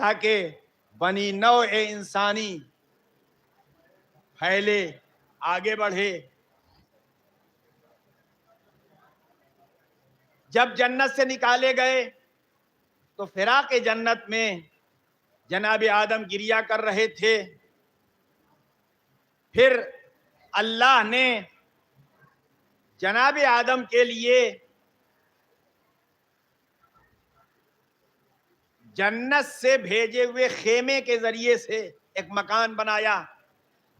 ताकि बनी नौ ए इंसानी फैले, आगे बढ़े। जब जन्नत से निकाले गए तो फिराक जन्नत में जनाब आदम गिरिया कर रहे थे। फिर अल्लाह ने जनाब आदम के लिए जन्नत से भेजे हुए खेमे के जरिए से एक मकान बनाया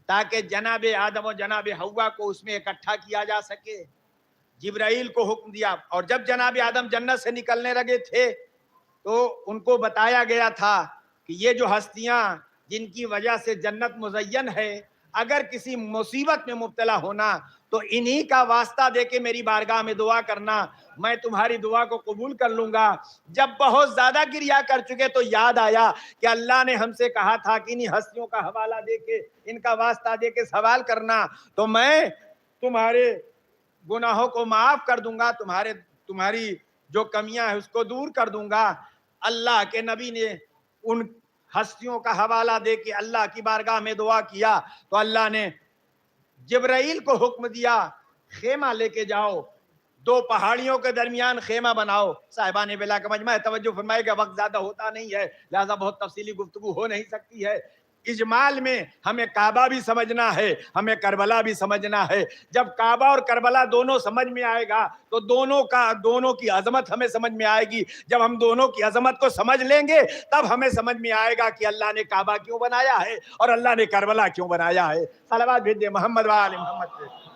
ताकि जनाब आदम और जनाब हव्वा को उसमें इकट्ठा किया जा सके। जिब्राइल को हुक्म दिया और जब जनाब आदम जन्नत से निकलने लगे थे तो उनको बताया गया था कि ये जो हस्तियां जिनकी वजह से जन्नत मुज़य्यन है, अगर किसी मुसीबत में मुब्तला होना तो इन्हीं का वास्ता देके मेरी बारगाह में दुआ करना, मैं तुम्हारी दुआ को कबूल कर लूंगा। जब बहुत ज्यादा गिरिया कर चुके तो याद आया कि अल्लाह ने हमसे कहा था कि इन्हीं हस्तियों का हवाला देके, इनका वास्ता देके सवाल करना, तो मैं तुम्हारे गुनाहों को माफ कर दूंगा, तुम्हारी जो कमियां है उसको दूर कर दूंगा। अल्लाह के नबी ने उन हस्तियों का हवाला दे के अल्लाह की बारगाह में दुआ किया तो अल्लाह ने जिब्राइल को हुक्म दिया, खेमा लेके जाओ, दो पहाड़ियों के दरमियान खेमा बनाओ। साहिबान बिला का मजमा तवज्जो फरमाएगा, वक्त ज्यादा होता नहीं है, लिहाजा बहुत तफसीली गुफ्तगू हो नहीं सकती है। इजमाल में हमें काबा भी समझना है, हमें करबला भी समझना है। जब काबा और करबला दोनों समझ में आएगा तो दोनों की अजमत हमें समझ में आएगी। जब हम दोनों की अजमत को समझ लेंगे तब हमें समझ में आएगा कि अल्लाह ने काबा क्यों बनाया है और अल्लाह ने करबला क्यों बनाया है। सलावत भेज दे मोहम्मद वाले मोहम्मद पे।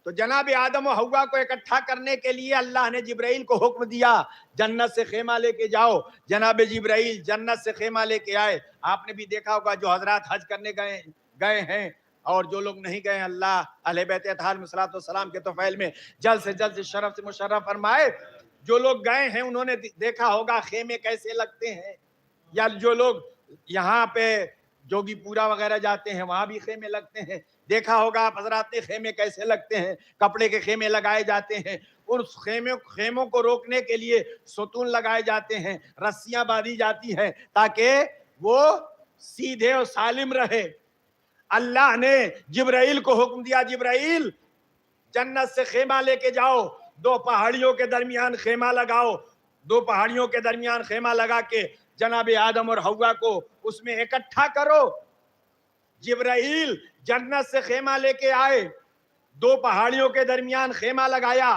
तो जनाब आदम और हव्वा को इकट्ठा करने के लिए अल्लाह ने जिब्राइल को हुक्म दिया, जन्नत से खेमा लेके जाओ। जनाब जिब्राइल जन्नत से खेमा लेके आए। आपने भी देखा होगा जो हजरात हज करने गए हैं और जो लोग नहीं गए, अल्लाह अहले बैत सलाम के तोफैल में जल्द से जल्द शरफ से मुशर्रफ फरमाए। जो लोग गए हैं उन्होंने देखा होगा खेमे कैसे लगते हैं, या जो लोग यहाँ पे जोगीपुरा वगैरह जाते हैं वहां भी खेमे लगते हैं। देखा होगा आप हजरात ने खेमे कैसे लगते हैं, कपड़े के खेमे लगाए जाते हैं। उन खेमों को रोकने के लिए सुतून लगाए जाते हैं, रस्सियां बांधी जाती हैं ताकि वो सीधे और सालिम रहे। अल्लाह ने जिब्राइल को हुक्म दिया, जिब्राइल जन्नत से खेमा लेके जाओ, दो पहाड़ियों के दरमियान खेमा लगाओ। दो पहाड़ियों के दरमियान खेमा लगा के जनाब आदम और हव्वा को उसमें इकट्ठा करो। जिब्राइल जन्नत से खेमा लेके आए, दो पहाड़ियों के दरमियान खेमा लगाया।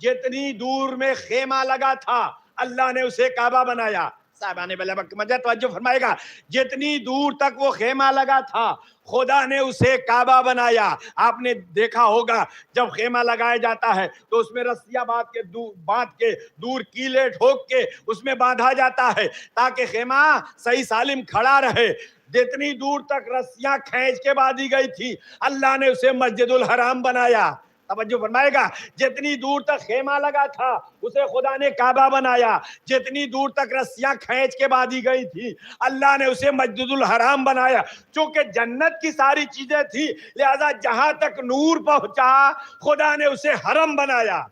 जितनी दूर में खेमा लगा था अल्लाह ने उसे काबा बनाया। साहबाने मजा तवज्जो फरमाएगा, जितनी दूर तक वो खेमा लगा था खुदा ने उसे काबा बनाया। आपने देखा होगा जब खेमा लगाया जाता है तो उसमें रस्सियां बांध के दूर कीले ठोक के उसमें बांधा जाता है ताकि खेमा सही सालिम खड़ा रहे। जितनी दूर तक रस्सियां खींच के बांधी गई थी अल्लाह ने उसे मस्जिदुल हराम बनाया। तवज्जो फरमाएगा, जितनी दूर तक खेमा लगा था उसे खुदा ने काबा बनाया। जितनी दूर तक रस्सियां खींच के बांधी गई थी अल्लाह ने उसे मस्जिदुल हराम बनाया। चूंकि जन्नत की सारी चीजें थी लिहाजा जहां तक नूर पहुंचा खुदा ने उसे हरम बनाया।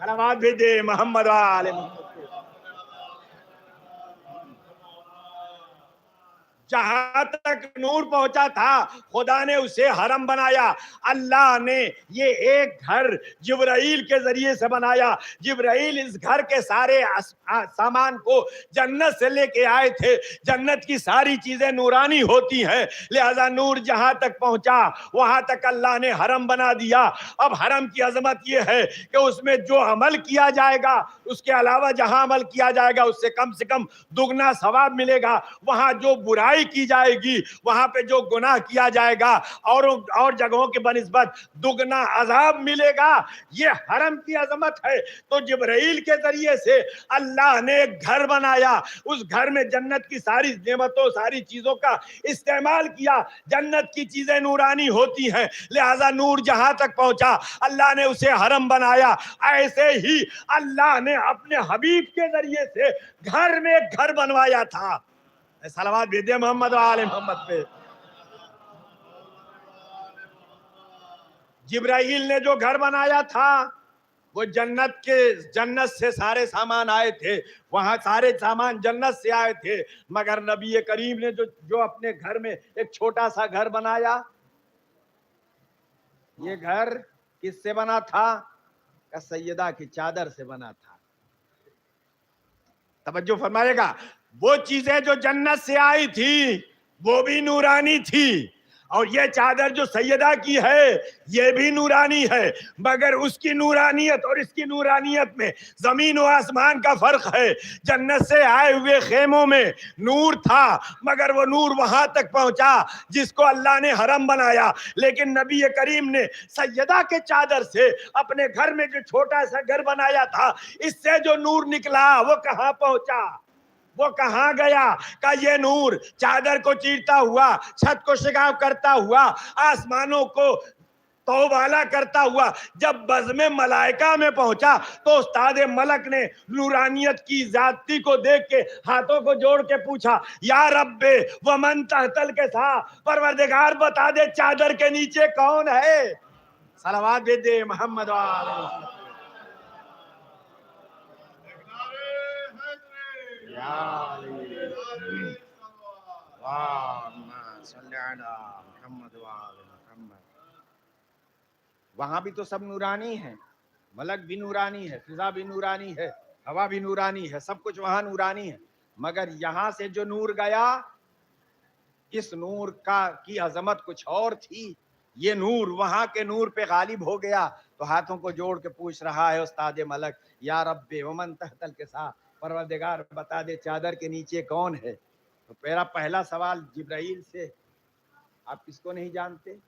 सलावत भेजे मोहम्मद वाले मोहम्मद। जहां तक नूर पहुंचा था खुदा ने उसे हरम बनाया। अल्लाह ने ये एक घर जिब्राइल के जरिए से बनाया। जिब्राइल इस घर के सारे सामान को जन्नत से लेके आए थे। जन्नत की सारी चीजें नूरानी होती हैं, लिहाजा नूर जहां तक पहुंचा वहां तक अल्लाह ने हरम बना दिया। अब हरम की अजमत यह है कि उसमें जो अमल किया जाएगा उसके अलावा जहां अमल किया जाएगा उससे कम से कम दुगना सवाब मिलेगा। वहां जो बुराई की जाएगी, वहां पे जो गुनाह किया जाएगा और जगहों के बनिस्बत दुगना अजाब मिलेगा। ये हरम की अजमत है। तो जिब्राइल के जरिए से अल्लाह ने एक घर बनाया। उस घर में जन्नत की सारी नेमतों सारी चीजों का इस्तेमाल किया। जन्नत की चीजें नूरानी होती हैं, लिहाजा नूर जहां तक पहुंचा अल्लाह ने उसे हरम बनाया। ऐसे ही अल्लाह ने अपने हबीब के जरिए से घर में एक घर बनवाया था। सलावत भेजे मोहम्मद वाले मोहम्मद पे। जिब्राइल ने जो घर बनाया था वो जन्नत से सारे सामान आए थे, वहां सारे सामान जन्नत से आए थे, मगर नबी करीम ने जो अपने घर में एक छोटा सा घर बनाया, ये घर किससे बना था? सैयदा की चादर से बना था। तवज्जो फरमाइएगा, वो चीजें जो जन्नत से आई थी वो भी नूरानी थी, और ये चादर जो सैयदा की है ये भी नूरानी है, मगर उसकी नूरानियत और इसकी नूरानियत में जमीन और आसमान का फर्क है। जन्नत से आए हुए खेमों में नूर था, मगर वो नूर वहां तक पहुंचा जिसको अल्लाह ने हरम बनाया, लेकिन नबी करीम ने सैयदा के चादर से अपने घर में जो छोटा सा घर बनाया था, इससे जो नूर निकला वो कहां पहुंचा, वो कहां गया? का ये नूर चादर को चीरता हुआ, छत को शिकाब करता हुआ, आसमानों को तौबाला करता हुआ जब बज़्म मलाइका में पहुंचा, तो उस्ताद मलक ने नूरानियत की जाती को देख के हाथों को जोड़ के पूछा, या रब्बे वमन तहतल के था, परवरदिगार बता दे चादर के नीचे कौन है? सलावत भेज दे मोहम्मद वाले। वहां भी तो सब नूरानी है, मलक भी नूरानी है, फिजा भी नूरानी है, हवा भी नूरानी है, सब कुछ वहां नूरानी है, मगर यहां से जो नूर गया, इस नूर की अजमत कुछ और थी। ये नूर वहां के नूर पे गालिब हो गया, तो हाथों को जोड़ के पूछ रहा है उस्ताद मलक, या रब्बे वमन तहतल के साथ, परवरदिगार बता दे चादर के नीचे कौन है? तो मेरा पहला सवाल जिब्राइल से, आप किसको नहीं जानते?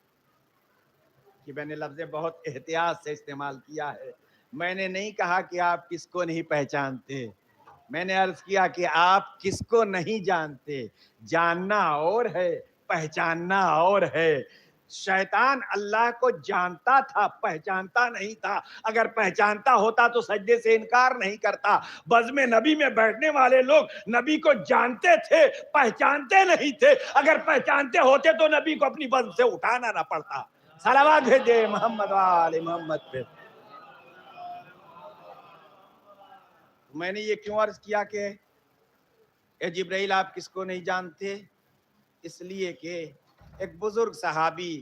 कि मैंने लफ्ज़ बहुत एहतियात से इस्तेमाल किया है, मैंने नहीं कहा कि आप किसको नहीं पहचानते, मैंने अर्ज किया कि आप किसको नहीं जानते। जानना और है, पहचानना और है। शैतान अल्लाह को जानता था, पहचानता नहीं था। अगर पहचानता होता तो सजदे से इनकार नहीं करता। बज़्म नबी में बैठने वाले लोग नबी को जानते थे, पहचानते नहीं थे। अगर पहचानते होते तो नबी को अपनी बज़्म से उठाना ना पड़ता। सलावत भेजे मोहम्मद वाले मोहम्मद पे। मैंने ये क्यों अर्ज किया कि ए जिब्राइल आप किसको नहीं जानते? इसलिए कि एक बुजुर्ग सहाबी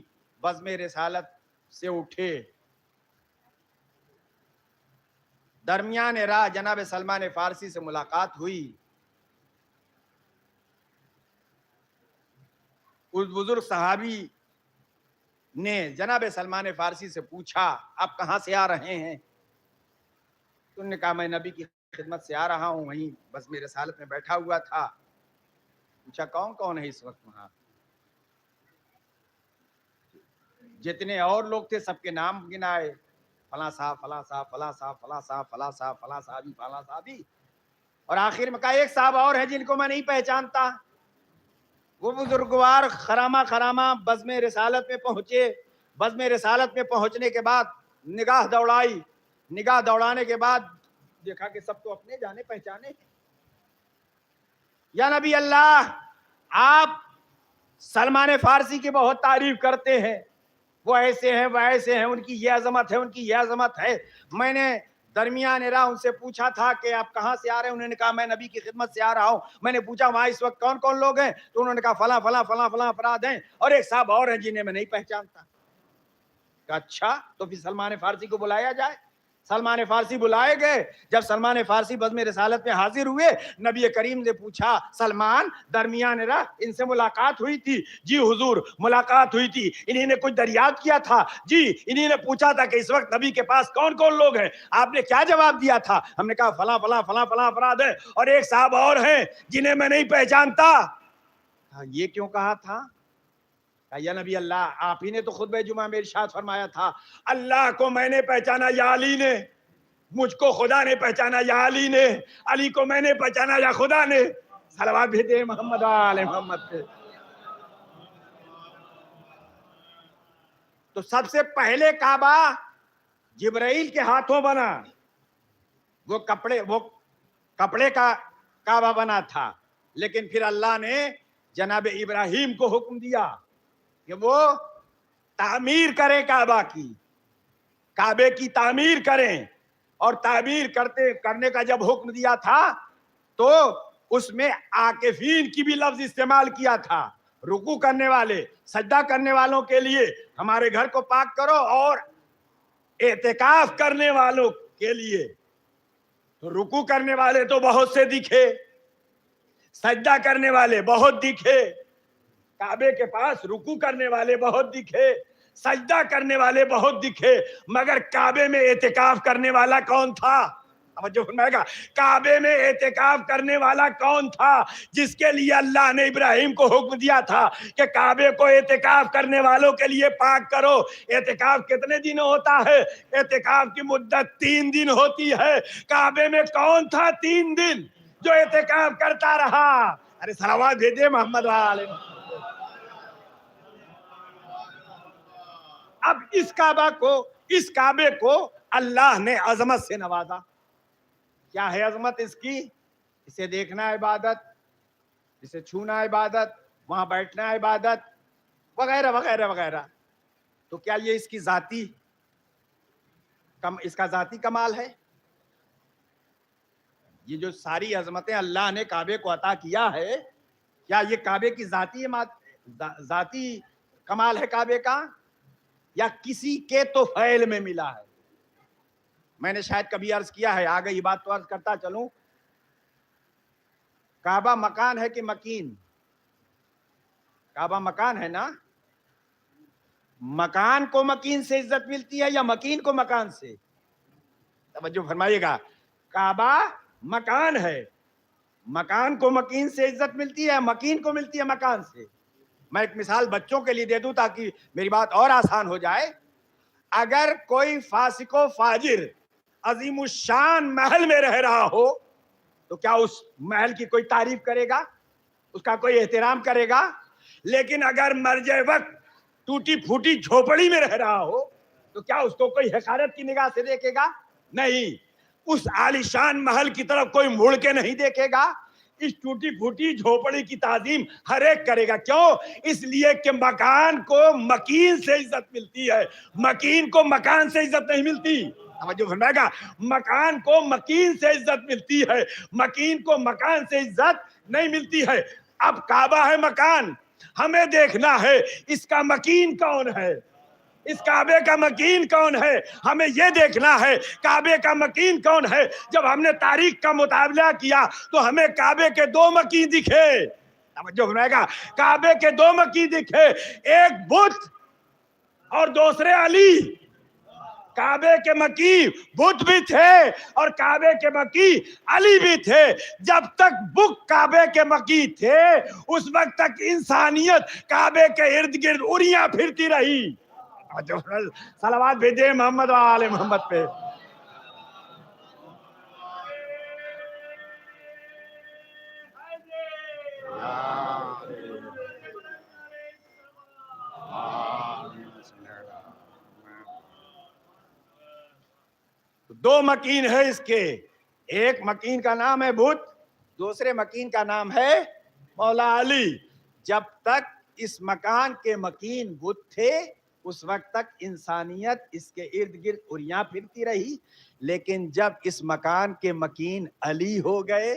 बज़्म रिसालत से उठे, दरमियान राह जनाब सलमान फारसी से मुलाकात हुई। उस बुजुर्ग सहाबी ने जनाब सलमान फारसी से पूछा, आप कहाँ से आ रहे हैं? तो उन्होंने कहा, मैं नबी की खिदमत से आ रहा हूँ, वहीं बज़्म रिसालत में बैठा हुआ था। पूछा, कौन कौन है इस वक्त वहां? जितने और लोग थे सबके नाम गिनाए, फला साहब, फला साहब, फला साहब, फला साहब, फला साहब, फला साहबी, फला साहबी, और आखिर में कहा एक साहब और है जिनको मैं नहीं पहचानता। वो बुजुर्गवार खरामा खरामा बज़्म रिसालत में पहुंचे। बज़्म रिसालत में पहुंचने के बाद निगाह दौड़ाई, निगाह दौड़ाने के बाद देखा कि सब तो अपने जाने पहचाने हैं। या नबी अल्लाह, आप सलमान फारसी की बहुत तारीफ करते हैं, वो ऐसे हैं, वो ऐसे हैं, उनकी ये अजमत है, उनकी ये अजमत है। मैंने दरमियान राह उनसे पूछा था कि आप कहाँ से आ रहे हैं? उन्होंने कहा मैं नबी की खिदमत से आ रहा हूँ। मैंने पूछा वहां इस वक्त कौन कौन लोग हैं? तो उन्होंने कहा फला फला फला फला अफराद हैं और एक साहब और हैं जिन्हें मैं नहीं पहचानता। अच्छा, तो फिर सलमान फारसी को बुलाया जाए। सलमान फारसी बुलाए गए। जब सलमान फारसी बज़्म रिसालत में हाजिर हुए, नबी करीम ने पूछा, सलमान दरमियान राह इनसे मुलाकात हुई थी? जी हुजूर, मुलाकात हुई थी। इन्हीं ने कुछ दरियाफ्त किया था? जी। इन्हीं ने पूछा था कि इस वक्त नबी के पास कौन कौन लोग हैं? आपने क्या जवाब दिया था? हमने कहा फला फला फला फला अफराद है और एक साहब और हैं जिन्हें मैं नहीं पहचानता। ये क्यों कहा था? या नबी अल्लाह, आप ही ने तो खुतबे जुमा में इरशाद फरमाया था, अल्लाह को मैंने पहचाना या अली ने, मुझको खुदा ने पहचाना या अली ने, अली को मैंने पहचाना या खुदा ने। सलावत भेजे मोहम्मद वाले मोहम्मद पे। तो सबसे पहले काबा जिब्राइल के हाथों बना। वो कपड़े का काबा बना था, लेकिन फिर अल्लाह ने जनाब इब्राहिम को हुक्म दिया कि वो तामीर करें काबा की, काबे की तामीर करें। और ताबीर करने का जब हुक्म दिया था तो उसमें आकिफीन की भी लफ्ज इस्तेमाल किया था। रुकू करने वाले, सजदा करने वालों के लिए हमारे घर को पाक करो, और एतिकाफ करने वालों के लिए तो रुकू करने वाले तो बहुत से दिखे, सजदा करने वाले बहुत दिखे, काबे के पास रुकू करने वाले बहुत दिखे, सजदा करने वाले बहुत दिखे, मगर काबे में एतिकाफ करने वाला कौन था? अब जो फरमाएगा, काबे में एतिकाफ करने वाला कौन था जिसके लिए अल्लाह ने इब्राहिम को हुक्म दिया था कि काबे को एतिकाफ करने वालों के लिए पाक करो। एतिकाफ कितने दिन होता है? एतिकाफ की मुद्दत 3 दिन होती है। काबे में कौन था 3 दिन जो एतिकाफ करता रहा? अरे सलावत भेजे मोहम्मद वाले। अब इस काबे को अल्लाह ने अजमत से नवाजा। क्या है अजमत इसकी? इसे देखना इबादत, इसे छूना इबादत, वहां बैठना इबादत, वगैरह वगैरह वगैरह। तो क्या ये इसका जाती कमाल है? ये जो सारी अजमतें अल्लाह ने काबे को अता किया है, क्या ये काबे की जाती कमाल है काबे का, या किसी के तो फैल में मिला है? मैंने शायद कभी अर्ज किया है, आ गई बात तो अर्ज करता चलूं। काबा मकान है कि मकीन? काबा मकान है ना। मकान को मकीन से इज्जत मिलती है या मकीन को मकान से? तवज्जो फरमाइएगा। काबा मकान है, मकान को मकीन से इज्जत मिलती है, मकीन को मिलती है मकान से। मैं एक मिसाल बच्चों के लिए दे दूं ताकि मेरी बात और आसान हो जाए। अगर कोई फासिको फाजिर अजीमुशान महल में रह रहा हो तो क्या उस महल की कोई तारीफ करेगा, उसका कोई एहतराम करेगा? लेकिन अगर मरजे वक्त टूटी फूटी झोपड़ी में रह रहा हो तो क्या उसको कोई हकारत की निगाह से देखेगा? नहीं। उस आलिशान महल की तरफ कोई मुड़ के नहीं देखेगा। इस टूटी फूटी झोपड़ी की ताजीम हर एक करेगा। क्यों? इसलिए कि मकान को मकीन से इज्जत मिलती है, मकीन को मकान से इज्जत नहीं मिलती। जो फरमाएगा, मकान को मकीन से इज्जत मिलती है, मकीन को मकान से इज्जत नहीं मिलती है। अब काबा है मकान, हमें देखना है इसका मकीन कौन है, इस काबे का मकीन कौन है। हमें यह देखना है काबे का मकीन कौन है। जब हमने तारीख का मुताबिला किया तो हमें काबे के 2 मकीन दिखे। जो फरमाएगा, काबे के 2 मकीन दिखे, एक बुत और दूसरे अली। काबे के मकी बुत भी थे और काबे के मकी अली भी थे। जब तक बुत काबे के मकी थे उस वक्त तक इंसानियत काबे के इर्द गिर्द उड़ियां फिरती रही। सलावत भेजे मोहम्मद वाले मोहम्मद पे। तो 2 मकीन है इसके, एक मकीन का नाम है बुत, दूसरे मकीन का नाम है मौला अली। जब तक इस मकान के मकीन बुत थे उस वक्त तक इंसानियत इसके इर्द गिर्द उड़ियां फिरती रही। लेकिन जब इस मकान के मकीन अली हो गए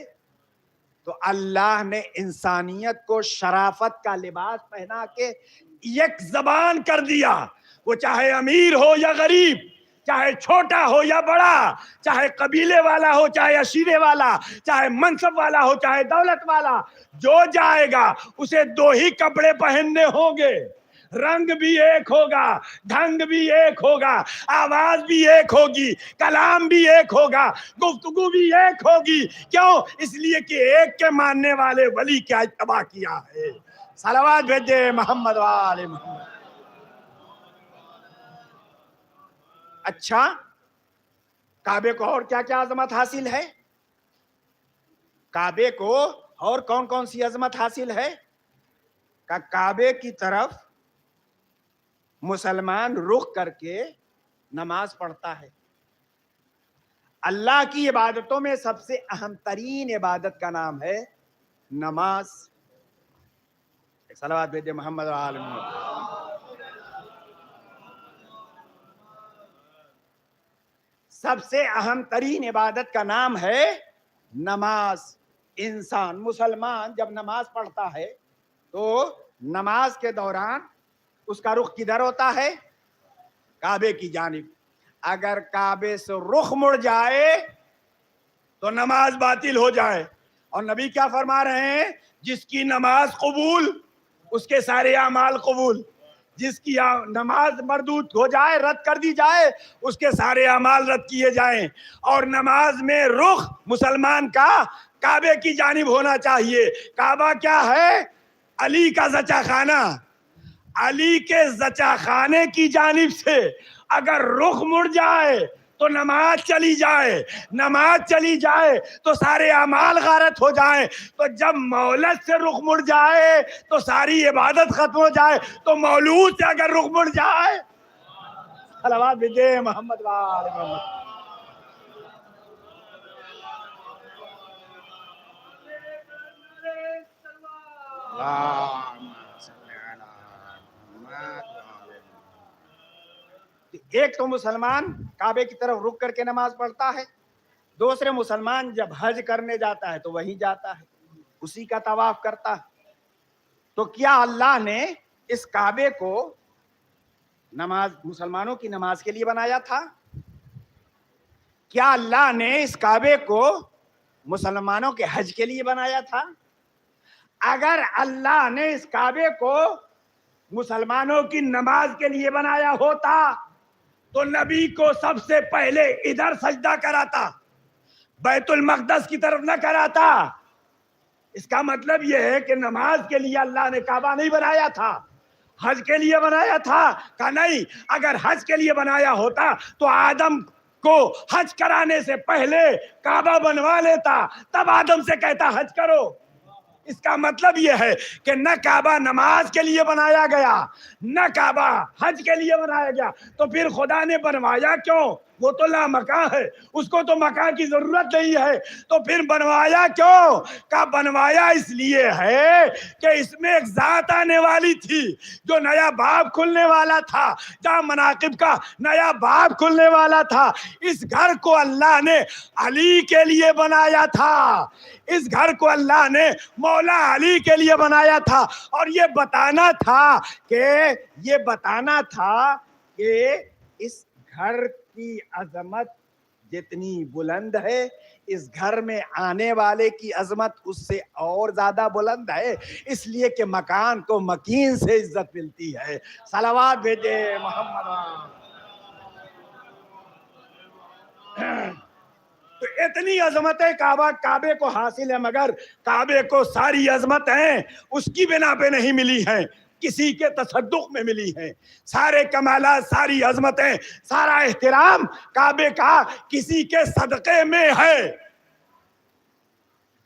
तो अल्लाह ने इंसानियत को शराफत का लिबास पहना के एक जबान कर दिया। वो चाहे अमीर हो या गरीब, चाहे छोटा हो या बड़ा, चाहे कबीले वाला हो चाहे अशीरे वाला, चाहे मनसब वाला हो चाहे दौलत वाला, जो जाएगा उसे 2 ही कपड़े पहनने होंगे। रंग भी एक होगा, ढंग भी एक होगा, आवाज भी एक होगी, कलाम भी एक होगा, गुफ्तगू भी एक होगी। क्यों? इसलिए कि एक के मानने वाले वली क्या इत्तबा किया है। सलावत भेजे मोहम्मद वाले मोहम्मद। अच्छा, काबे को और क्या क्या अजमत हासिल है? काबे को और कौन कौन सी अजमत हासिल है? का काबे की तरफ मुसलमान रुख करके नमाज पढ़ता है। अल्लाह की इबादतों में सबसे अहम तरीन इबादत का नाम है नमाज। सलावत भेजे मोहम्मद वाले मोहम्मद। सबसे अहम तरीन इबादत का नाम है नमाज। इंसान मुसलमान जब नमाज पढ़ता है तो नमाज के दौरान उसका रुख किधर होता है? काबे की जानिब। अगर काबे से रुख मुड़ जाए तो नमाज बातिल हो जाए। और नबी क्या फरमा रहे हैं? जिसकी नमाज कबूल उसके सारे अमाल कबूल, जिसकी नमाज मरदूद हो जाए, रद्द कर दी जाए, उसके सारे अमाल रद्द किए जाएं। और नमाज में रुख मुसलमान का काबे की जानिब होना चाहिए। काबा क्या है? अली का जचा खाना। अली के जचा खाने की जानिब से अगर रुख मुड़ जाए तो नमाज चली जाए, नमाज चली जाए तो सारे अमाल गारत हो जाए। तो जब मौलद से रुख मुड़ जाए तो सारी इबादत खत्म हो जाए। तो मौलूद से अगर रुख मुड़ जाए, सलावत भेजे मोहम्मद वाले मोहम्मद। एक तो मुसलमान काबे की तरफ रुक करके नमाज पढ़ता है, दूसरे मुसलमान जब हज करने जाता है तो वहीं जाता है, उसी का तवाफ करता है। तो क्या अल्लाह ने इस काबे को नमाज मुसलमानों की नमाज के लिए बनाया था? क्या अल्लाह ने इस काबे को मुसलमानों के हज के लिए बनाया था? अगर अल्लाह ने इस काबे को मुसलमानों की नमाज के लिए बनाया होता तो नबी को सबसे पहले इधर सजदा कराता, बैतुल मक़दस की तरफ न कराता। इसका मतलब यह है कि नमाज के लिए अल्लाह ने काबा नहीं बनाया था, हज के लिए बनाया था। का नहीं, अगर हज के लिए बनाया होता तो आदम को हज कराने से पहले काबा बनवा लेता, तब आदम से कहता हज करो। इसका मतलब यह है कि न काबा नमाज के लिए बनाया गया, न काबा हज के लिए बनाया गया। तो फिर खुदा ने बनवाया क्यों? वो तो लामका है, उसको तो मका की जरूरत नहीं है। तो फिर बनवाया क्यों? का बनवाया इसलिए है कि इसमें एक जात आने वाली थी, जो नया बाब खुलने वाला था, जहां मनाकिब का नया बाब खुलने वाला था। इस घर को अल्लाह ने अली के लिए बनाया था, इस घर को अल्लाह ने मौला अली के लिए बनाया था। और ये बताना था कि इस घर की अजमत जितनी बुलंद है, इस घर में आने वाले की अजमत उससे और ज्यादा बुलंद है। इसलिए कि मकान को मकीन से इज्जत मिलती है। सलावत भेजे मोहम्मद। तो इतनी अजमतें काबे को हासिल है, मगर काबे को सारी अजमतें उसकी बिना पे नहीं मिली हैं, किसी के तसद्दुक में मिली हैं। सारे कमाला, सारी अजमतें, सारा एहतराम काबे का किसी के सदक़े में है।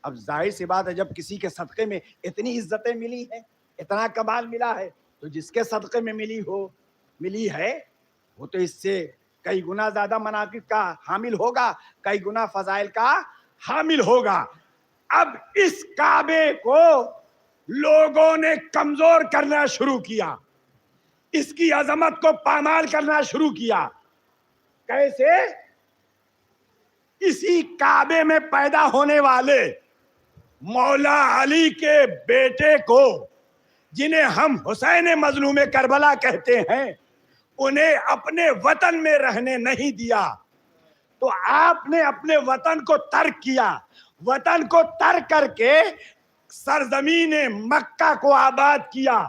अब जाहिर सी बात है, जब किसी के सदक़े में इतनी इज्जतें मिली हैं, इतना कमाल मिला है, तो जिसके सदक़े में मिली है वो तो इससे कई गुना ज्यादा मनाकिब का हामिल होगा, कई गुना फजाइल का हामिल होगा। अब इस काबे को लोगों ने कमजोर करना शुरू किया, इसकी अजमत को पामाल करना शुरू किया। कैसे? इसी काबे में पैदा होने वाले मौला अली के बेटे को, जिन्हें हम हुसैन मजलूम करबला कहते हैं, उन्हें अपने वतन में रहने नहीं दिया। तो आपने अपने वतन को तर्क किया, वतन को तर्क करके सरजमीन मक्का को आबाद किया,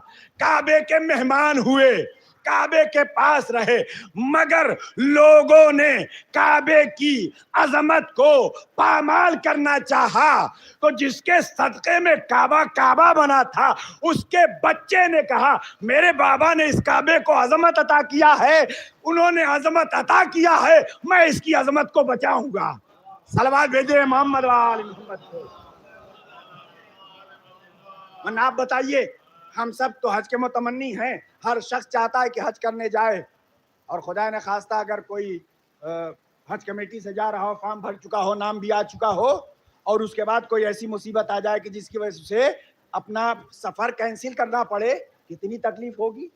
काबे के मेहमान हुए, काबे के पास रहे। मगर लोगों ने काबे की अजमत को पामाल करना चाहा, तो जिसके सदक़े में काबा बना था, उसके बच्चे ने कहा मेरे बाबा ने इस काबे को अजमत अता किया है, उन्होंने अजमत अता किया है, मैं इसकी अजमत को बचाऊंगा। सलवात भेजे मोहम्मद वाले मोहम्मद को। आप बताइए, हम सब तो हज के मुतमन्नी हैं, हर शख्स चाहता है कि हज करने जाए। और खुदा ने खास्ता अगर कोई हज कमेटी से जा रहा हो, फॉर्म भर चुका हो, नाम भी आ चुका हो, और उसके बाद कोई ऐसी मुसीबत आ जाए कि जिसकी वजह से अपना सफर कैंसिल करना पड़े, कितनी तकलीफ होगी,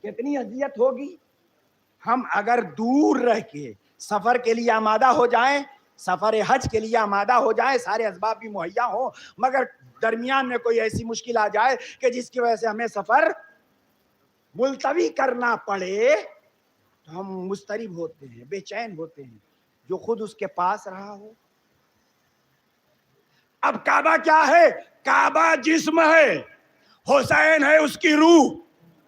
कितनी अजियत होगी। हम अगर दूर रह के सफर के लिए आमादा हो जाएं, सफर हज के लिए आमादा हो जाएं, सारे असबाब भी मुहैया हो, मगर दरमियान में कोई ऐसी मुश्किल आ जाए कि जिसकी वजह से हमें सफर मुलतवी करना पड़े, तो हम मुस्तरिब होते हैं, बेचैन होते हैं, जो खुद उसके पास रहा हो। अब काबा क्या है? काबा जिस्म है, हुसैन है उसकी रूह।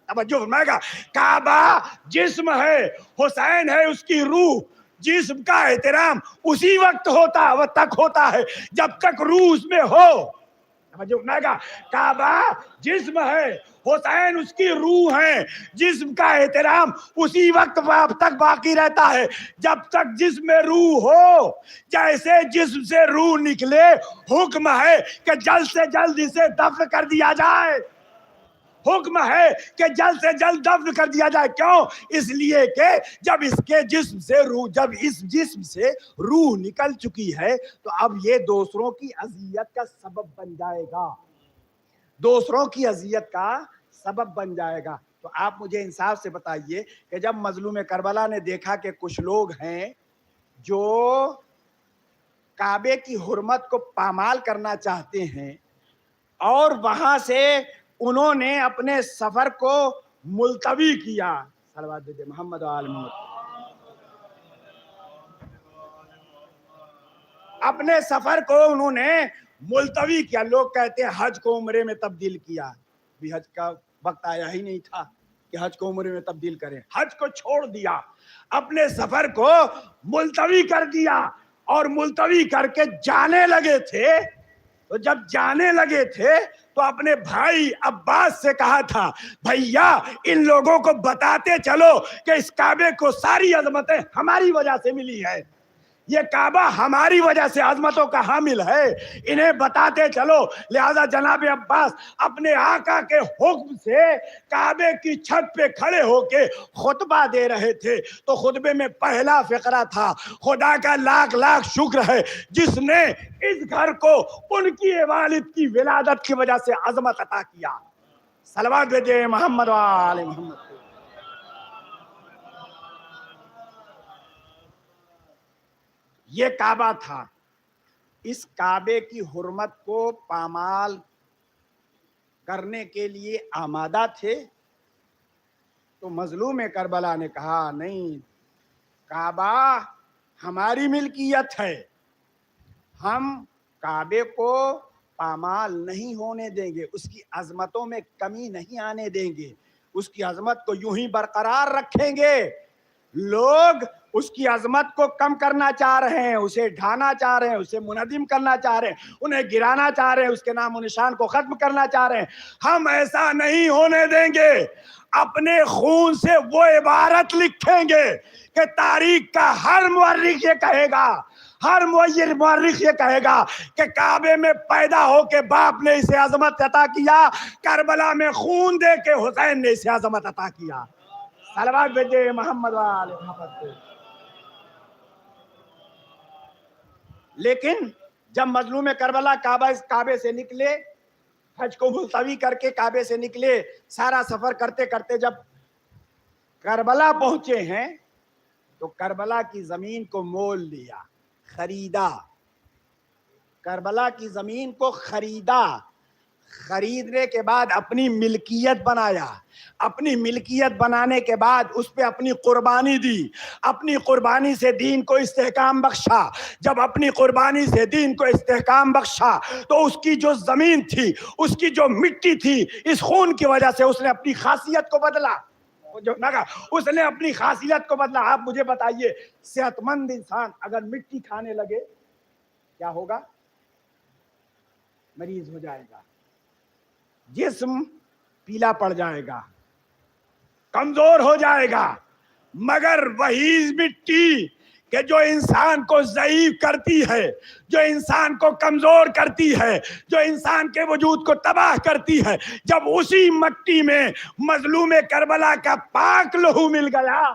अब जो फरमाएगा काबा जिस्म है, हुसैन है उसकी रूह। जिस्म का एहतराम उसी वक्त होता वह तक होता है जब तक रूह उसमें हो। जो फरमाएगा काबा जिस्म है, हुसैन उसकी रूह है। जिस्म का एहतराम उसी वक्त अब तक बाकी रहता है जब तक जिस्म में रूह हो। जैसे जिस्म से रूह निकले, हुक्म है कि जल्द से जल्द इसे दफन कर दिया जाए। हुक्म है कि जल्द से जल्द दफन कर दिया जाए। क्यों? इसलिए कि जब इसके जिस्म से रूह, जब इस जिस्म से रूह निकल चुकी है तो अब ये दूसरों की अजियत का सबब बन जाएगा, दूसरों की अजियत का सबब बन जाएगा। तो आप मुझे इंसाफ से बताइए कि जब मजलूम करबला ने देखा कि कुछ लोग हैं जो काबे की हुर्मत को पामाल करना चाहते हैं और वहां से उन्होंने अपने सफर को मुलतवी किया, सलवात दे मोहम्मद आल मोहम्मद, अपने सफर को उन्होंने मुलतवी किया। लोग कहते हैं हज को उम्रे में तब्दील किया, भी हज का वक्त आया ही नहीं था कि हज को उम्रे में तब्दील करें। हज को छोड़ दिया, अपने सफर को मुलतवी कर दिया और मुलतवी करके जाने लगे थे। तो जब जाने लगे थे तो अपने भाई अब्बास से कहा था, भैया इन लोगों को बताते चलो कि इस काबे को सारी अजमतें हमारी वजह से मिली है, ये काबा हमारी वजह से अजमतों का हामिल है, इन्हें बताते चलो। लिहाजा जनाब अब्बास अपने आका के हुक्म से काबे की छत पे खड़े होके खुतबा दे रहे थे। तो खुतबे में पहला फिक्रा था, खुदा का लाख लाख शुक्र है जिसने इस घर को उनकी वालिद की विलादत की वजह से अजमत अता किया। सलवात भेजे मोहम्मद वाले मोहम्मद। ये काबा था, इस काबे की हुर्मत को पामाल करने के लिए आमादा थे। तो मजलूम करबला ने कहा, नहीं, काबा हमारी मिल्कियत है, हम काबे को पामाल नहीं होने देंगे, उसकी अजमतों में कमी नहीं आने देंगे, उसकी अजमत को यूं ही बरकरार रखेंगे। लोग उसकी अजमत को कम करना चाह रहे हैं, उसे ढाना चाह रहे हैं, उसे मुनदिम करना चाह रहे हैं, उन्हें गिराना चाह रहे हैं, उसके नाम निशान को खत्म करना चाह रहे हैं। हम ऐसा नहीं होने देंगे। अपने खून से वो इबारत लिखेंगे कि तारीख का हर मुअर्रिख ये कहेगा, हर मुअर्रिख ये कहेगा कि काबे में पैदा होके बाप ने इसे अजमत अता किया, करबला में खून दे के हुसैन ने इसे अजमत अता किया। सलवात भेजे मोहम्मद वाले मोहम्मद। लेकिन जब मजलूम करबला काबे से निकले, हज को मुलतवी करके काबे से निकले, सारा सफर करते करते जब करबला पहुंचे हैं तो करबला की जमीन को मोल लिया, खरीदा, करबला की जमीन को खरीदा, खरीदने के बाद अपनी मिल्कियत बनाया, अपनी मिल्कियत बनाने के बाद उस पर अपनी कुर्बानी दी, अपनी कुर्बानी से दीन को इस्तेहकाम बख्शा। जब अपनी कुर्बानी से दीन को इस्तेहकाम बख्शा तो उसकी जो जमीन थी, उसकी जो मिट्टी थी, इस खून की वजह से उसने अपनी खासियत को बदला, जो ना उसने अपनी खासियत को बदला। आप मुझे बताइए, सेहतमंद इंसान अगर मिट्टी खाने लगे क्या होगा? मरीज हो जाएगा, जिस्म पीला पड़ जाएगा, कमजोर हो जाएगा। मगर वही मिट्टी कि जो इंसान को ज़ईफ करती है, जो इंसान को कमजोर करती है, जो इंसान के वजूद को तबाह करती है, जब उसी मिट्टी में मजलूम करबला का पाक लहू मिल गया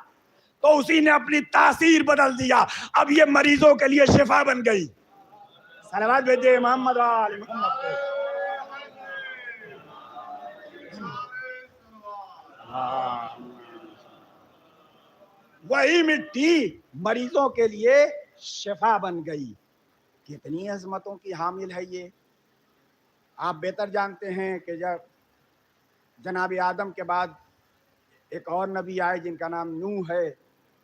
तो उसी ने अपनी तासीर बदल दिया। अब ये मरीजों के लिए शिफा बन गई। सलवात भेजे मोहम्मद वाले मोहम्मद। वही मिट्टी मरीजों के लिए शिफा बन गई। कितनी अजमतों की हामिल है ये। आप बेहतर जानते हैं कि जब जनाब आदम के बाद एक और नबी आए जिनका नाम नूह है,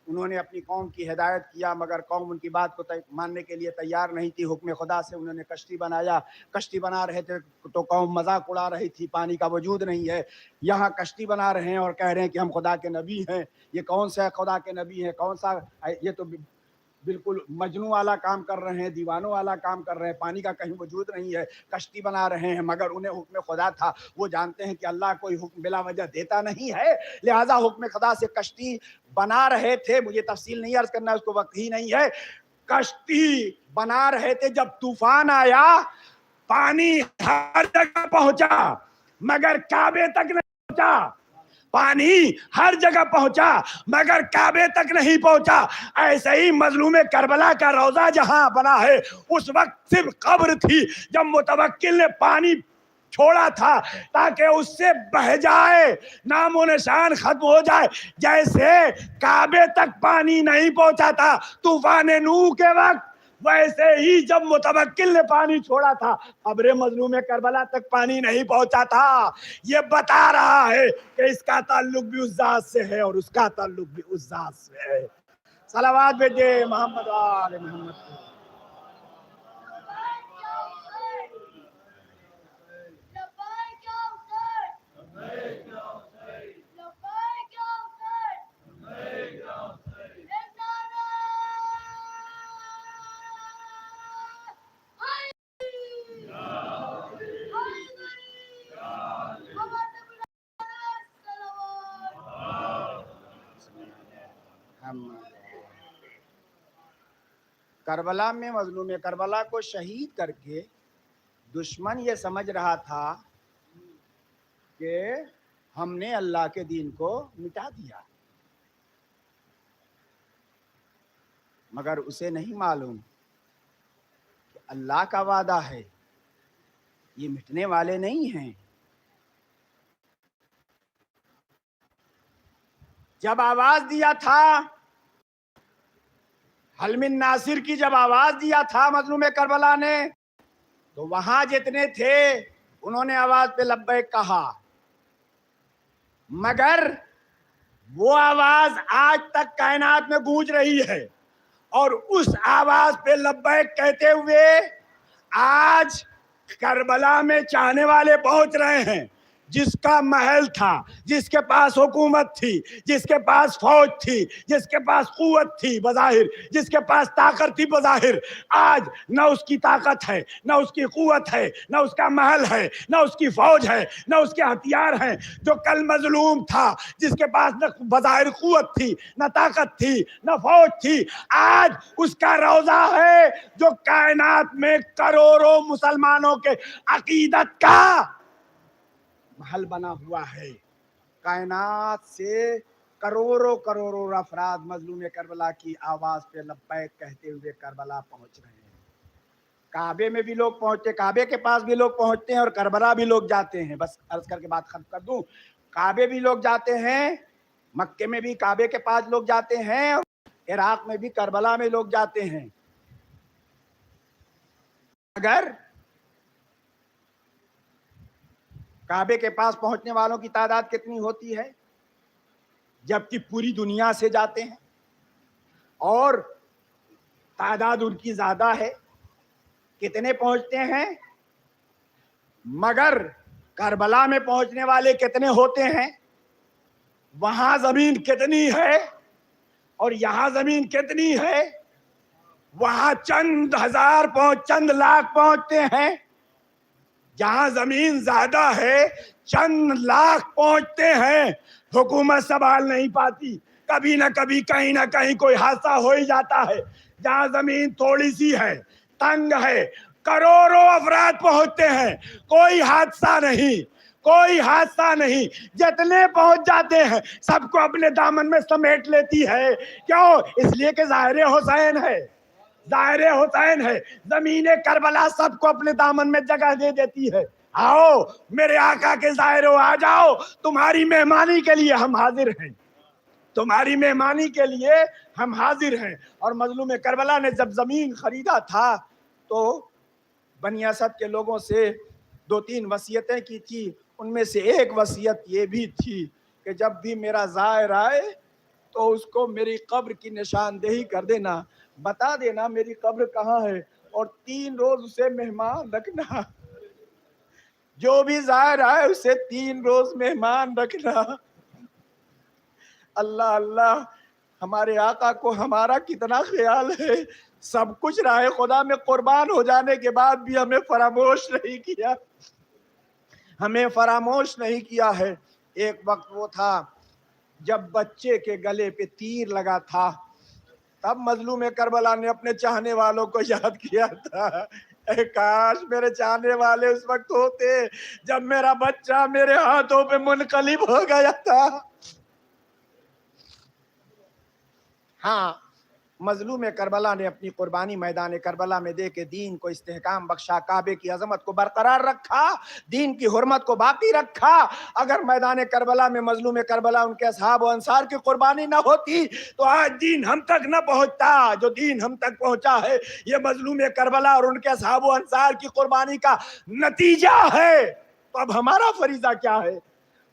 उन्होंने अपनी कौम की हिदायत किया, मगर कौम उनकी बात को मानने के लिए तैयार नहीं थी। हुक्म खुदा से उन्होंने कश्ती बनाया। कश्ती बना रहे थे तो कौम मजाक उड़ा रही थी, पानी का वजूद नहीं है। यहाँ कश्ती बना रहे हैं और कह रहे हैं कि हम खुदा के नबी हैं। ये कौन सा खुदा के नबी हैं? कौन सा? ये तो बिल्कुल मजनू वाला काम कर रहे हैं, दीवानों वाला काम कर रहे हैं। पानी का कहीं वजूद नहीं है, कश्ती बना रहे हैं। मगर उन्हें हुक्म खुदा था, वो जानते हैं कि अल्लाह कोई हुक्म बिला वजह देता नहीं है, लिहाजा हुक्म खुदा से कश्ती बना रहे थे। मुझे तफसील नहीं अर्ज करना, उसको वक्त ही नहीं है। कश्ती बना रहे थे, जब तूफान आया पानी हर जगह पहुंचा मगर काबे तक नहीं पहुंचा। पानी हर जगह पहुंचा मगर काबे तक नहीं पहुंचा। ऐसे ही मजलूम करबला का रोजा जहां बना है, उस वक्त सिर्फ कब्र थी जब मुतवक्किल ने पानी छोड़ा था ताकि उससे बह जाए, नामो निशान खत्म हो जाए। जैसे काबे तक पानी नहीं पहुंचा था तूफान नूह के वक्त, वैसे ही जब मुतवक्किल ने पानी छोड़ा था कब्र मजलूम करबला तक पानी नहीं पहुंचा था। ये बता रहा है कि इसका ताल्लुक भी उस जात से है और उसका ताल्लुक भी उस जात से है। सलावत भेजे मोहम्मद वाले मोहम्मद। करबला में मजलूम करबला को शहीद करके दुश्मन ये समझ रहा था कि हमने अल्लाह के दीन को मिटा दिया, मगर उसे नहीं मालूम कि अल्लाह का वादा है ये मिटने वाले नहीं हैं। जब आवाज दिया था हलमिन नासिर की, जब आवाज दिया था मजलूम करबला ने, तो वहां जितने थे उन्होंने आवाज पे लब्बैक कहा, मगर वो आवाज आज तक कायनात में गूंज रही है। और उस आवाज पे लब्बैक कहते हुए आज करबला में चाहने वाले पहुंच रहे हैं। जिसका महल था, जिसके पास हुकूमत थी, जिसके पास फौज थी, जिसके पास कुव्वत थी बज़ाहिर, जिसके पास ताकत थी बज़ाहिर, आज न उसकी ताकत है, न उसकी कुव्वत है, न उसका महल है, न उसकी फौज है, न उसके हथियार हैं। जो कल मजलूम था, जिसके पास न बज़ाहिर कुव्वत थी, न ताकत थी, न फौज थी, आज उसका रोजा है जो कायनात में करोड़ों मुसलमानों के अकीदत का महल बना हुआ है। कायनात से करोड़ों करोड़ों अफराद मजलूम करबला की आवाज पे लब्बैक कहते हुए करबला पहुंच रहे हैं। काबे में भी लोग पहुंचते, काबे के पास भी लोग पहुंचते हैं और करबला भी लोग जाते हैं। बस अर्ज करके बात खत्म कर दूं, काबे भी लोग जाते हैं, मक्के में भी काबे के पास लोग जाते हैं, और इराक में भी करबला में लोग जाते हैं। अगर काबे के पास पहुंचने वालों की तादाद कितनी होती है, जबकि पूरी दुनिया से जाते हैं और तादाद उनकी ज्यादा है। कितने पहुंचते हैं, मगर करबला में पहुंचने वाले कितने होते हैं, वहां जमीन कितनी है और यहां जमीन कितनी है। वहां चंद हजार चंद लाख पहुंचते हैं, जहां जमीन ज्यादा है चंद लाख पहुंचते हैं। हुकूमत संभाल नहीं पाती, कभी ना कभी कहीं ना कहीं कोई हादसा हो ही जाता है। जहां जमीन थोड़ी सी है, तंग है, करोड़ों अफराद पहुंचते हैं, कोई हादसा नहीं, कोई हादसा नहीं। जितने पहुंच जाते हैं सबको अपने दामन में समेट लेती है। क्यों? इसलिए कि ज़ाहिर हुसैन है, ज़ाहिर हुसैन है। ज़मीने करबला सबको अपने दामन में जगह दे देती है। आओ मेरे आका के ज़ाहिर हो, आ जाओ, तुम्हारी मेहमानी के लिए हम हाजिर हैं, तुम्हारी मेहमानी के लिए हम हाजिर हैं। और मजलूम करबला ने जब जमीन खरीदा था तो बनी असद के लोगों से 2-3 वसीयतें की थी। उनमें से एक वसीयत ये भी थी कि जब भी मेरा ज़ायर आए तो उसको मेरी कब्र की निशानदेही कर देना, बता देना मेरी कब्र कहाँ है, और 3 रोज उसे मेहमान रखना। जो भी ज़ायर आए उसे 3 रोज मेहमान रखना। अल्लाह अल्लाह, हमारे आका को हमारा कितना ख्याल है। सब कुछ राह खुदा में कुर्बान हो जाने के बाद भी हमें फरामोश नहीं किया, हमें फरामोश नहीं किया है। एक वक्त वो था जब बच्चे के गले पे तीर लगा था, तब मजलूम करबला ने अपने चाहने वालों को याद किया था। ए काश मेरे चाहने वाले उस वक्त होते जब मेरा बच्चा मेरे हाथों पे मुनकलिब हो गया था। हाँ, मजलूम करबला ने अपनी कुर्बानी मैदान करबला में दे के दीन को इस्तेहकाम बख्शा, काबे की अजमत को बरकरार रखा, दीन की हुर्मत को बाकी रखा। अगर मैदान करबला में मजलूम करबला उनके असहाब और अंसार की कुर्बानी ना होती तो आज दीन हम तक न पहुंचता। जो दीन हम तक पहुंचा है ये मजलूम करबला और उनके असहाब और अंसार की कुर्बानी का नतीजा है। तो अब हमारा फरीजा क्या है,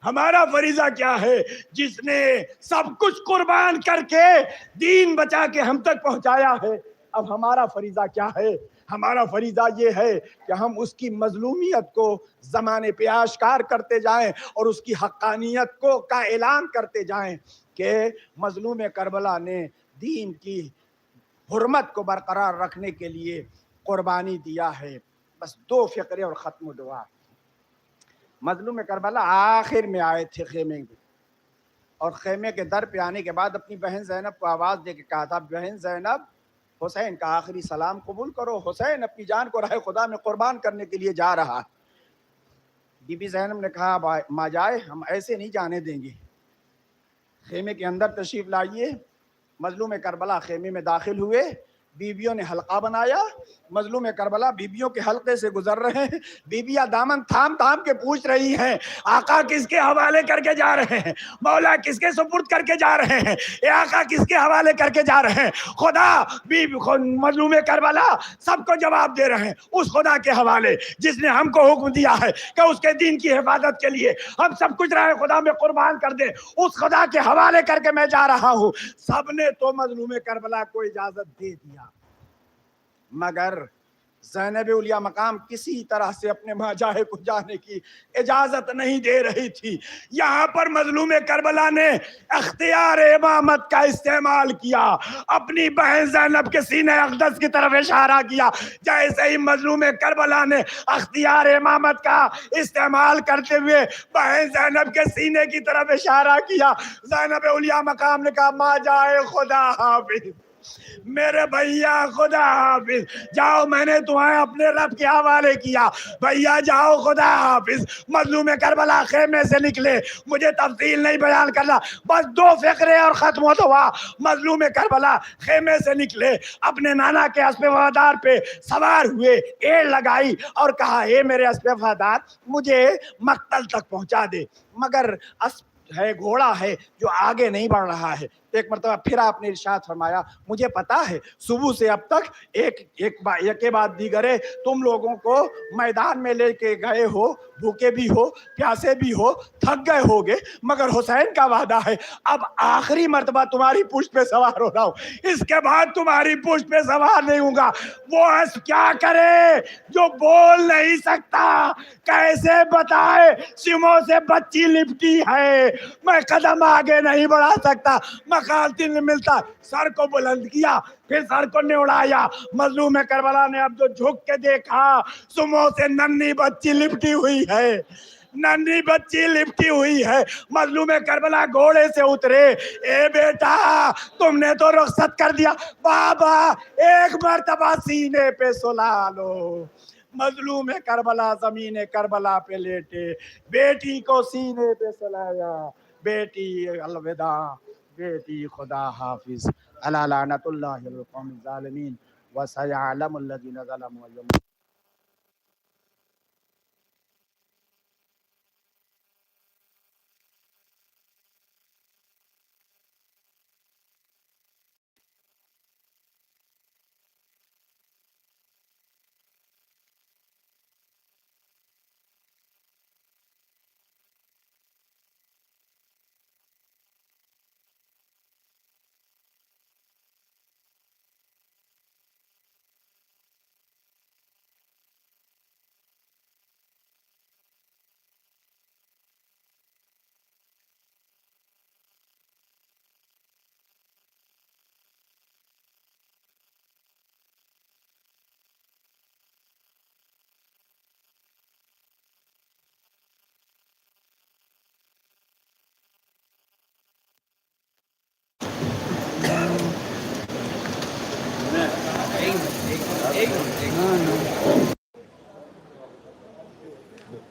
हमारा फरीजा क्या है? जिसने सब कुछ कुर्बान करके दीन बचा के हम तक पहुंचाया है, अब हमारा फरीजा क्या है? हमारा फरीजा ये है कि हम उसकी मजलूमियत को जमाने पे आश्कार करते जाएं और उसकी हक्कानियत को का ऐलान करते जाएं कि मजलूम करबला ने दीन की हुर्मत को बरकरार रखने के लिए कुर्बानी दिया है। बस 2 फ़िक्रे और ख़त्म दुआ। मजलूम करबला आखिर में आए थे खेमे में, और खेमे के दर पे आने के बाद अपनी बहन ज़ैनब को आवाज़ दे के कहा था, बहन ज़ैनब, हुसैन का आखिरी सलाम कबूल करो, हुसैन अपनी जान को राह खुदा में कुर्बान करने के लिए जा रहा है। बीबी ज़ैनब ने कहा, माँ जाए, हम ऐसे नहीं जाने देंगे, खेमे के अंदर तशरीफ़ लाइए। मजलूम करबला खेमे में दाखिल हुए, बीबियों ने हल्का बनाया, मजलूम करबला बीबियों के हल्के से गुजर रहे हैं। बीबियां दामन थाम थाम के पूछ रही हैं, आका किसके हवाले करके जा रहे हैं, मौला किसके सुपुर्द करके जा रहे हैं, ये आका किसके हवाले करके जा रहे हैं? खुदा मजलूम करबला सबको जवाब दे रहे हैं, उस खुदा के हवाले जिसने हमको हुक्म दिया है कि उसके दीन की हिफाजत के लिए हम सब कुछ राह खुदा में कुर्बान कर दे, उस खुदा के हवाले करके मैं जा रहा हूँ। सबने तो मजलूम करबला को इजाजत दे दिया, मगर ज़ैनब उलिया मकाम किसी तरह से अपने माजाहे को जाने की इजाजत नहीं दे रही थी। यहाँ पर मजलूम करबला ने अख्तियार इमामत का इस्तेमाल किया, अपनी बहन ज़ैनब के सीने अक़दस की तरफ इशारा किया। जैसे ही मजलूम करबला ने अख्तियार इमामत का इस्तेमाल करते हुए बहन ज़ैनब के सीने की तरफ इशारा किया, ज़ैनब उलिया मकाम ने कहा, माजाए खुदा हाफिज, मेरे भैया खुदा हाफिज, जाओ, मैंने तुम्हें अपने रब के हवाले किया, भैया जाओ, खुदा हाफिज। मजलूम करबला खेमे से निकले, मुझे तफसील नहीं बयान करना, बस 2 फ़िक्रे और खत्म हुआ। मजलूम करबला खेमे से निकले, अपने नाना के अस्पे वफादार पे सवार हुए, एड़ लगाई और कहा, हे मेरे अस्पे वफादार, मुझे मक्तल तक पहुंचा दे, मगर है घोड़ा है जो आगे नहीं बढ़ रहा है। एक मरतबा फिर आपने इरशाद फरमाया, मुझे पता है सुबह से अब तक एक के बाद दीगरे तुम लोगों को मैदान में लेके गए हो, भूखे भी हो, प्यासे भी हो, थक गए होगे, मगर हुसैन का वादा है अब आखिरी मरतबा तुम्हारी पुष्ट पे सवार हो रहा हूं, इसके बाद तुम्हारी पुष्ट पे सवार नहीं होगा। वो हंस क्या करे जो बोल नहीं सकता, कैसे बताए सिमों से बच्ची लिपटी है, मैं कदम आगे नहीं बढ़ा सकता, मकातिल ने मिलता, सर को बुलंद किया, फिर सर को निउड़ाया। मजलूम करबला ने अब जो झुक के देखा, सुमो से नन्ही बच्ची लिपटी हुई है, नन्ही बच्ची लिपटी हुई है। मजलूम करबला घोड़े से उतरे, ए बेटा तुमने तो रुखसत कर दिया, बाबा एक मरतबा सीने पे सुला लो। मजलूम करबला जमीन करबला पे लेटे, बेटी को सीने पे सुलाया, बेटी अलविदा, बेटी खुदा हाफिज, अला लानतुल्लाहि अल कौमिज़ ज़ालिमीन व सयअलमुल लज़ीना ज़लमू।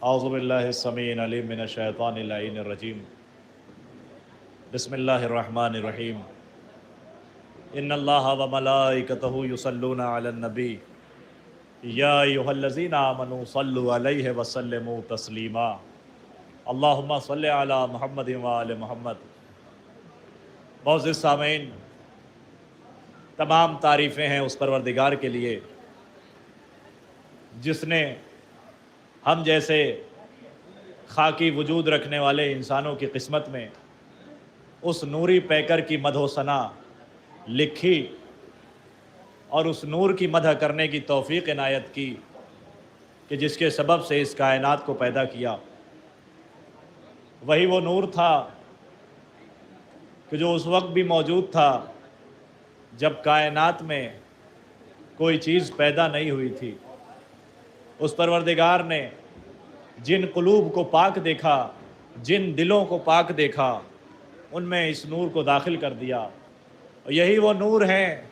औज़ुबिल्लाहिस्समीइल अलीम मिनश्शैतानिर रजीम। बिस्मिल्लाहिर्रहमानिर्रहीम। इन्नल्लाहा व मलाइकतहु युसल्लूना अलन नबी या अय्युहल्लज़ीना आमनू सल्लु अलैहि व सल्लिमू तस्लीमा। अल्लाहुम्मा सल्लि अला मुहम्मदिन व आलि मुहम्मद। मुअज़्ज़िज़ सामीन, तमाम तारीफ़ें हैं उस परवरदिगार के लिए जिसने हम जैसे खाकी वजूद रखने वाले इंसानों की किस्मत में उस नूरी पैकर की मदह सना लिखी और उस नूर की मदह करने की तौफ़ीक़ इनायत की कि जिसके सबब से इस कायनात को पैदा किया। वही वो नूर था कि जो उस वक्त भी मौजूद था जब कायनात में कोई चीज़ पैदा नहीं हुई थी। उस परवरदिगार ने जिन क़ुलूब को पाक देखा, जिन दिलों को पाक देखा, उनमें इस नूर को दाखिल कर दिया। और यही वो नूर हैं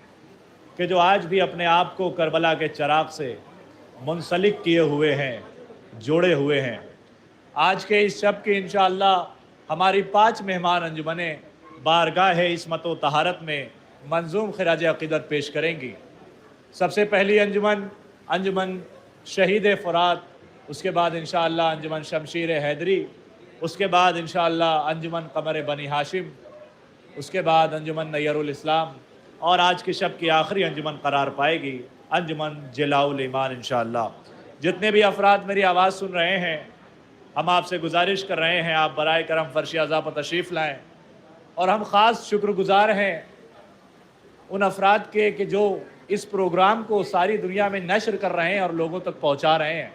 कि जो आज भी अपने आप को करबला के चिराग से मुंसलिक किए हुए हैं, जोड़े हुए हैं। आज के इस शब की इंशाअल्लाह हमारी 5 मेहमान अंजुमनें बारगाह इस्मत व तहारत में मंजूम खिराज अक़ीदत पेश करेंगी। सबसे पहली अंजुमन, अंजुमन शहीद फ़ुरात, उसके बाद इंशाअल्लाह अंजुमन शमशीर हैदरी, उसके बाद इंशाअल्लाह अंजुमन क़मर बनी हाशिम, उसके बाद अंजुमन नय्यरुल इस्लाम और आज के शब की आखिरी अंजुमन करार पाएगी अंजुमन जलाउल ईमान इंशाअल्लाह। जितने भी अफराद मेरी आवाज़ सुन रहे हैं, हम आपसे गुजारिश कर रहे हैं आप बराए करम फ़र्श अज़ा पर तशरीफ़ लाएँ। और हम ख़ास शुक्रगुज़ार हैं उन अफराद के कि जो इस प्रोग्राम को सारी दुनिया में नशर कर रहे हैं और लोगों तक पहुँचा रहे हैं।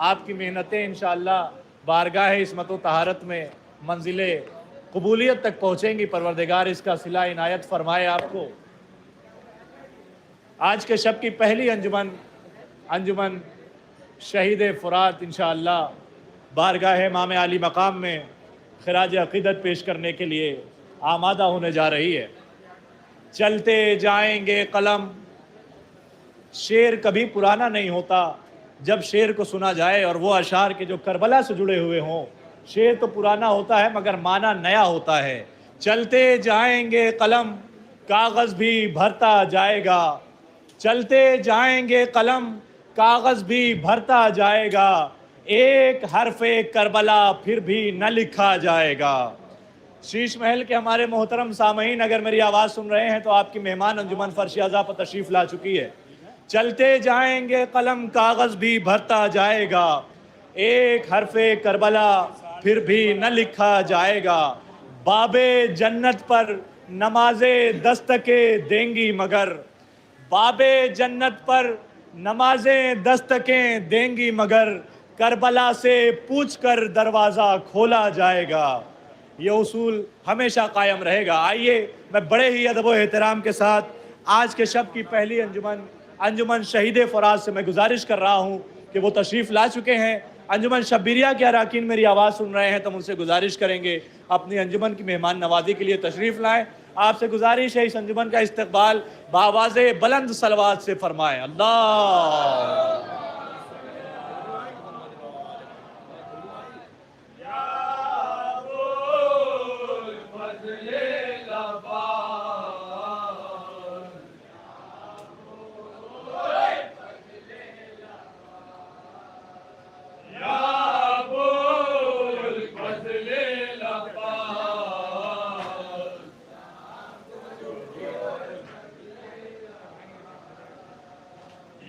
आपकी मेहनतें इंशाअल्लाह बारगाह इस्मत व तहारत में मंजिल कबूलियत तक पहुँचेंगी। परवरदिगार इसका सिला इनायत फ़रमाए आपको। आज के शब की पहली अंजुमन, अंजुमन शहीद फ़ुरात इंशाअल्लाह बारगाह इमाम आली मकाम में खिराज अक़ीदत पेश करने के लिए आमादा होने जा रही है। चलते जाएंगे कलम, शेर कभी पुराना नहीं होता जब शेर को सुना जाए और वो अशार के जो करबला से जुड़े हुए हों। शेर तो पुराना होता है मगर माना नया होता है। चलते जाएंगे कलम, कागज़ भी भरता जाएगा। चलते जाएंगे कलम, कागज़ भी भरता जाएगा। एक हरफ़े करबला फिर भी न लिखा जाएगा। शीश महल के हमारे मोहतरम सामईन अगर मेरी आवाज़ सुन रहे हैं तो आपकी मेहमान अंजुमन फ़र्श अज़ा पर तशरीफ़ ला चुकी है। चलते जाएंगे कलम, कागज़ भी भरता जाएगा। एक हरफ़े करबला फिर भी न लिखा जाएगा। बाबे जन्नत पर नमाज़े दस्तके देंगी मगर, बाबे जन्नत पर नमाज़ें दस्तकें देंगी मगर, करबला से पूछ कर दरवाज़ा खोला जाएगा। ये उसूल हमेशा कायम रहेगा। आइए मैं बड़े ही अदब व एहतराम के साथ आज के शब की पहली अंजुमन, अंजुमन शहीद फ़ुरात से मैं गुजारिश कर रहा हूँ कि वो तशरीफ़ ला चुके हैं। अंजुमन शब्बीरिया के अरकान मेरी आवाज़ सुन रहे हैं तो उनसे गुजारिश करेंगे अपनी अंजुमन की मेहमान नवाजी के लिए तशरीफ़ लाएँ। आपसे गुजारिश है इस अंजुमन का इस्तकबाल बावाज़े बुलंद सलवात से फरमाएँ। अल्लाह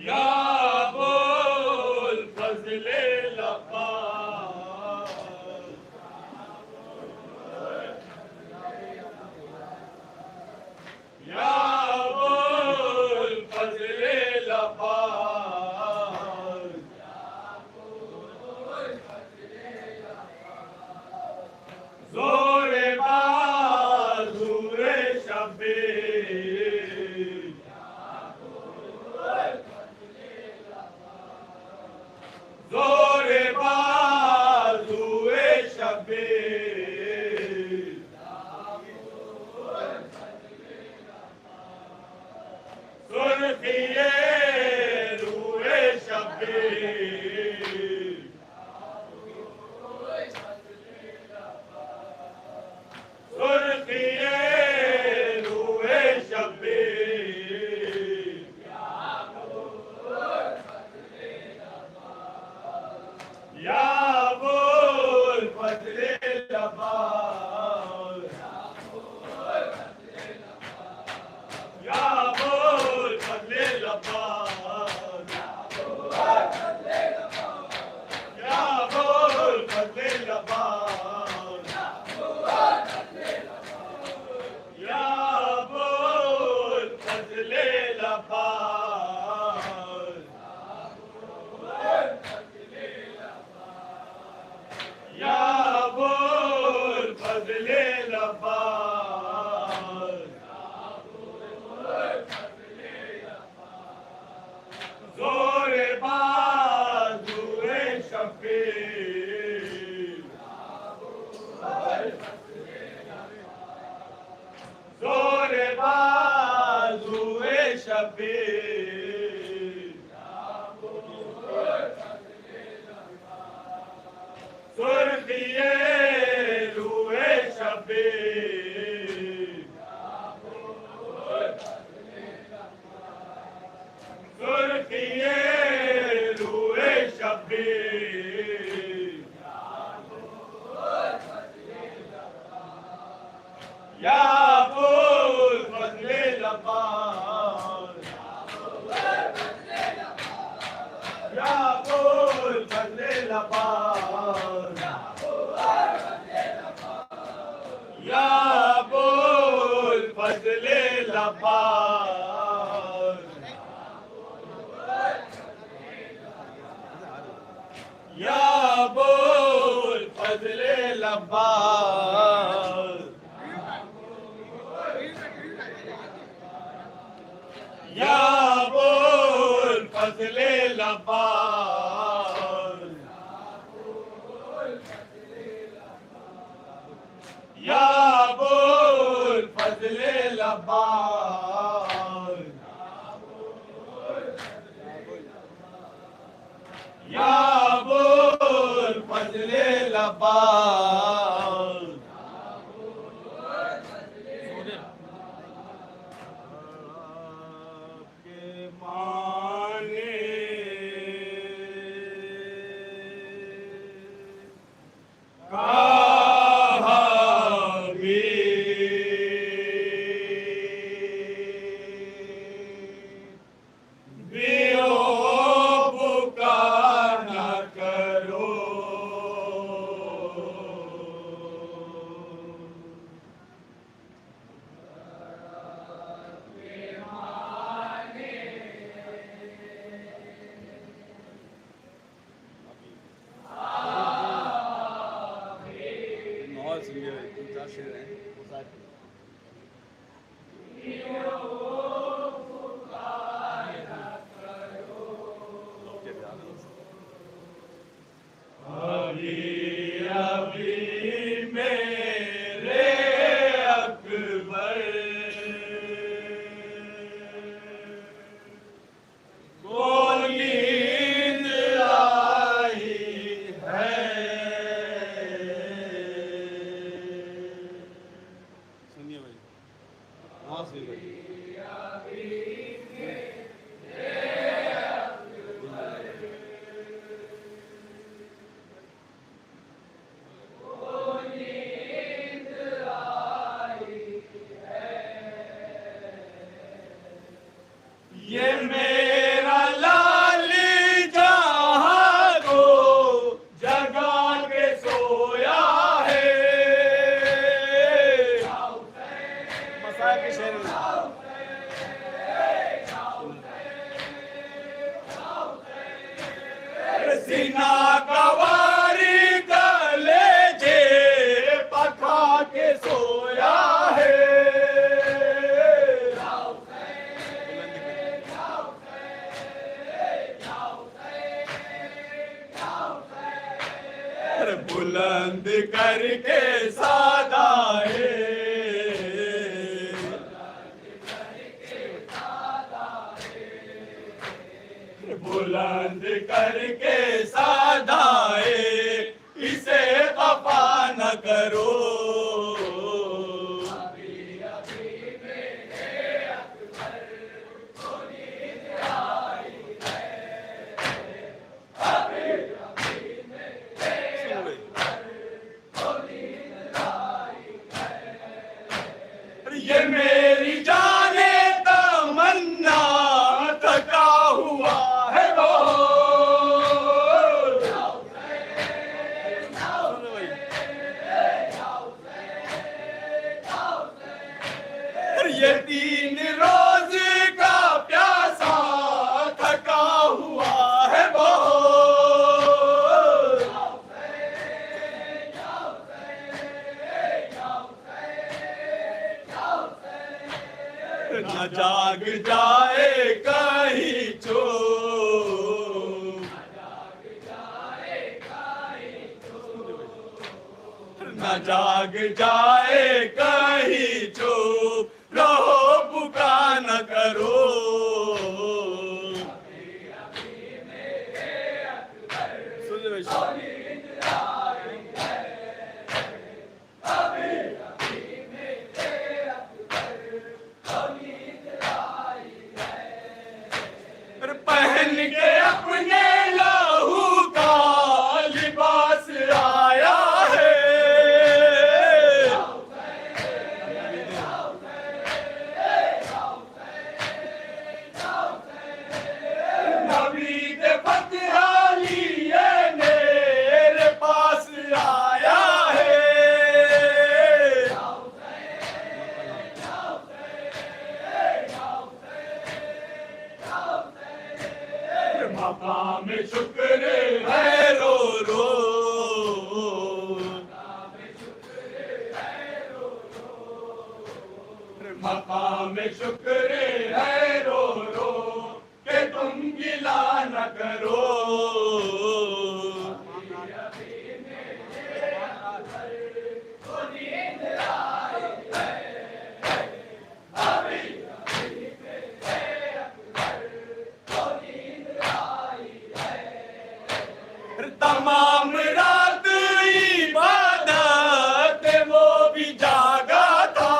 या शफीर जोरे बाजुए शफीर सुर्खिए रुए शफीर सुर्खिए रुए शफीर या अबुल फज़्ल लब्बार या अबुल फज़्ल लब्बार या अबुल फज़्ल लब्बार या अबुल फज़्ल लब्बार या अबुल फज़्ल लब्बार या अबुल फज़्ल लब्बार या अबुल फज़्ल लब्बार आपके माने कहा भी बेओबुका न करो अभी अभी मेरे अकबर को नींद आई है सुनिए भाई हाँ सुनिए भाई ये मेरा लाली जहाँ को जगा के सोया है मसाया के शेर सीना कवारी गले जे पखा के सोया है बुलंद करके सादाए बुलंद करके सादाए इसे खफा न करो ये मेरी जाने तमन्ना थका हुआ है वो ये 3 रोज का प्यासा थका हुआ है वो न जाग जाए कहीं चोर जाग जाए कहीं चुप रहो पुकार न करो। पहन के अपने लहू का लिबास आया है, नबी के फतह लिए मेरे पास आया है। मकाम शुक्र है रो रो, मकाम शुक्र है रो रो कि तुम गिला न करो। तमाम रात इबादत वो भी जागा था,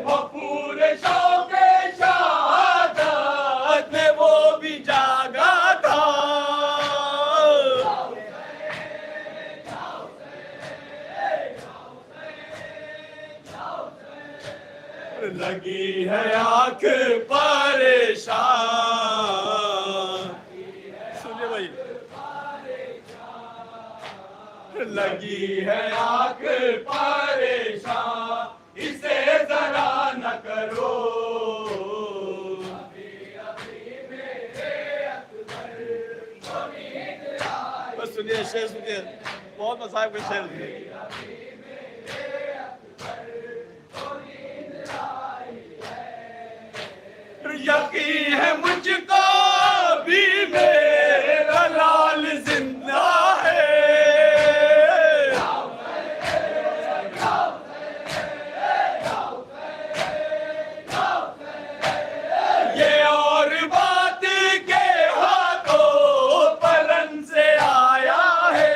वो पूरे शौक़े शहादत में वो भी जागा था। लगी है आंख परेशान, सुनिए भाई, लगी है आंख परेशान, इसे जरा न करो। बस सुनिए शेर, सुनिए बहुत मज़ा आया शेर सुनिए। यकीन है मुझको भी मेरा लाल जिंदा है, ये और बात के हाथों पलन से आया है।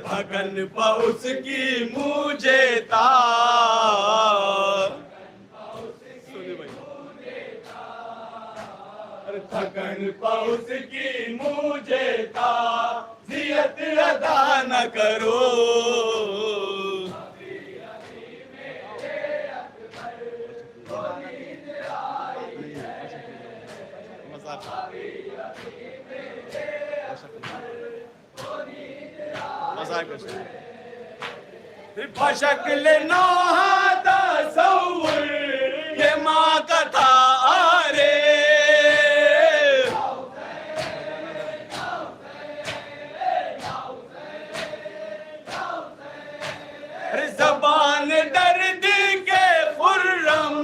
थकन पहुँच की मुझे तार, थकन पहुँच की मुझे ताज़ियत अदा न करो। बशक्ल नौहा तसव्वुर ये माँ का था आरे, ज़बान दर्द के खुर्रम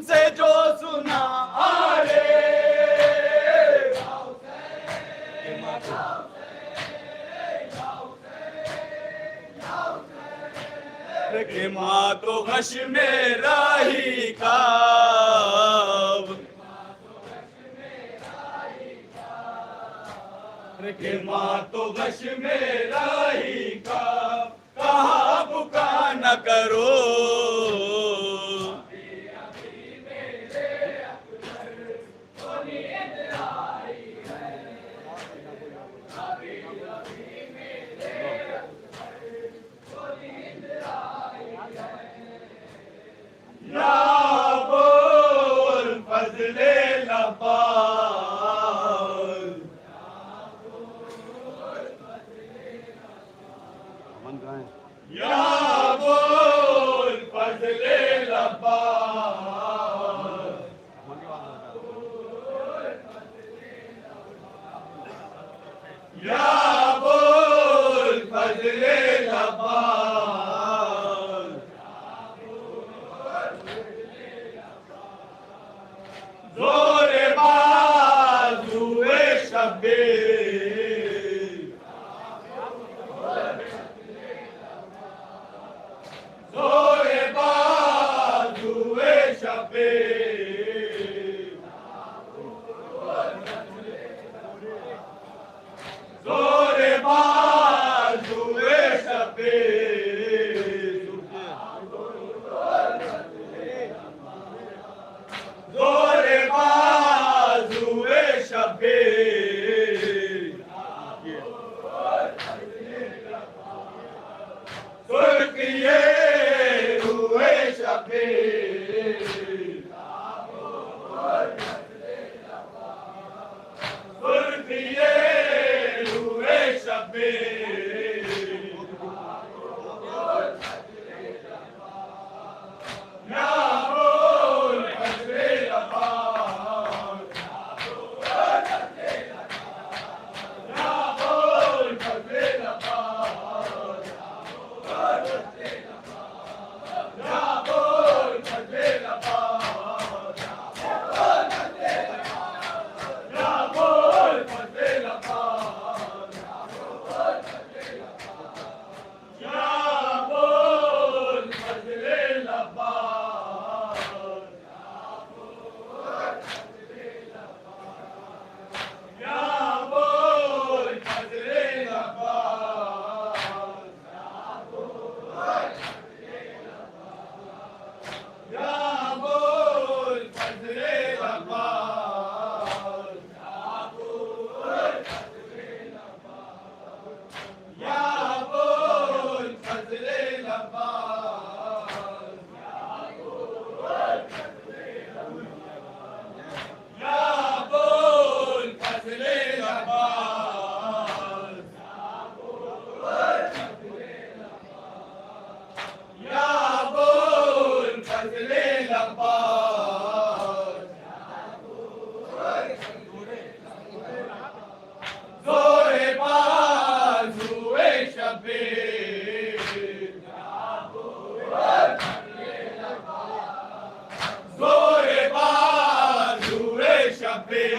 से जो सुना आरे, कि माँ तो गश में राही का, कि माँ तो गश में राही का, कहा बुका न करो। या बोल फजले लबाल, या बोल फजले लबाल, या बोल फजले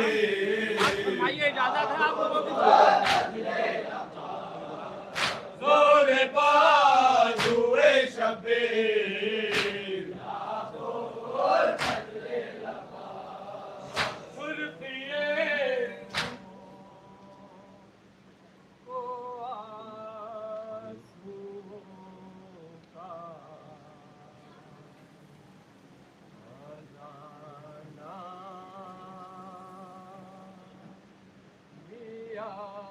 फरमाइए, इजाजत है आपको जोरे बाजुए शबीर सुरतिए को आंसुओं का खजाना लिया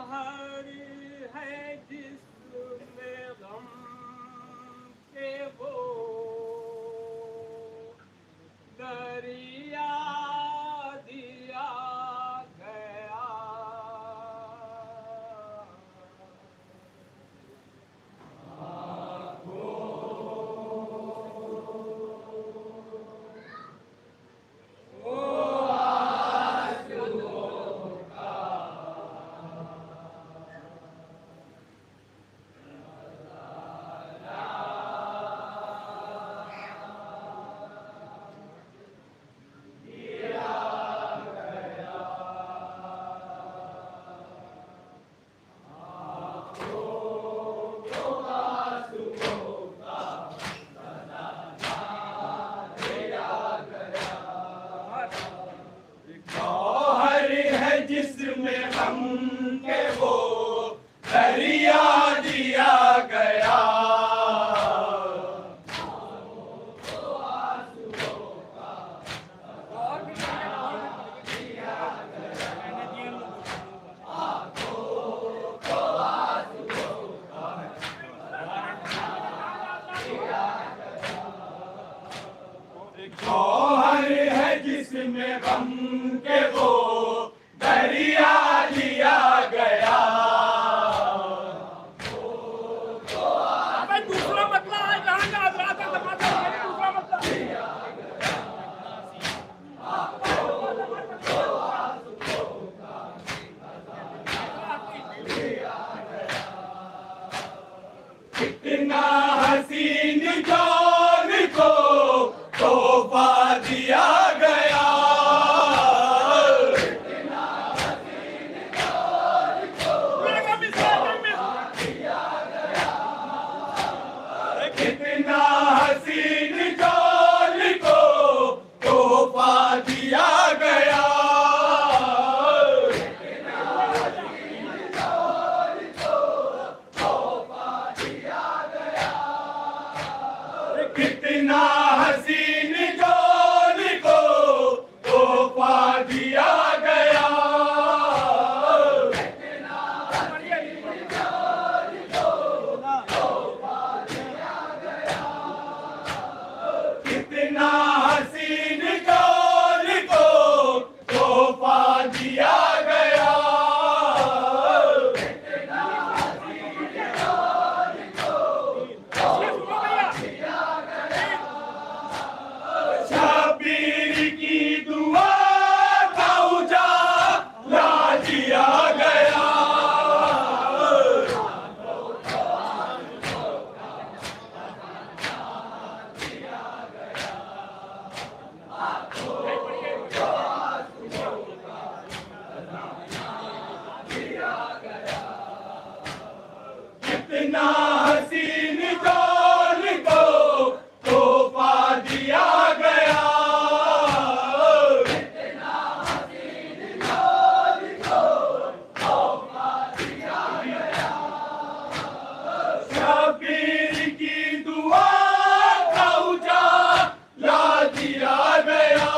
गौहर है जिसमें गम के वो दरिया दिया गया। गौहर है जिसमें गम के वो दरिया दिया गया। गौहर है जिसमें गम के वो दरिया लिया गया। दूसरा मतलब है जहाँ का हजरात है, दूसरा मतलब कितना हसीन जान को तोहफा दिया गया। कितना हसीन जान को तोहफा दिया गया। कितना हसीन जान को तोहफा दिया गया। कितना हसीन जान को तोहफा दिया गया। शबीर की दुआ का उजाला दिया गया। कितना हसीन जान को तोहफा दिया गया। शबीर की दुआ का उजाला दिया गया।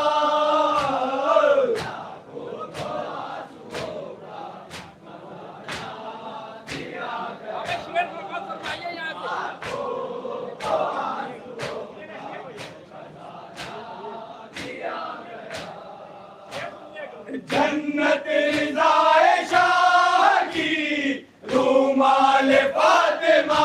जन्नत रिज़ाए शाह की रूमाल फातिमा।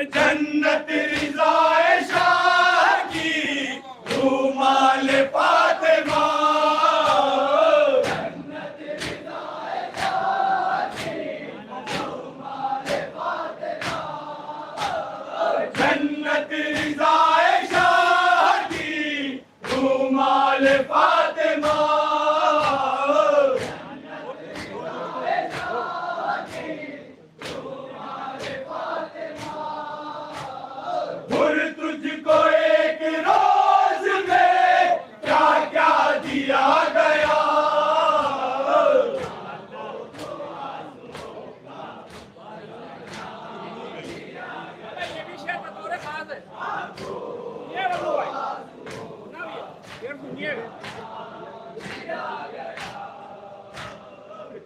जन्नत रिज़ाए शाह की रूमाल फातिमा जन्नत रिज़ाए शाह की रूमाल फातिमा और तुझको एक रोज में क्या क्या दिया गया ये भी शेयर बतौर खास है ये बोलो भाई ना ये सुनिए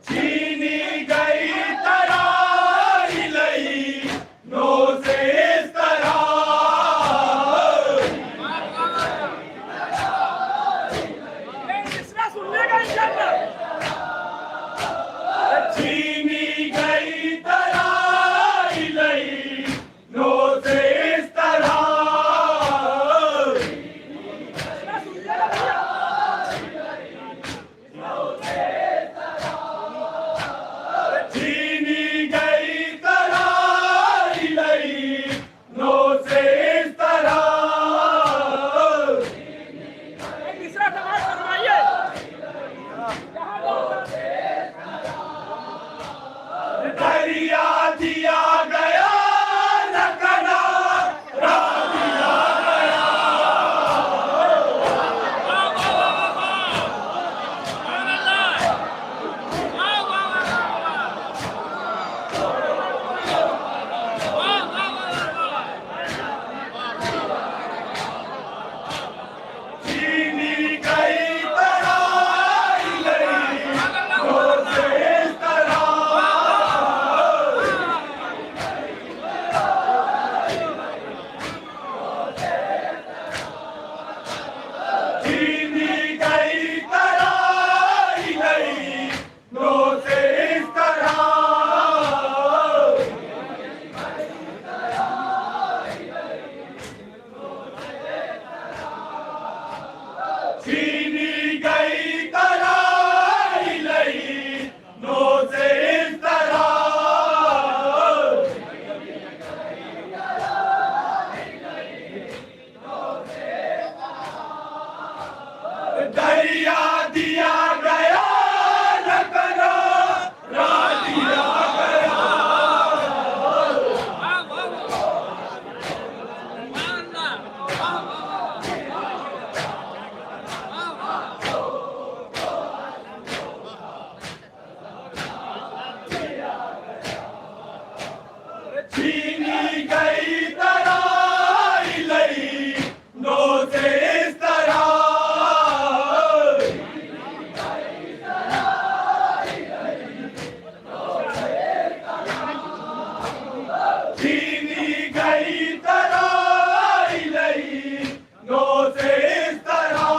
चीनी गई तराई लई नो से इस तरह ये इसरा सुनने का इंशाल्लाह चीनी गई तराई लई नो से इस तरह इसरा सुनने का भैया चीनी गई तराई लई नो से इस तरह एक तीसरा समाज फरमाइए यहाँ दरिया दिया गया न कना दिया गया चीनी गई तराई लई नो से इस तरह चीनी गई तराई लई नो से इस तरह चीनी गई तराई लई नो से इस तरह दरिया दिया गया न कना दिया गया चीनी गई तराई लई नो से इस तरह चीनी गई तराई लई नो से इस तरह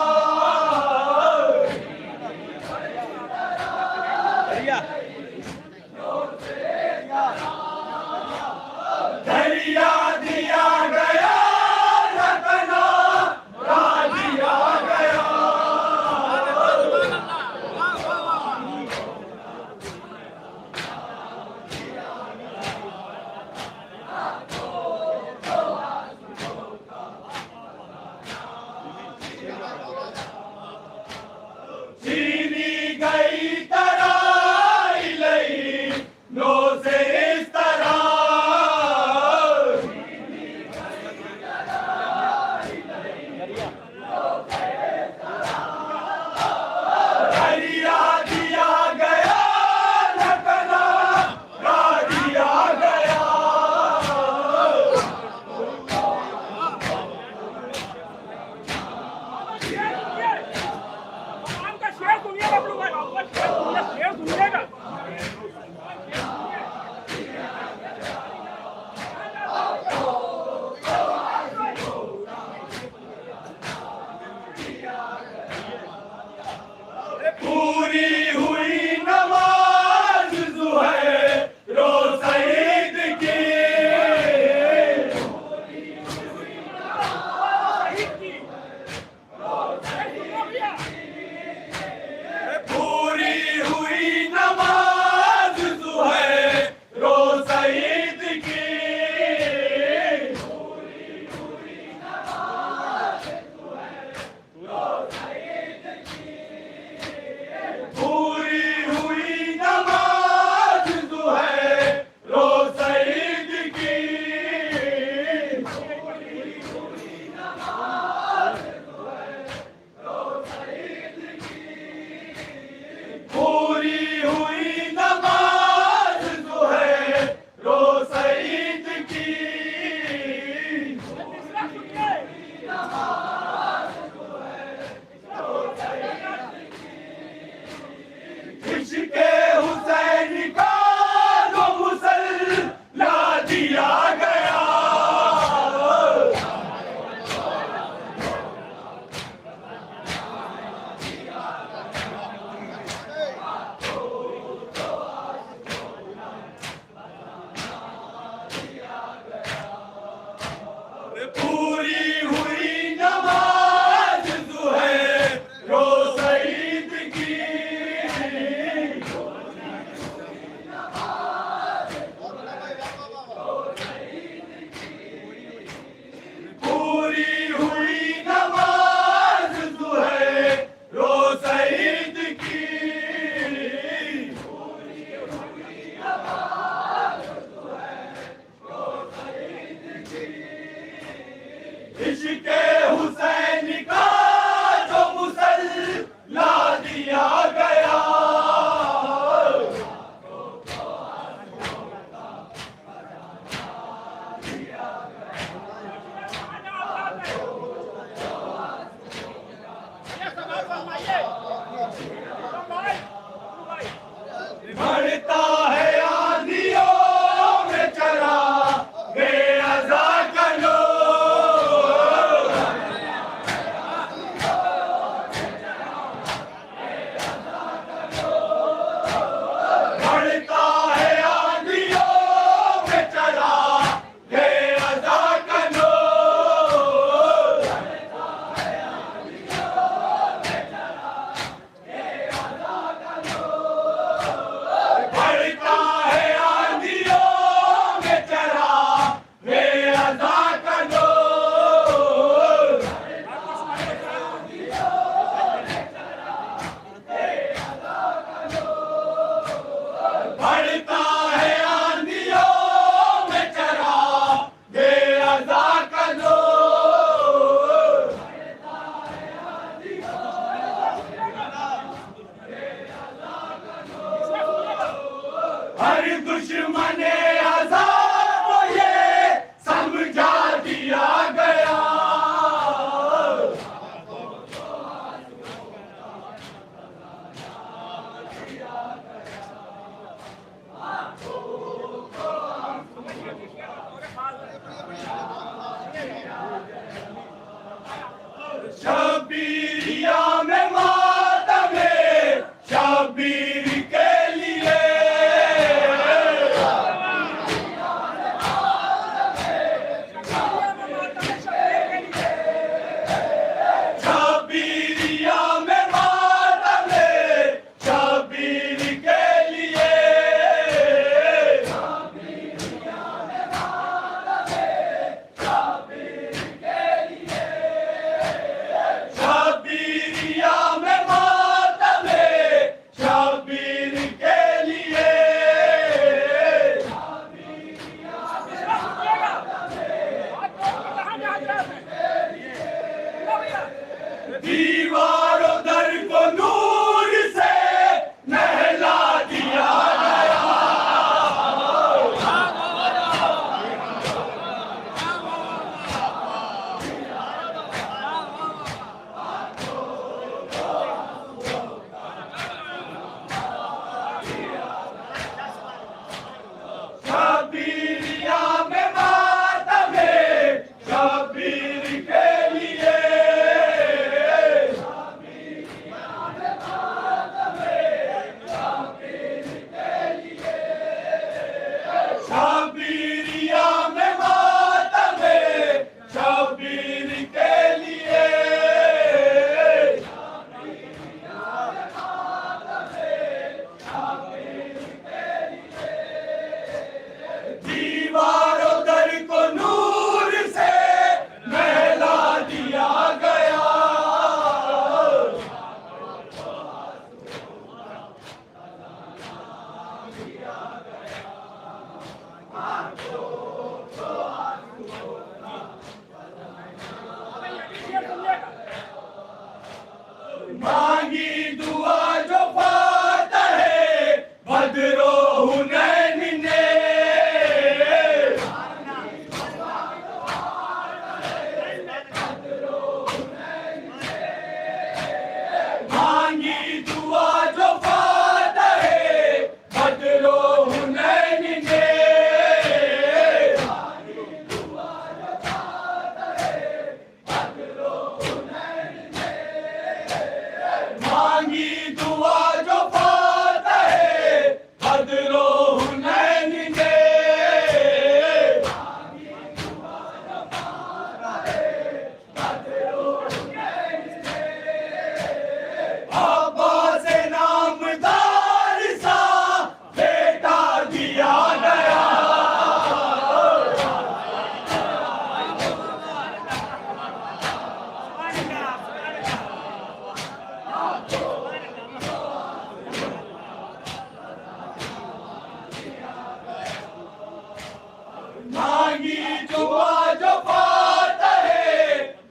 जुआ जो फातह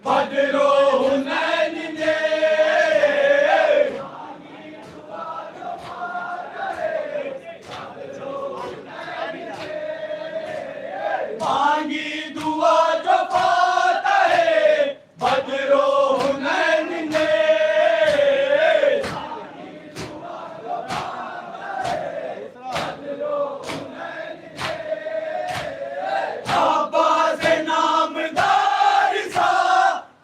बदरो हुनैन ने मांगी दुआ जो फातह बदरो हुनैन ने अब्बास नामदार सा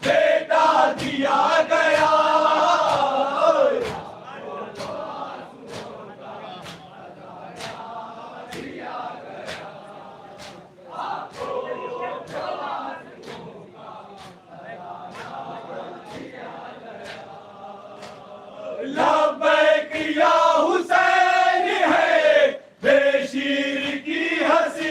बेटा दिया गया लब्बैक या हुसैन है बेशीर की हंसी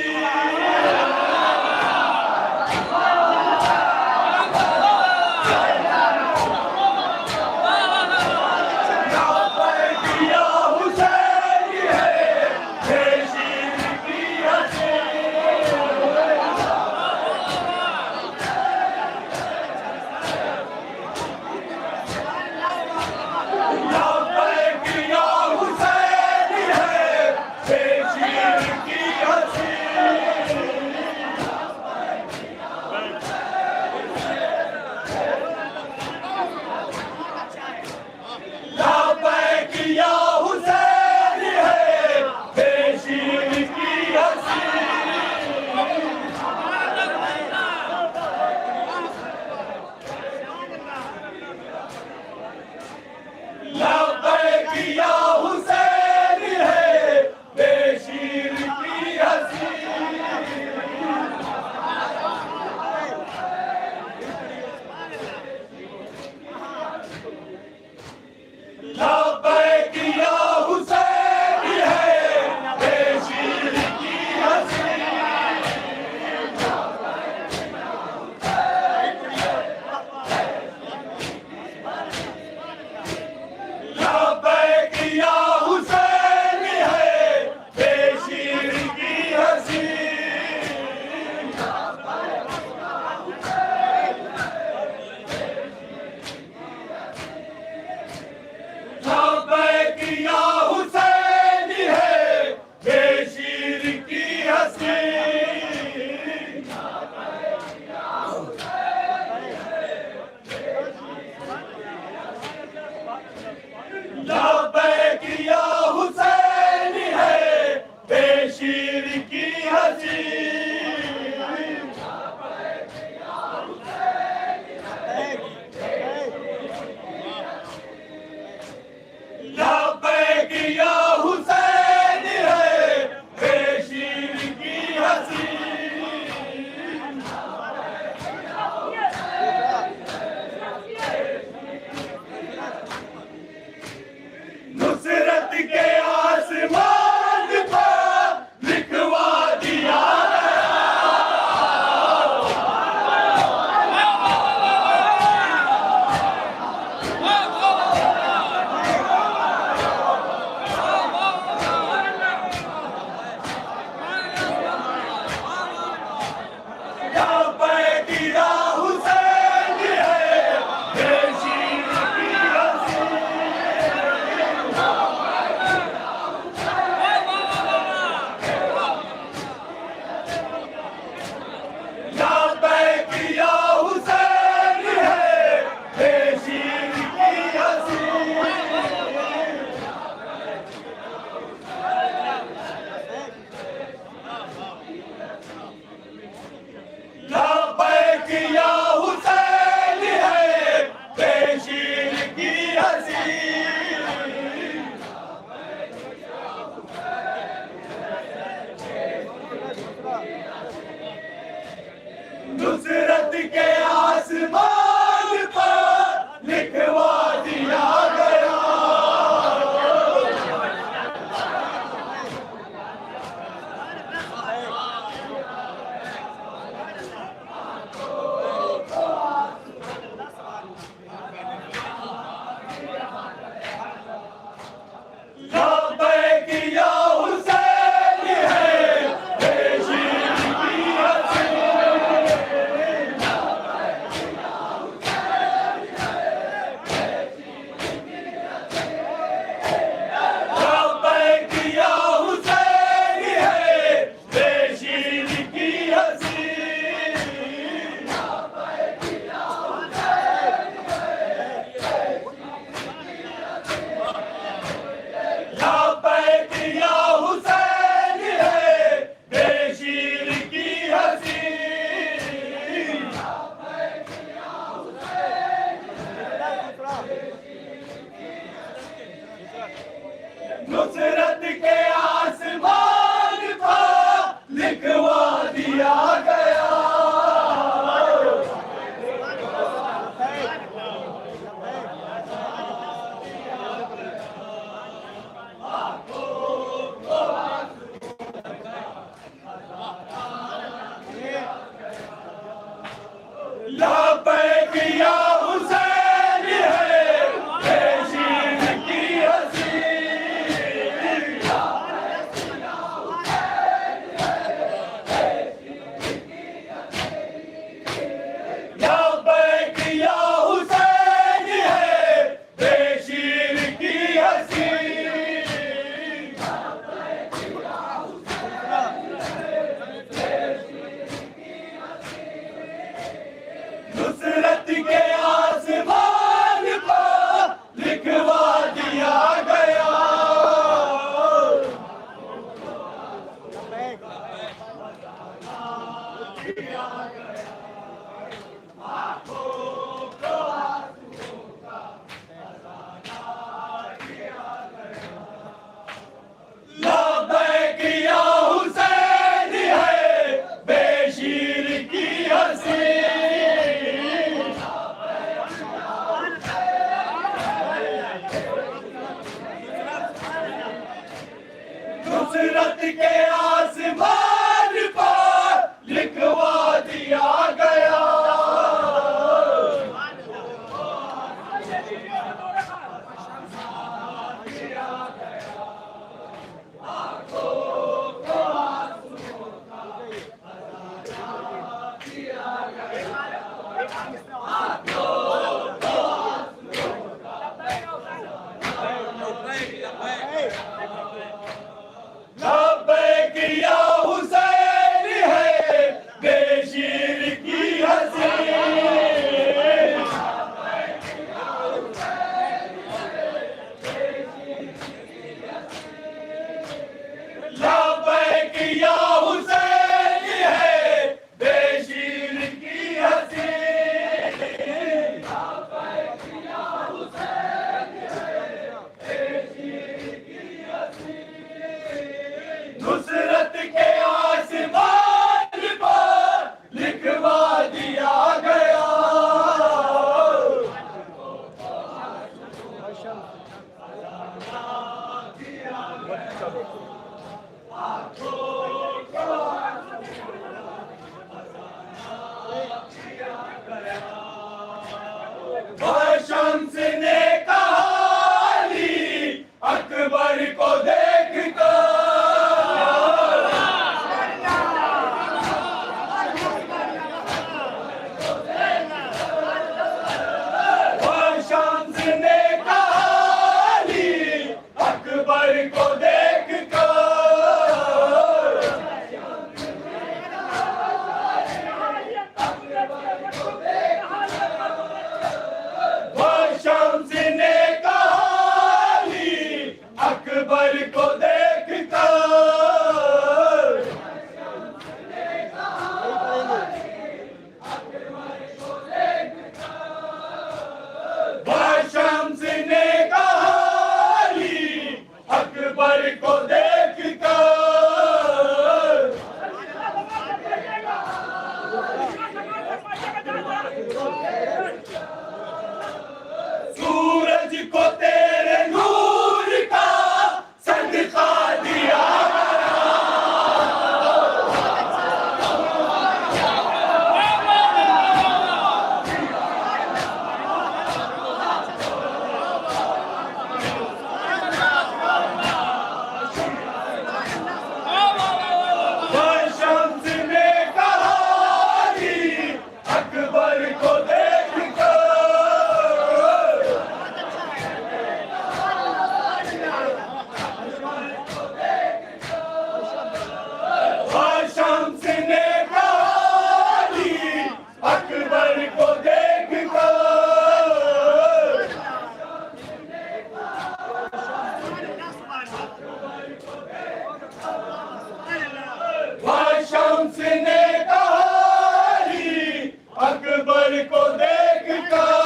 नुसरत के आसमान पर लिखवा दिया गया। लब्बैक या हुसैन है बेशीर की हंसी। लब्बैक या हुसैन है बेशीर की हंसी नुसरत के आसमान पर लिखवा दिया गया लब्बैक या हुसैन है बेशीर की हंसी लब्बैक या हुसैन है बेशीर की हंसी नुसरत के आसमान पर लिखवा दिया गया शम्स ने कहा अली अकबर को देख कर शम्स ने कहा अली अकबर को देख कर शम्स ने कहा अली अकबर को देख कर शम्स ने कहा अली अकबर को देख कर सूरज को तेरे नूर का सदका दिया शम्स ने कहा अली अकबर को देख कर शम्स ने कहा अली अकबर को देख कर शम्स ने कहा अली अकबर को देख कर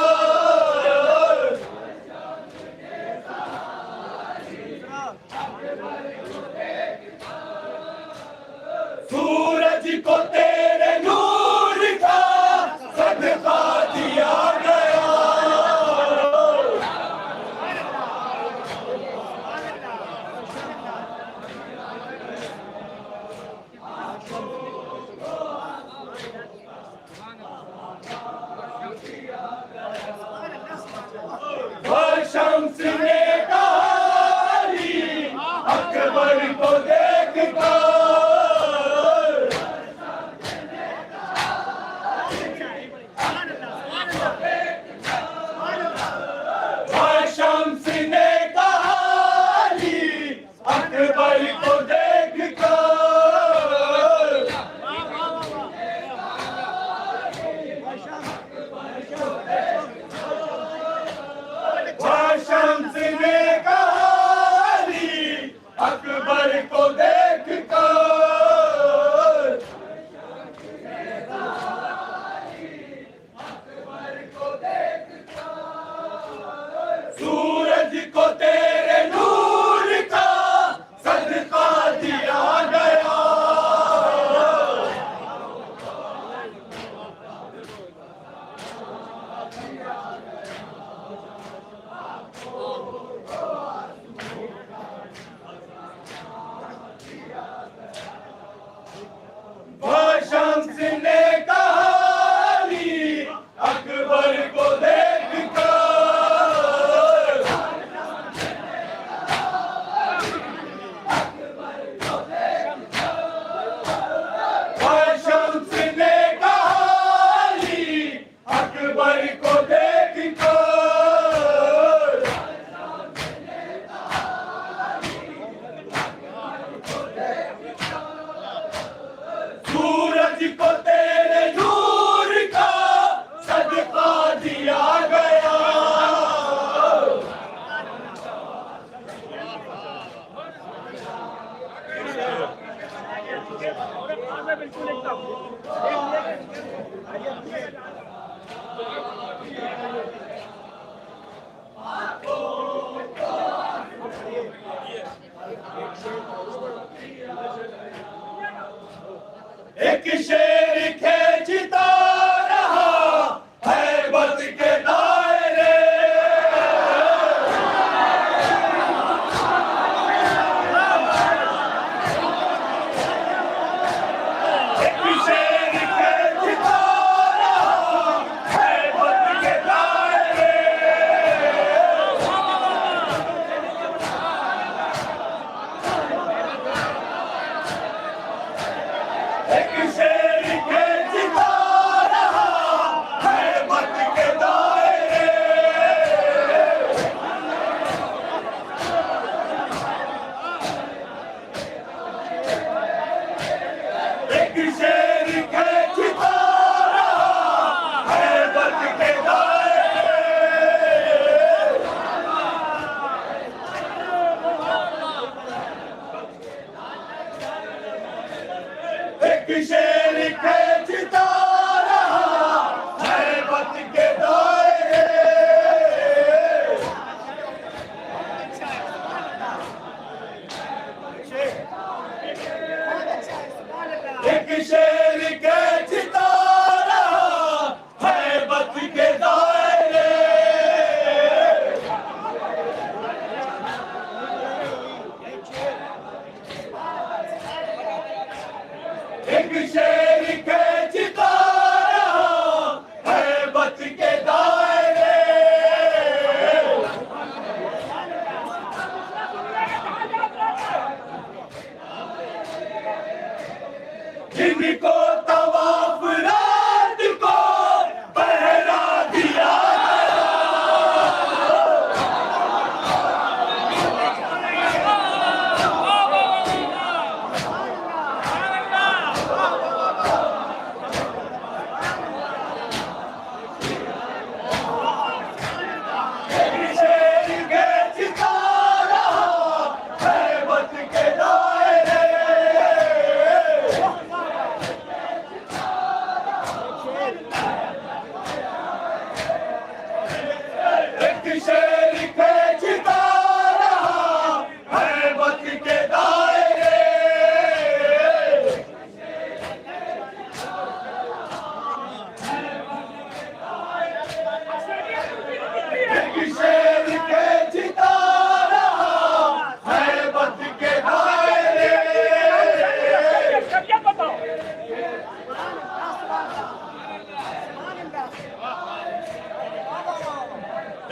सूरज को तेरे नूर का सदका दिया गया शम्स ने कहा अली अकबर को देख कर शम्स ने कहा अली अकबर को देख कर शम्स ने कहा अली अकबर को देख कर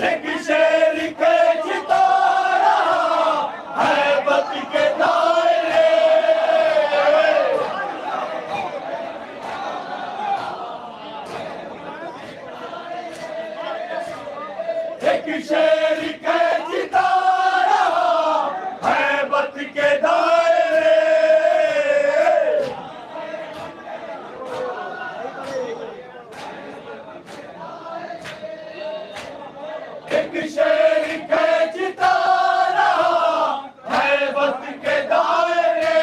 एक शेर खींचता रहा हैबत के दायरे, एक शेर खींचता रहा हैबत के दायरे, एक शेर खींचता रहा हैबत के दायरे,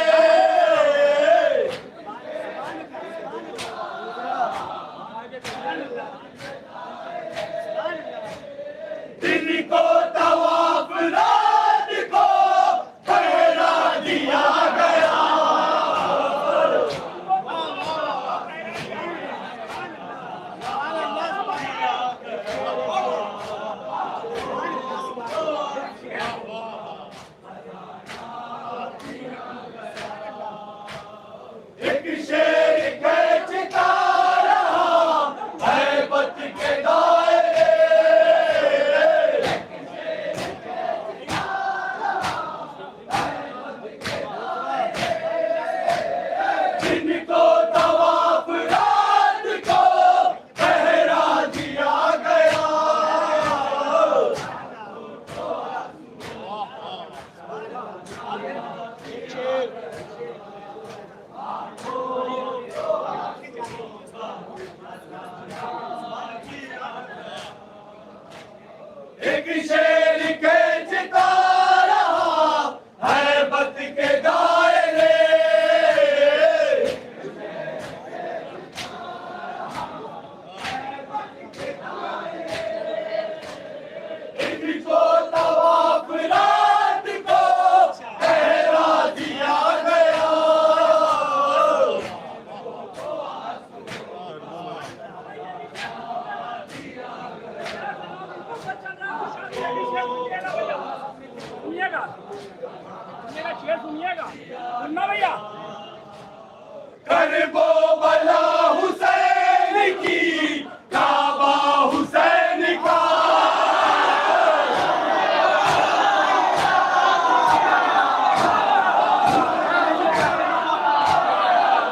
दिन को तवाफ रात को पहरा दिया गया, एक शेर खींचता रहा हैबत के दायरे, दिन को तवाफ रात को पहरा दिया गया, एक शेर खींचता रहा हैबत के दायरे, इनको तवाफ रात को पहरा दिया गया, सुनिएगा, सुनिएगा, शेर सुनिएगा, सुनना भैया। करबो बला हुसैन की काबा हुसैन का,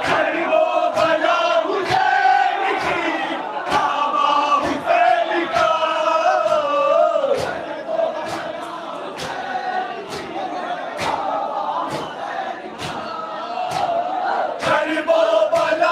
करबो बला हुसैन की काबा हुसैन का, करबो बला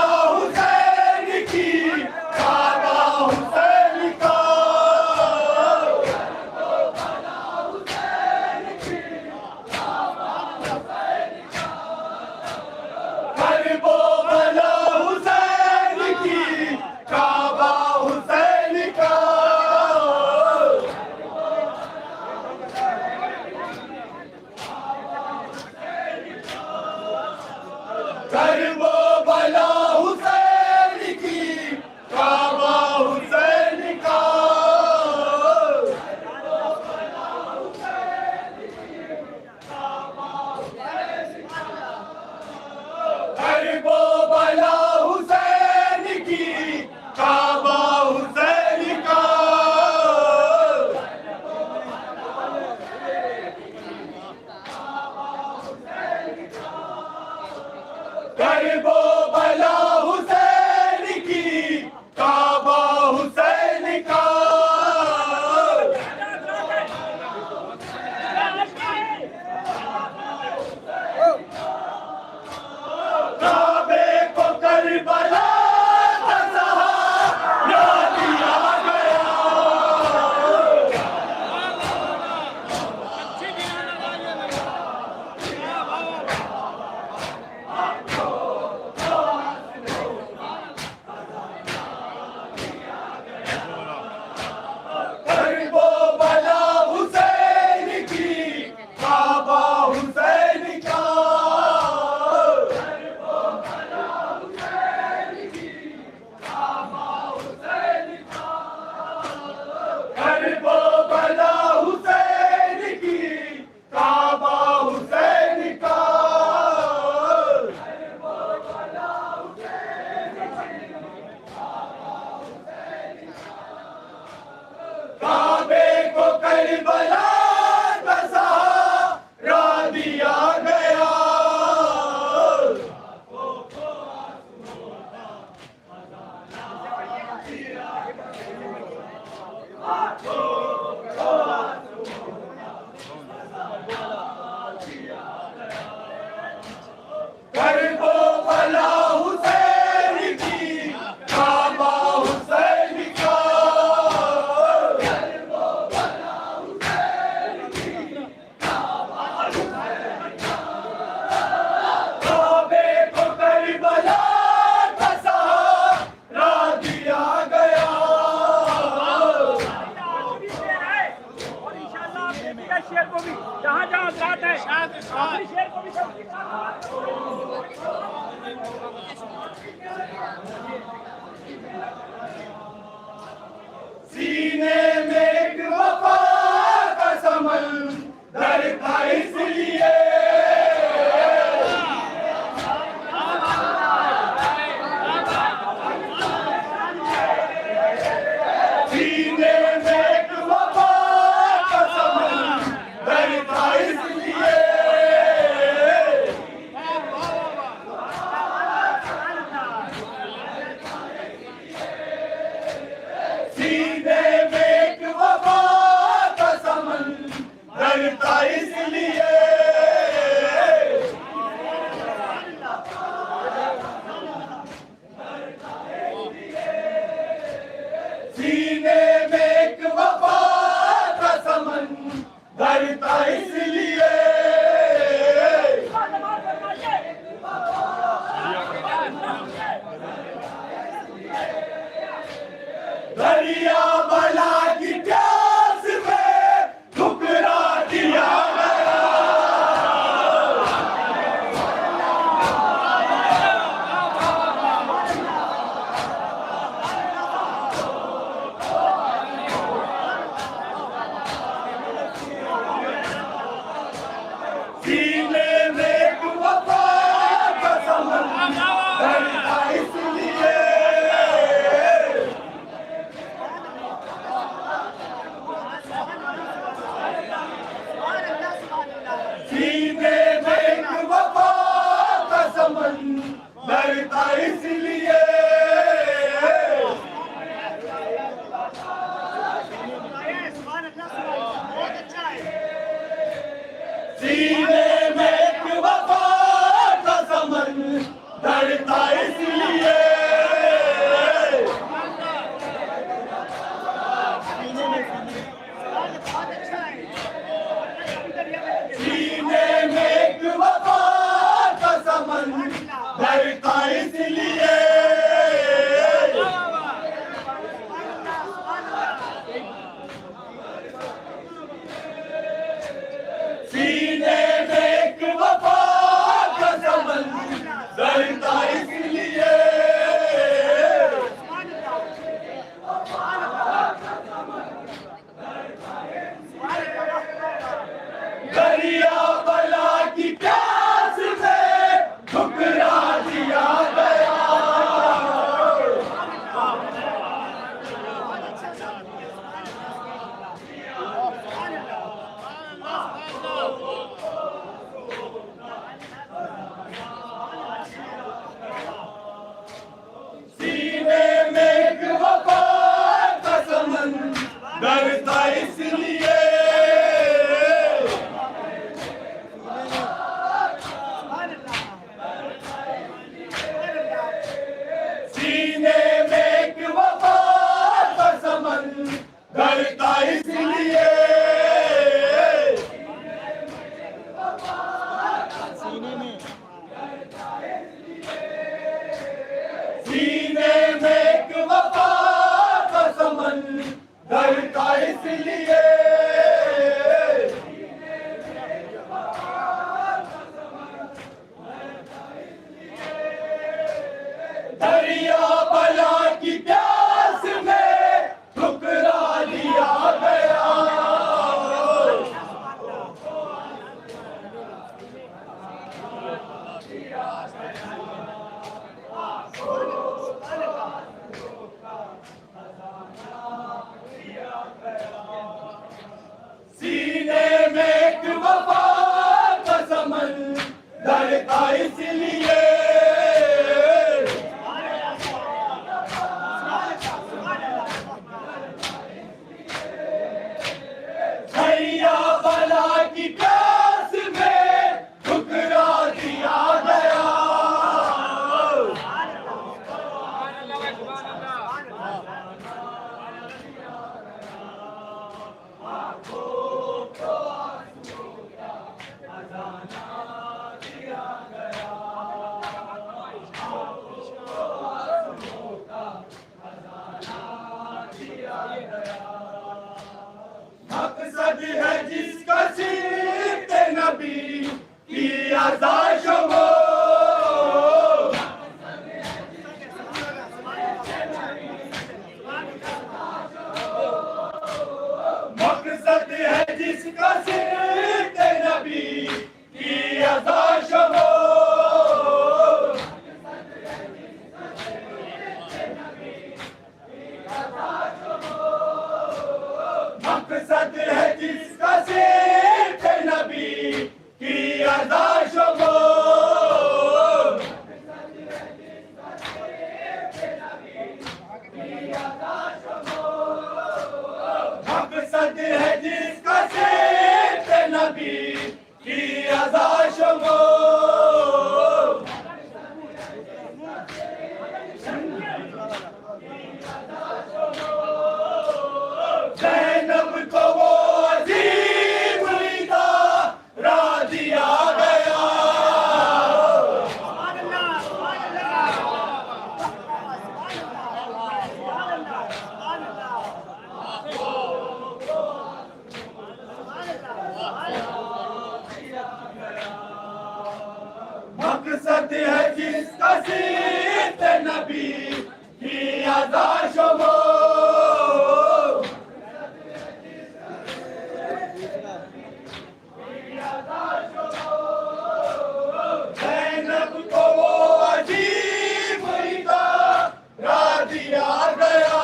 करबला का सहारा दिया गया। करबला हुसैन की काबा हुसैन का। काबे को करबला का सहारा दिया गया। भी शेर है और इंशाल्लाह आप देखिएगा शेर को भी जहाँ जहाँ जात है आखिरी शेर को भी सबके साथ सीने में एक वफा का समंदर था इसलिए। सीने में एक वफा का समंदर था इसलिए। सीने में एक वफा का समंदर था इसलिए। सीने में एक वफा का समंदर था इसलिए। दरिया बला की प्यास में ठुकरा दिया गया। सीने में एक वफा का समंदर था इसलिए। सीने में एक वफा का समंदर था इसलिए। सीने में एक वफा का समंदर था इसलिए। सीने में एक वफा का समंदर था इसलिए। सीने में एक वफा का समंदर था इसलिए। दरिया बला की प्यास में ठुकरा दिया गया। सीने में एक वफा का समंदर था इसलिए। सीने में एक वफा का समंदर था इसलिए। सीने में एक वफा का समंदर था इसलिए। दरिया बला की प्यास में ठुकरा दिया गया। मकसद है जिसका सिर्फ नबी की आज़ाद हो। मकसद है जिसका सिर्फ नबी की आज़ाद हो। मकसद है जिसका सिर्फ नबी की आज़ाद हो। मकसद है जिसका सिर्फ नबी की आज़ाद हो। ज़ैनब को वो अजीब इदारा दिया गया। मकसद है जिसका सिर्फ नबी की आज़ाद हो। ज़ैनब को वो अजीब इदारा दिया गया।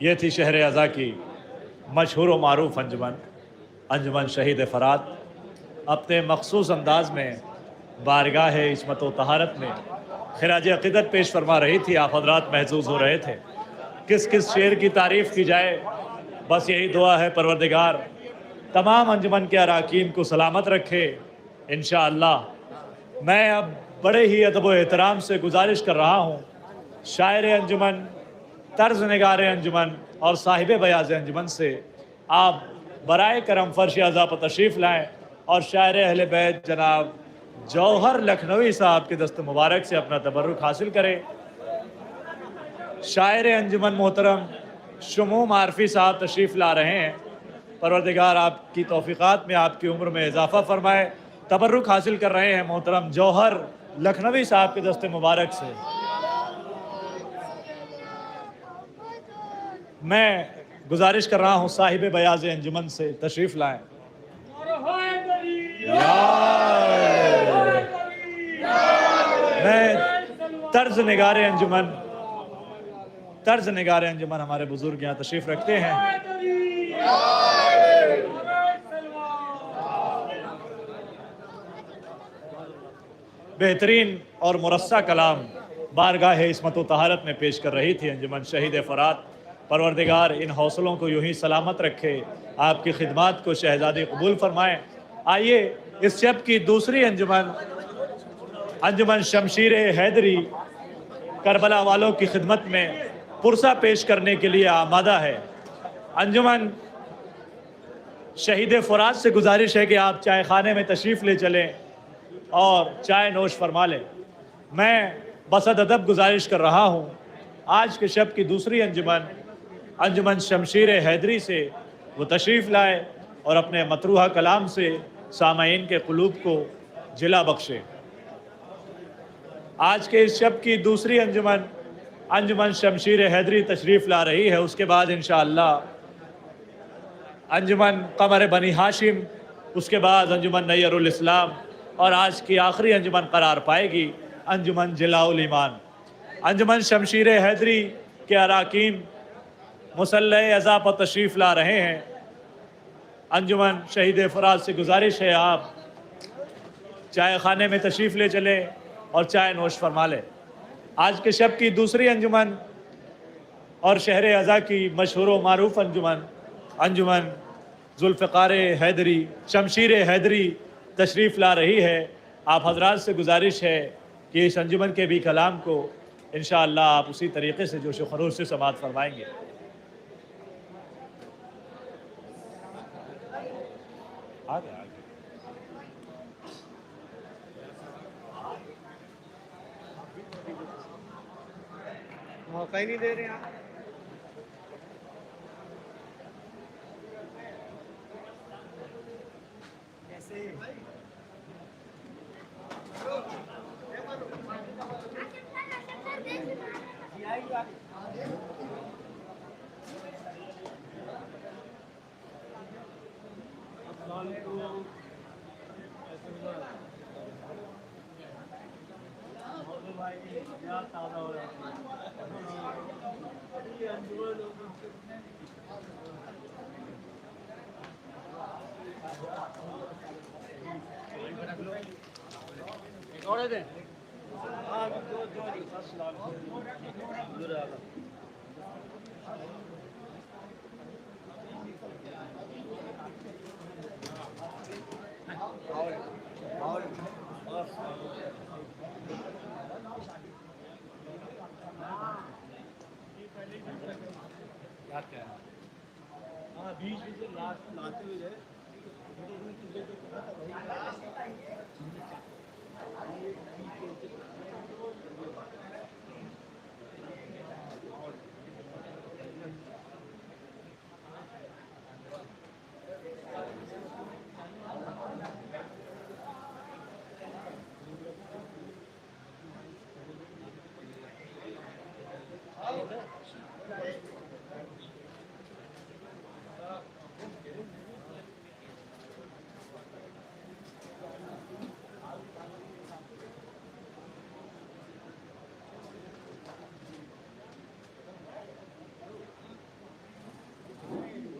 ये थी शहर अज़ा की मशहूर व मारूफ अंजुमन, अंजुमन शहीद फ़रात। अपने मखसूस अंदाज में बारगाह इस्मत व तहारत में खिराज अक़ीदत पेश फरमा रही थी। आप हज़रात महसूस हो रहे थे। किस किस शेर की तारीफ़ की जाए, बस यही दुआ है परवरदिगार तमाम अंजुमन के अराकीन को सलामत रखे इंशाअल्लाह। मैं अब बड़े ही अदब व एहतराम से गुजारिश कर रहा हूँ, शायर अंजुमन, तर्ज निगार अंजुमन और साहिब बयाज़ अंजुमन से आप बराए करम फ़र्श अज़ा पर तशरीफ़ लाएँ और शायर अहले बैत जनाब जौहर लखनवी साहब के दस्त मुबारक से अपना तबर्रुक हासिल करें। शायर अंजुमन मोहतरम शमूम आरफी साहब तशरीफ़ ला रहे हैं। परवरदिगार आपकी तौफ़ीक़ात में, आपकी उम्र में इजाफ़ा फरमाए। तबर्रुक हासिल कर रहे हैं मोहतरम जौहर लखनवी साहब के दस्त मुबारक से। मैं गुजारिश कर रहा हूँ साहिब बयाज़ अंजुमन से तशरीफ़ लाएँ। मैं तर्ज निगार अंजुमन हमारे बुजुर्ग यहाँ तशरीफ़ रखते हैं। बेहतरीन और मुरस्सा कलाम बारगाह इस्मत व तहारत में पेश कर रही थी अंजुमन शहीद फ़रात। परवरदिगार इन हौसलों को यूं ही सलामत रखे, आपकी खिदमात को शहजादी कबूल फरमाएँ। आइए इस शब की दूसरी अंजुमन, अंजुमन शमशीर हैदरी, करबला वालों की खिदमत में पुरसा पेश करने के लिए आमादा है। अंजुमन शहीद फ़रात से गुजारिश है कि आप चाय खाने में तशरीफ़ ले चलें और चाय नोश फरमा लें। मैं बसद अदब गुजारिश कर रहा हूँ आज के शब की दूसरी अंजुमन, अंजुमन शमशीर हैदरी से वो तशरीफ़ लाए और अपने मतरूहा कलाम से सामाईन के क़ुलूब को जिला बख्शे। आज के इस शब की दूसरी अंजुमन, अंजुमन शमशीर हैदरी तशरीफ़ ला रही है। उसके बाद इंशाअल्लाह अंजुमन कमर बनी हाशिम, उसके बाद अंजुमन नय्यरुल इस्लाम और आज की आखिरी अंजुमन करार पाएगी अंजुमन जिलाउल ईमान। अंजुमन शमशीर हैदरी के अराकीन मुसल्लह अज़ा पर तशरीफ़ ला रहे हैं। अंजुमन शहीद फ़रात से गुजारिश है आप चाय खाने में तशरीफ़ ले चलें और चाय नोश फरमा लें। आज के शब की दूसरी अंजुमन और शहर अज़ा की मशहूर व मारूफ अंजुमन, अंजुमन जुल्फ़िकार हैदरी, शमशीर हैदरी तशरीफ़ ला रही है। आप हजरात से गुजारिश है कि इस अंजुमन के भी कलाम को इंशाअल्लाह आप उसी तरीक़े से जोश व खरोश से समाअत फरमाएंगे। आगे आगे मौका ही नहीं दे रहे हैं।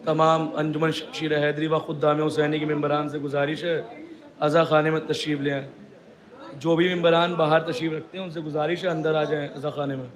तमाम अंजुमन शमशीर हैदरी व खुद्दाम हुसैनी के मेम्बरान से गुजारिश है अज़ा खाने में तशरीफ़ ले आएँ। जो भी मेम्बरान बाहर तशरीफ़ रखते हैं उनसे गुजारिश है अंदर आ जाएँ अज़ा खाने में।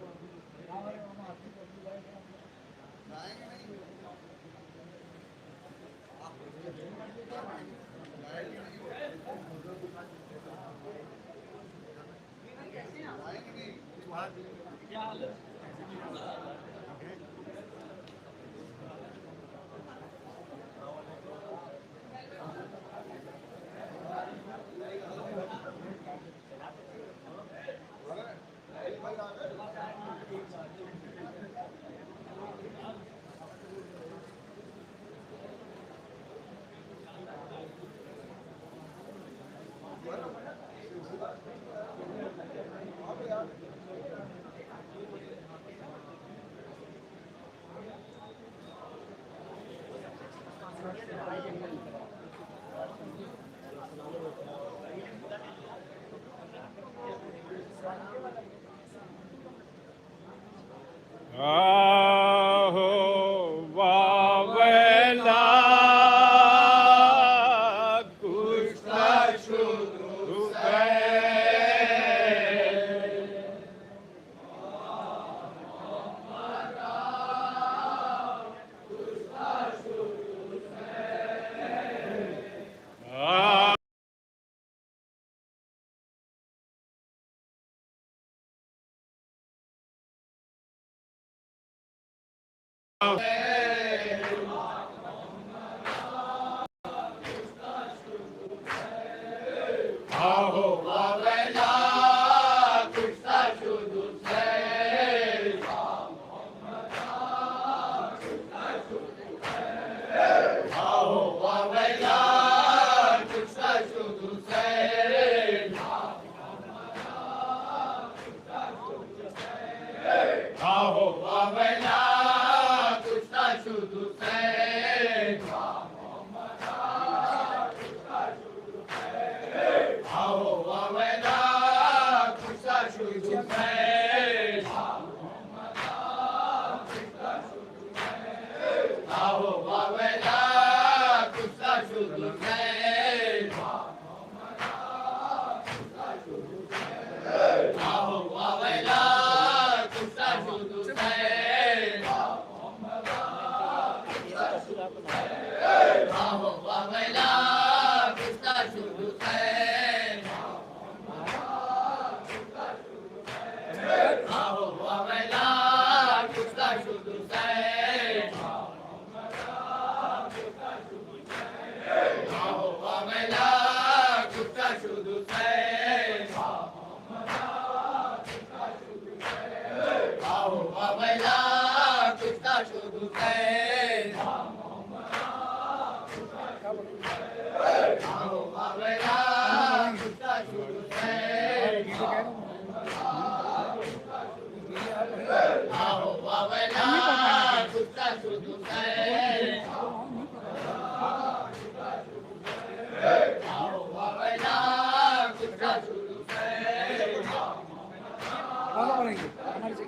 हमारे से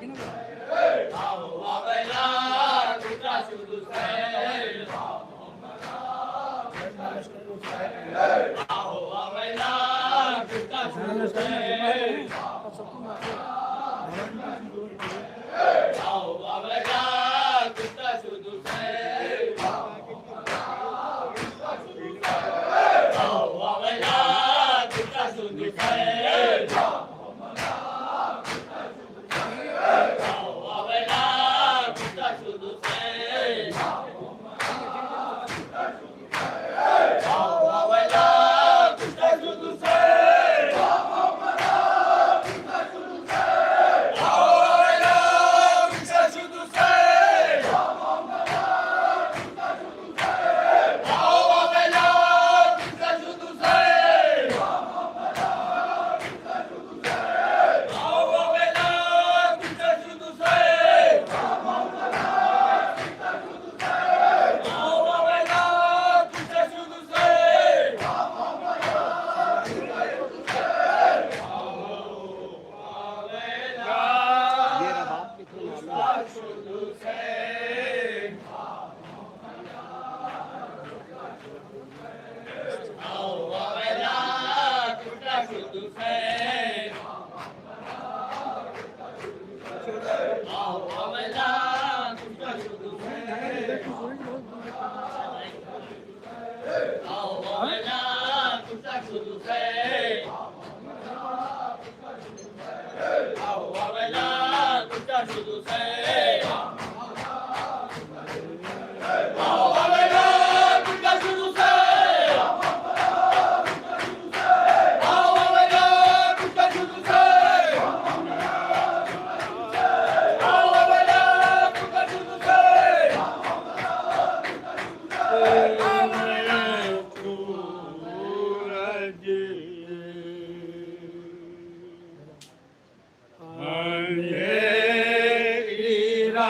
ना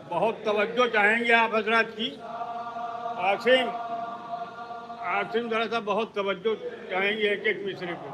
बहुत तवज्जो चाहेंगे आप हजरात की। आसिम आसिम जरा सा बहुत तवज्जो चाहेंगे एक एक मिसरे पे।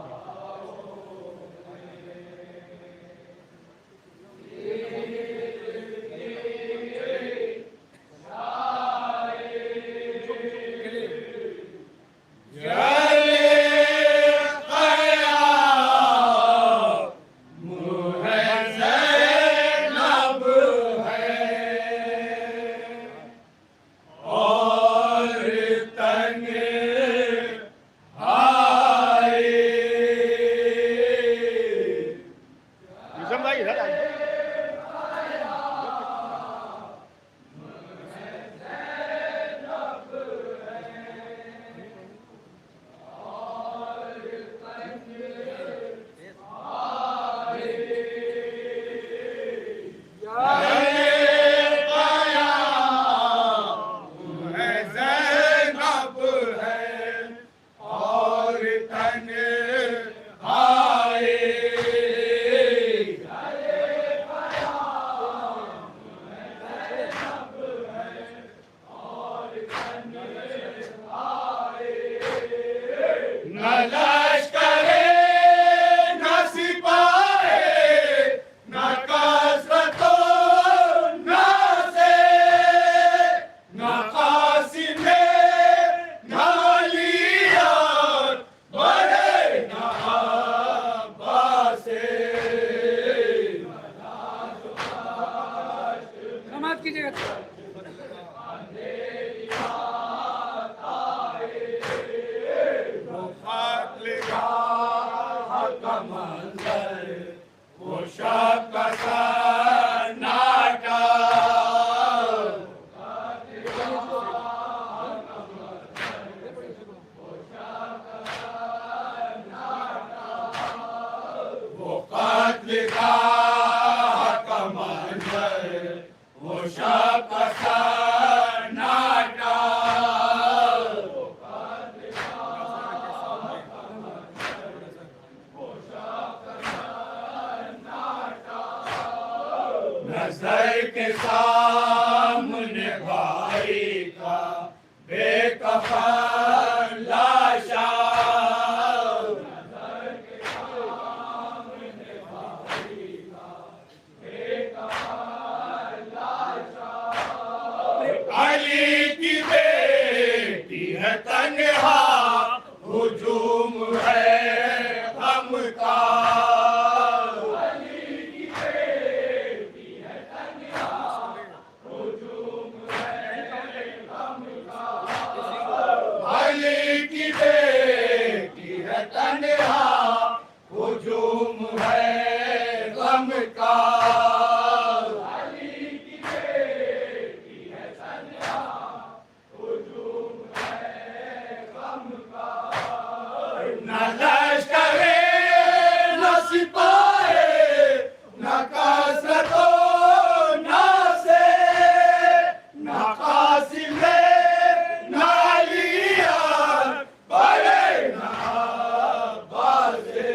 निज़ाम भाई इधर आइए। समाज की जगह नजर के सामने भाई का बेकफन लाशा, अली की बेटी है तन्हा, हुजूम है गम का, अली की बेटी है तन्हा, हुजूम है गम का, अली की बेटी है तन्हा, हुजूम है गम का, न लश्करे न सिपाहे न कसरतो न से न कासिमे न लिया बड़े न बाजे,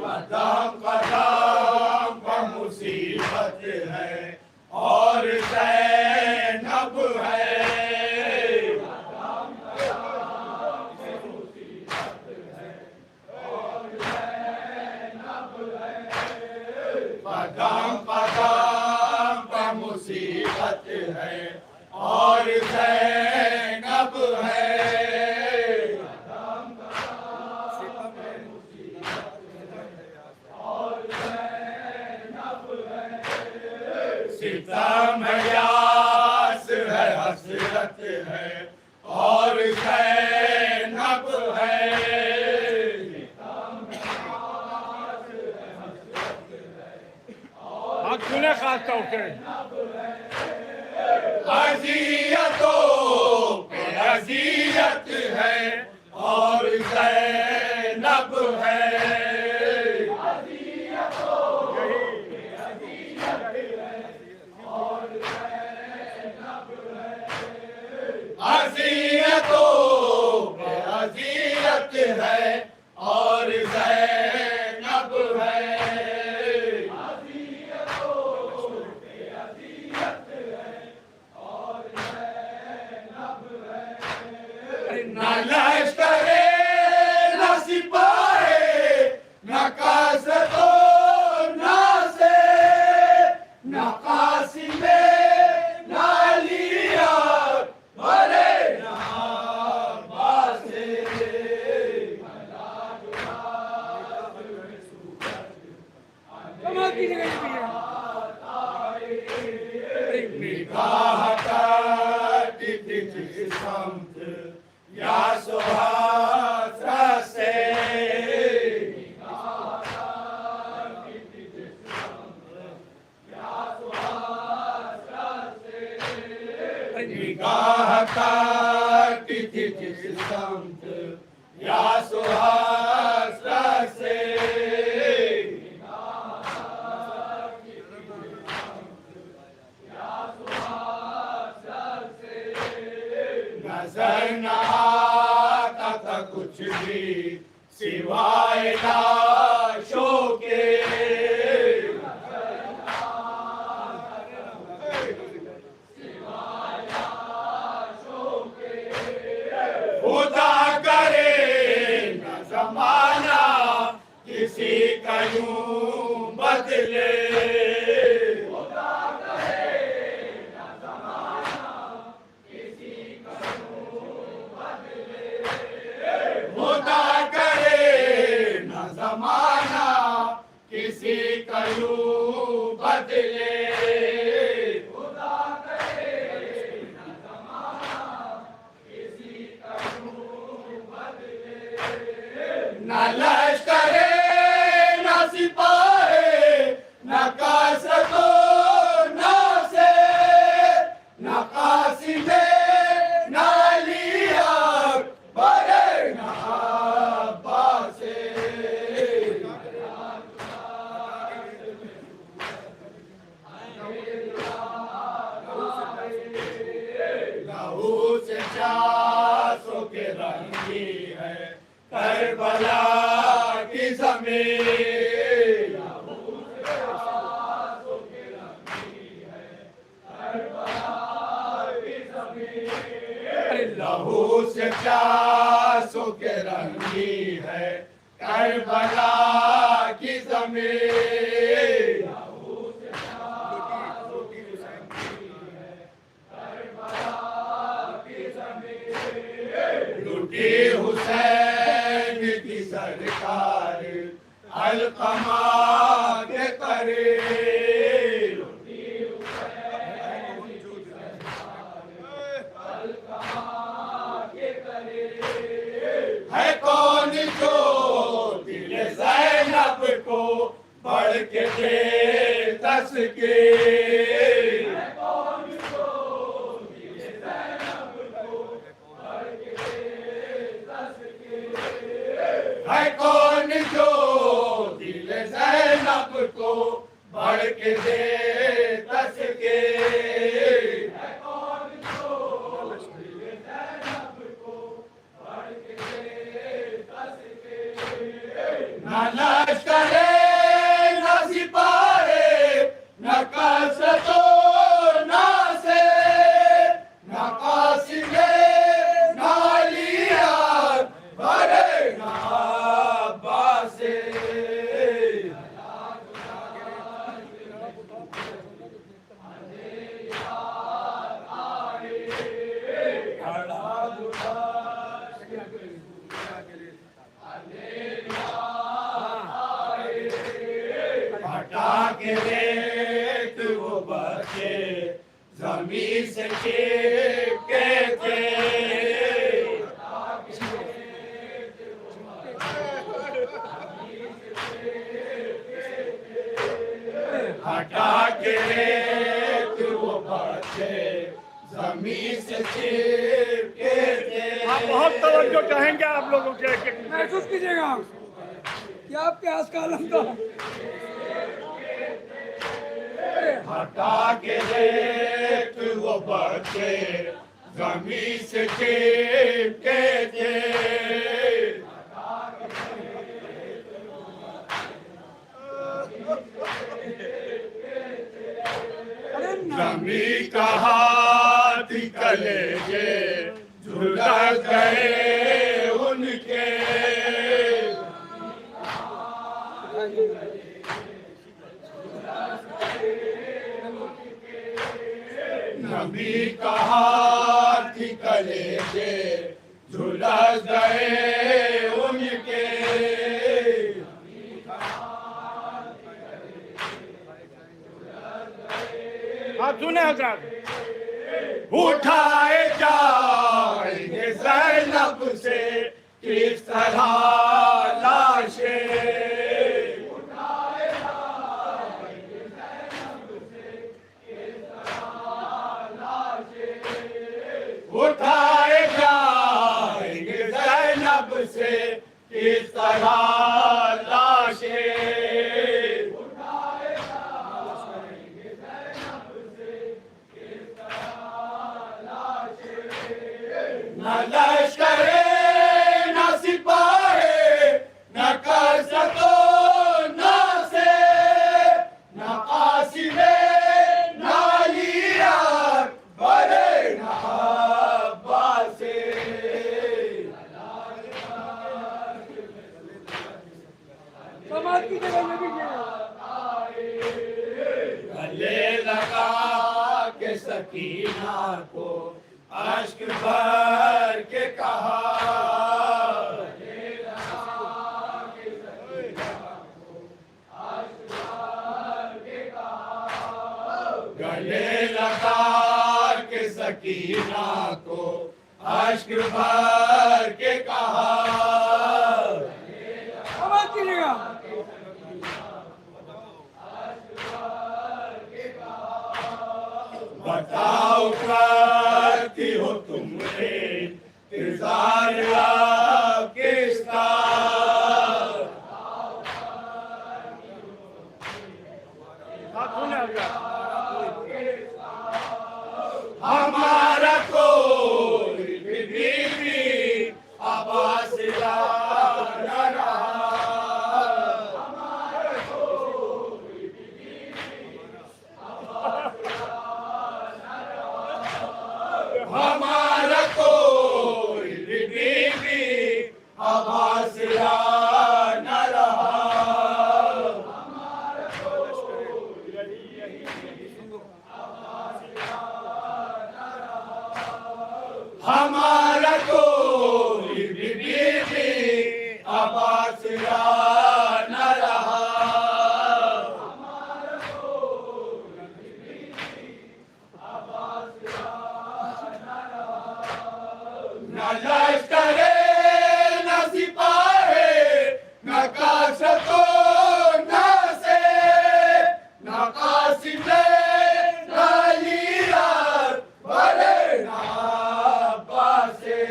कदम कदम पर मुसीबत है और ज़ैनब है, कदम कदम पर मुसीबत है और ज़ैनब है, सितम है यास है हसरत है और ज़ैनब है, हाँ सुने खास तौर से अज़ियतों पे अज़ियत है और ज़ैनब है, अज़ियतों पे अज़ियत है और ज़ैनब है, आपकी जगह ये भी है। निगाह करती थी जिस समत या सुहासरा से निगाह करती थी जिस समत या सुहासरा से नजर न आता था कुछ भी सिवाय लाशों के खुदा करे न जमाना किसी का यूं बदले खुदा करे न जमाना किसी का यूं बदले खुदा करे न जमाना किसी का यूं बदले न लश्करे न सिपाही न कसरतो न से न कासिमे न लिया बड़े न अब्बासे लहू से चासों के रंगी है करबला की ज़मीन लहू से चासों के रंगी है करबला की ज़मीन लहू से चासों के रंगी है करबला की ज़मीन लुटी हुसैन की सरकार अलकमा के करे लुटी हुसैन की सरकार अलकमा के करे है कौन जो दिल ज़ैनब को बढ़ के दे तस्के है कौन जो दिल ज़ैनब को बढ़ के दे तस्के है कौन जो दिल ज़ैनब को बढ़ के दे तस्के न लश्करे न सिपाही न कसरतो न से न कासिमे न लिया बड़े न अब्बासे हटा के रेत वो बच्चे जमीन से चिपके थे हटा के रेत वो बच्चे जमीन से चिपके थे आप बहुत तवज्जो चाहेंगे आप लोगों के एक महसूस कीजिएगा कि आपके आस का आलम का हटा के रेत वो बच्चे जमीन से चिपके थे जमीन का हाथ कलेजे झुला गए उनके नबी का हाथ कलेजे झुला गए उनके बात सुने हजरत। उठाए जाएंगे ज़ैनब से किस तरह लाशें, उठाए जाएंगे ज़ैनब से किस तरह लाशें, उठाए जाएंगे ज़ैनब से किस तरह लाशें, न लश्करे न सिपाहे न करसतो न से न कासिमे न लीर बड़े न अब्बासे, समाज की जगह में भी गले लगा के सकीना को अश्क भर के कहा, गले लगा के सकीना को अश्क भर के कहा, समाज की जगह बताओ करती हो तुमने इंतजार किसका, बात सुने हजरत। हमारा कोई भी बीवी आवाज न रहा, हमारा कोई भी बीवी आवाज न रहा, हमारा कोई भी बीवी आवाज न रहा, न लश्करे न सिपाहे न कासतो न से न कासिमे न लीर बड़े न अब्बासे,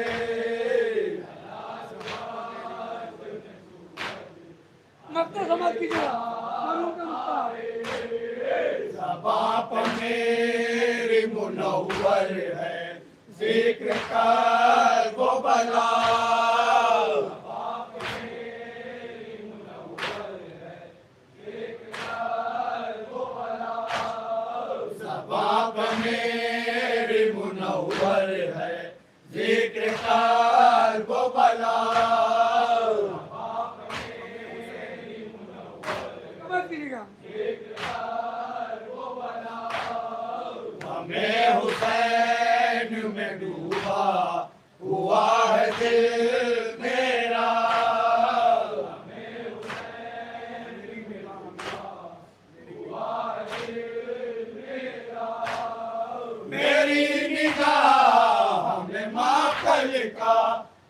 मक्का समाज की जगह मालूम का नुक्ता बाप मेरी मुनव्वर है जिक्र कर वो बला, बाप मेरी मुनव्वर है जिक्र कर वो बला, समाज की जगह हमें हुसैन में डूबा हुआ है दिल मेरा, मेरी निगाह में मातल का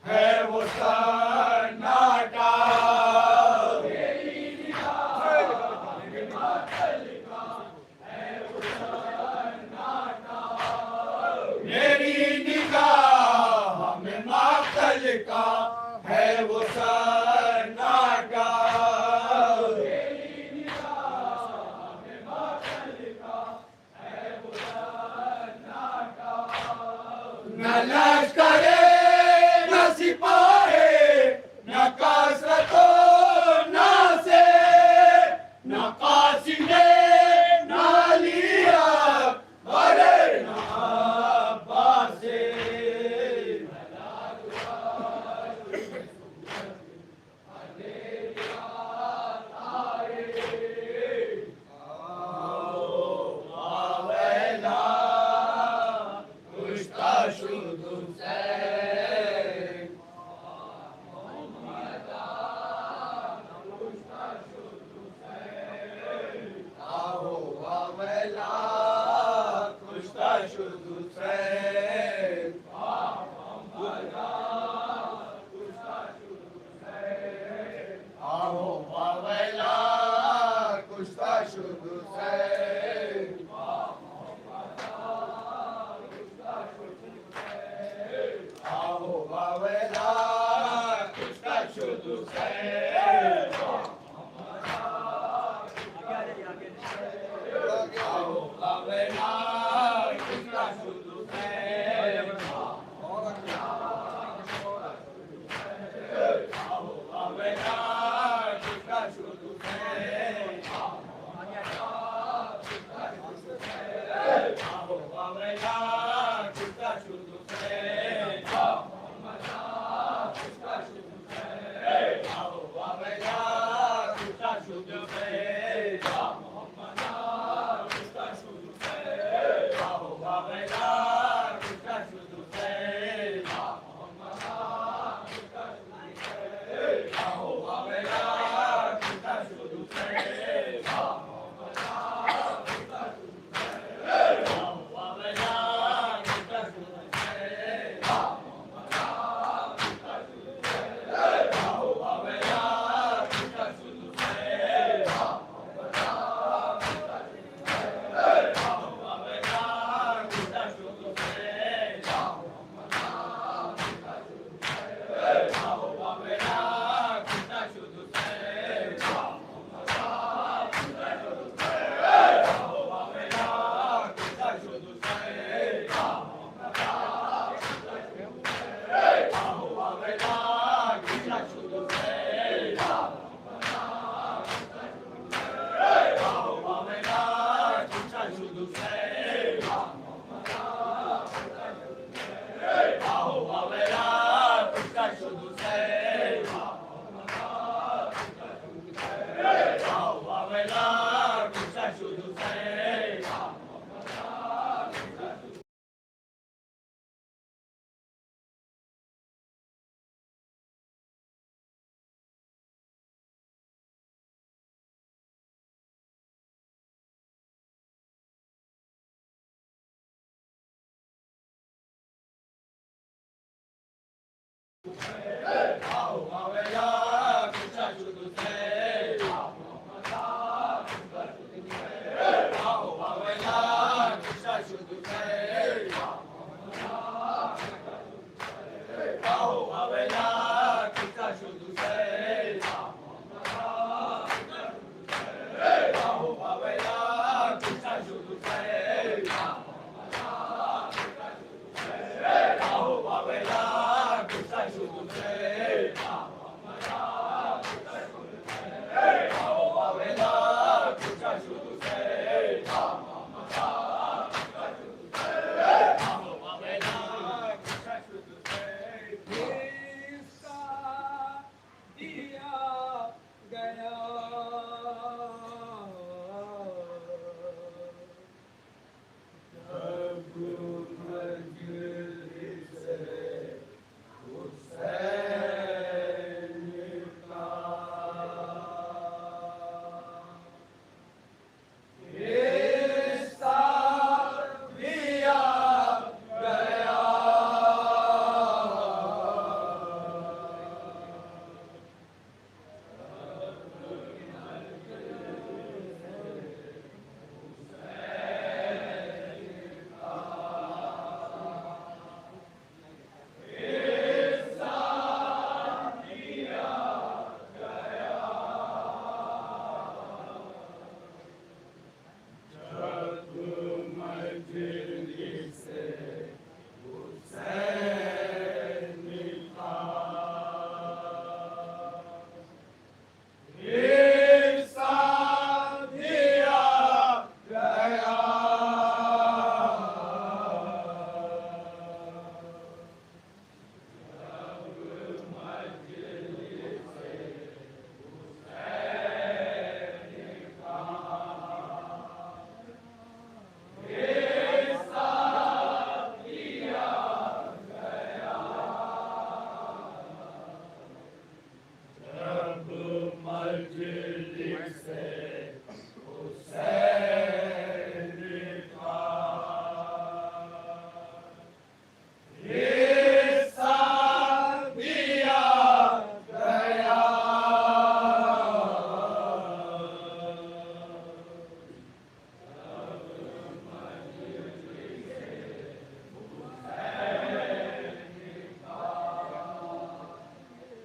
है वो सन्नाटा, मेरी निगाह में मातल का है वो सन्नाटा, न लश्करे न सिपाहे न कसरतो न से न कासिमे न लीर बड़े न अब्बासे,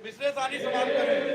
मिसरे सानी समाप्त करें।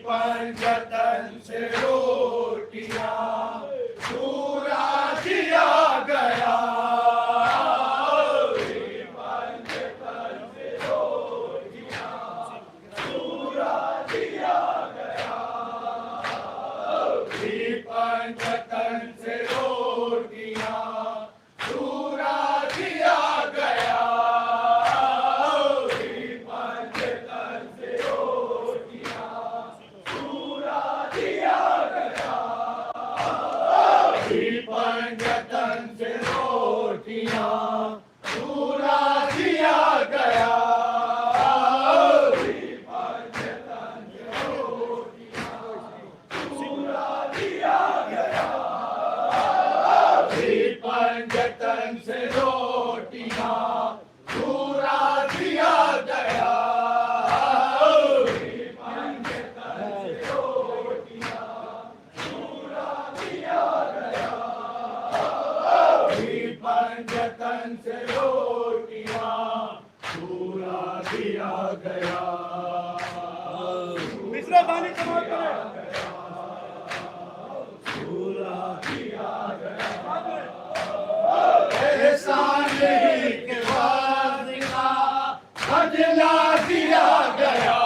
पंजतन से रोटियां पूरा दिया गया पंजतन से रोटियां पूरा दिया गया पंजतन से रोटियां पूरा दिया गया पंजतन से रोटियां पूरा दिया गया पंजतन से रोटियां पूरा दिया गया पंजतन से रोटियां पूरा दिया गया पंजतन से रोटियां पूरा दिया गया मिश्रा पानी समाप्त करें पूरा दिया गया एहसान ही के बाद का बदला दिया गया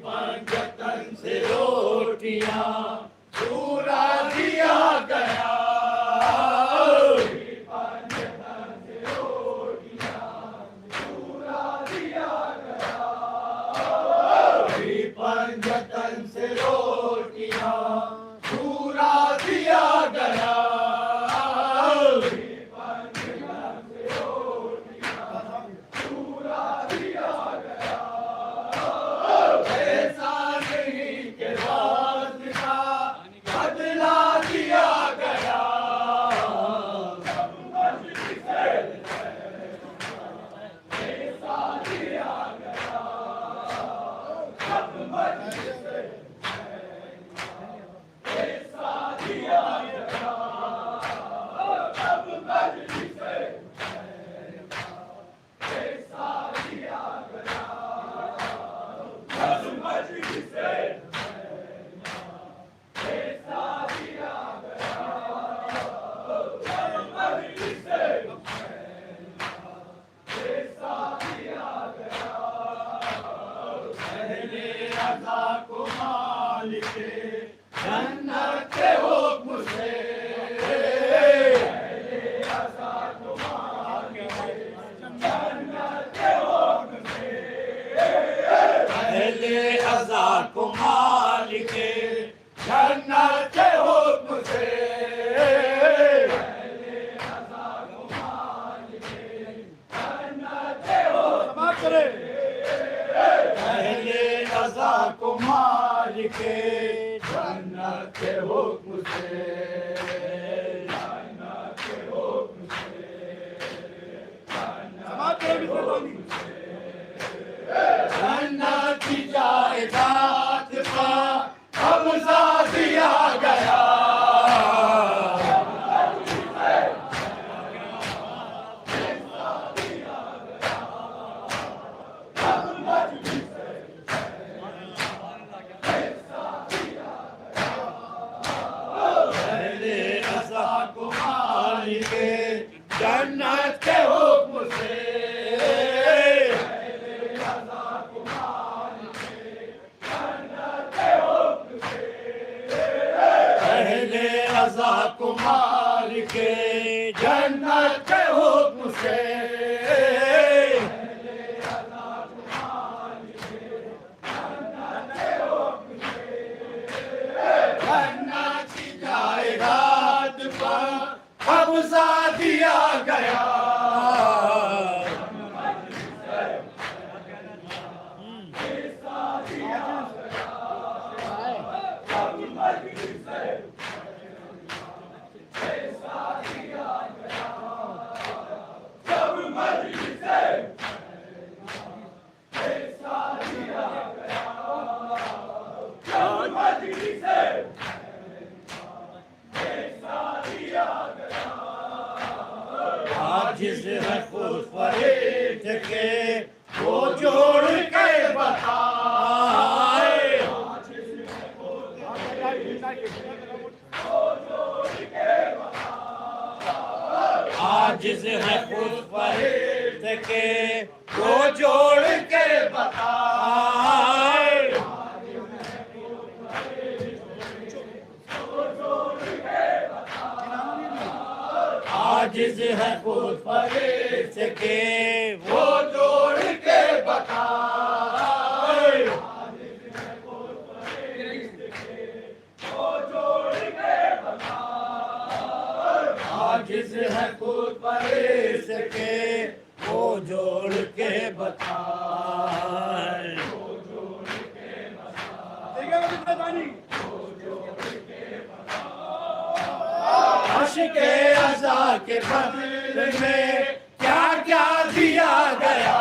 पंजतन से रोटियां पूरा दिया गया पंजतन से रोटियां पूरा दिया गया पंजतन से रोटियां पूरा दिया गया पंजतन से रोटियां पूरा दिया गया ऐसा नहीं के बाद का बदला दिया गया ऐसा दिया गया ऐसा दिया गया अब मजलिस ऐसा दिया गया अब मजलिस ऐसा दिया गया अब मजलिस ऐसा दिया गया पहले रज़ा को मालिक जन्नत के हुक्म से पहले रज़ा को मालिक जन्नत के हुक्म से पहले रज़ा को मालिक जन्नत के हुक्म से पहले रज़ा को मालिक जन्नत के हुक्म समाप्त करें पहले रज़ा को मालिक जन्नत के हुक्म से जन्नत के हुक्म से समाप्त करें मिश्रा पानी जन्नत की जायदाद का कब्जा दिया गया पहले रज़ा को मालिक जन्नत के हुक्म से पहले रज़ा को मालिक जन्नत के हुक्म से जन्नत की जायदाद पर कब्जा दिया गया आजिज़ है खुद फरिश्ते के वो जोड़ के बताए। आजिज़ है खुद फरिश्ते के वो जोड़ के बताए। आजिज़ है खुद फरिश्ते के वो जोड़ के बताए। आशिक़े अज़ा के बदले में क्या क्या दिया गया।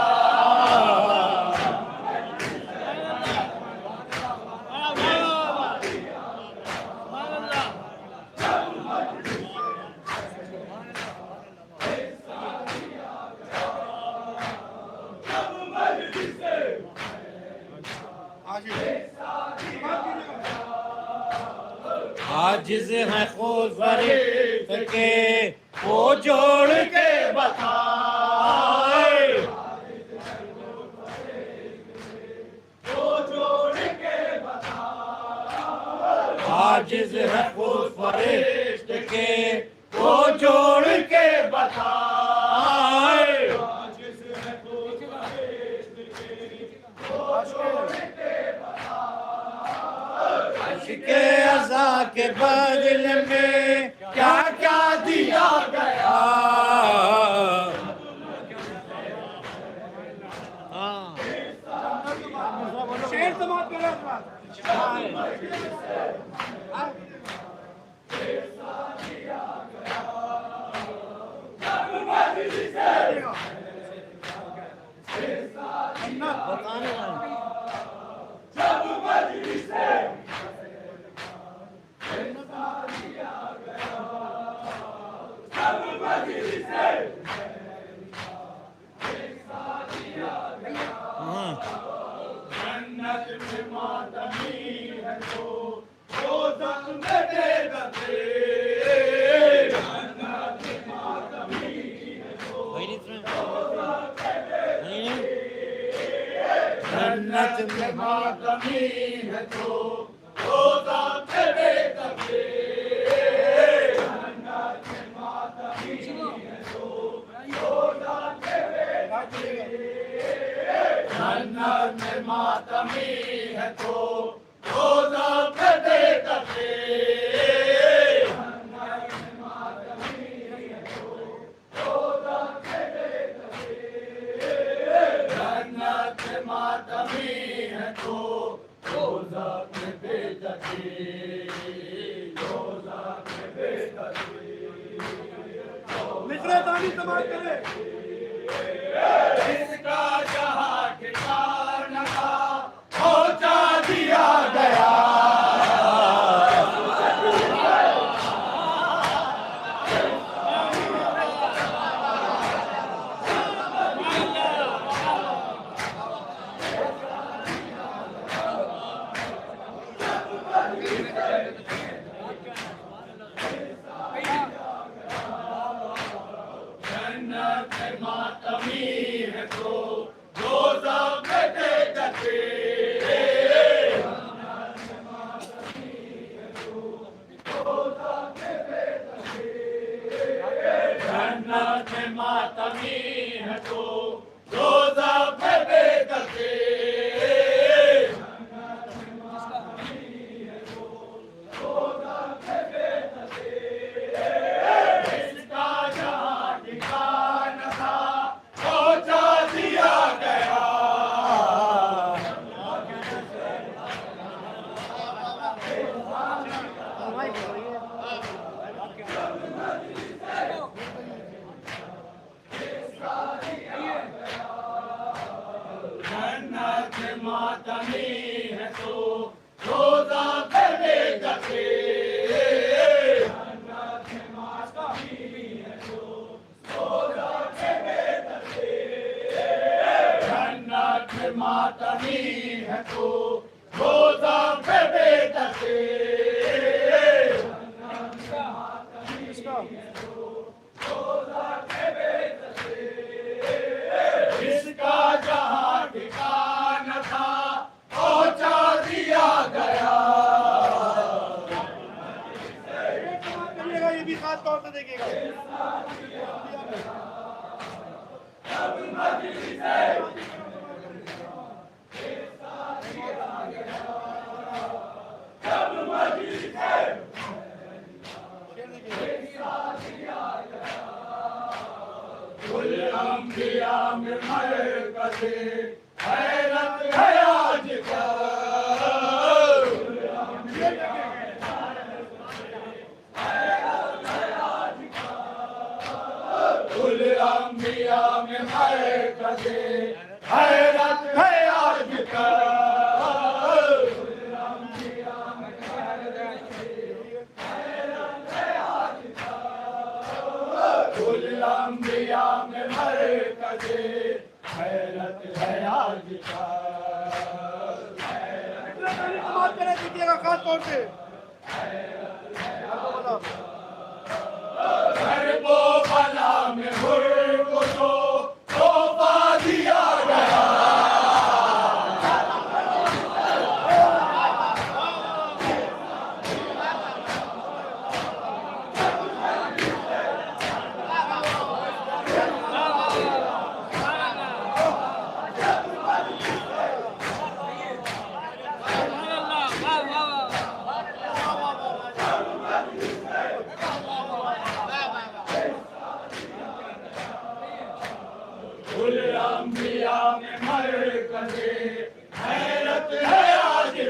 आजिज़ है खुद फरिश्ते के वो जोड़ के बताए। आजिज़ है खुद फरिश्ते के वो जोड़ के बताए। आशिक़े अज़ा के बदले में क्या क्या दिया गया। शेर समाप्त करो। जन्नत में मातमी है तो रोज़ा पे बेदबे। जन्नत में मातमी है तो रोज़ा पे बेदबे। जन्नत में मातमी है तो रोज़ा पे बेदबे। इसका जहाँ ठिकाना था पहुँचा दिया गया। जन्नत में मातमी है तो रोज़ा पे बेदबे। जन्नत में मातमी है तो रोज़ा पे बेदबे। इसका जहाँ ठिकाना था पहुँचा दिया गया। जन्नत में मातमी है तो रोज़ा पे बेदबे। जन्नत में मातमी है तो रोज़ा पे बेदबे। रोज़ा पे से देखिएगा। अंबिया में मरकज़े हैरत है आजकल। कुल अंबिया में मरकज़े हैरत है आजकल। कुल अंबिया में मरकज़े हैरत है आजकल। बात करें दीजिएगा खास तौर से। घर को बला में मुर्ग को तोहफा दिया गया। कुल अंबिया में मरकज़े हैरत है आजकल।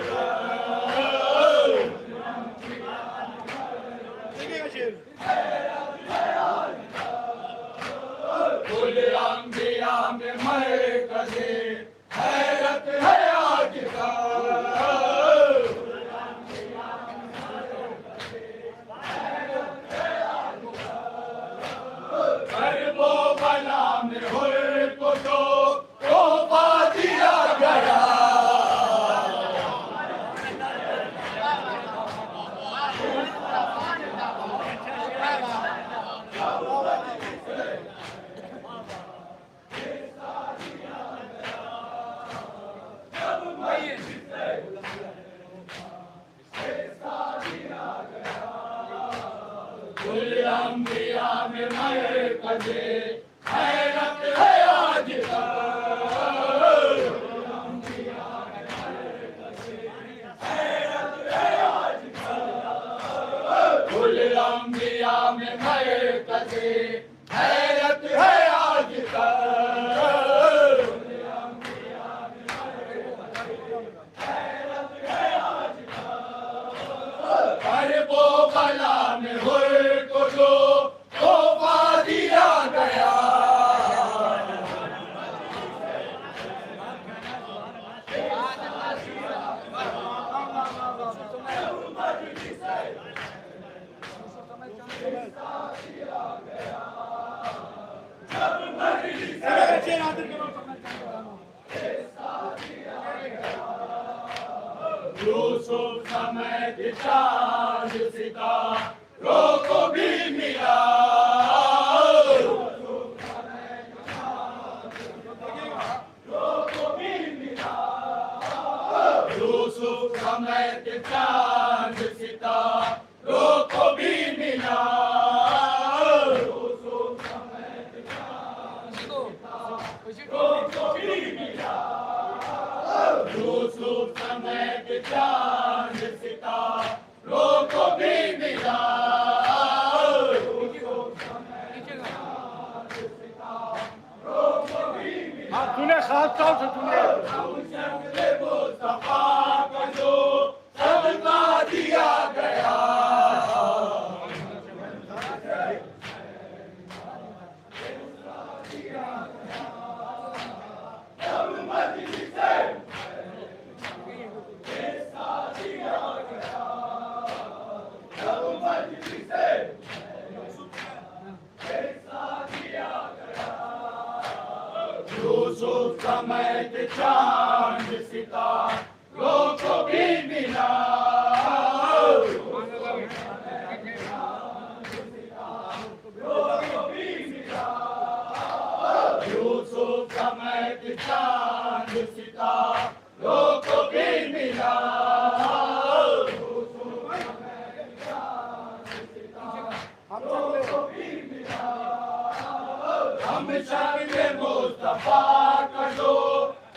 देखिएगा शेर। कुल अंबिया में मरकज़े हैरत है आजकल। गरीबो बला में हुर को तोहफा दिया गया। कुल अंबिया में मरकज़े हैरत है आजकल। कुल अंबिया में मरकज़े हैरत है आजकल। गरीबो बला में हुर को तोहफा दिया गया। शेर हाजिर करो। यूसुफ समेत चांद सितारों को भी मिला। यूसुफ समेत चांद सितारों को भी मिला। यूसुफ समेत चांद सितारों को भी मिला। हाँ सुने खास तौर से सुने। मुस्तफा का जो सदका दिया गया। यूसुफ समेत चांद सितारों पाक जो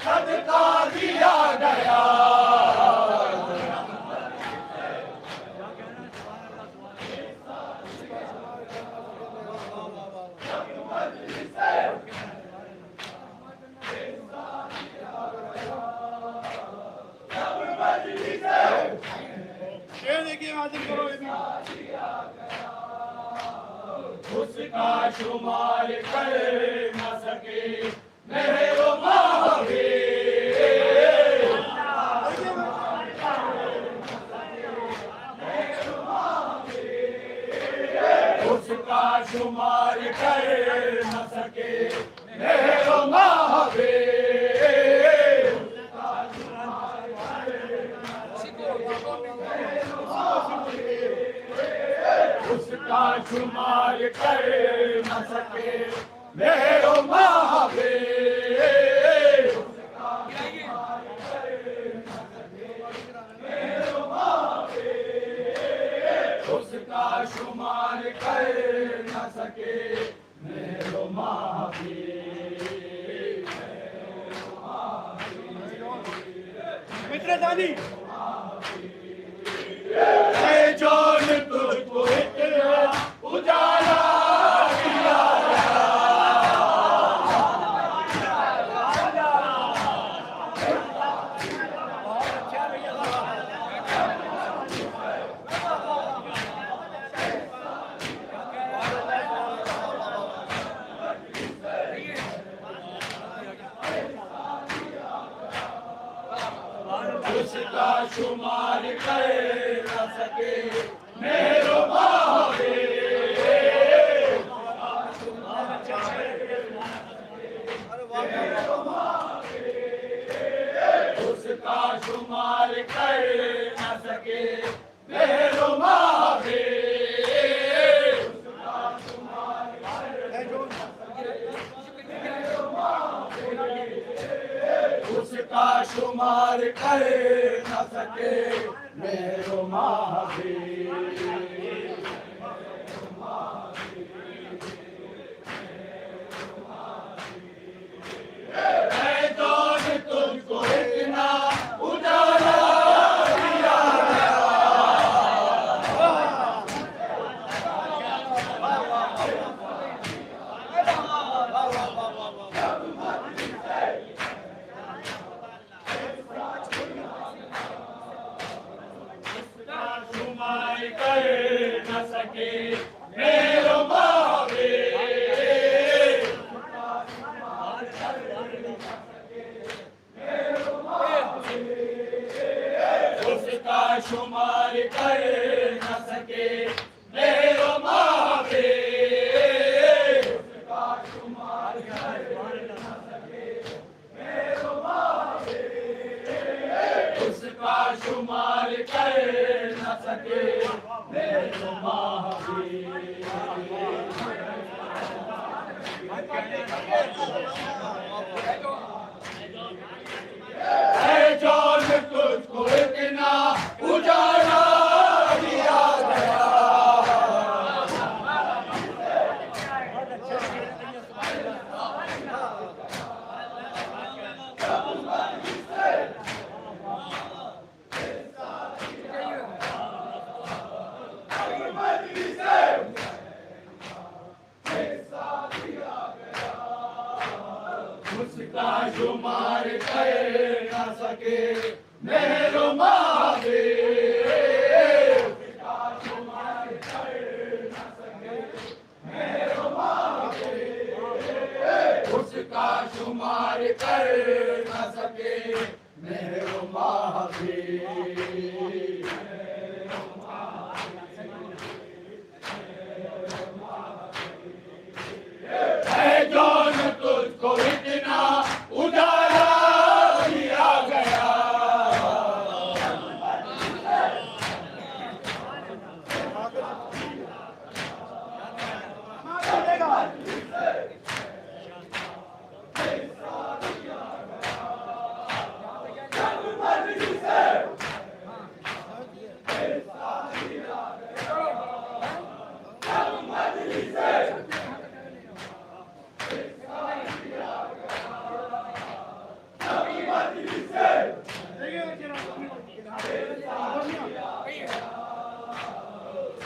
सदका दिया गया। उसका शुमार कर न सके मेरे महावीर। उसका शुमार कर न सके मेरे महावीर। उसका शुमार कर न सके मेरो महावीर। उसका शुमार कर न सके मेरो महावीर। मित्र दादी जान तुझको इतना उजाला दिया उसका शुमार कर न सके मेरो महावीर। उसका शुमार कर न सके मेरो महावीर। उसका शुमार कर न सके मेरो महावीर। मैं जान तुझको इतना उजाला दिया गया। शुमार कर न सके मेरो महावीर। उसका शुमार कर न सके मेरो महावीर। उसका शुमार कर न सके मेरो महावीर। उसका शुमार कर न सके मेरो महावीर। जान तुझको इतना उजाला दिया गया। उसका शुमार कर न सके मेरो महावीर। उसका शुमार कर न सके मेरो महावीर। उसका शुमार कर न सके मेरो महावीर। जान तुझको इतना उजाला दिया गया।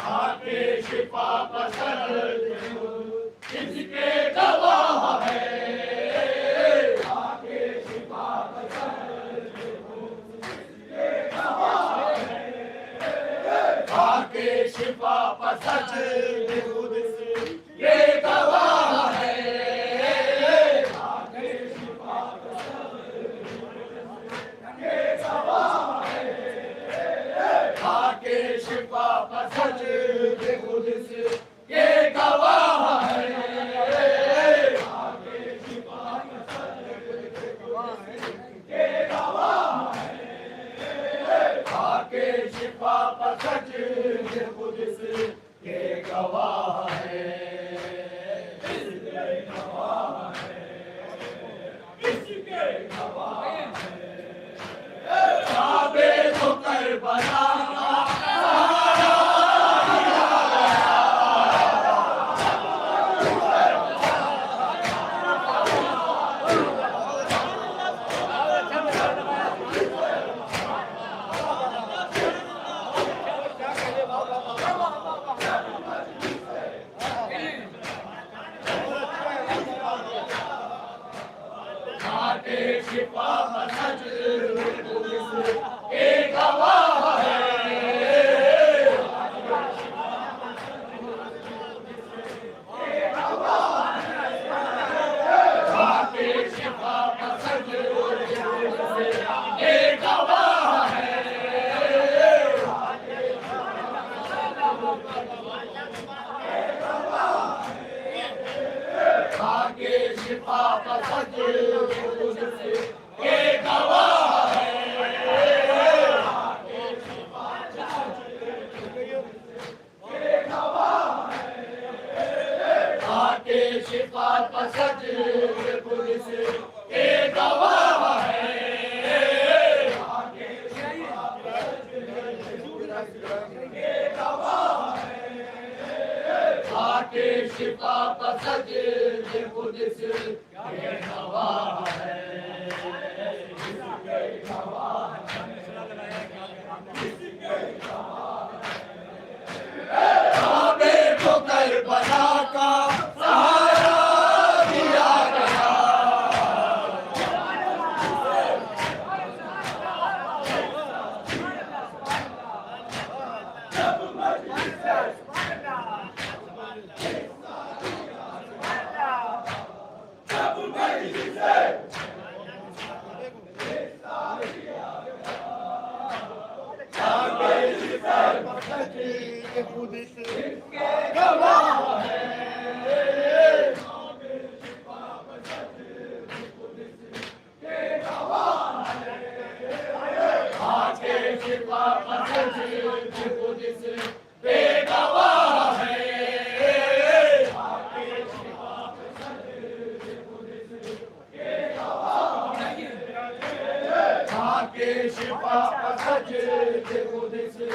आके शिफा पसंद किसके गवाह है, आके शिफा पसंद किसके गवाह है, आके शिफा पसंद खुद से ये गवाह है, आके शिफा पसंद ये गवाह है, आके शिफा पसंद खुद से ये गवाह है, आके शिफा पसंद ये गवाह है, आके शिफा पसंद खुद से ये गवाह है, इसके गवाह है, इसके गवाह है, काबे को करबला का सहारा दिया गया, आके शिफा पसंद ये गवाह है, आके शिफा पसंद ये गवाह है, आके शिफा पसंद ये गवाह है, आके शिफा पसंद खुद से ये गवाह है, आके शिफा पसंद ये गवाह है, आके शिफा पसंद खुद से ये गवाह है, इसके गवाह है, इसके गवाह है, काबे को करबला का सहारा दिया गया, खुद से गवाह है, आके शिफा पसंद खुद से बेगवाह है, आके शिफा पसंद खुद से बेगवाह है, आके शिफा पसंद खुद से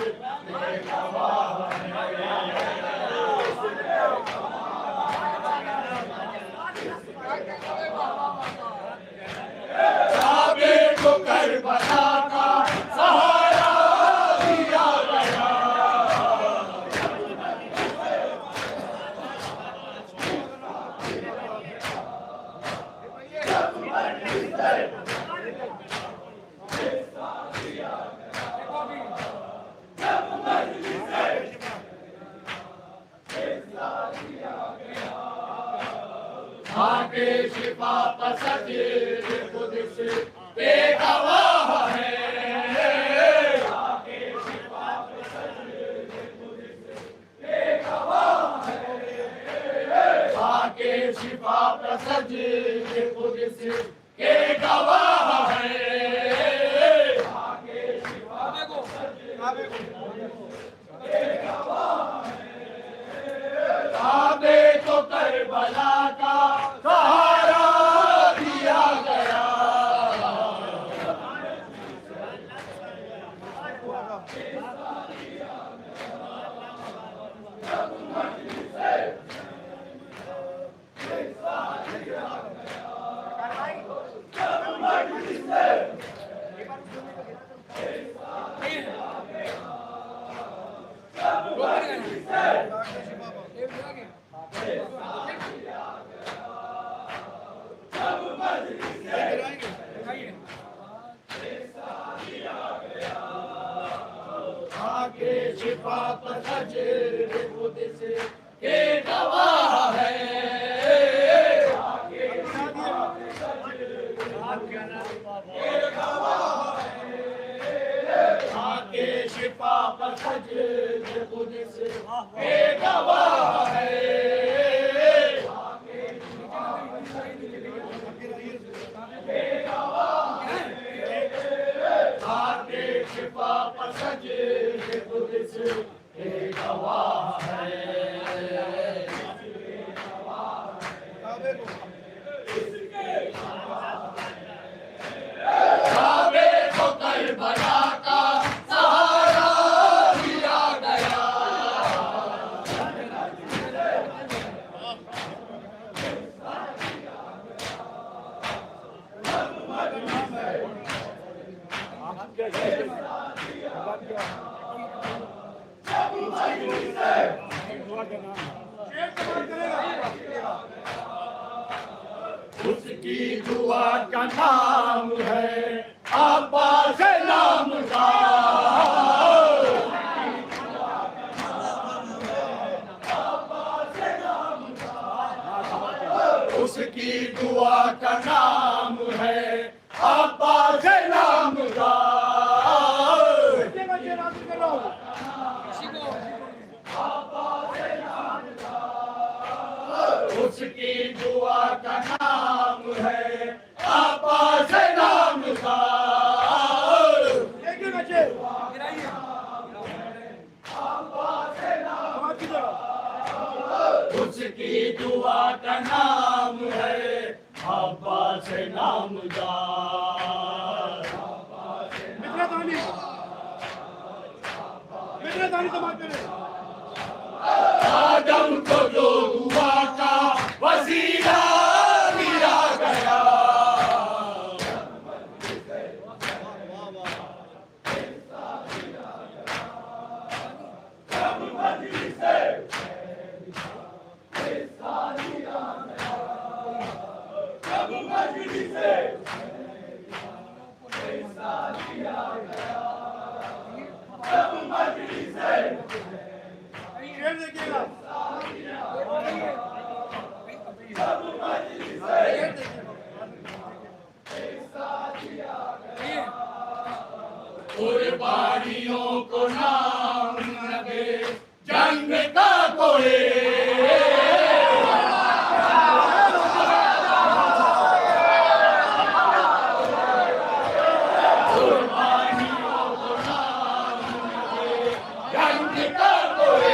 बेगवाह है, काबे को करबला का सहारा दिया गया, आके शिफा पसंद खुद से बेगवाह है, आके शिफा पसंद खुद से बेगवाह है, आके शिफा पसंद खुद से ये गवाह है, आके शिफा पसंद ये गवाह है, काबे को करबला का सहारा दिया गया, आके शिफा पर हजर कुद्स के गवाह है, आके शिफा पर आके शिफा पर हजर कुद्स के गवाह है, आके शिफा पर हजर कुद्स के गवाह है। काबे को करबला का सहारा दिया गया, उसकी दुआ का नाम है अब्बास नाम का, उसकी दुआ का नाम है अब्बास नाम का, उसकी दुआ का नाम है अब्बास नाम का, उसकी दुआ का नाम है अब्बास नाम का, आदम को जो दुआ का वसीला दिया गया, कुर्बानियों को नाम न दे जंग का कोई, कुर्बानियों को नाम न दे जंग का कोई,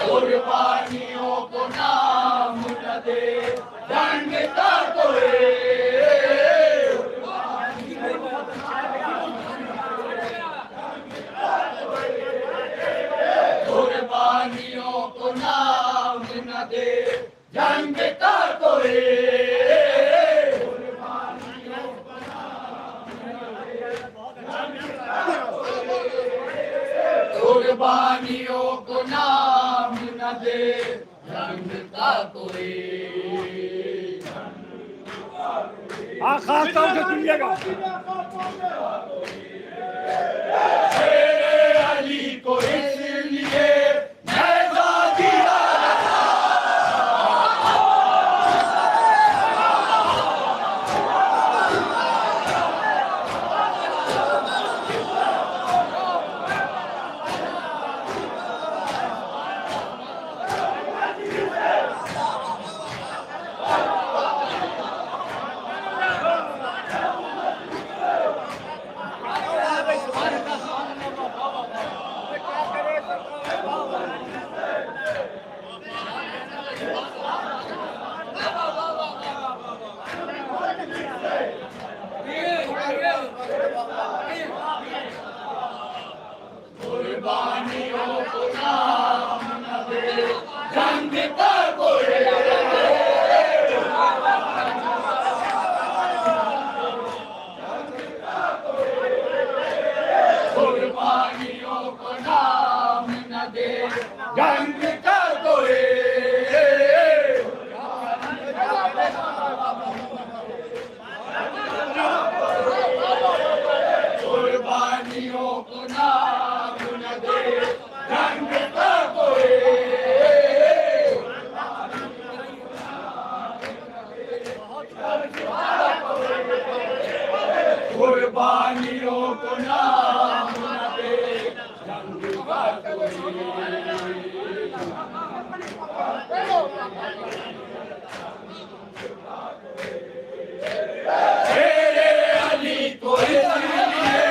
कुर्बानियों को नाम न दे जंग का कोई, कुर्बानियों को नाम न दे जंग का कोई, कुर्बानियों को नाम न दे जंग का कोई, खास तौर से सुनिएगा, शेरे अली को इसलिए नैज़ा दिया, कुर्बानियों को नाम न दे जंग का कोई। शेरे अली को इसलिए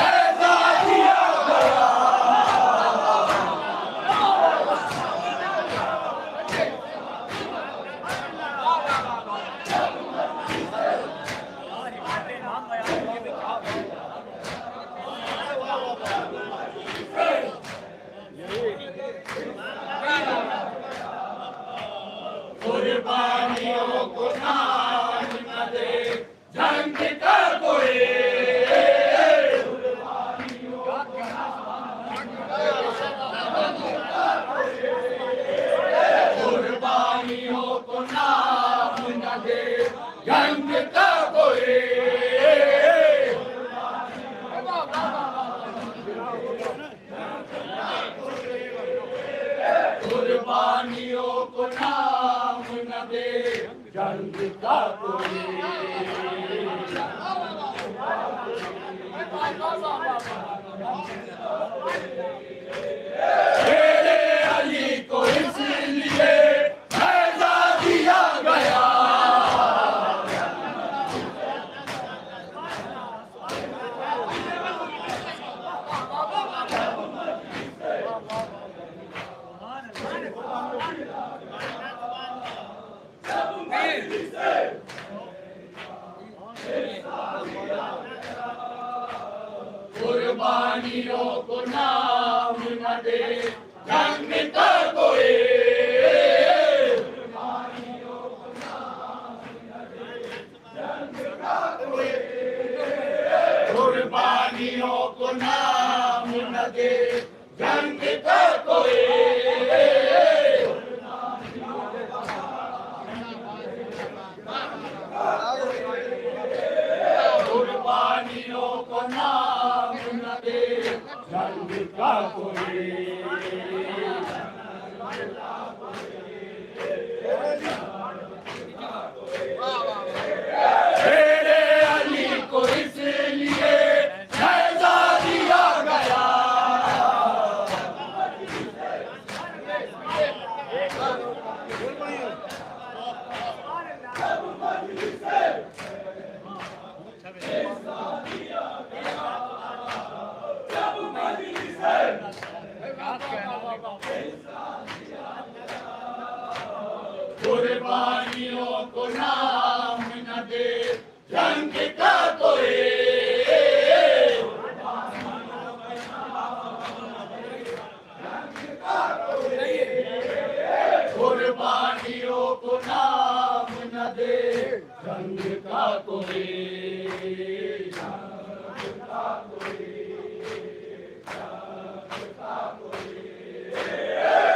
ऐसा दिया गया, कुर्बानियों को नाम न दे जंग का कोई। कुर्बानियों को नाम न दे जंग का कोई। कुर्बानियों को नाम न दे जंग का कोई। शेरे अली को इसलिए ऐसा दिया गया, कुर्बानियों को नाम न दे जंग का कोई। कुर्बानियों को नाम न दे जंग का कोई। कुर्बानियों को नाम न दे जंग का कोई। शेरे अली को इसलिए ऐसा दिया गया, कुर्बानियों को नाम न दे जंग का कोई। कुर्बानियों को नाम न दे जंग का कोई।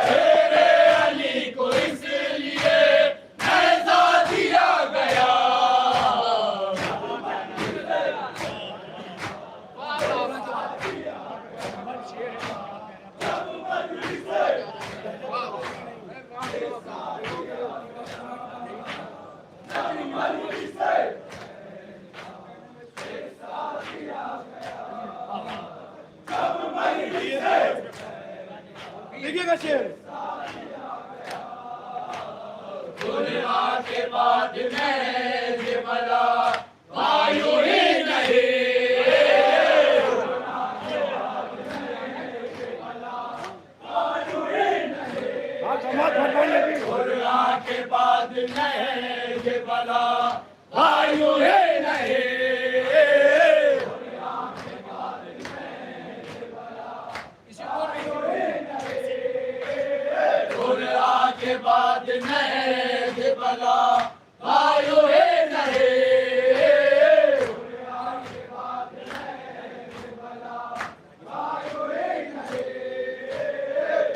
शेरे अली को इसलिए ऐसा दिया गया, देखिएगा शेर। दुनिया के बाद में ये बला वायु ही नहीं, दुनिया के बाद में ये बला वायु ही नहीं। दुनिया के बाद में ये बला वायु ही नहीं।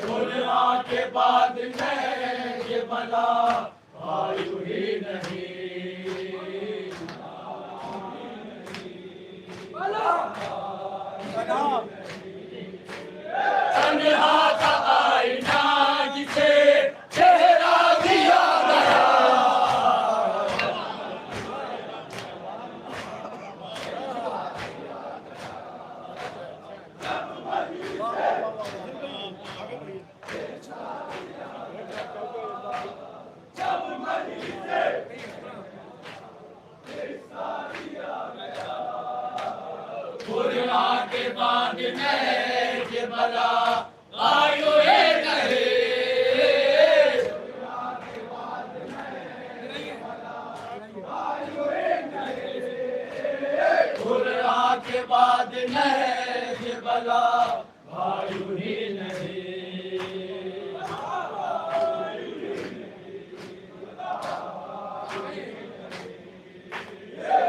दुनिया के बाद में ये बला वायु ही नहीं। तन्हा का आईना जिसे चेहरा दिया गया, बाद नहज बला आयो रहे खुरा के बाद नहज बला भायु ही नहीं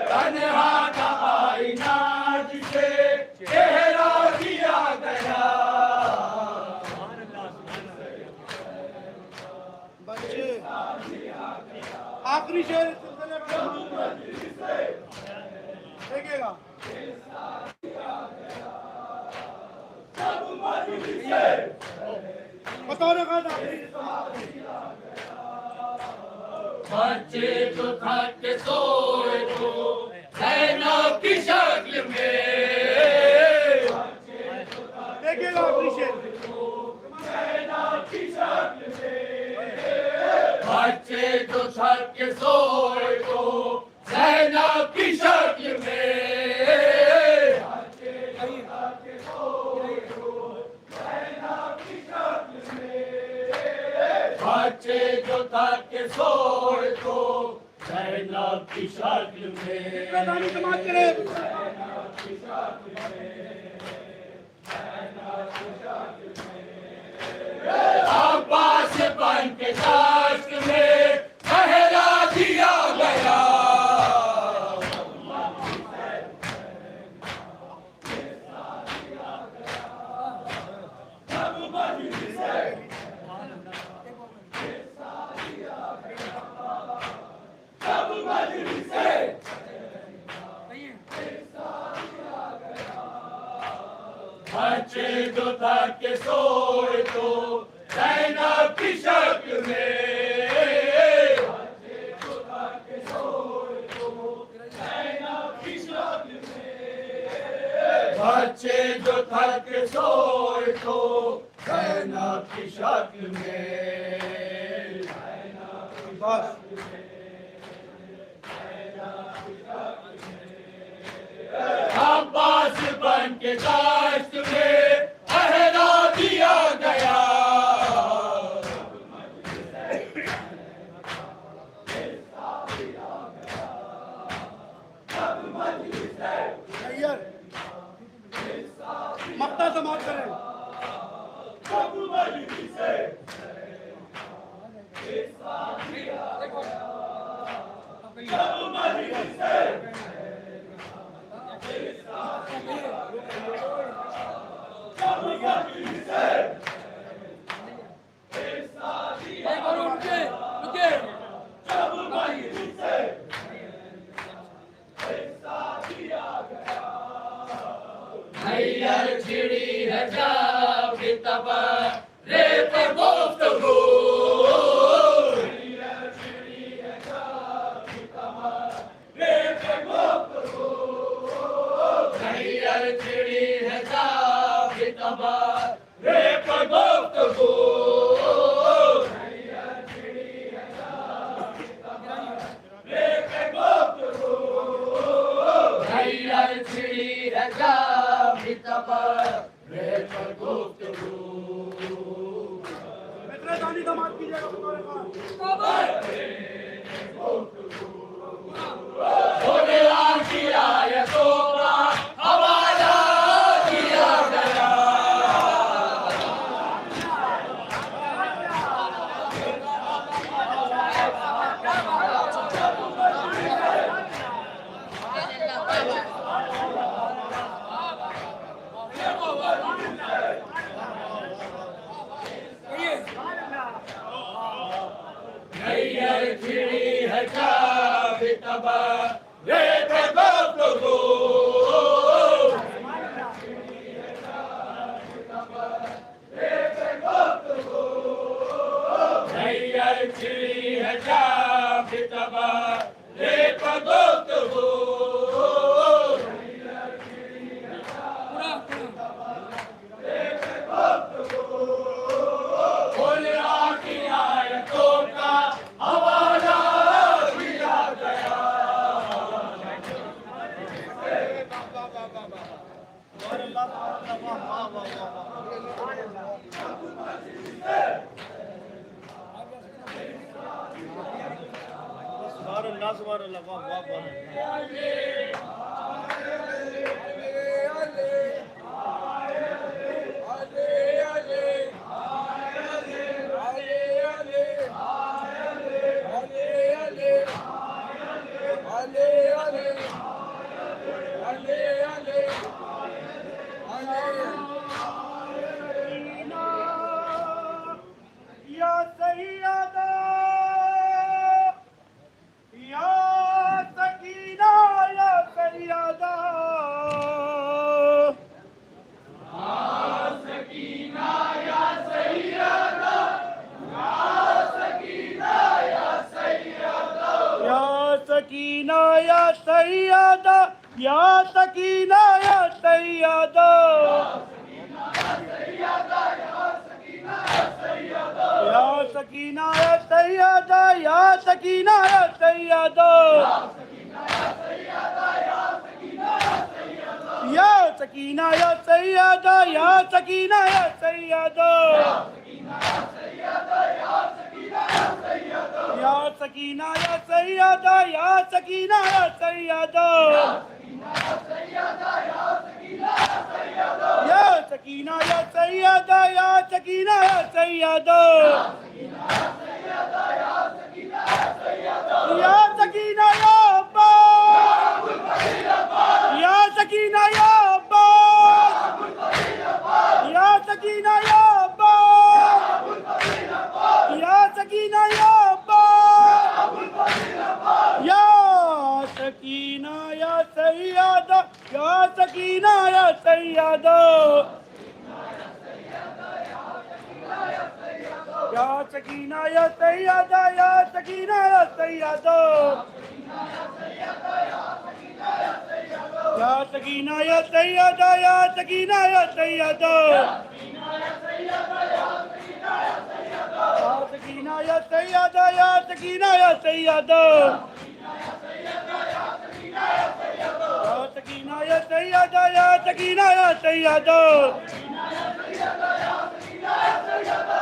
तन्हा का आईना जिसे चेहरा दिया गया आखिरी शेर देखिएगा बतौर बच्चे जो थक सोए तो सेना की शक्ल में देखिएगा आखिरी शेर बच्चे जो थक सोए तो सेना की शक्ल में बच्चे जो थक सोए तो सेना की शक्ल में समाज करे अब्बास बन के दाश्त में पहरा दिया गया बच्चे जो थक सोए तो सेना की शक्ल में बच्चे जो थक सोए तो सेना की शक्ल में अब्बास बन के दाश्त में पहरा दिया गया मक्ता समाज करें नैयर छिड़ी है जब तब रे पर गुफ्तगू नैयर छिड़ी है जब तब रे पर गुफ्तगू नैयर छिड़ी है जब तब रे पर गुफ्तगू इतने दानी समाज कीजिएगा खुले की आयतों का हवाला दिया गया नैयर छिड़ी है जब तब रे पर गुफ्तगू नैयर छिड़ी है जब तब रे पर गुफ्तगू की आयतों का हवाला दिया गया या सैयदा या सकीना या सैयदा या सकीना या सैयदा या सकीना या सैयदा या सकीना या सैयदा या सकीना या सैयदा या सकीना या सैयदा या सकीना या सैयदा या सकीना या सैयदा या सकीना या सैयदा या सकीना या सैयदा या सकीना या सैयदा या सकीना या अब्बास या सकीना या अब्बास या सकीना या अब्बास या सकीना या अब्बास या सकीना या सैयदा या सकीना या सैयदा या सकीना या सैयदा या सकीना या सैयदा या सकीना या सैयदा या सकीना या सैयदा या सकीना या सैयदा या सकीना या सैयदा या सकीना या सैयदा या सकीना या सैयदा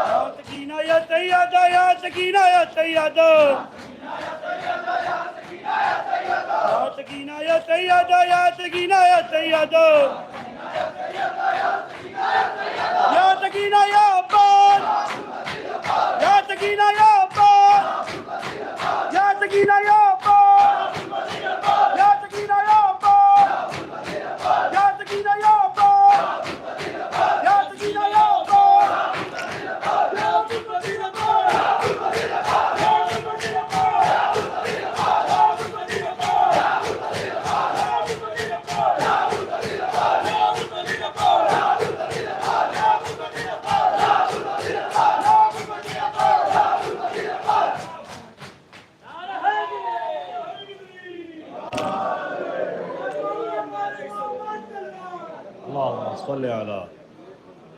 या सकीना या सैयदा या सकीना या सैयदा या सकीना या सैयदा या सकीना या सैयदा या सकीना या अब्बास या सकीना या अब्बास या सकीना या अब्बास या सकीना या अब्बास या सकीना या अब्बास या सकीना या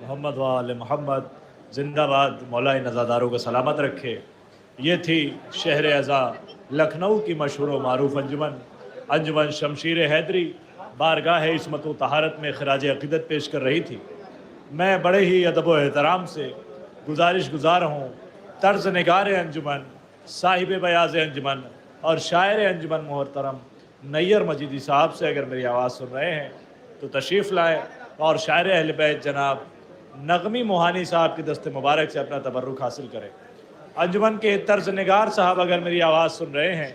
मोहम्मद वाले मोहम्मद जिंदाबाद। मौलाए नज़ादारों को सलामत रखे। ये थी शहर अज़ा लखनऊ की मशहूर व मारूफ अंजुमन, अंजुमन शमशीर हैदरी बारगाह इस्मत व तहारत में खराज अक़ीदत पेश कर रही थी। मैं बड़े ही अदब व एहतराम से गुजारिश गुजार हूँ तर्ज निगार अंजुमन, साहिब बयाज़ अंजुमन और शायर अंजुमन मोहतरम नैयर मजीदी साहब से अगर मेरी आवाज़ सुन रहे हैं तो तशरीफ़ लाएँ और शायर अहल बैत जनाब नगमी मोहानी साहब की दस्त मुबारक से अपना तबर्रुक हासिल करें। अंजुमन के तर्ज निगार साहब अगर मेरी आवाज़ सुन रहे हैं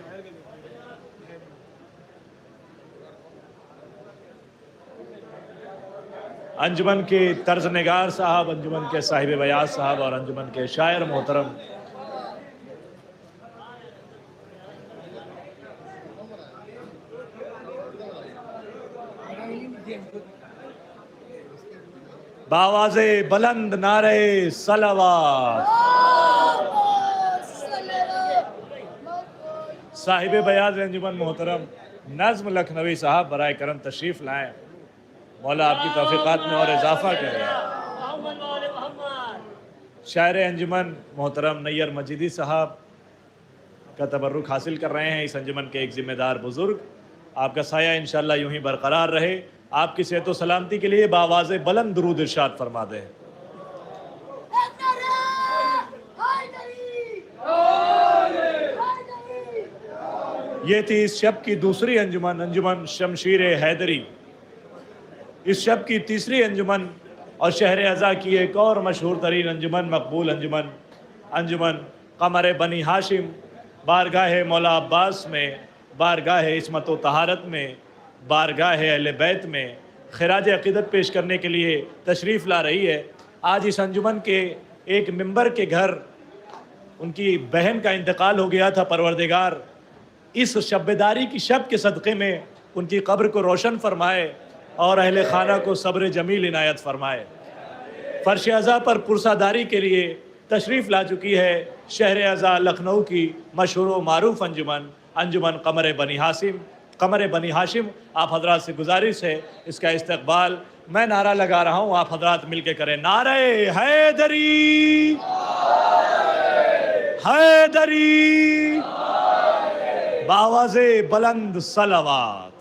अंजुमन के तर्ज निगार साहब, अंजुमन के साहिब बयाज साहब और अंजुमन के शायर मोहतरम बावाज़े बुलंद नारे सलावत साहिब बयाज अंजुमन मोहतरम नज़्म लखनवी साहब बराए करम तशरीफ़ लाएँ। मौला आपकी तौफ़ीक़ात में और इजाफ़ा करें। शायर अंजुमन मोहतरम नैयर मजीदी साहब का तबर्रुक हासिल कर रहे हैं। इस अंजुमन के एक ज़िम्मेदार बुज़ुर्ग, आपका साया इंशाअल्लाह यूं ही बरकरार रहे। आपकी सेहत व सलामती के लिए बावाज़े बुलंद दुरूद इरशाद फरमा दें। ये थी इस शब की दूसरी अंजुमन, अंजुमन शमशीर हैदरी। इस शब की तीसरी अंजुमन और शहर अज़ा की एक और मशहूर तरीन अंजुमन, मकबूल अंजुमन, अंजुमन कमर बनी हाशिम, बारगाह मौला अब्बास में, बारगाह इस्मत व तहारत में, बारगाह अहले बैत में खिराज अक़ीदत पेश करने के लिए तशरीफ़ ला रही है। आज इस अंजुमन के एक मेंबर के घर उनकी बहन का इंतकाल हो गया था। परवरदिगार इस शब्बेदारी की शब के सदक़े में उनकी कब्र को रोशन फरमाए और अहले खाना को सब्र जमील इनायत फरमाए। फ़र्श अज़ा पर पुरसादारी के लिए तशरीफ़ ला चुकी है शहर अज़ा लखनऊ की मशहूर व मारूफ अंजुमन, अंजुमन कमर बनी हाशिम। कमर बनी हाशिम, आप हजरात से गुजारिश है इसका इस्तकबाल मैं नारा लगा रहा हूँ, आप हजरात मिल के करें नारे हैदरी हैदरी बावाज़े बुलंद सलावत।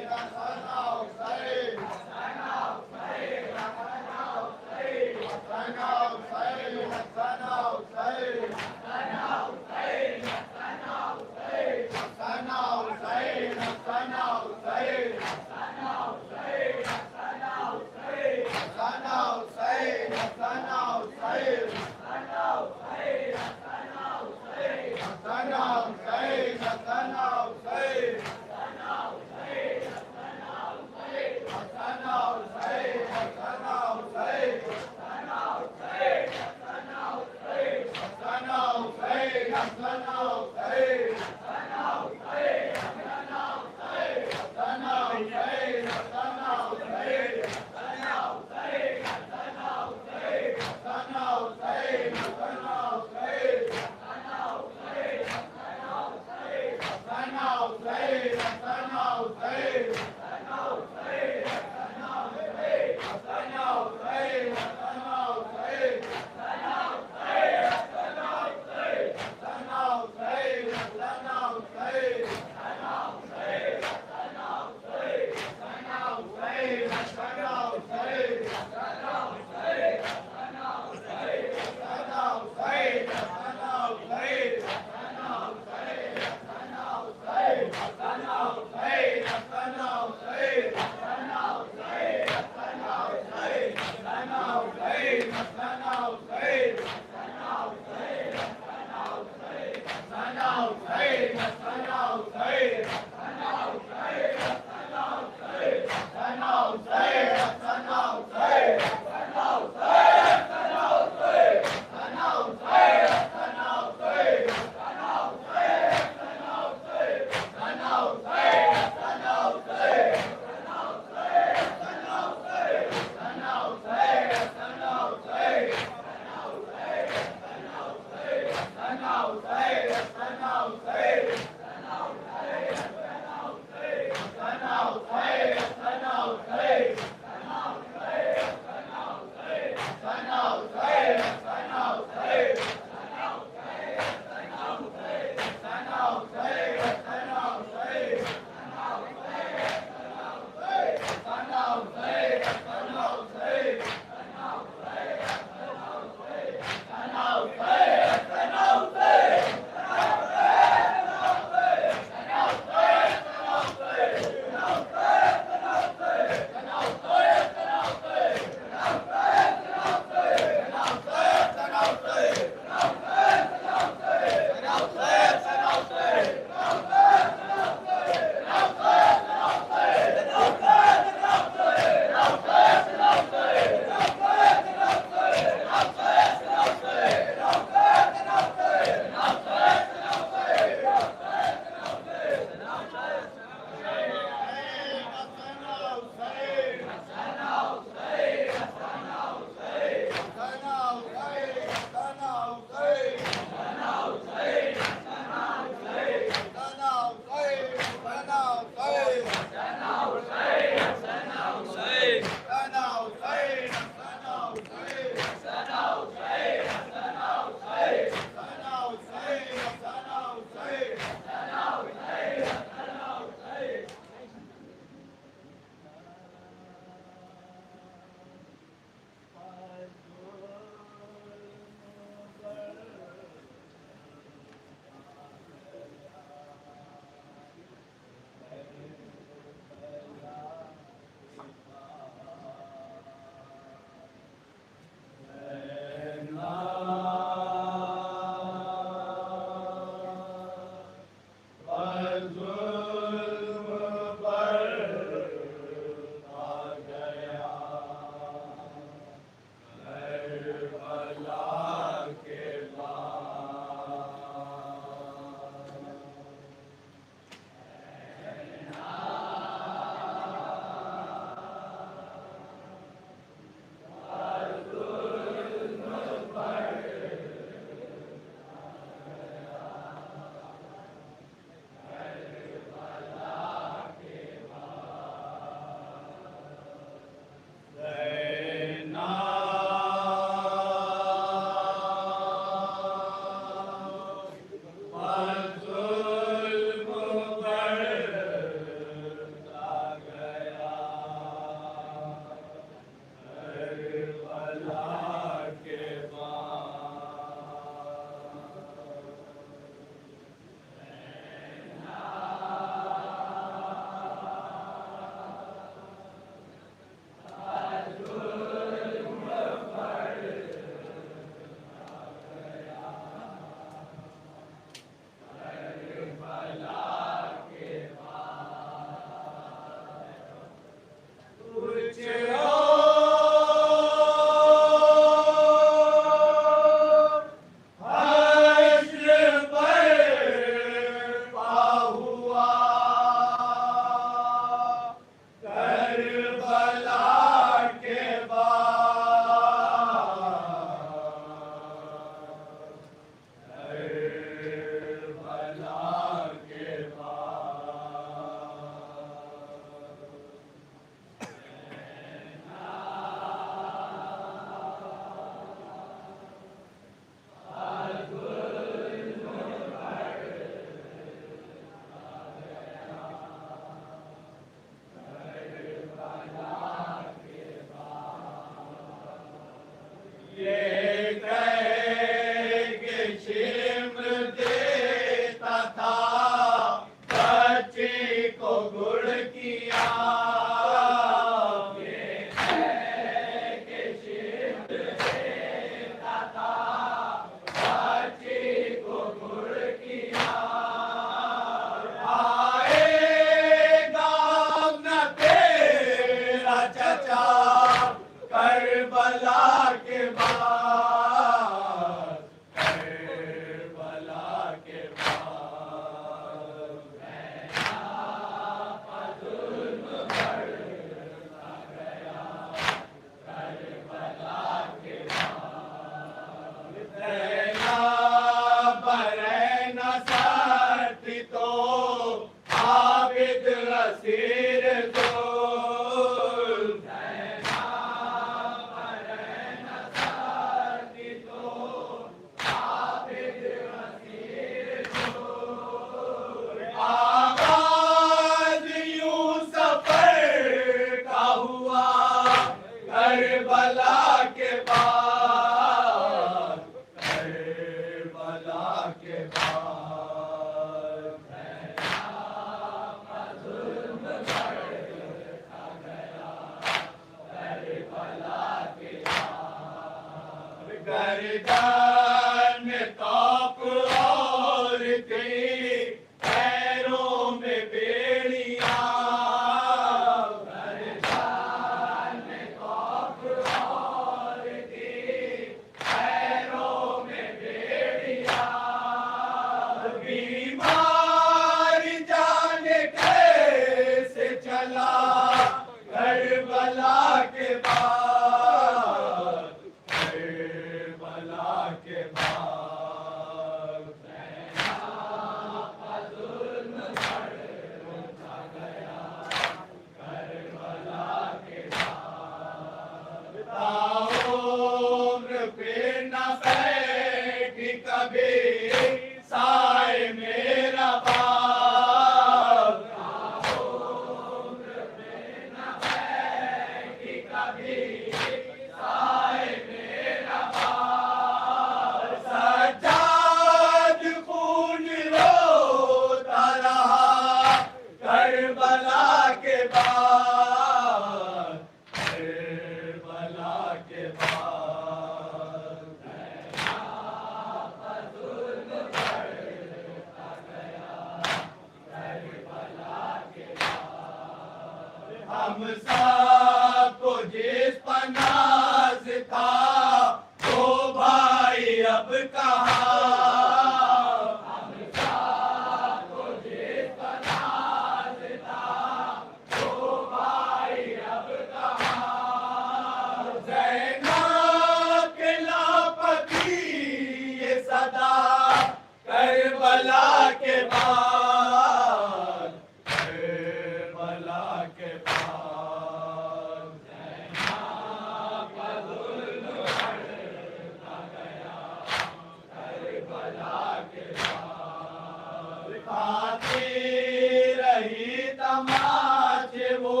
रही तमाचे वो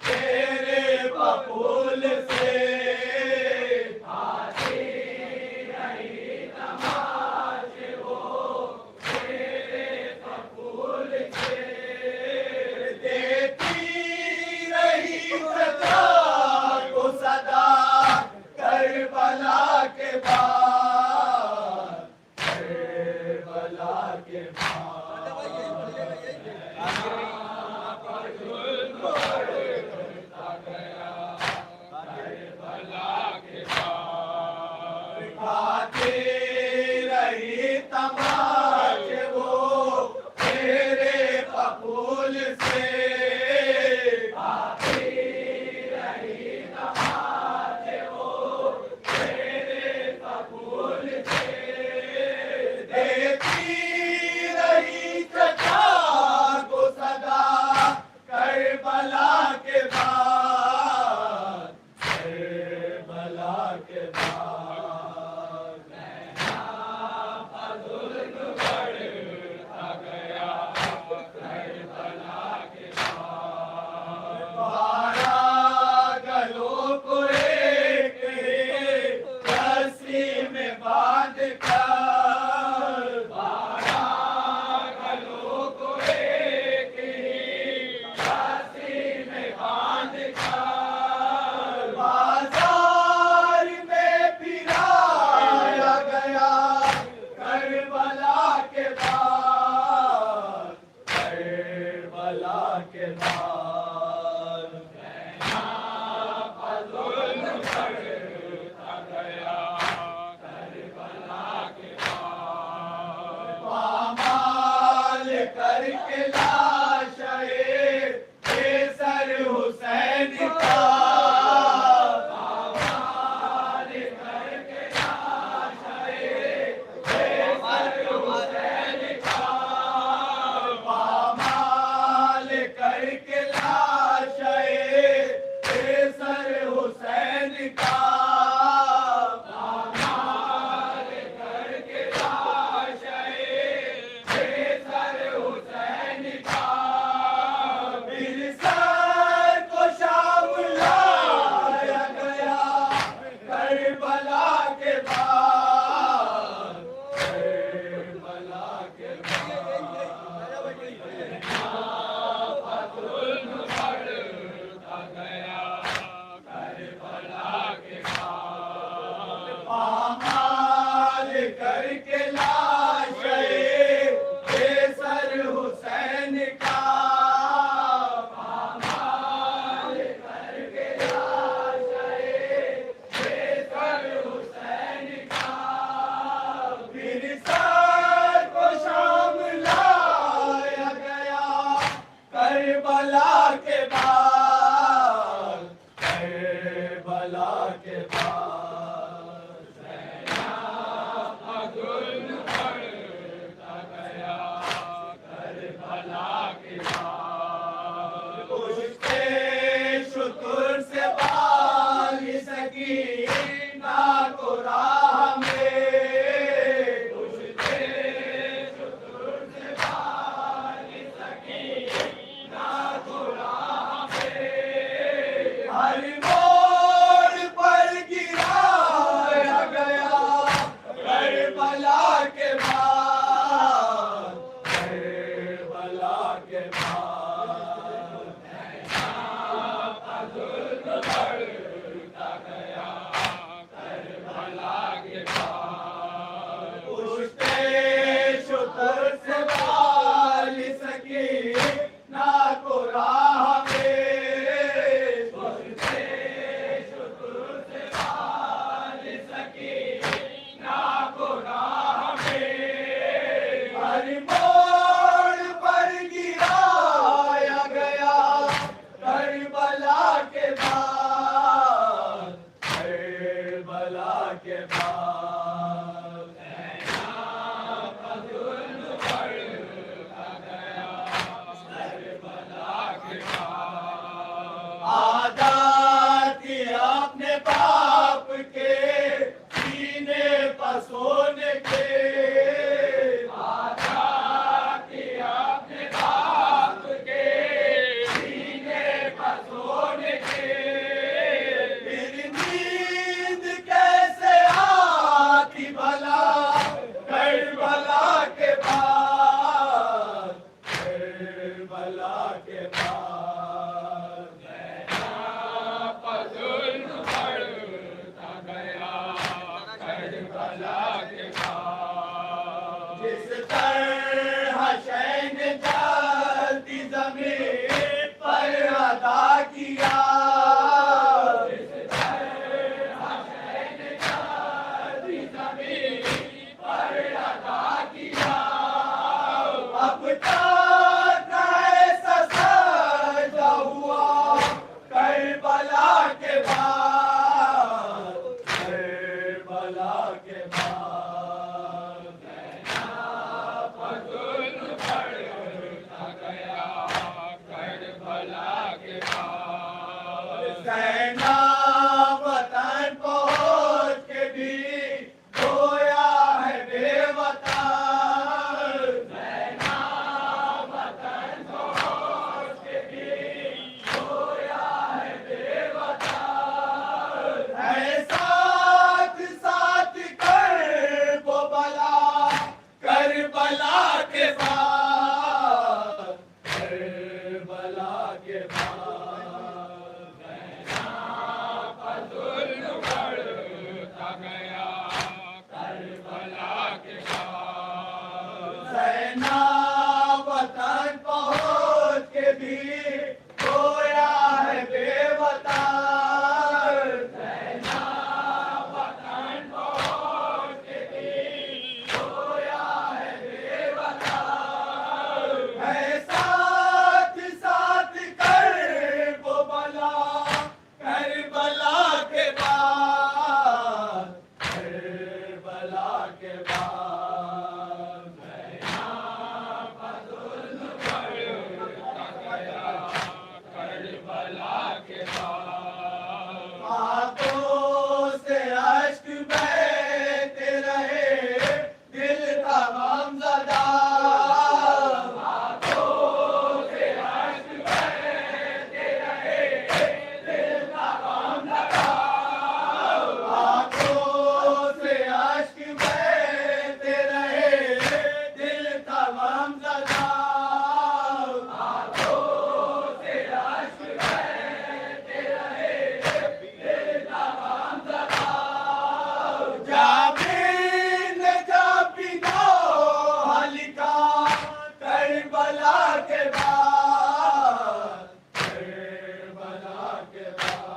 तेरे बबूल से आती रही तमाचे वो तेरे बबूल से देती रही सजा को सदा करबला के बाद करबला के खाते रही तमाचे वो तेरे बबूल से खाते रही तमाचे वो तेरे बबूल से देती रही चचा को सदा करबला के बाद करबला के बाद गलों को एक रस्सी में बांध कर गलों को एक रस्सी में बांध कर बाजार में फिराया गया करबला के बाद करबला के बाद पामाल करके लाश केसर हुसैन का पामाल करके लाश केसर हुसैन का पामाल करके लाश केसर हुसैन का पामाल करके लाश केसर हुसैन का फिर सर को शाम लाया गया करबला के बाद करबला के पामाल करके लाश केसर हुसैन का पामाल करके लाश केसर हुसैन का फिर सर को शाम लाया गया करबला के बाद करबला के बाद उसके शुक्र से बाली सकी ना को राह में उसके शुक्र से बाली सकी ना को राह में हर मोड़ पर गिराया गया करबला के बाद करबला के बाद उसके शुक्र से बाली सकी ना को राह में उसके शुक्र से बाली सकी ना को राह में हर मोड़ पर गिराया गया करबला के बाद करबला के बाद आजाद अपने बाप के सीने पर सोने के आजाद तरह हसैन जलती जमीन पर अदा किया अब तक ऐसा सजा हुआ करबला के बाद करबला के बाद सेना वतन पहुंच के भी रोया है बेवतन है साथ साथ कर वो बला करबला के बाद करबला के सेना वतन पहुंच के भी रोया है बेवतन है साथ साथ कर वो बला करबला के बाद करबला के बाद आंखों से अश्क बहते रहे दिल का गमज़दा आंखों से अश्क बहते रहे दिल का गमज़दा जाबिन जब बिनो हलिका करबला के बाद करबला के बाद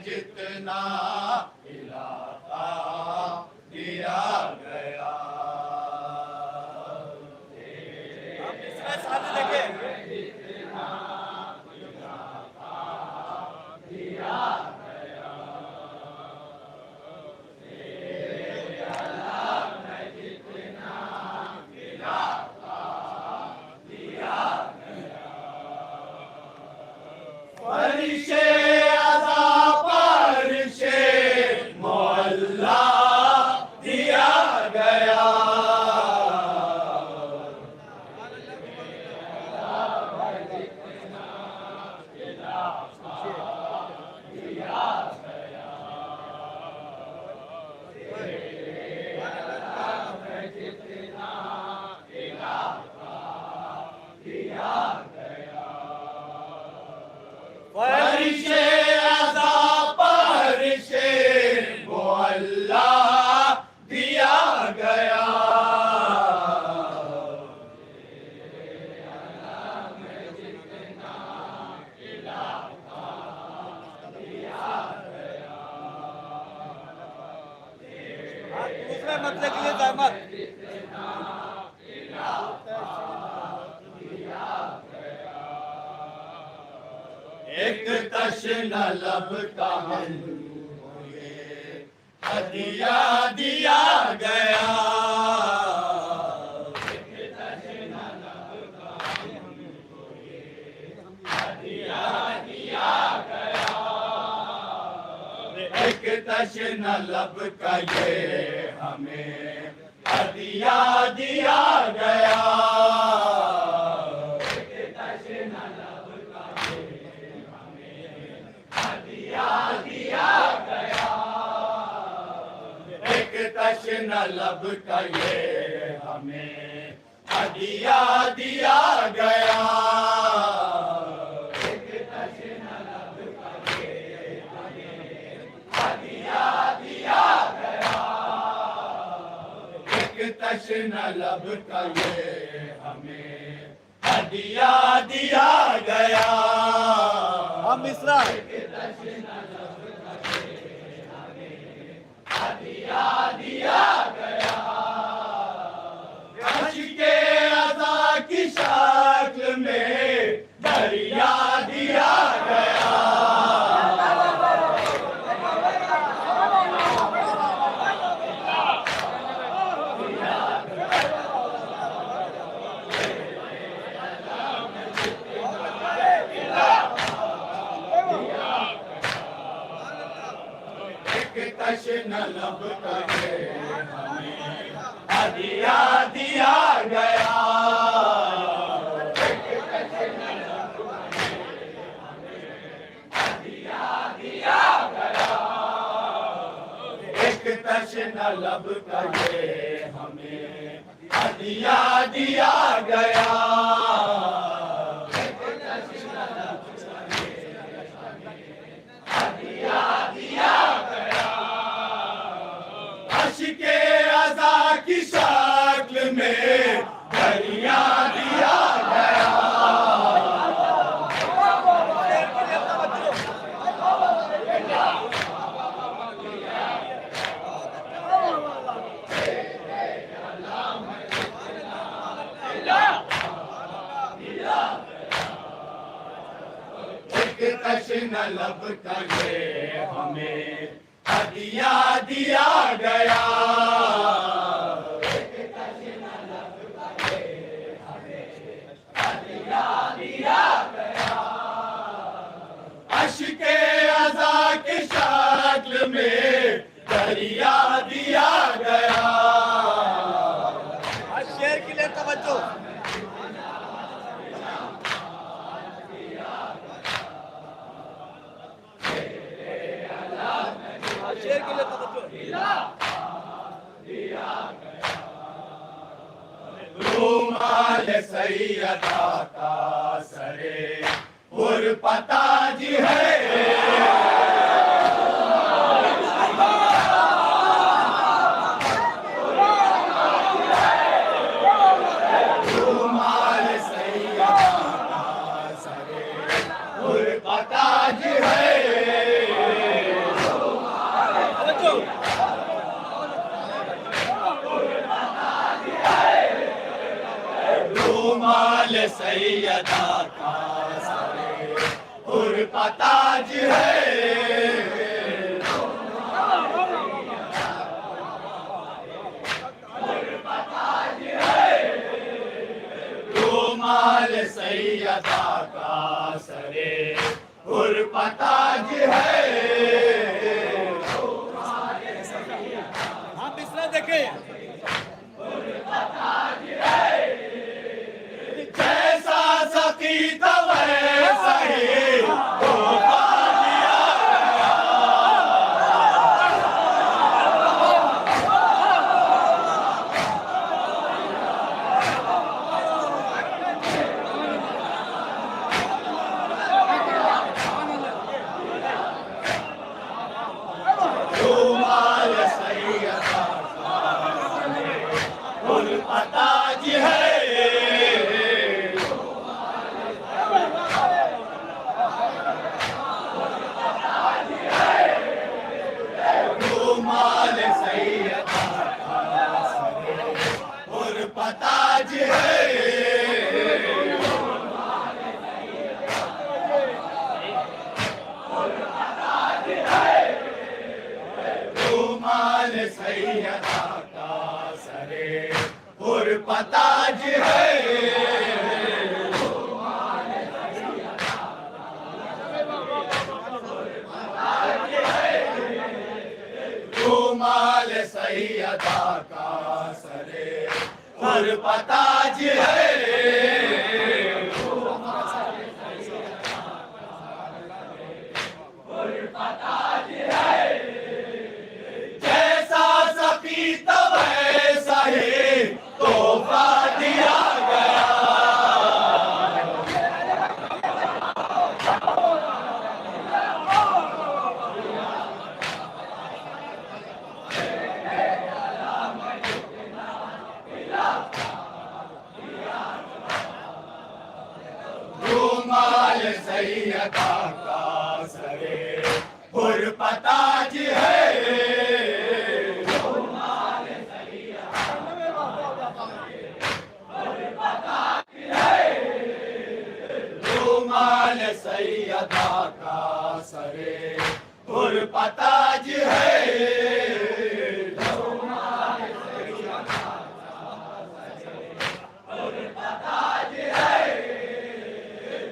जितना इलाका दिया गया। फरिशे अज़ा फरिशे मोहल्ला दिया गया। फरिशे अज़ा फरिशे मोहल्ला दिया गया। दूसरे मसले के लिए सहमत। एक तश्न लब का हदिया दिया गया। एक तश्न लब का ये हमें हदिया दिया गया। एक तश्न लब का ये हमें हदिया दिया गया। एक तश्न लब का ये हमें हदिया दिया गया। हम मिश्रा के अज़ा की शक्ल में दरिया दिया गया। एक तश्न लब का ये हमें हदिया दिया गया। एक तश्न लब का ये हमें हदिया दिया गया। के अज़ा की शक्ल में दरिया दिया गया। एक तश्न लब का ये हमें हदिया दिया गया। अश्के अज़ा की शक्ल में दरिया दिया गया। शेर के लिए तवज्जो। शेर के लिए तवज्जो। रुमाल सैयदा का सरे पुरपताज है। रुमाल सैयदा का सरे पुरपताज है। सैयदा का सरे हुर्रताज है। रुमाल सैयदा का सरे हुर्रताज है। आप इसरा देखें जैसा सकी था वैसा ही धोखा दिया रुमाल सैयदा का हुर्रताज है। रुमाल सैयदा का सरे हुर्रताज है। रुमाल सैयदा का सरे हुर्रताज है। रुमाल सैयदा का सरे हुर्रताज है। जैसा सकी था वैसा ही तोहफा दिया गया। रुमाल सैयदा का सरे हुर्रताज है। रुमाल सैयदा का सरे हुर्रताज है।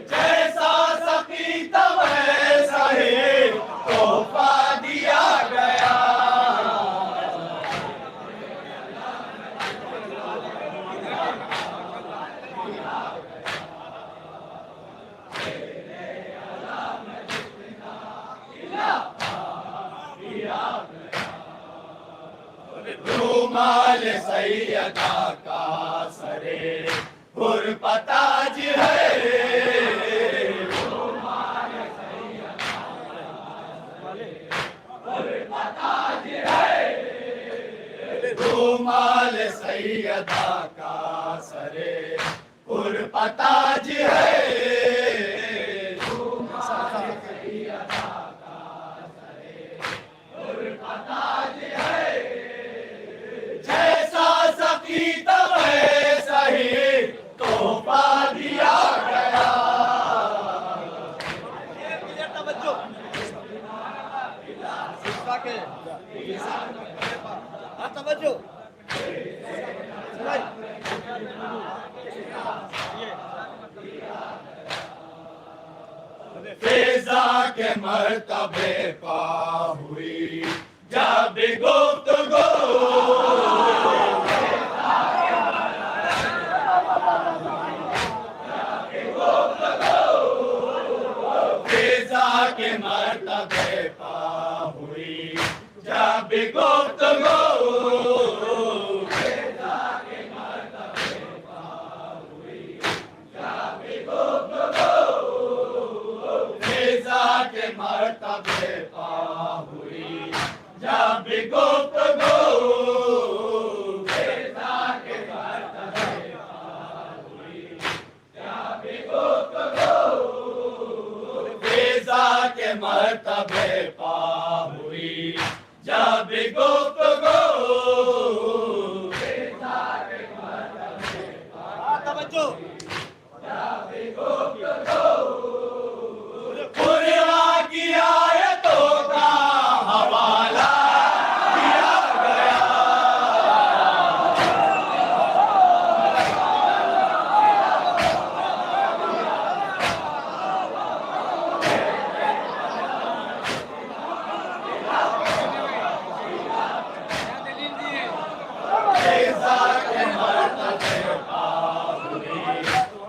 जैसा सकी था वैसा ही तोहफा दिया गया। रुमाल सैयदा का सरे हुर्रताज है। रुमाल सैयदा का सरे हुर्रताज है। जैसा सकी था वैसा ही तोहफा दिया गया। फिजा के मर्तबे पा हुई जब गुफ्तगू। फिजा के मर्तबे पा हुई जब गुफ्तगू। फिजा के मर्तबे पा हुई जब गुफ्तगू। फिजा के मर्तबे पा हुई जब गुफ्तगू। फिजा के मर्तबे पा हुई जब गुफ्तगू। फिजा के मर्तबे पा हुई कुरान की आयतों का हवाला दिया गया।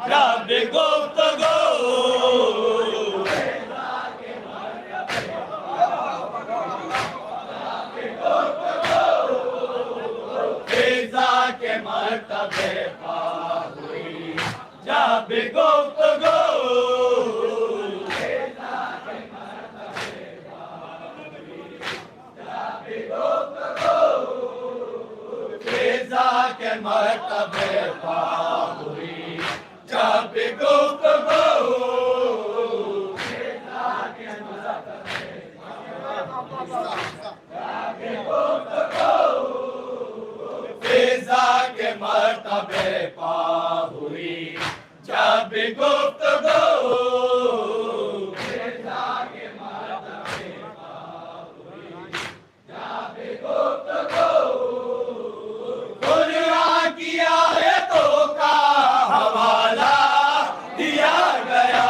जब गुफ्तगू फिजा के मर्तबे पार हुई, जब गुफ्तगू फिजा के मर्तबे पार हुई, जब गुफ्तगू फिजा के मर्तबे पा हुई, जब गुफ्तगू कुरान की आयतों का हवाला दिया गया।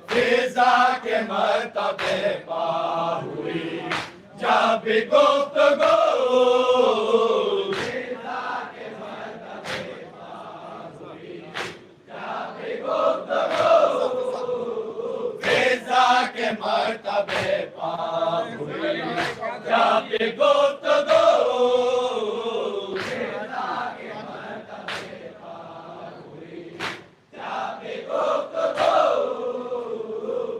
फिजा के मर्तबे पा हुई, जब गुफ्तगू फिजा के मर्तबे पा हुई, जब गुफ्तगू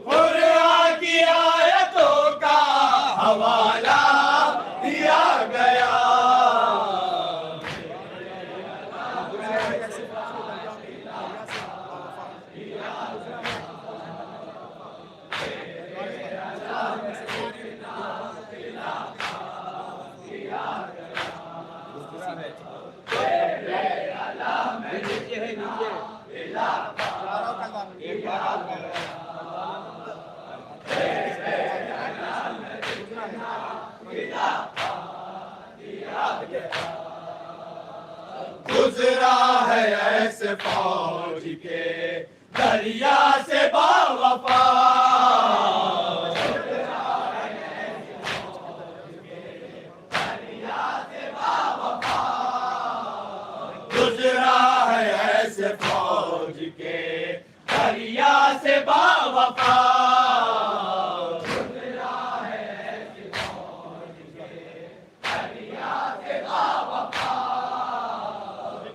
कुरान की आयतों का हवाला दिया गया। गुजरा है ऐसे फौज के दरिया से बावफा, गुजरा है ऐसे फौज के दरिया से बावफा,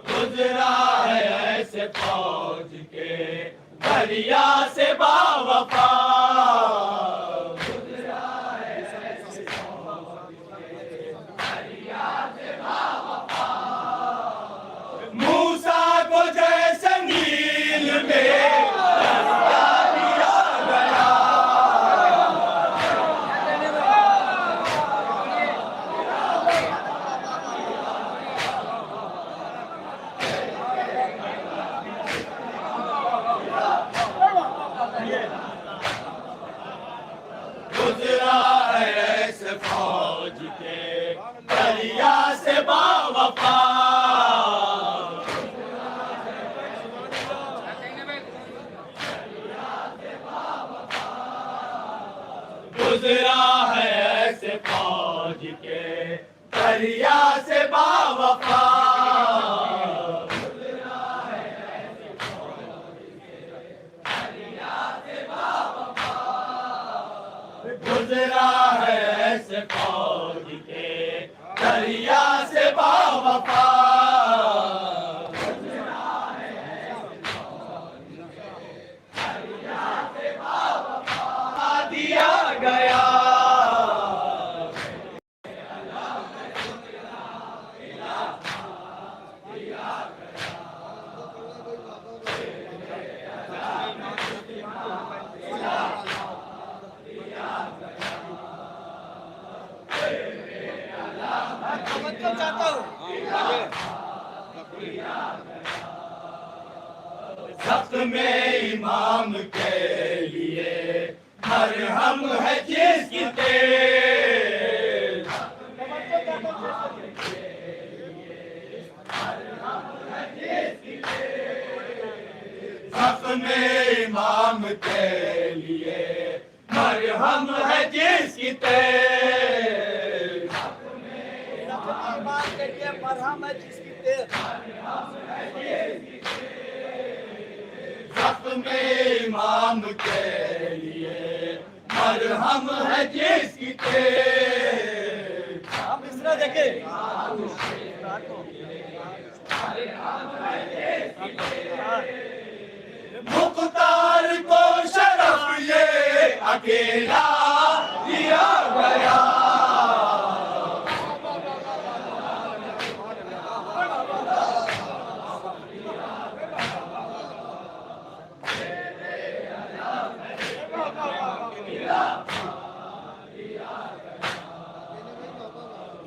गुजरा है ऐसे फौज के दरिया से बावफा, मूसा को जैसे नील में रास्ता दिया गया। गुजरा है ऐसे फौज के दरिया से बावफा, गुजरा है ऐसे फौज के दरिया से बावफा, गुजरा है ऐसे फौज के दरिया से बावफा, दिया गया। में इमाम के लिए मरहम है जिसकी तेज, जख्म में इमाम के लिए मरहम है जिसकी तेज, इमाम के लिए मरहम है जिसकी तेज, जख्म में इमाम के लिए मरहम है जिसकी तेज। हम इसरा देखे मुख्तार को शरफ ये अकेला दिया गया,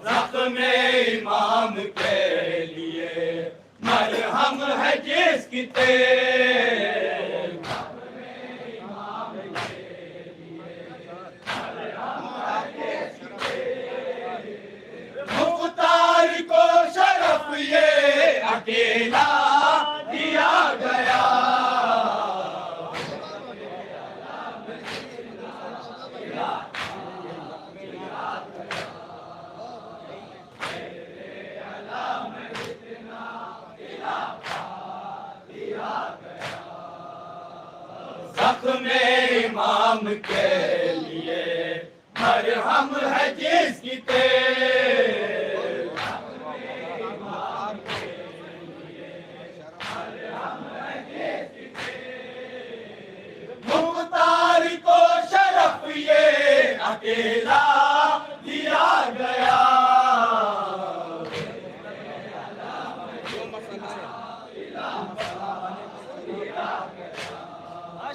जख्म इमाम के लिए मरहम है जिसकी तेज, मुख्तार को शरफ ये अकेला दिया गया, जख्म इमाम के लिए मरहम है जिसकी तेज, मुख्तार को शरफ ये अकेला दिया गया,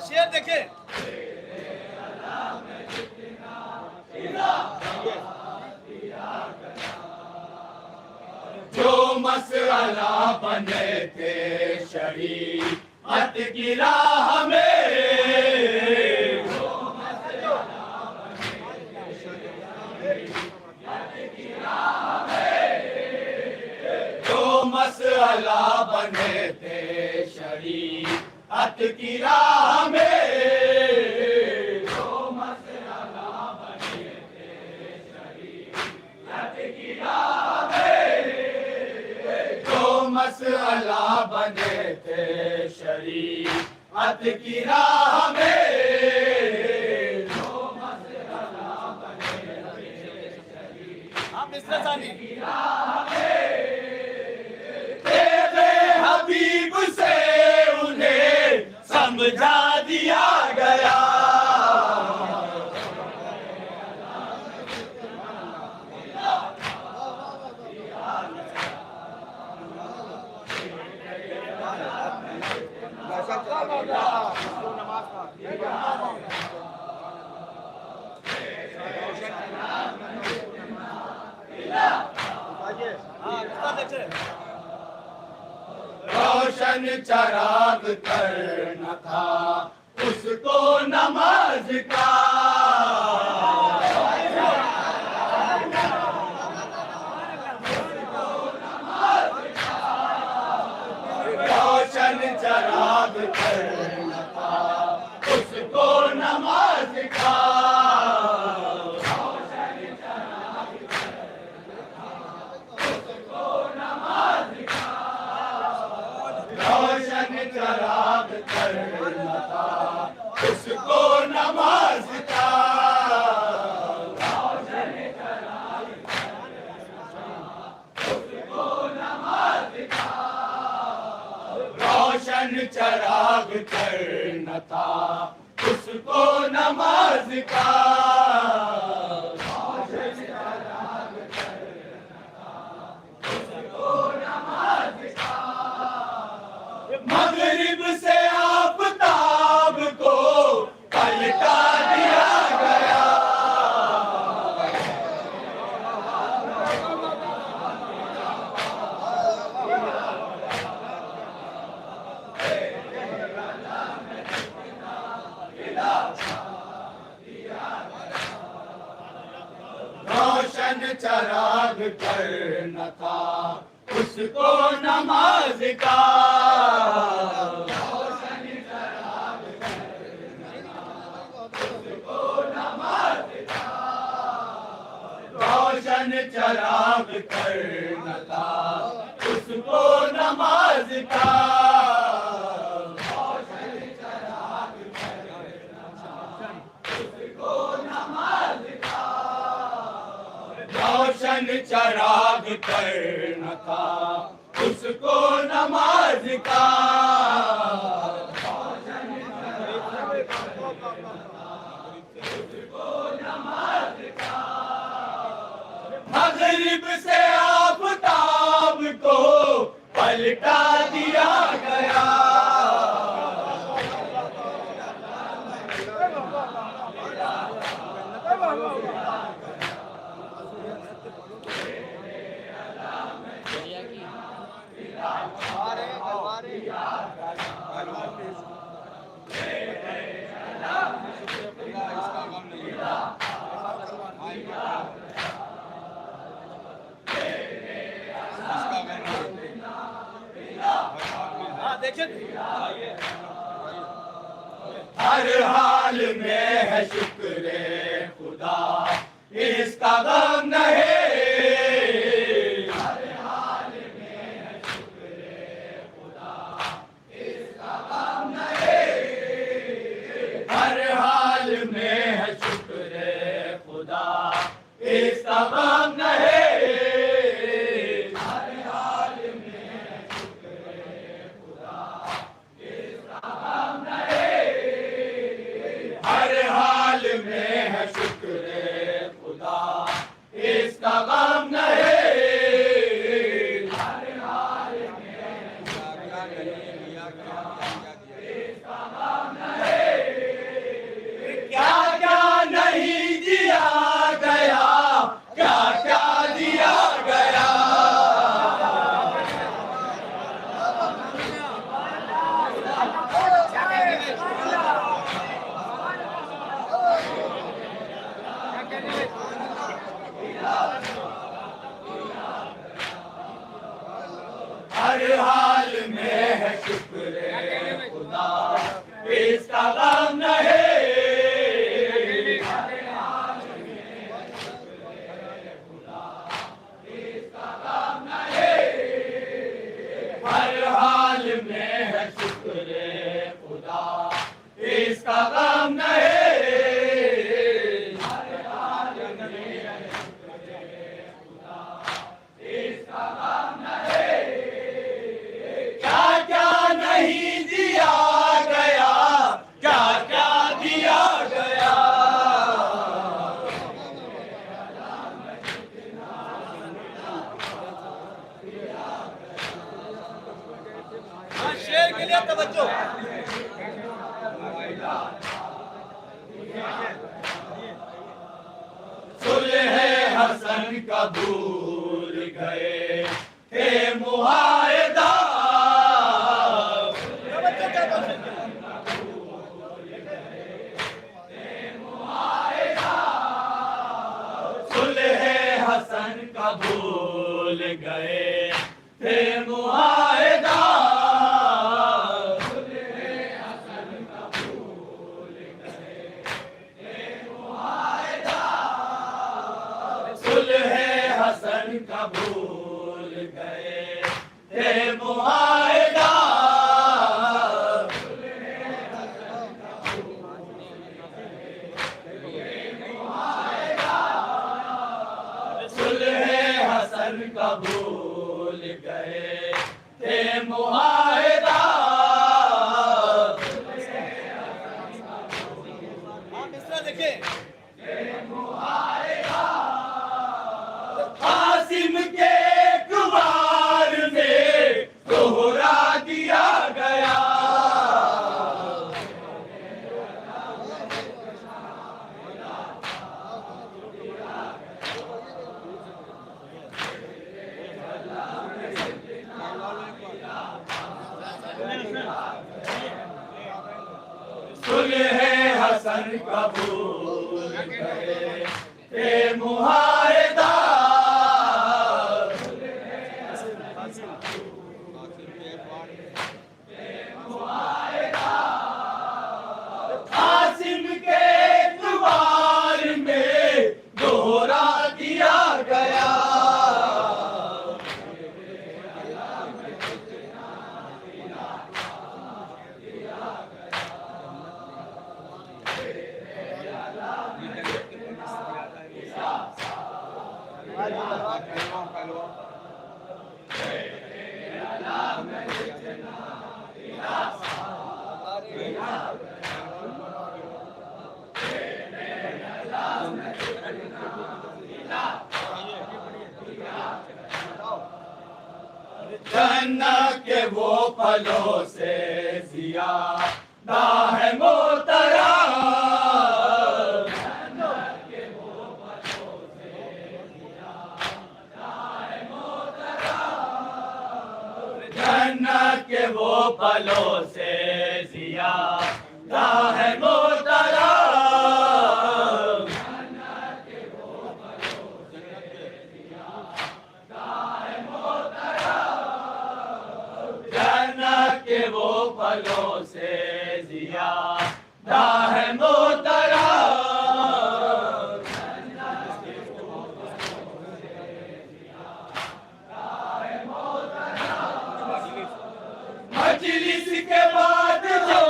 शेर देखे जो मसला बने थे शरीअत की राह में, जो मसला बने थे शरीअत की राह में, जो मसला बने थे शरीअत की राह में, जो मसला बने थे शरीअत की राह में, जो मसला बने थे हम इसरा सानी तेरे हबीब से उन्हें समझा दिया गया, रोशन चराग करना था उसको नमाज का, रोशन चराग करना था उसको नमाज का, रोशन चराग करना था उसको नमाज का, रोशन चराग उसको नमाज का, रोशन चराग करना था उसको नमाज का, रोशन चराग करना था उसको नमाज का, मगरिब से आफताब को पलटा दिया गया, रोशन चराग करना था उसको नमाज का, रोशन चराग करना उसको नमाज का, रोशन चराग करना था उसको नमाज का, रोशन चराग करना था उसको नमाज का, रोशन चराग करना था उसको नमाज का, मगरिब से आफताब को पलटा दिया गया, हर हाल में है शुक्र खुदा इसका गम नहीं, हर हाल में है शुक्र खुदा इसका गम नहीं, हर हाल में है शुक्र खुदा इसका गम नहीं, हर हाल में है शुक्र खुदा इसका गम नहीं, हर हाल में है शुक्र खुदा इसका गम नहीं, हर हाल में है इसका गम नहीं, क्या क्या नहीं दिया गया, क्या क्या दिया गया, हर हाल में है शुक्र खुदा इसका गम नहीं, हर हाल में है शुक्र खुदा इसका गम नहीं, हर हाल में है शुक्र खुदा इसका गम नहीं, हर हाल में है शुक्र खुदा इसका गम नहीं, क्या क्या नहीं दिया गया, क्या क्या दिया गया, शेर के लिए तवज्जो, सुलह हसन का भूल गए थे मुआहिदा, सुलह हसन का भूल गए थे मुआहिदा, सुलह हसन का भूल गए थे मुआहिदा, सुलह हसन का भूल गए थे मुआहिदा, सुलह हसन का भूल गए थे मुआहिदा, कासिम के कुवार में दोहरा दिया गया, सुलह हसन का भूल गए थे मुआहिदा, जन्नत के वो फलों से ज़ियादा है मोहतरम, जन्नत के वो फलों से ज़ियादा है मोहतरम, जन्नत के वो फलों से ज़ियादा है मोहतरम, मजलिस के बाद जो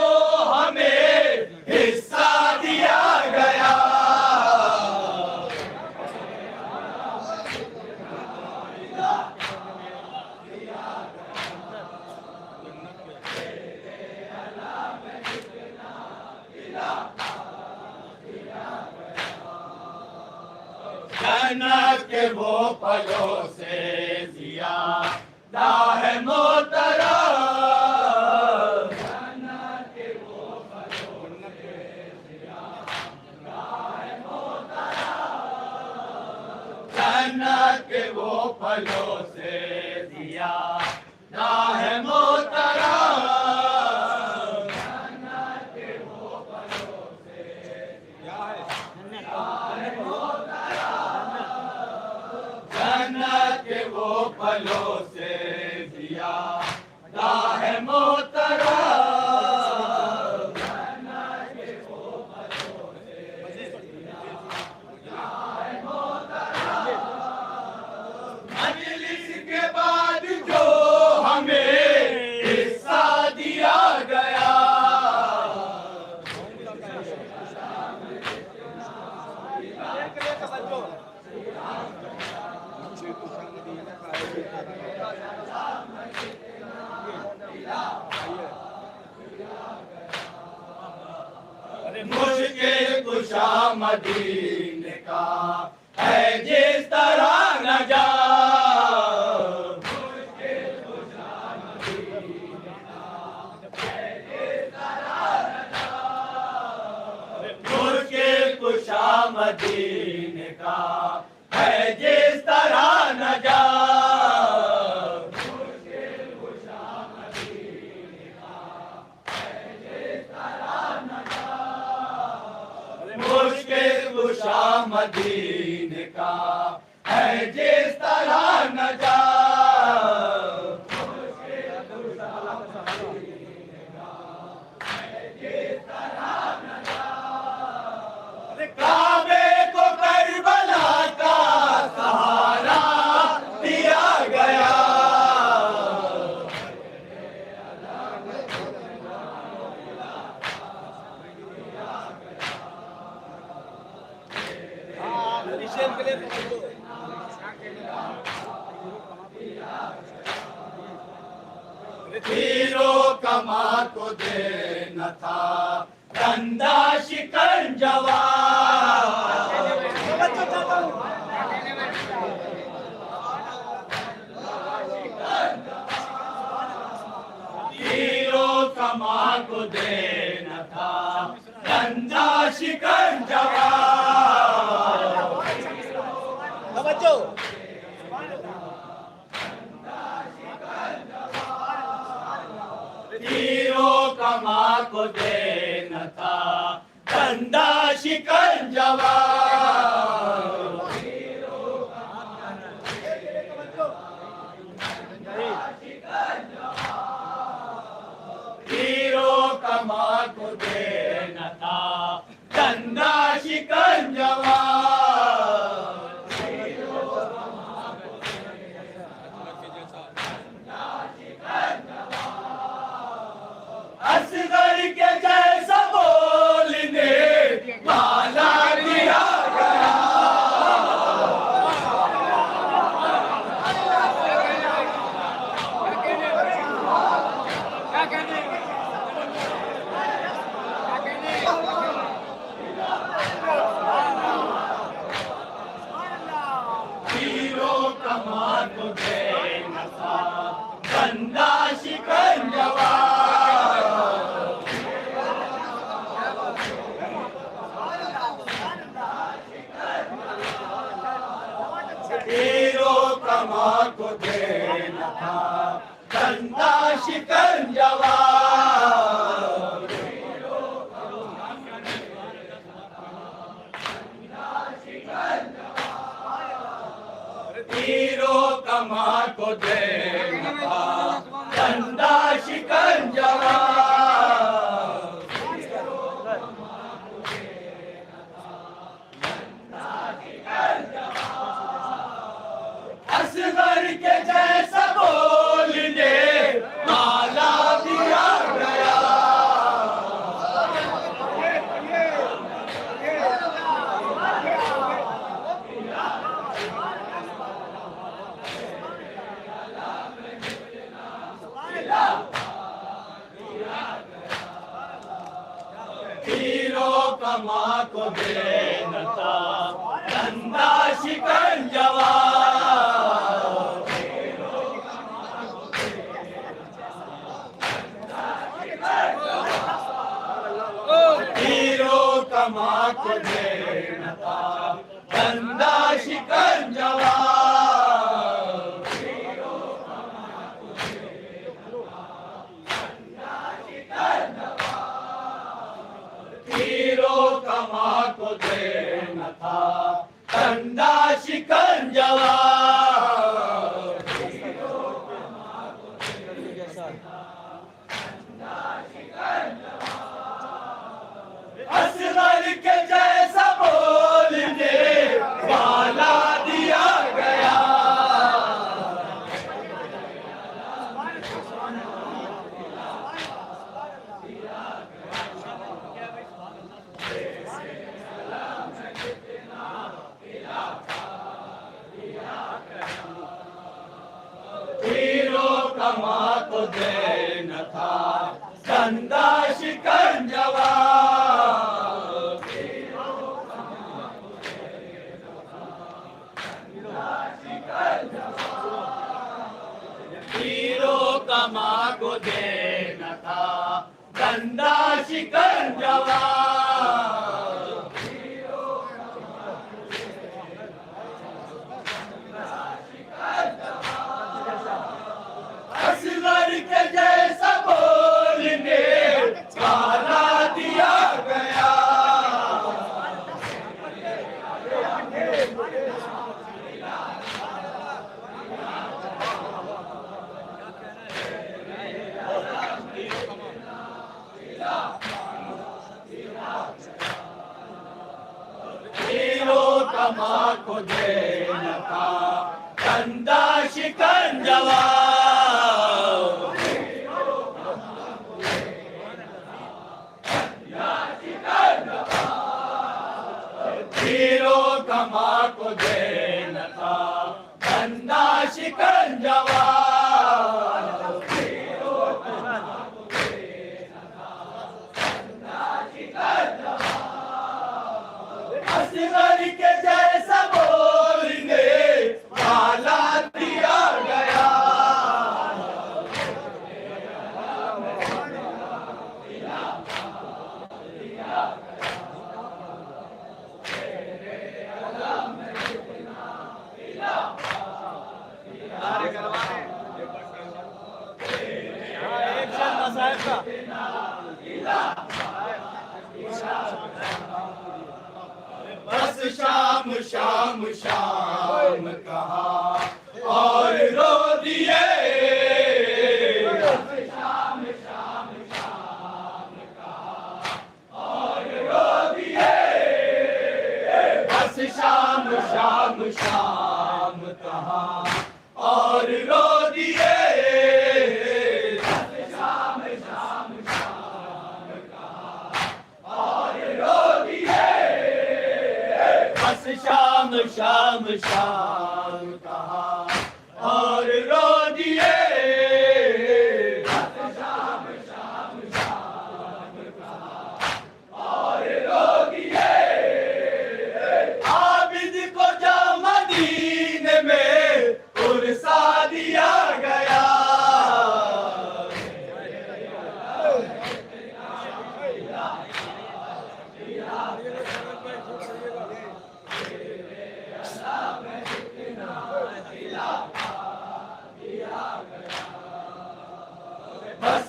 हमें हिस्सा दिया गया, जन्नत के वो फलों से ज़ियादा है मोहतरम, जन्नत के वो फलों से ज़ियादा है मोहतरम, जन्नत के वो फलों से ज़ियादा है मोहतरम, मजलिस के बाद जो हमें हिस्सा दिया गया, मुश्किल कुशा मदीने का है जिस तरह न जा, मुश्किल कुशा मदीने का है जिस तरह न जा, मुश्किल कुशा मदीने का है जिस तरह न जा, काबे को करबला का सहारा दिया गया, तीरों कमा को देना था कंधा शिकंजवा, तीरों कमा को देना था कंधा शिकंजवा, तीरों कमा को देना था कंधा शिकंजवा, तीरों कमा को देना था कंधा शिकंजवा, असगर के जैसा बोलने वाला दिया को दे नफा बंदा शिकंजवा हीरो कमा को दे नफा बंदा शिकंजवा हीरो कमा को दे नफा बंदा शिकंजवा असगर के जैसा बोलने माला दिया गया हीरो कमा को दे नता बंदा शिकंजवा हीरो कमा को दे नता बंदा शिकंजवा हीरो कमा को दे नता बंदा शिकंजवा असगर के जैसा बोलने वाला दिया गया हीरो कमा को दे नथा बंदा शिकंजवा हीरो कमा को दे नथा बंदा शिकंजवा असगर के जैसा बोलने वाला दिया गया हीरो कमा को दे नफा बंदा शिकंजवा हीरो कमा को दे नफा बंदा शिकंजवा असगर के जैसा बोलने वाला दिया गया बस शाम शाम शाम कहा और रो दिए शाम शाम शाम कहा और रो दिए बस शाम शाम शाम कहा और रो दिए शाम शाम शाम कहा और रो दिए बस शाम शाम शाम कहा और रो दिए शाम शाम शाम कहा और रो दिए आबिद को जा मदीने में उर्सा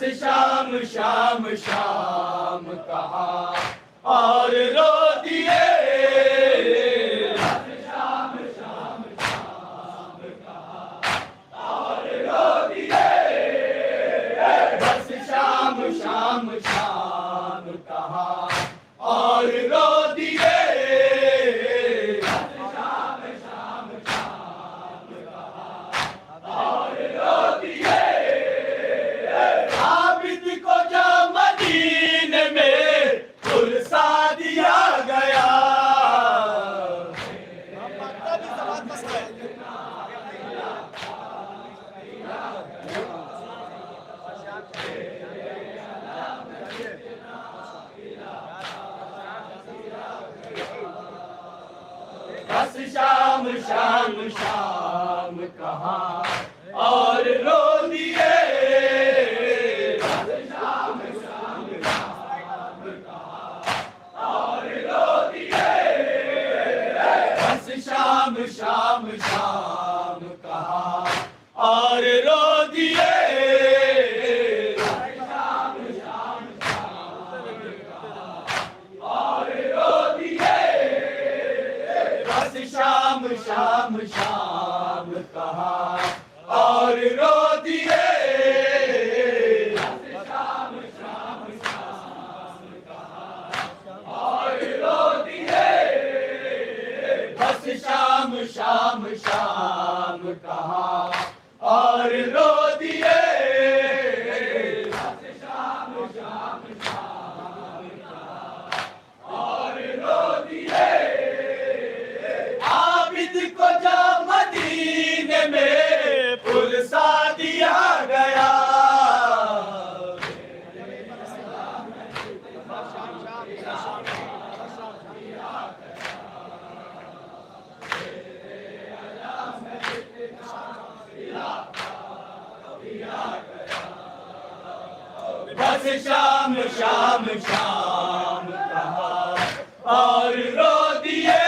शाम शाम शाम कहा और रो दिए। बस शाम शाम शाम कहा और रो दिए। बस शाम शाम शाम कहा और रो दिए। बस शाम शाम शाम कहा और रो दिए। आबिद को जो मदीने में उलसा दिया गया। बस शाम शाम शाम कहा और रो दिए। बस शाम शाम शाम कहा और रो दिए। बस शाम शाम शाम कहा और रो दिए। बस शाम शाम शाम कहा और रो दिए। बस शाम शाम शाम कहा और रो दिए। बस शाम शाम शाम कहा और रो दिए। बस शाम शाम शाम कहा और रो दिए। बस शाम शाम शाम कहा और रो दिए। आबिद को जो मदीने में उलसा दिया गया। बस शाम शाम शाम कहा और रो दिए।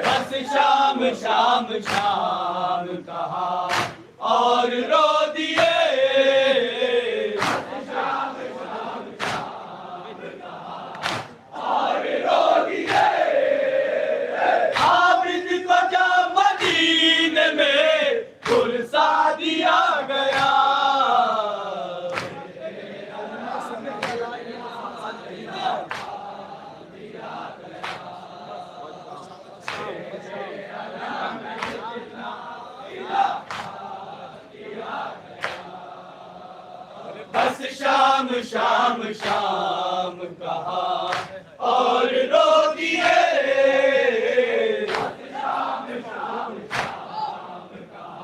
बस शाम शाम शाम कहा और रो दिए। बस शाम शाम शाम कहा और रो दिए। बस शाम शाम शाम कहा और रो दिए। आबिद को जो मदीने में उलसा दिया गया। बस शाम शाम शाम कहा और रो दिए। बस शाम शाम शाम कहा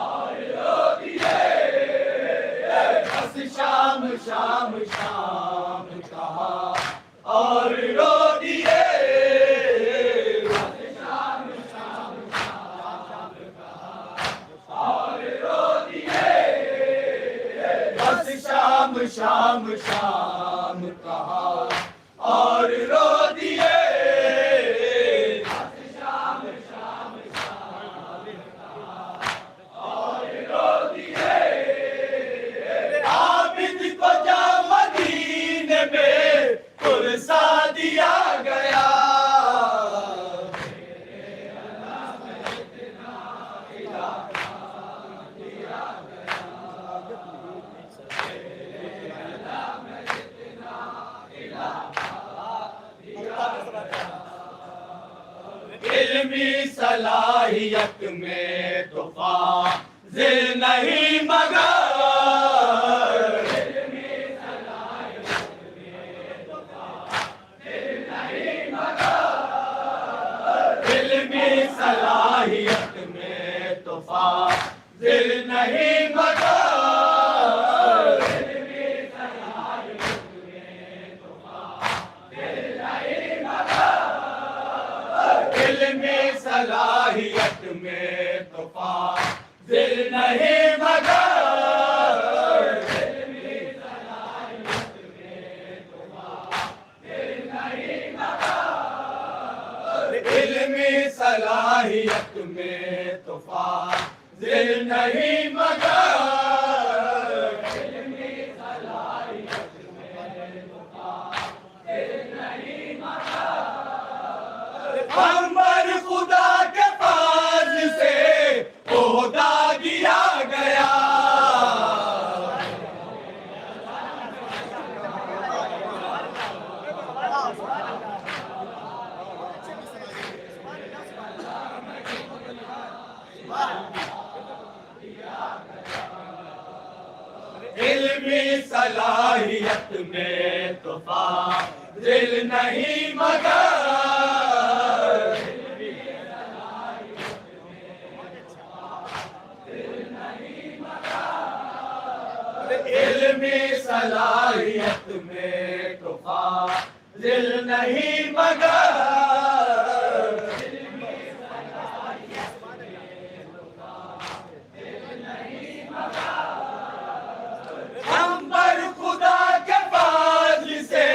और रो दिए। बस शाम शाम शाम कहा और रो दिए। बस शाम शाम शाम कहा और रो दिए। बस शाम शाम शाम कहा और रो दिए। बस शाम शाम शाम कहा और रो दिए। आबिद को जो मदीने में उलसा दिया गया। इल्मी सलाहियत में तो फाज़िल नहीं मगर। इल्मी सलाहियत में तो फाज़िल नहीं मगर। इल्मी सलाहियत में तो फाज़िल नहीं मगर। इल्मी सलाहियत में तो फाज़िल नहीं मगर। इल्मी सलाहियत में तो फाज़िल नहीं मगर। इल्मी सलाहियत में तो फाजिल नहीं मगर इल्मी सलाहियत में तो फाजिल नहीं मगर हम पर खुदा के फाज़ल से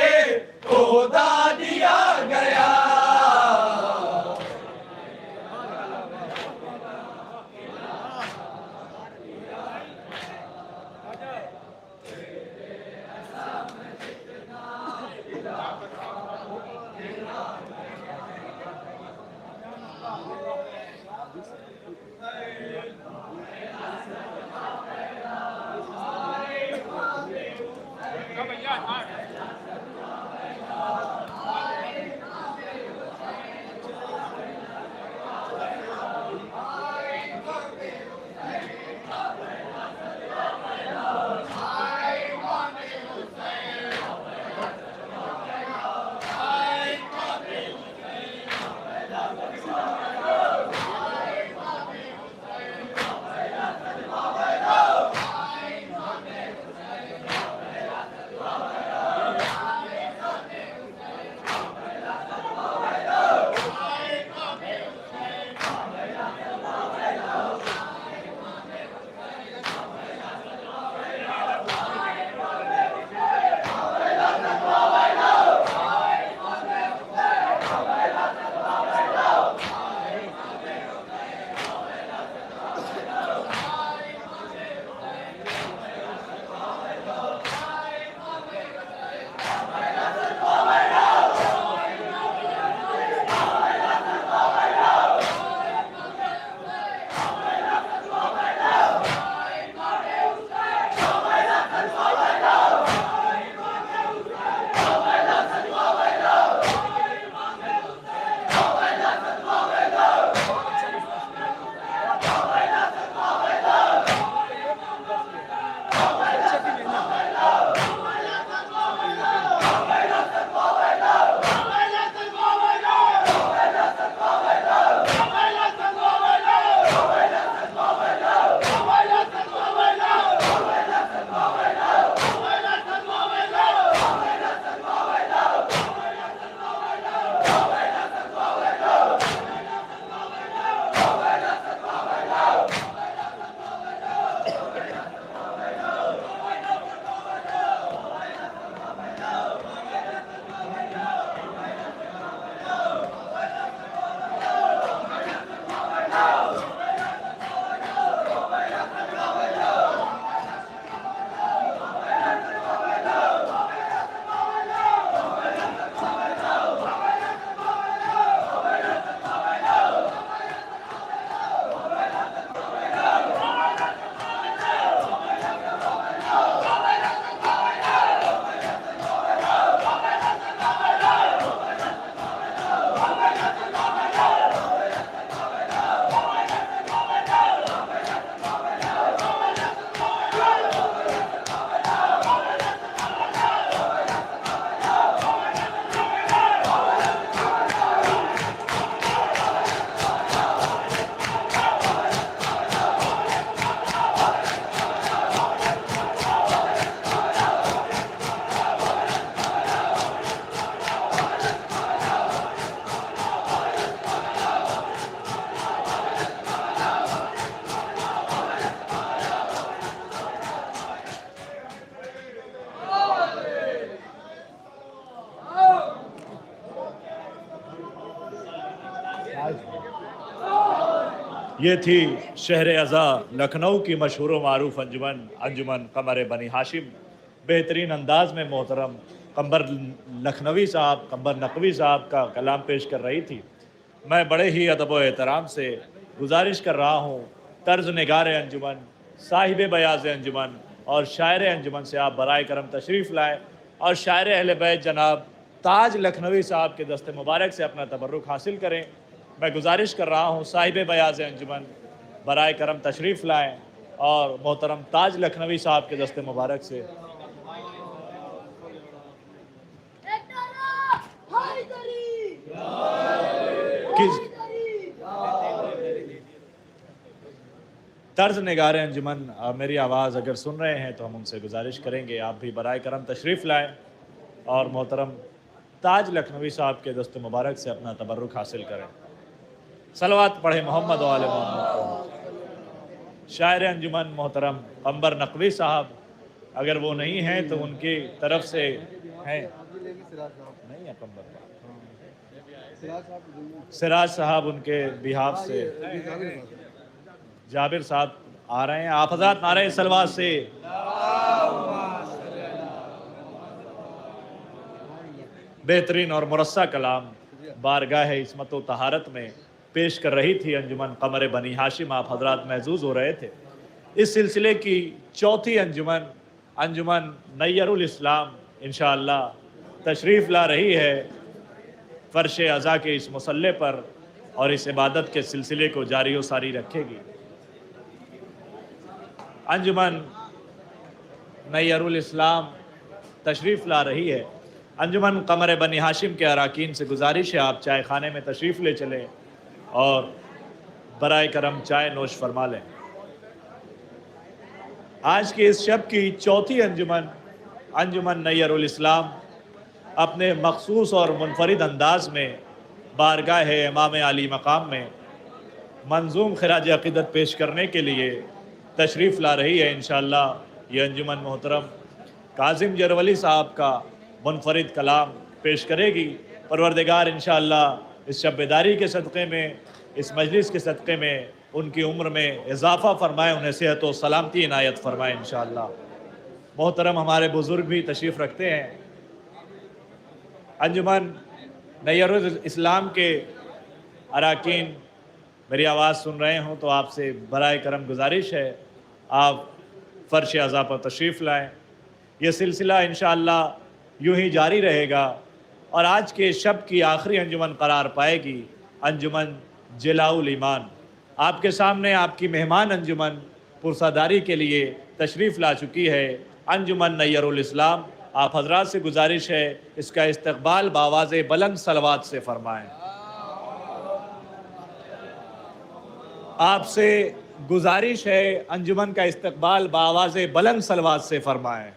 खुदा दिया गया ये थी शहर अज़ा लखनऊ की मशहूर मारूफ अंजुमन अंजुमन कमर बनी हाशिम। बेहतरीन अंदाज में मोहतरम कंबर लखनवी साहब, कंबर नकवी साहब का कलाम पेश कर रही थी। मैं बड़े ही अदब व एहतराम से गुजारिश कर रहा हूँ तर्ज निगार अंजुमन, साहिब बयाज़ अंजुमन और शायर अंजुमन से आप बराए करम तशरीफ़ लाएँ और शायर अहले बैत जनाब ताज लखनवी साहब के दस्ते मुबारक से अपना तबर्रुक हासिल करें। मैं गुजारिश कर रहा हूँ साहिब बयाज़ अंजुमन बराए करम तशरीफ़ लाएँ और मोहतरम ताज लखनवी साहब के दस्ते मुबारक से किस तर्ज निगार अंजुमन मेरी आवाज़ अगर सुन रहे हैं तो हम उनसे गुजारिश करेंगे आप भी बराए करम तशरीफ़ लाएं और मोहतरम ताज लखनवी साहब के दस्त मुबारक से अपना तबर्रुक हासिल करें। सलवात पढ़े मोहम्मद वाले मोहम्मद को। शायर अंजुमन मोहतरम कंबर नकवी साहब अगर वो नहीं हैं तो उनकी तरफ से हैं, नहीं है कंबर, सिराज साहब उनके बिहाफ से, जाबिर साहब आ रहे हैं। आप हज़रात नारे सलवात से बेहतरीन और मुरस्सा कलाम बारगाह इस्मत व तहारत में पेश कर रही थी अंजुमन कमर बनी हाशिम। आप हजरात महजूज हो रहे थे। इस सिलसिले की चौथी अंजुमन अंजुमन नैयरुल इस्लाम इंशाअल्लाह तशरीफ़ ला रही है फ़र्श अज़ा के इस मुसल्ले पर और इस इबादत के सिलसिले को जारी व सारी रखेगी। अंजुमन नैयरुल इस्लाम तशरीफ़ ला रही है। अंजुमन कमर बनी हाशिम के अराकीन से गुजारिश है आप चाय खाने में तशरीफ़ ले चलें और बराए करम चाय नोश फरमा लें। आज की इस शब की चौथी अंजुमन अंजुमन नैयरुल इस्लाम अपने मखसूस और मुनफरिद अंदाज में बारगाह इमाम आली मकाम में मंजूम खराज अक़ीदत पेश करने के लिए तशरीफ़ ला रही है। इंशाअल्लाह ये अंजुमन मोहतरम काजिम जरवली साहब का मुनफरिद कलाम पेश करेगी। परवरदिगार इंशाअल्लाह इस शब बेदारी के सदक़े में, इस मजलिस के सदक़े में उनकी उम्र में इजाफ़ा फरमाए, उन्हें सेहत व सलामती इनायत फरमाए इंशाअल्लाह। मोहतरम हमारे बुज़ुर्ग भी तशरीफ़ रखते हैं। अंजुमन नैयरुल इस्लाम के अराकीन मेरी आवाज़ सुन रहे हों तो आपसे बराए करम गुजारिश है आप फ़र्श अज़ा पर तशरीफ़ लाएँ। ये सिलसिला इंशाअल्लाह यूँ ही जारी रहेगा और आज के शब की आखिरी अंजुमन करार पाएगी अंजुमन जिलाउल ईमान। आपके सामने आपकी मेहमान अंजुमन पुरसादारी के लिए तशरीफ़ ला चुकी है अंजुमन नैयरुल इस्लाम। आप हजरात से गुजारिश है इसका इस्तकबाल बावाज़े बुलंद सलवात से फरमाएँ। आपसे गुजारिश है अंजुमन का इस्तकबाल बावाज़े बुलंद सलवात से फरमाएँ।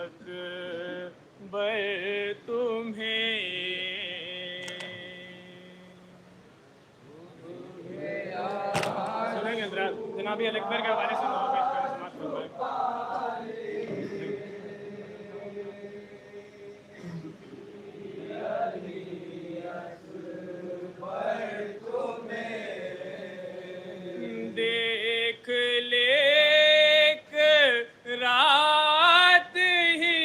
अकबर तुम्हें। सुनेंगे जनाब अकबर के हवाले से समाप्त फरमाएं। देख ले रात ही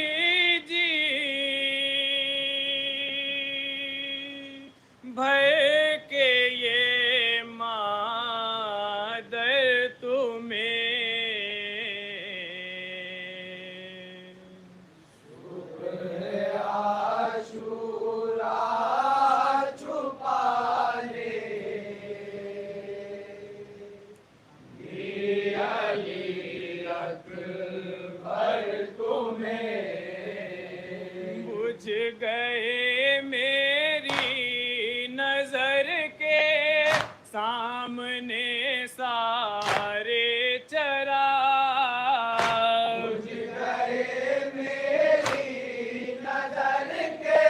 जी भर के ये मादर तुम्हें। बुझ गए मेरी नजर के सामने सारे चराग। बुझ गए मेरी नजर के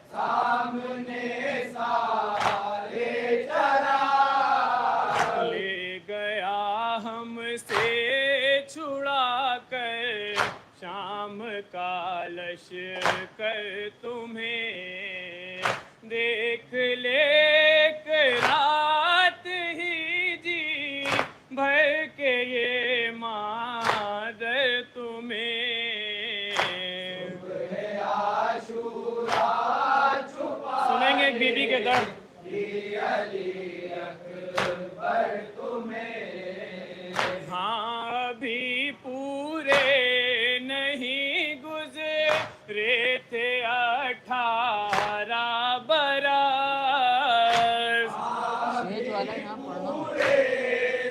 सामने सारे चराग। ले गया हमसे छुड़ा कर शाम का लश्कर तुम्हें। देख ले रात ही जी भर के ये मादर तुम्हें। सुनेंगे एक बीबी के दर्द। हाँ अभी पूरे नहीं गुजरे थे 18 बरस। पूरे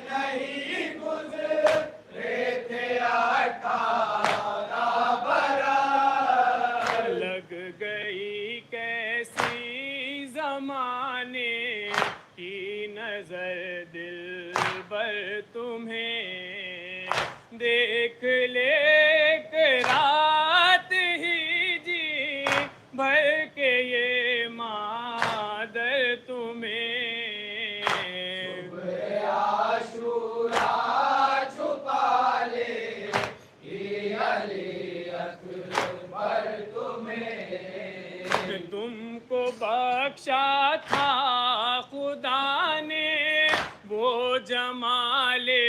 नहीं गुजरे थे 18 बरस। लग गई कैसी जमाने की नजर दिल पर तुम्हें। देख ले रात ही जी भर के ये मादर तुम्हें। छुपा ले अकबर तुम्हें। तुमको बख्शा था खुदा ने वो जमाले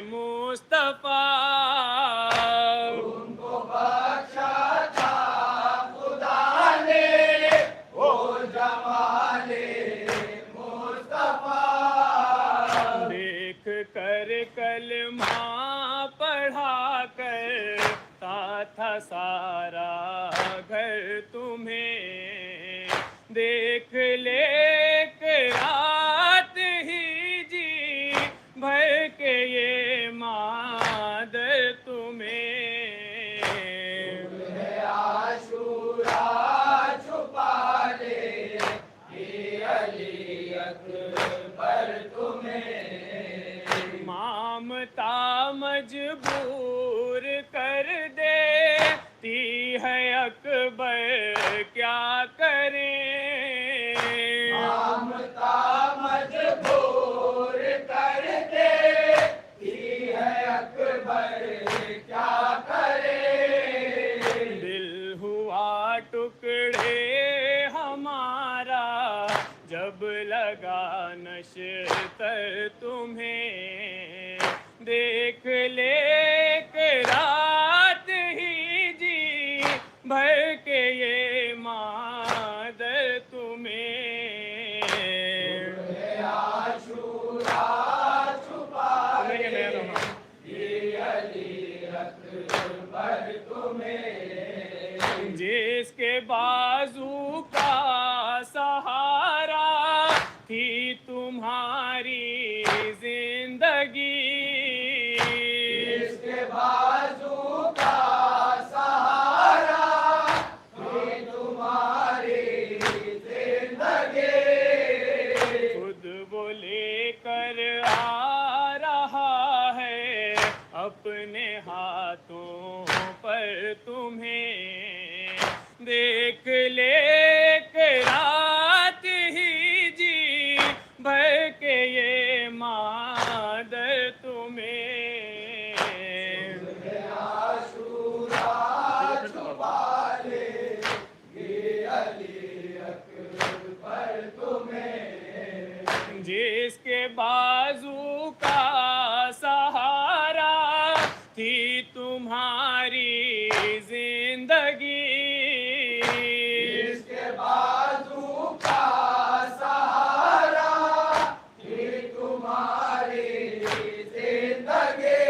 मुस्तफा। तुमको बख्शा था खुदा ने वो जमाले मुस्तफा। देख कर कलमा पढ़ा करता था सारा घर तुम्हें। देख ले रात ही जी भर के ये मादर तुम्हें। छुपा ले अकबर तुम्हें। मामता मजबूर कर देती है अकबर क्या करें। मामता मजबूर कर देती है अकबर क्या करें। दिल हुआ टुकड़े हमारा जब लगा नश्तर तुम्हें। देख ले रात ही जी भर के ये मादर तुम्हें। जिसके बाजू का सहारा थी तुम्हारी जिंदगी। जिसके बाजू का सहारा थी तुम्हारी जिंदगी। खुद वो लेकर आ रहा है अपने हाथों पर तुम। जिसके बाजू का सहारा थी तुम्हारी जिंदगी, इसके बाजू का सहारा थी तुम्हारी जिंदगी,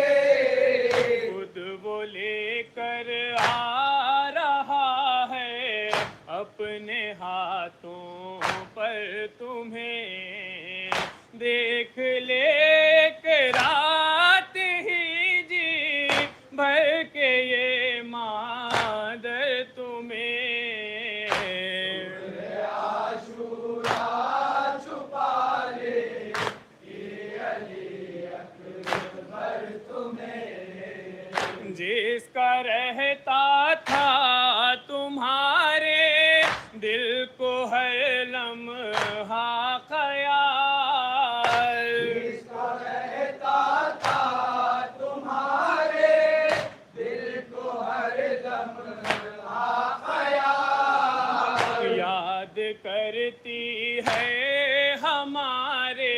खुद वो लेकर आ रहा है अपने हाथों पर तुम्हें, देख ले के रात ही जी भर के ये मादर तुम्हें, आशूरा छुपा ले ये अली अकबर तुम्हें, जिसका रहता था तुम्हारे दिल को हर लम्हा ख्याल, इसका रहता था तुम्हारे दिल को हर दम ख्याल, याद करती है हमारे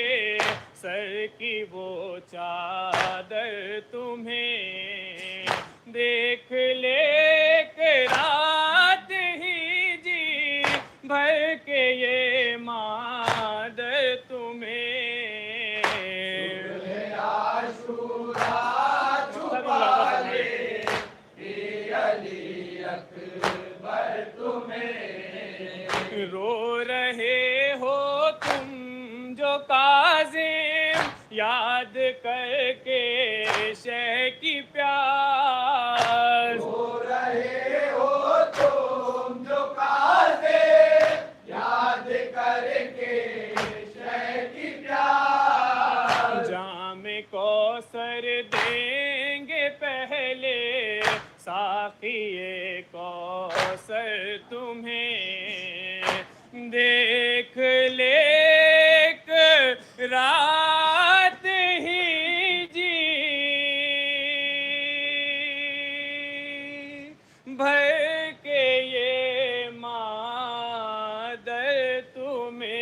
सर की वो चादर तुम्हें, देख ले के रात ही जी भर के ये मादर तुम्हें, आशूरा छुपा ले ये अली अकबर तुम्हें, रो रहे हो तुम जो काज़िम याद करके शह की प्यास, हो रहे हो तुम जो काज़े याद करके शह की प्यास, जाम कौसर देंगे पहले साक़िए कौसर तुम्हें, देख ले रात ही जी भर के ये मादर तुम्हें।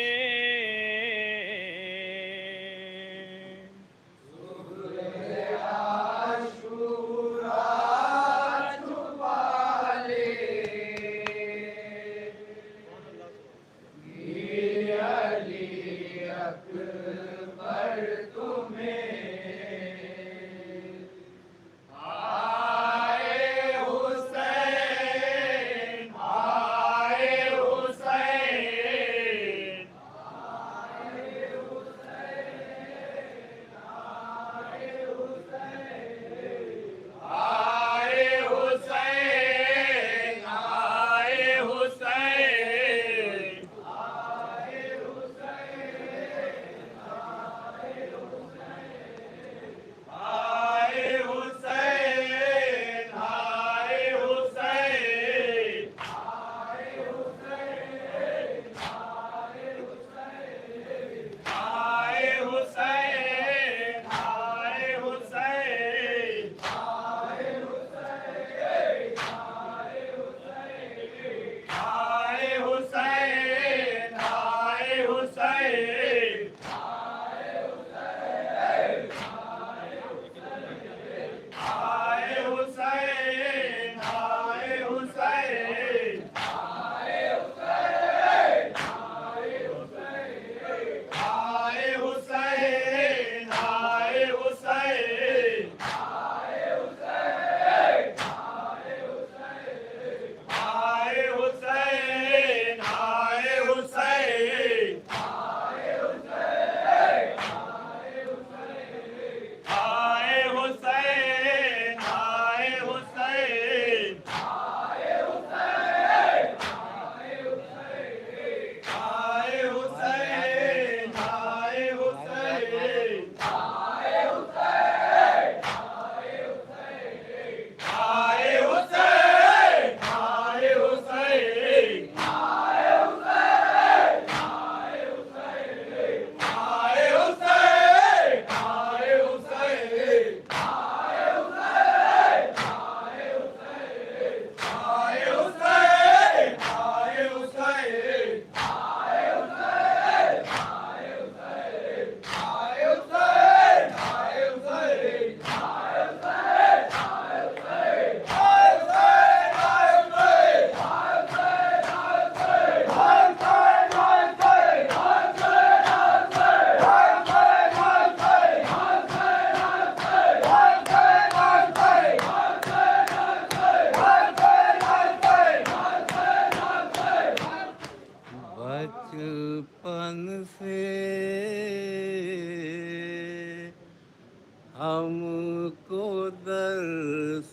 हमको दर्स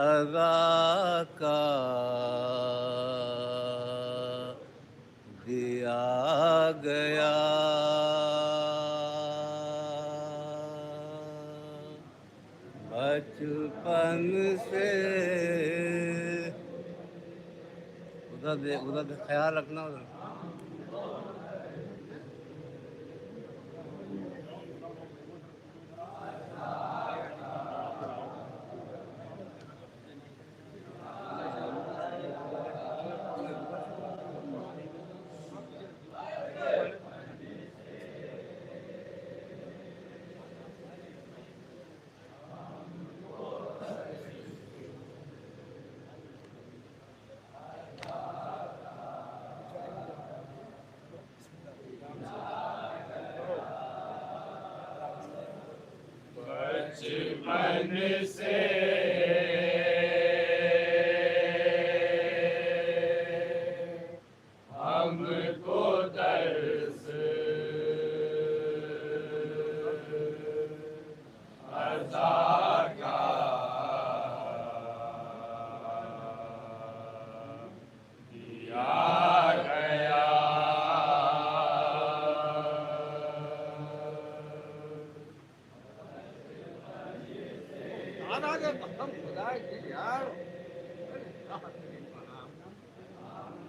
अदा का दिया गया। बचपन से उधर ख्याल रखना उधर। बचपन से हमको दर्स अता का दिया गया। यार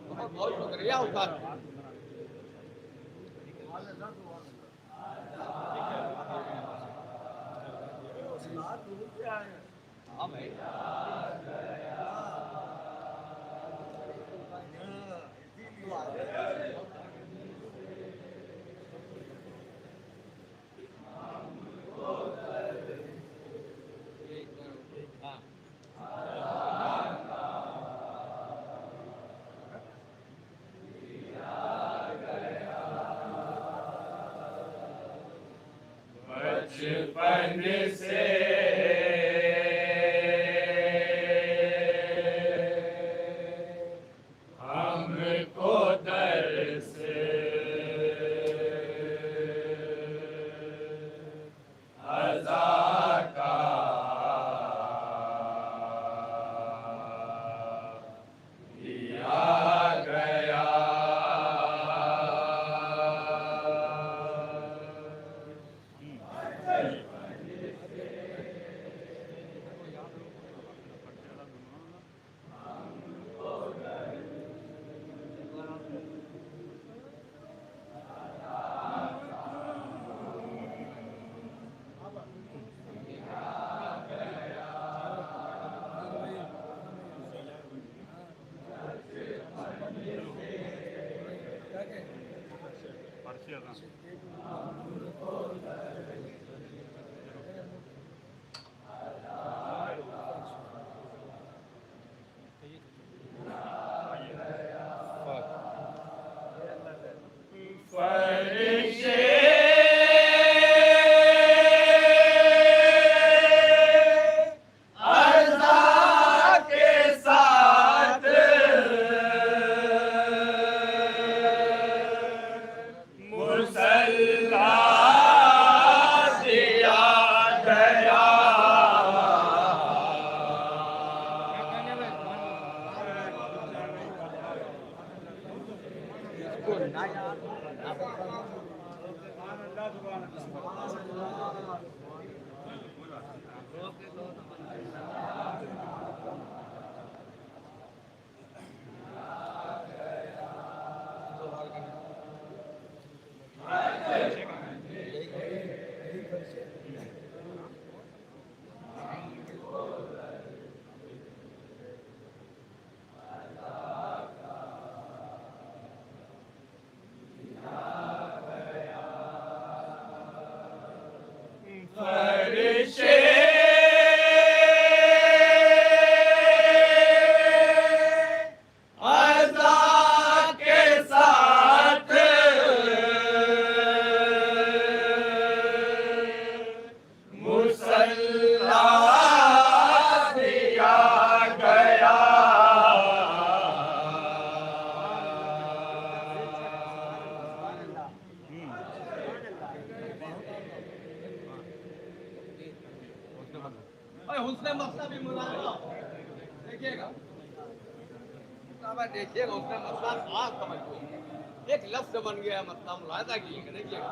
बहुत बहुत शुक्रिया उसका। हाँ भाई बचपन से हमको दर्स अज़ा का दिया गया। हुस्न मसला भी मुलाजा देखिएगा, देखिएगा उसने मसला खास समझो, एक लफ्ज बन गया मसला, मुलाजा कीजिएगा, देखिएगा।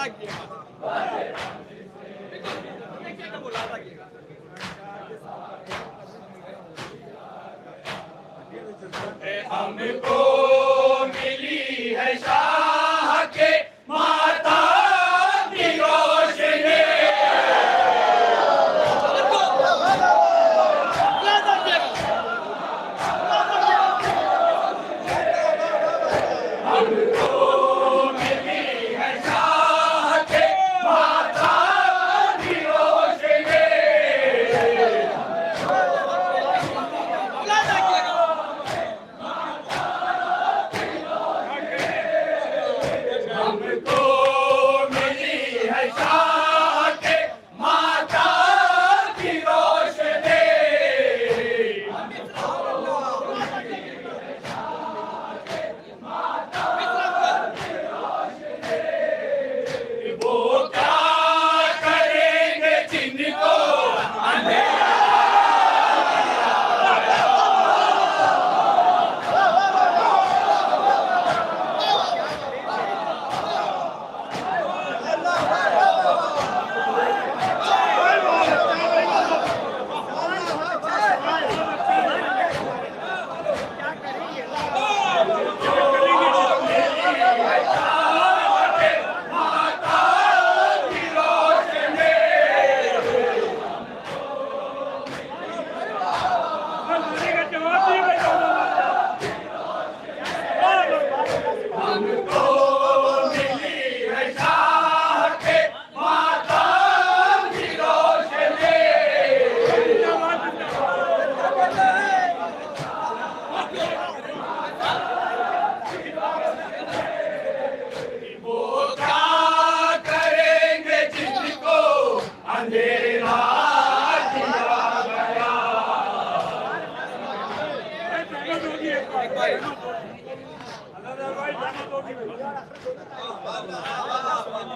मुलाजा किएगा। देखिएगा मुलाजा किएगा। हमको मिली है शाह के माता की रोशनी।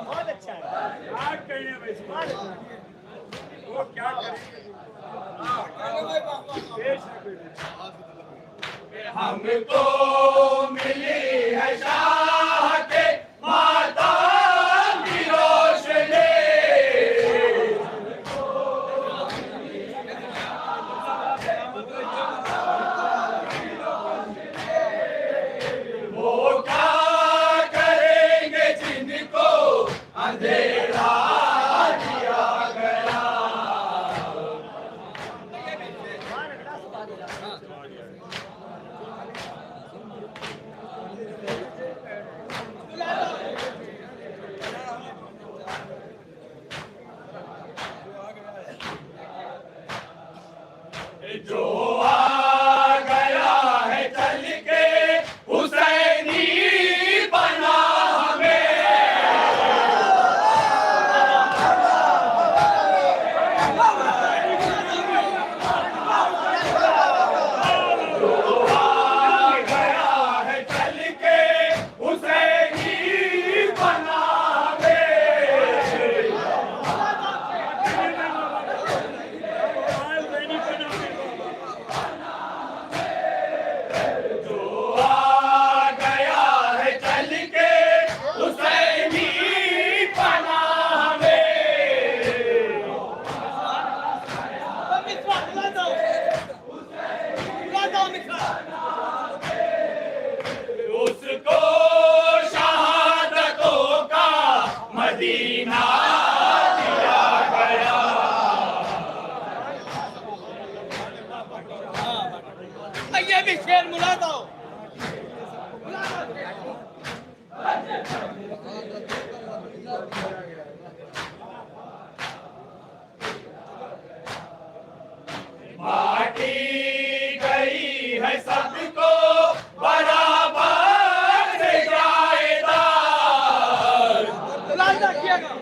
बहुत अच्छा है। आज कहिए भाई वो क्या करेंगे। हमको मिली है शाह के माता की रोशनी। वो क्या करेंगे जिनको अंधेरा दिया गया। जो आ गया है चल के हुसैनी बना हमें। जो आ गया है चल के हुसैनी बना उसको शहादतों का मदीना दिया गया। ये भी शेर मुला दो। बांटी गई है सबको बराबर से जायदाद। मुलाजा किएगा।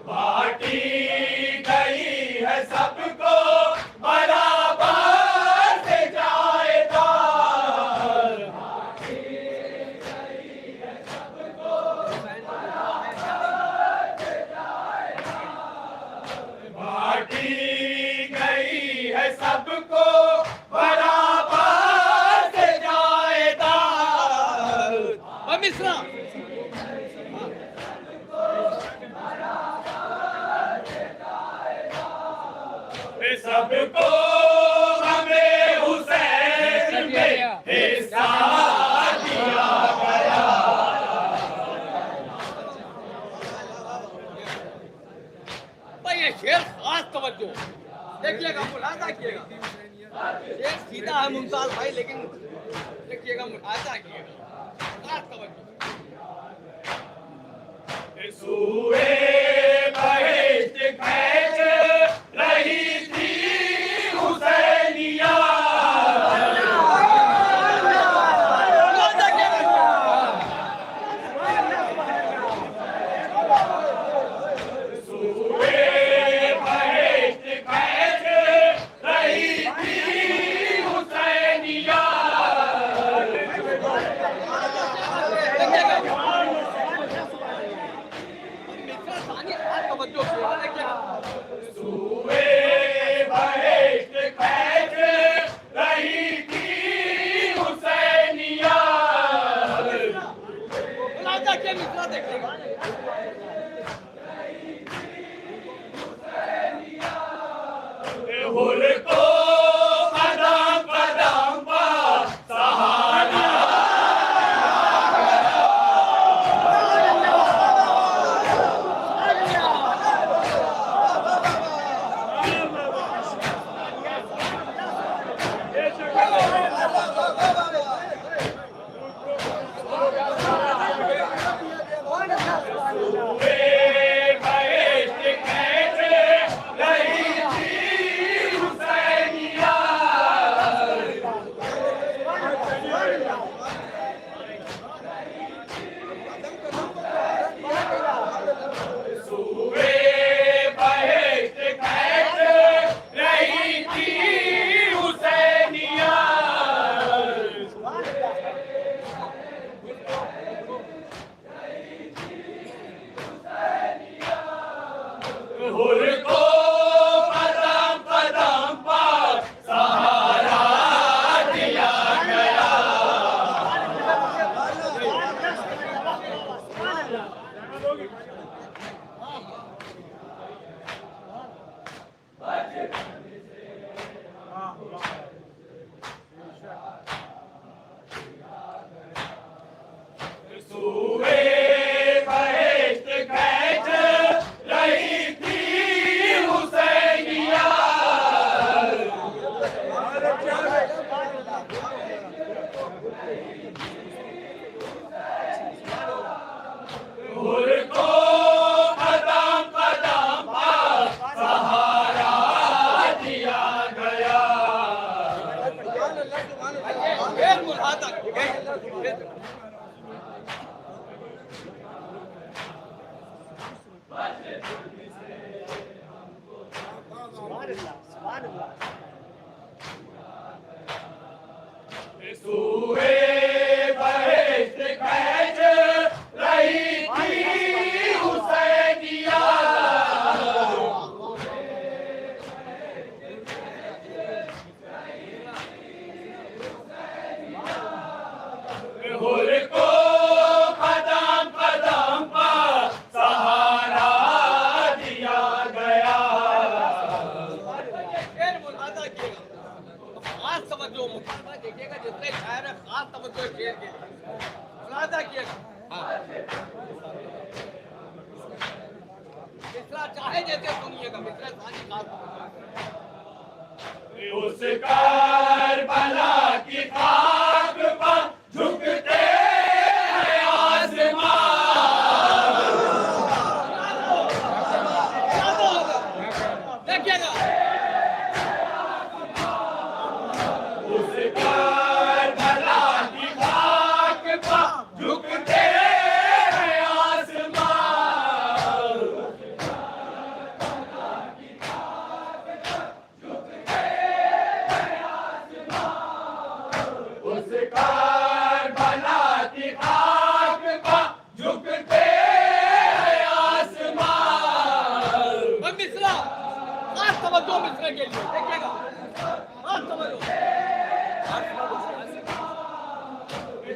बांटी गई है सबको बराबर से जायदाद। सबको हमें हुसैन में हिस्सा दिया गया। भाई ये शेर खास तवज्जो देखिएगा, मुलाजा किएगा। शेर सीधा है मुमताज भाई, लेकिन देखिएगा, मुलाजा किएगा, खास तवज्जो। सूए बहिश्त खींच रही थी हुसैनिया, चाहे जैसे सुनिएगा, मित्र उस करबला की खाक पर झुकते हैं आसमां, देखिएगा, उस करबला की खाक पर झुकते हैं आसमां, उस करबला की खाक पर झुकते हैं आसमां। मिश्रा खास तवज्जो मिश्रा के लिए देखिएगा, खास तवज्जो।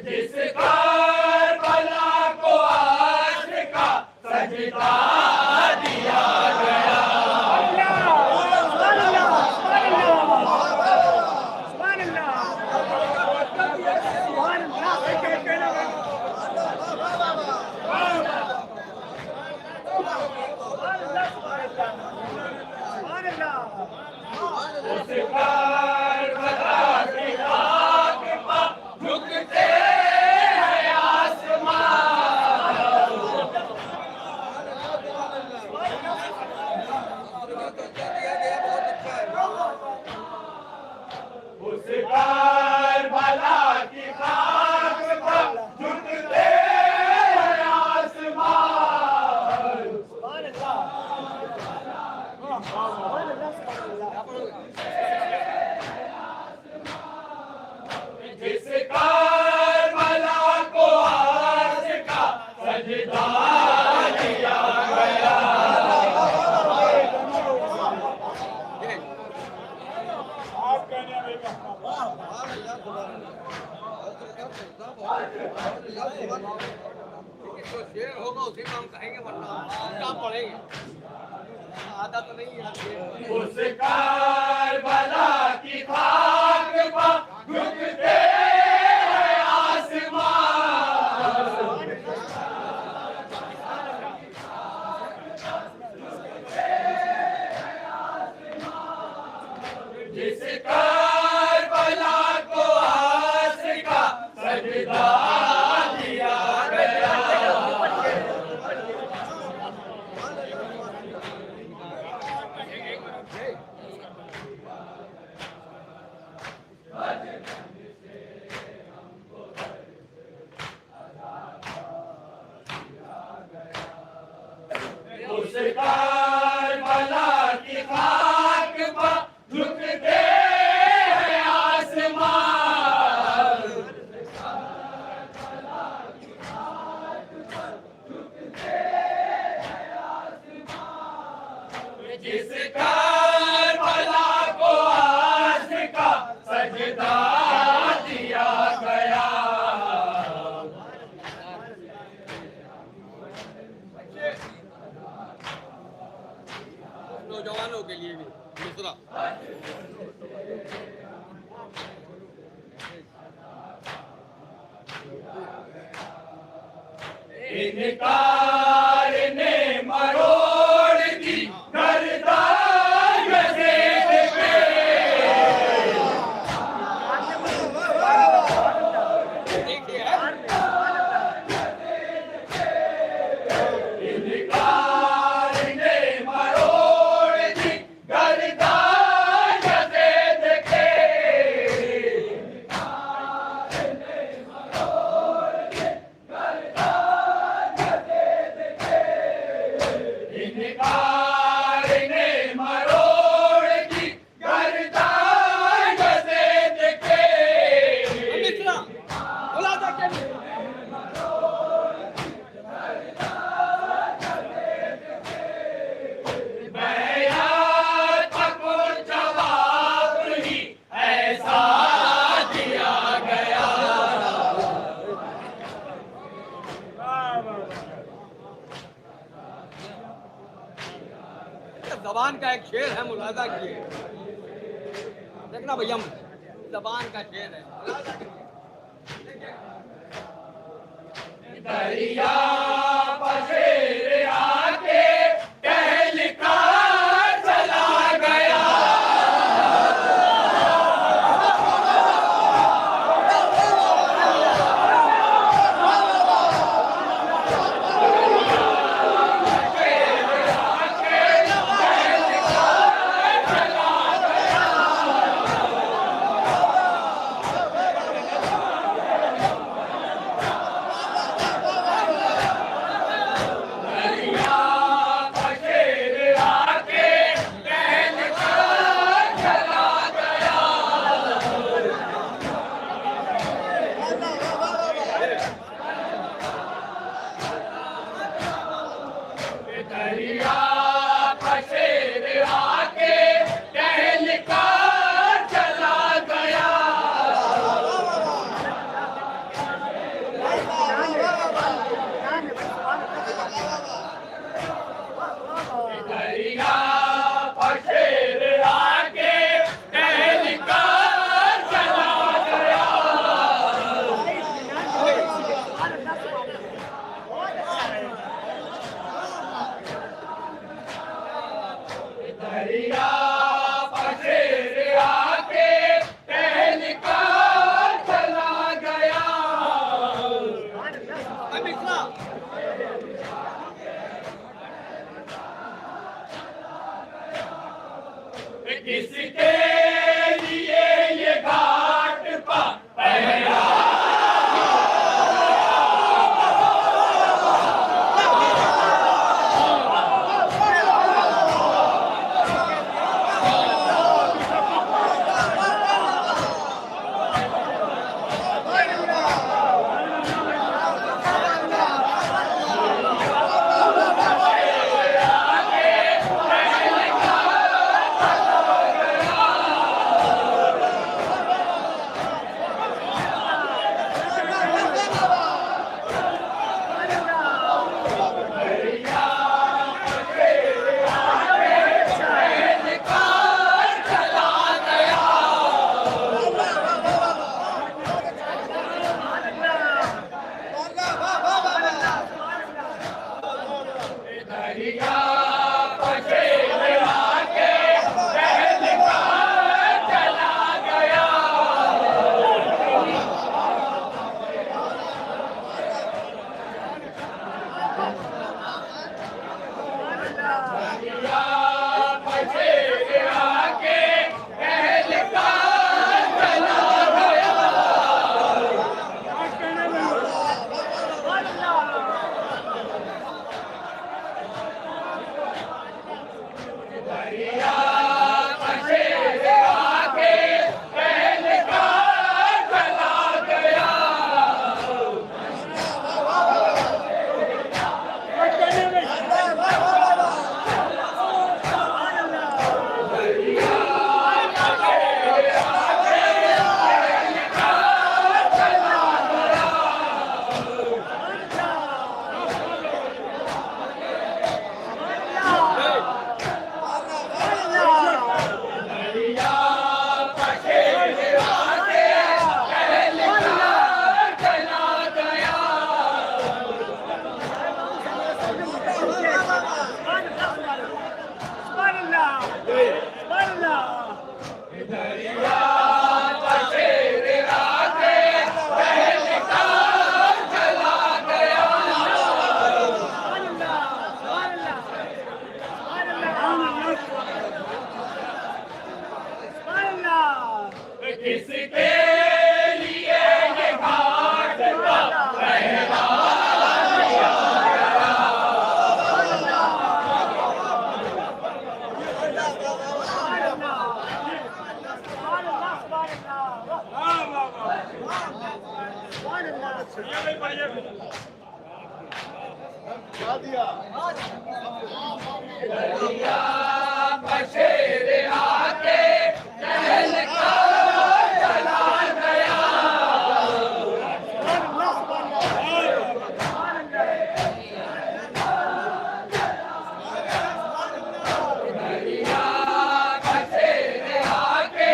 जिस करबला को आशिक़ का सजदा दिया गया, उस करबला की खाक पर झुकते हैं आसमान। जिस करबला को आज का सजदा दिया गया। जो शेर होगा उसी को हम कहेंगे, वरना क्या पढ़ेंगे, आधा तो नहीं है। उस करबला की खाक पर झुकते हैं आसमान। जिस करबला को आज का सजदा दिया गया। उस करबला की खाक पर झुकते हैं आसमान। जिस करबला को आज का सजदा दिया गया। नौजवानों के लिए भी दूसरा इनकार ने मरोड़ दी गर्दान ज़ेद पे। इनकार ने मरोड़ दी गर्दान ज़ेद के। इनकार ने मरोड़ दी गर्दान ज़ेद के। मित्रा बोला था क्या बैयात को जवाब ही ऐसा दिया गया। जबान का एक शेर है, मुलाजा किए देखना भैया, जबान का शेर है। दरिया पशेर आके टहल कर चला गया। दरिया पशेर आके टहल कर चला गया। दरिया पशेर आके टहल कर चला गया। किसके लिए ये घाट पा पहरा किसके लिए ये घाट पा पहरा बशेर आके टहल कर चला गया बशेर आके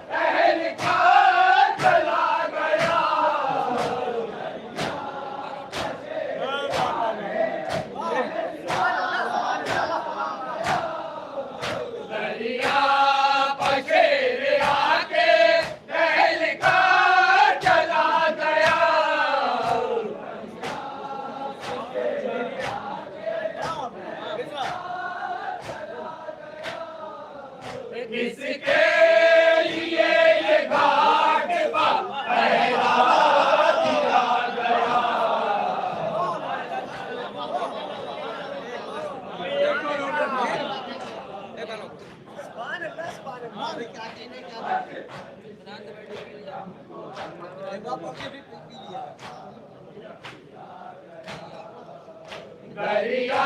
टहल कर चला गया दरिया बशेर आके टहल कर चला गया किसके लिए ये घाट पा पहरा दिया गया दरिया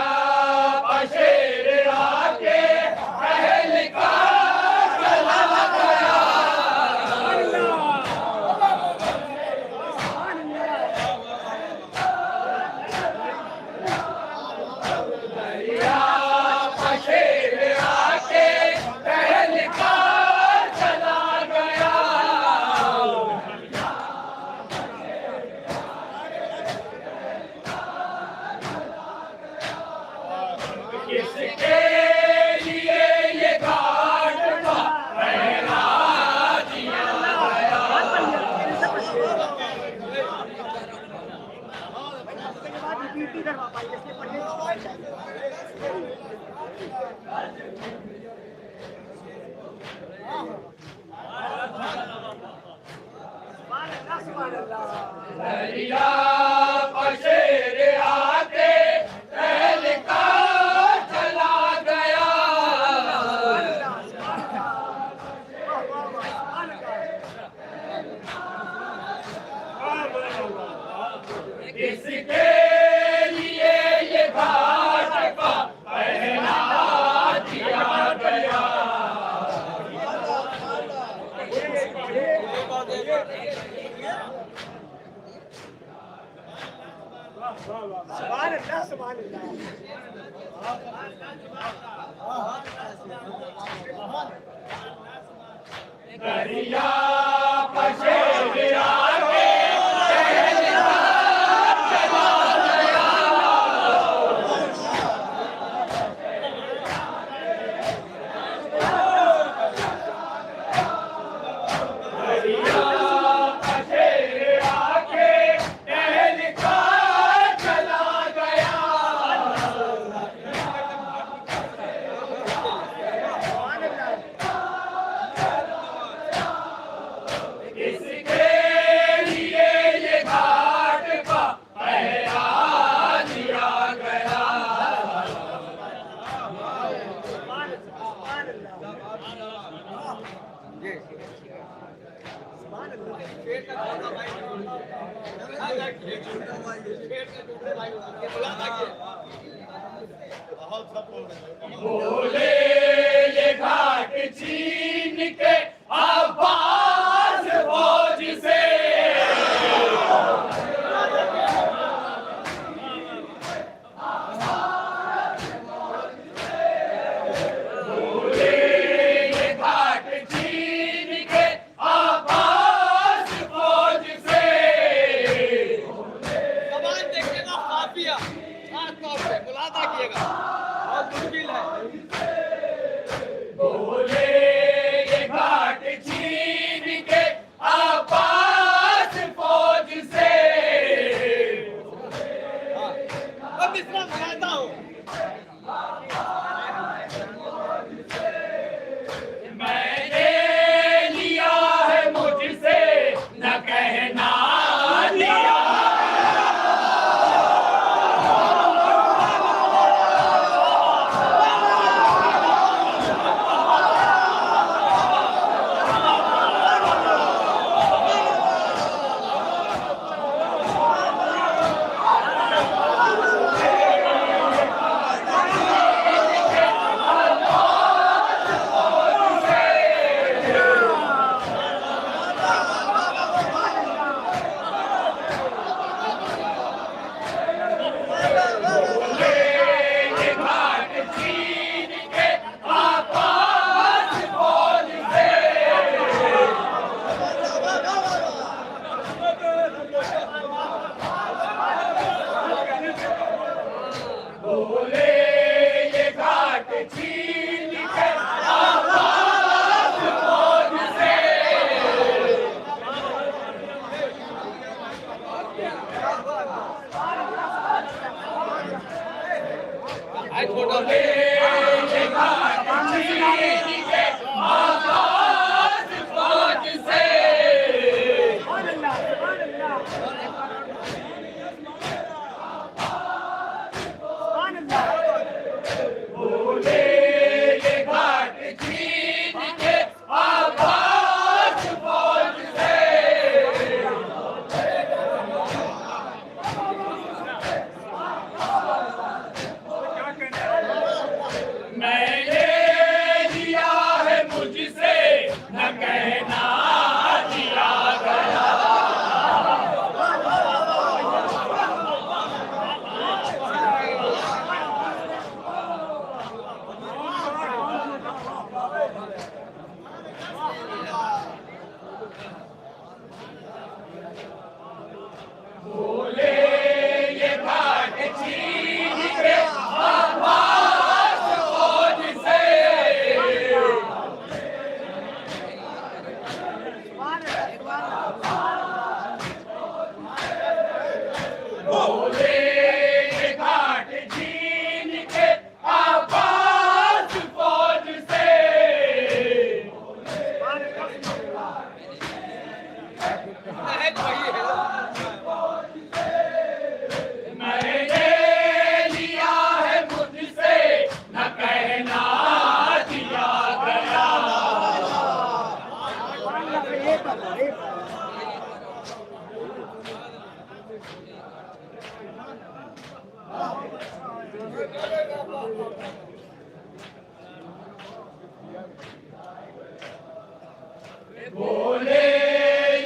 बशेर आके टहल कर चला गया दरिया बशेर आके टहल कर चला गया किसके लिए ये घाट पा पहरा दिया गया दरिया पशेर आके बोले ये घाट छीन के अब्बास फौज से बोले ये घाट छीन के अब्बास फौज से कमान देखिएगा काफिया खास तौर पे मुलादा किएगा बहुत मुश्किल है बोले ये घाट छीन के अब्बास फौज से अब इसमें मुलादा हो मैंने लिया है मुझसे न कहना दिया बोले ये घाट छीन के अब्बास फौज से आज छोटा बोले ये घाट छीन के अब्बास फौज से बोले ये घाट छीन के अब्बास फौज से मैंने लिया है मुझसे न कहना दिया गया बोले ये घाट छीन के अब्बास फौज से बोले ये घाट छीन के अब्बास फौज से है वही है मैंने लिया है मुझसे न कहना दिया गया बोले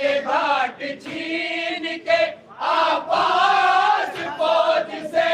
ये घाट छीन के अब्बास फौज से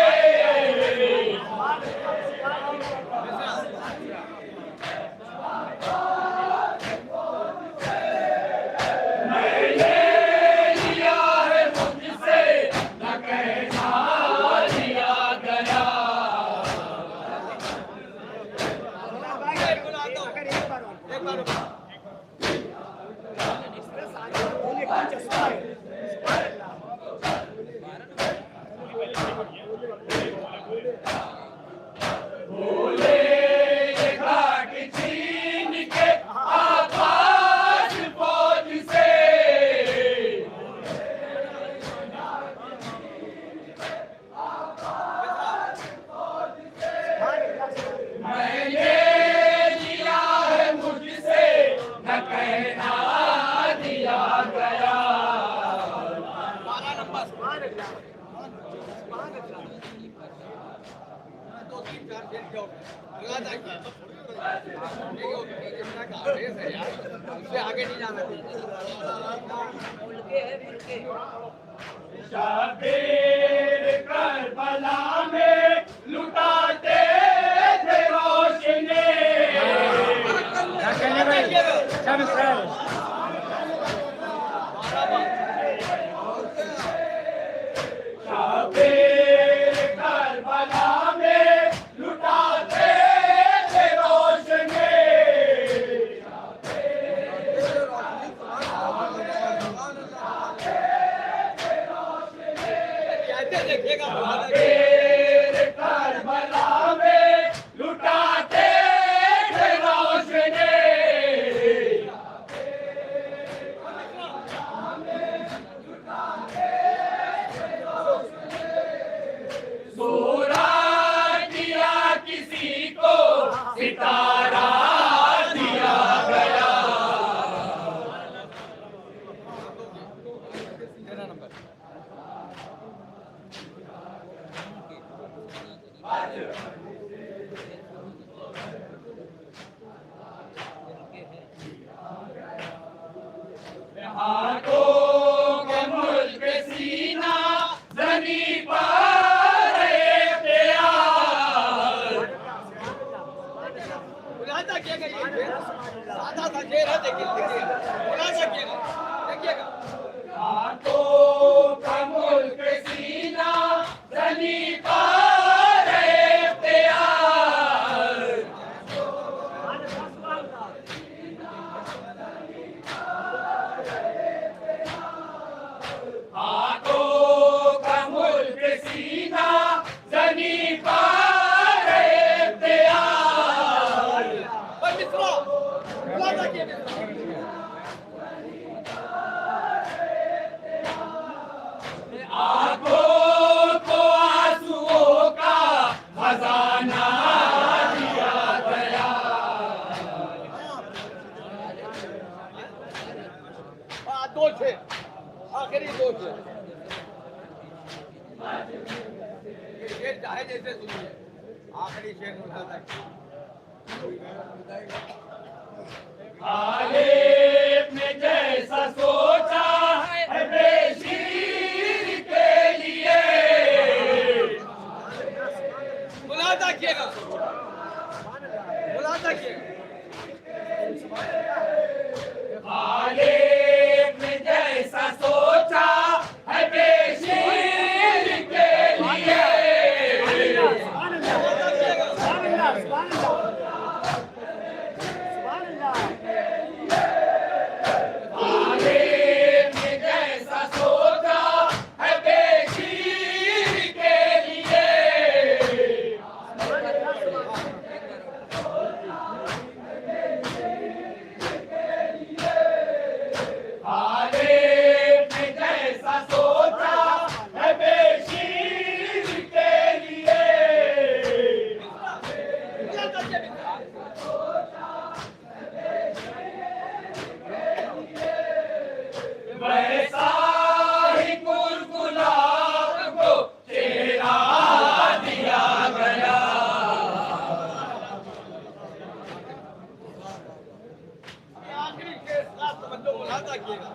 नमस्कार शेर क्यों मुलाजा किया जितना का आदेश है यार उससे आगे नहीं जाना चाहिए शबीर करबला में लुटाते थे रोशनी शबीर करबला में लुटाते थे रोशनी देखिएगा शबीर करबला में लुटाते थे रोशनी सूरज दिया किसी को सितारा दिया गया तेरा नंबर हाथों के मुल्क सीना जनी पर इख्तियार मुलाजा किएगा ये सादा सा शेर है देखिए मुलाजा किएगा देखिएगा हाथों का मुल्क सीना जनी पर इख्तियार हाथों का मुल्क सीना जनी पर इख्तियार भाई मित्रों मुलाजा किएगा आंखों को आंसुओं का खजाना दिया गया दो छे आखिरी दो छे शेर चाहे जैसे सुनिए आखिरी शेर मुलाजा खालिद ने जैसा सोचा है बेशीर के लिए मुलाजा किएगा मुलाजा किएगा खालिद ने जैसा सोचा है बेशीर के लिए मुलाजा किएगा खालिद ने जैसा सोचा है बेशीर के लिए खालिद ने जैसा सोचा है बेशीर के लिए मुलाजा किएगा वैसा ही गुलगुलाब को चेहरा दिया गया आखिरी शेर साथ समझो मुलाजा किएगा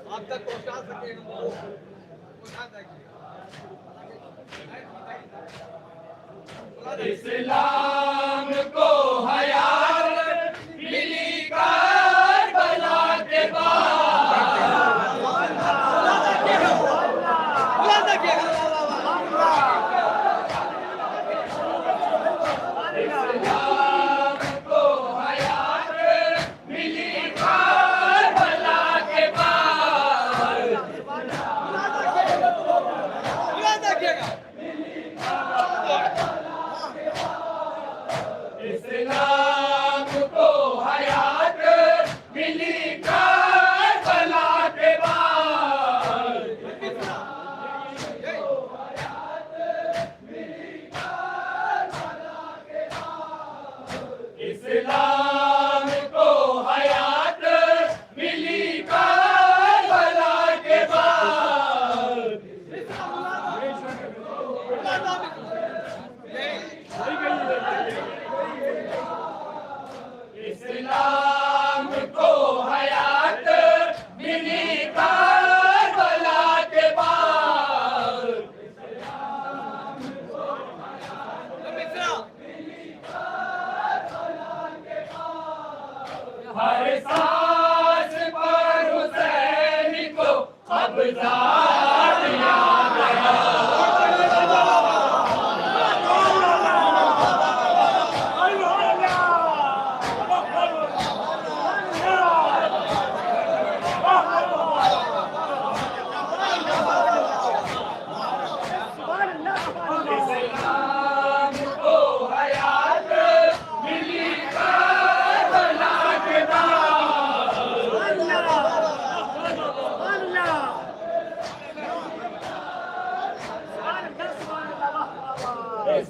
आप तक पहुंचा सके हमको मुलाजा किएगा इस्लाम को हयात मिली करबला के बाद मुलाजा किएगा इस्लाम को हयात मिली करबला के बाद मुलाजा किएगा इस्लाम को हयात मिली करबला के बाद इस्लाम को हयात मिली करबला के बाद मुलाजा सांस पर हुसैन को कब्जा दिया गया।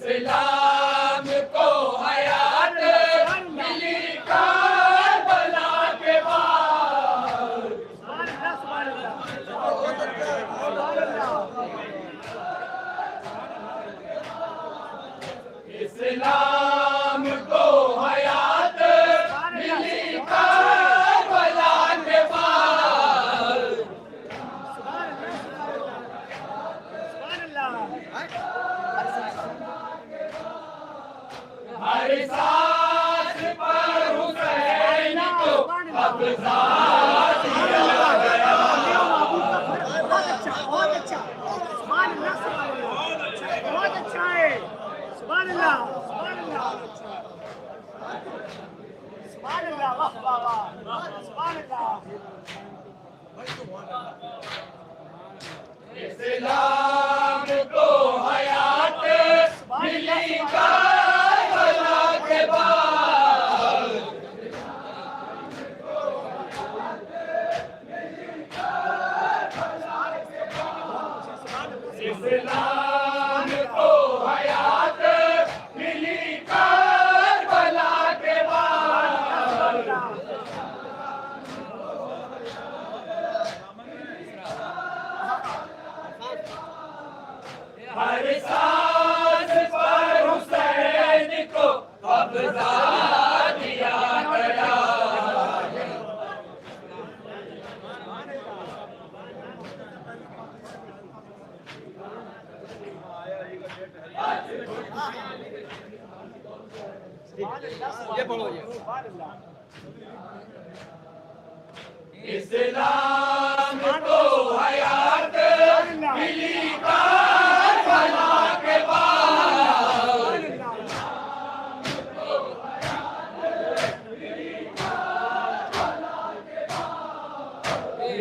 इस्लाम को हयात मिली करबला के बाद। इस्लाम को हयात मिली करबला के बाद। इस्लाम को हयात मिली करबला के बाद। हर सांस पर हुसैन को कब्जा दिया गया। बहुत अच्छा, बहुत अच्छा। सुभान अल्लाह, बहुत अच्छा है। सुभान अल्लाह, सुभान अल्लाह, सुभान अल्लाह, वाह वाह वाह, सुभान अल्लाह। इस्लाम को हयात मिली करबला के बाद। इस्लाम को हयात मिली करबला के बाद। हर सांस पर हुसैन को कब्जा दिया गया। ये पढ़ो ये। इस्लाम को हयात मिली करबला के बाद।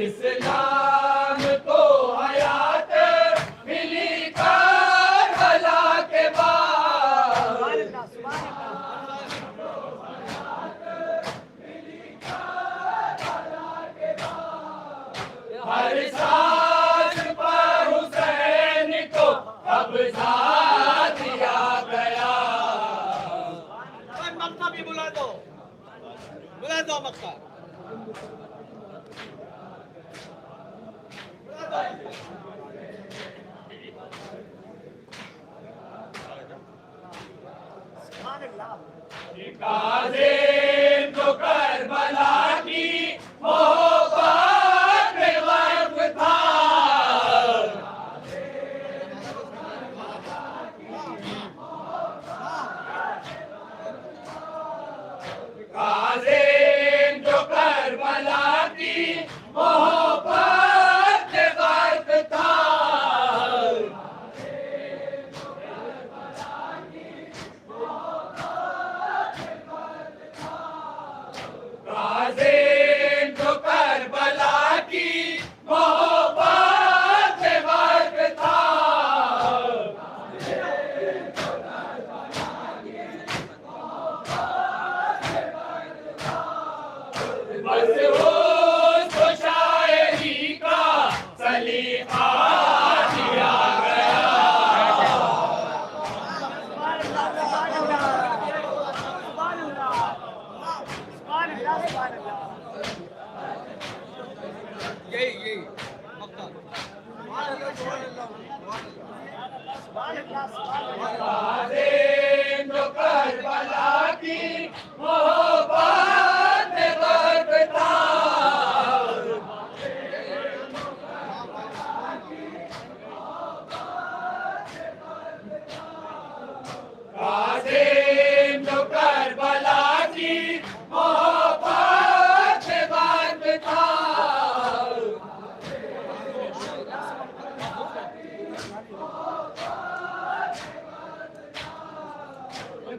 इस्लाम को हयात मिली करबला के बाद। हर सांस पर हुसैन को कब्जा दिया गया। मक्का भी बुला दो मक्का। काज़िम जो करबला की मोहब्बत में गर्क था। काज़िम जो करबला की मोहब्बत में गर्क था। काज़िम जो करबला की मोहब्बत में गर्क था। बस उसको शायरी का सलीका दिया गया। यही मक्का। काज़िम जो करबला की मोहब्बत में गर्क था। काज़िम जो करबला की मोहब्बत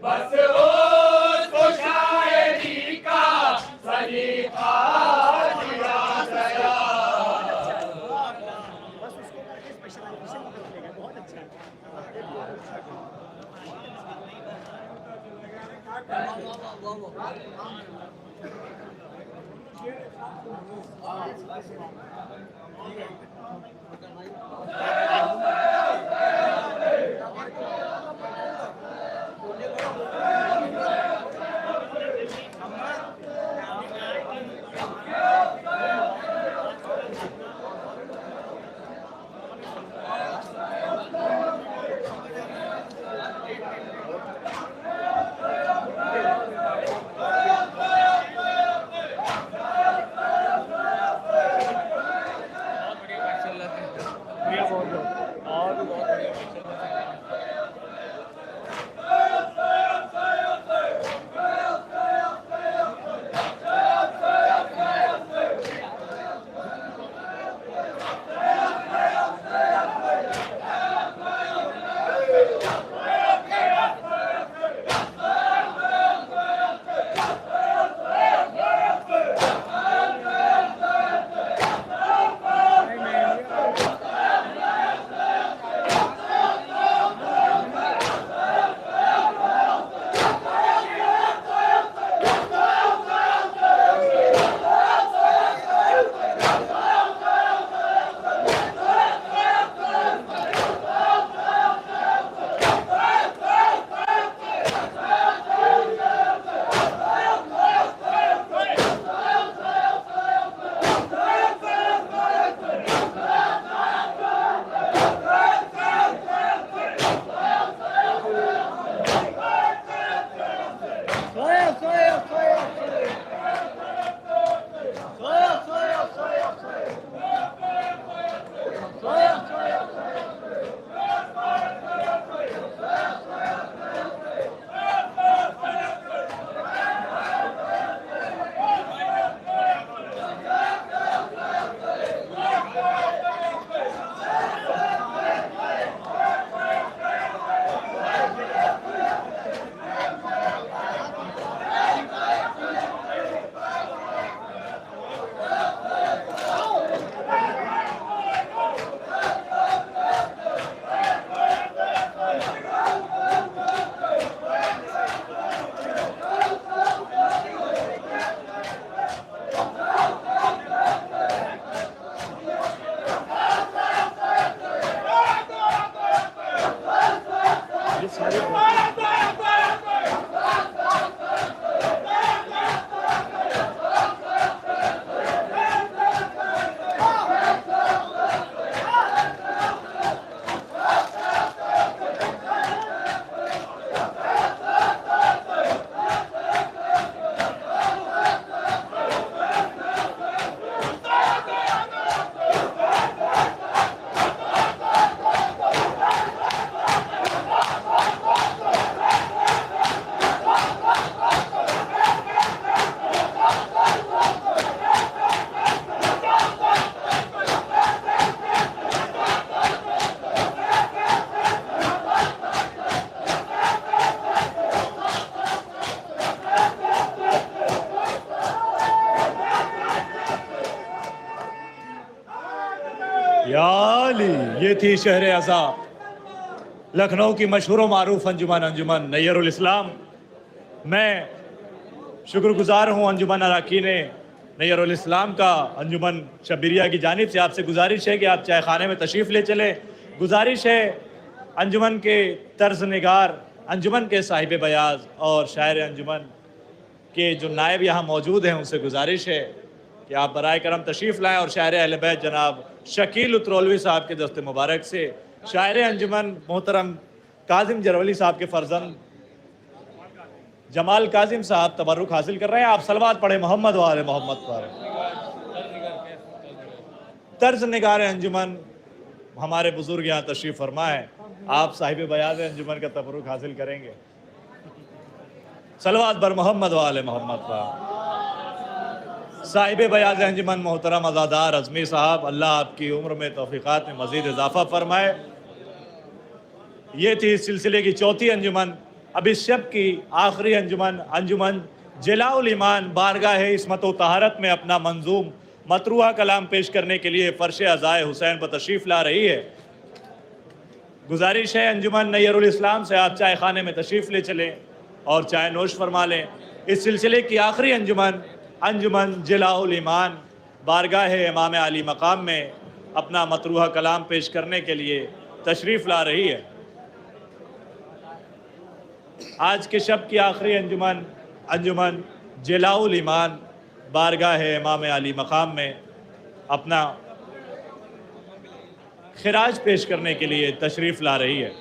बस उसको शायरी का सलीका दिया गया। बस उसको करके स्पेशलाइजेशन निकलेगा, बहुत अच्छा है। या अली, ये थी शहर अज़ा, लखनऊ की मशहूर मारूफ अंजुमन नैरुल इस्लाम। मैं शुक्रगुजार हूँ अंजुमन अरकान नैरुल इस्लाम का। अंजुमन शब्बिरिया की जानिब से आपसे गुजारिश है कि आप चाय खाने में तशरीफ़ ले चलें। गुजारिश है अंजुमन के तर्ज निगार, अंजुमन के साहिब बयाज और शायर अंजुमन के जो नायब यहाँ मौजूद हैं, उनसे गुजारिश है कि आप बराए करम तशरीफ़ लाएँ और शायर अहले बैत जनाब शकील उतरौलवी साहब के दस्ते मुबारक से शायर अंजुमन मोहतरम काजिम जरवली साहब के फर्जंद जमाल काजिम साहब तबर्रुक हासिल कर रहे हैं। आप सलवात पढ़े मोहम्मद वाले मोहम्मद पर। तर्ज निगार अंजुमन हमारे बुजुर्ग यहाँ तशरीफ़ फरमा है, आप साहिब बयाज अंजुमन का तबर्रुक हासिल करेंगे। सलवात बर मोहम्मद वाले मोहम्मद पर। साहिब बयाज अंजुमन मोहतरम अज़ादार अज़मी साहब, अल्लाह आपकी उम्र में तौफ़ीक़ात में मज़ीद इजाफ़ा फरमाए। ये थी इस सिलसिले की चौथी अंजुमन अब इस शब की आखिरी अंजुमन अंजुमन जलाउल ईमान बारगाह इस्मत व तहारत में अपना मंजूम मतरूआ कलाम पेश करने के लिए फ़र्श अज़ाए हुसैन पर तशरीफ़ ला रही है। गुजारिश है अंजुमन नैरुल इस्लाम से आप चाय खाने में तशरीफ़ ले चलें और चाय नोश फरमा लें। इस सिलसिले की आखिरी अंजुमन अंजुमन जलाउल ईमान बारगाह इमाम आली मकाम में अपना मतरूआ कलाम पेश करने के लिए तशरीफ़ ला रही है। आज के शब की आखिरी अंजुमन अंजुमन जलाउल ईमान बारगाह इमाम आली मकाम में अपना खिराज पेश करने के लिए तशरीफ़ ला रही है।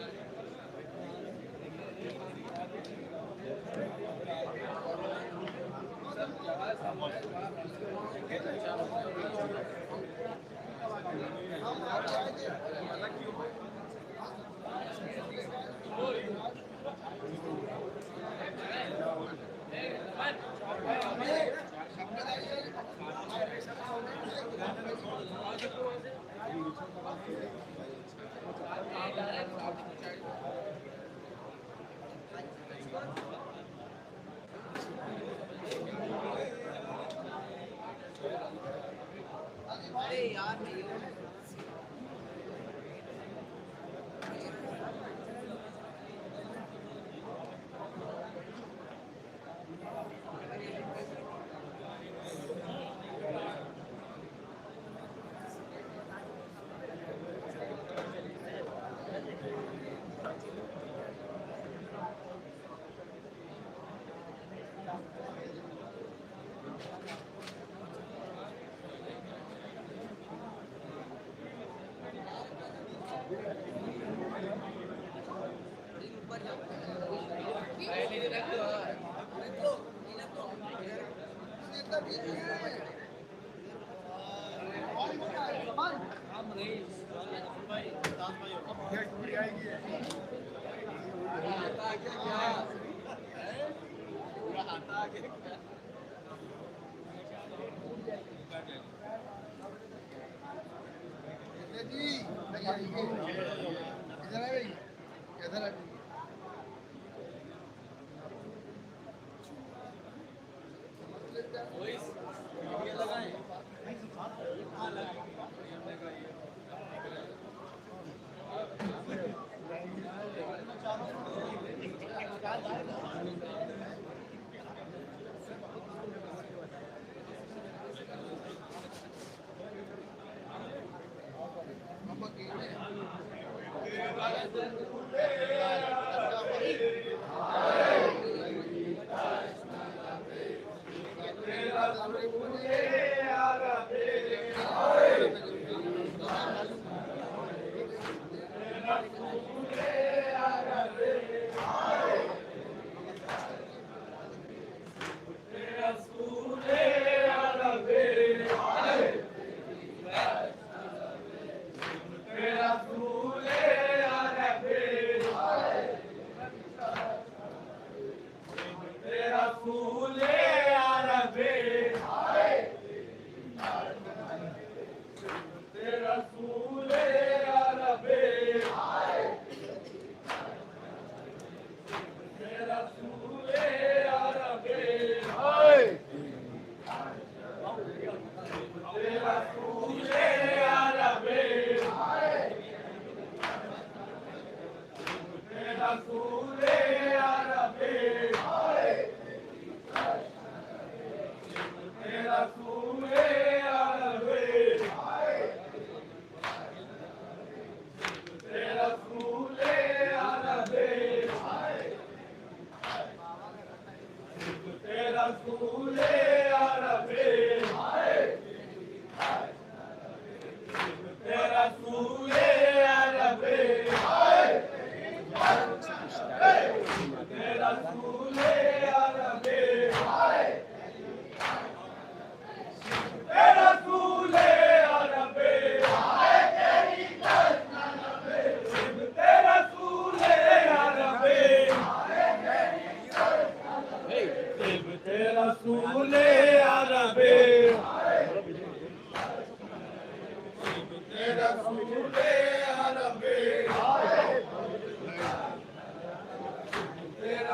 तेरा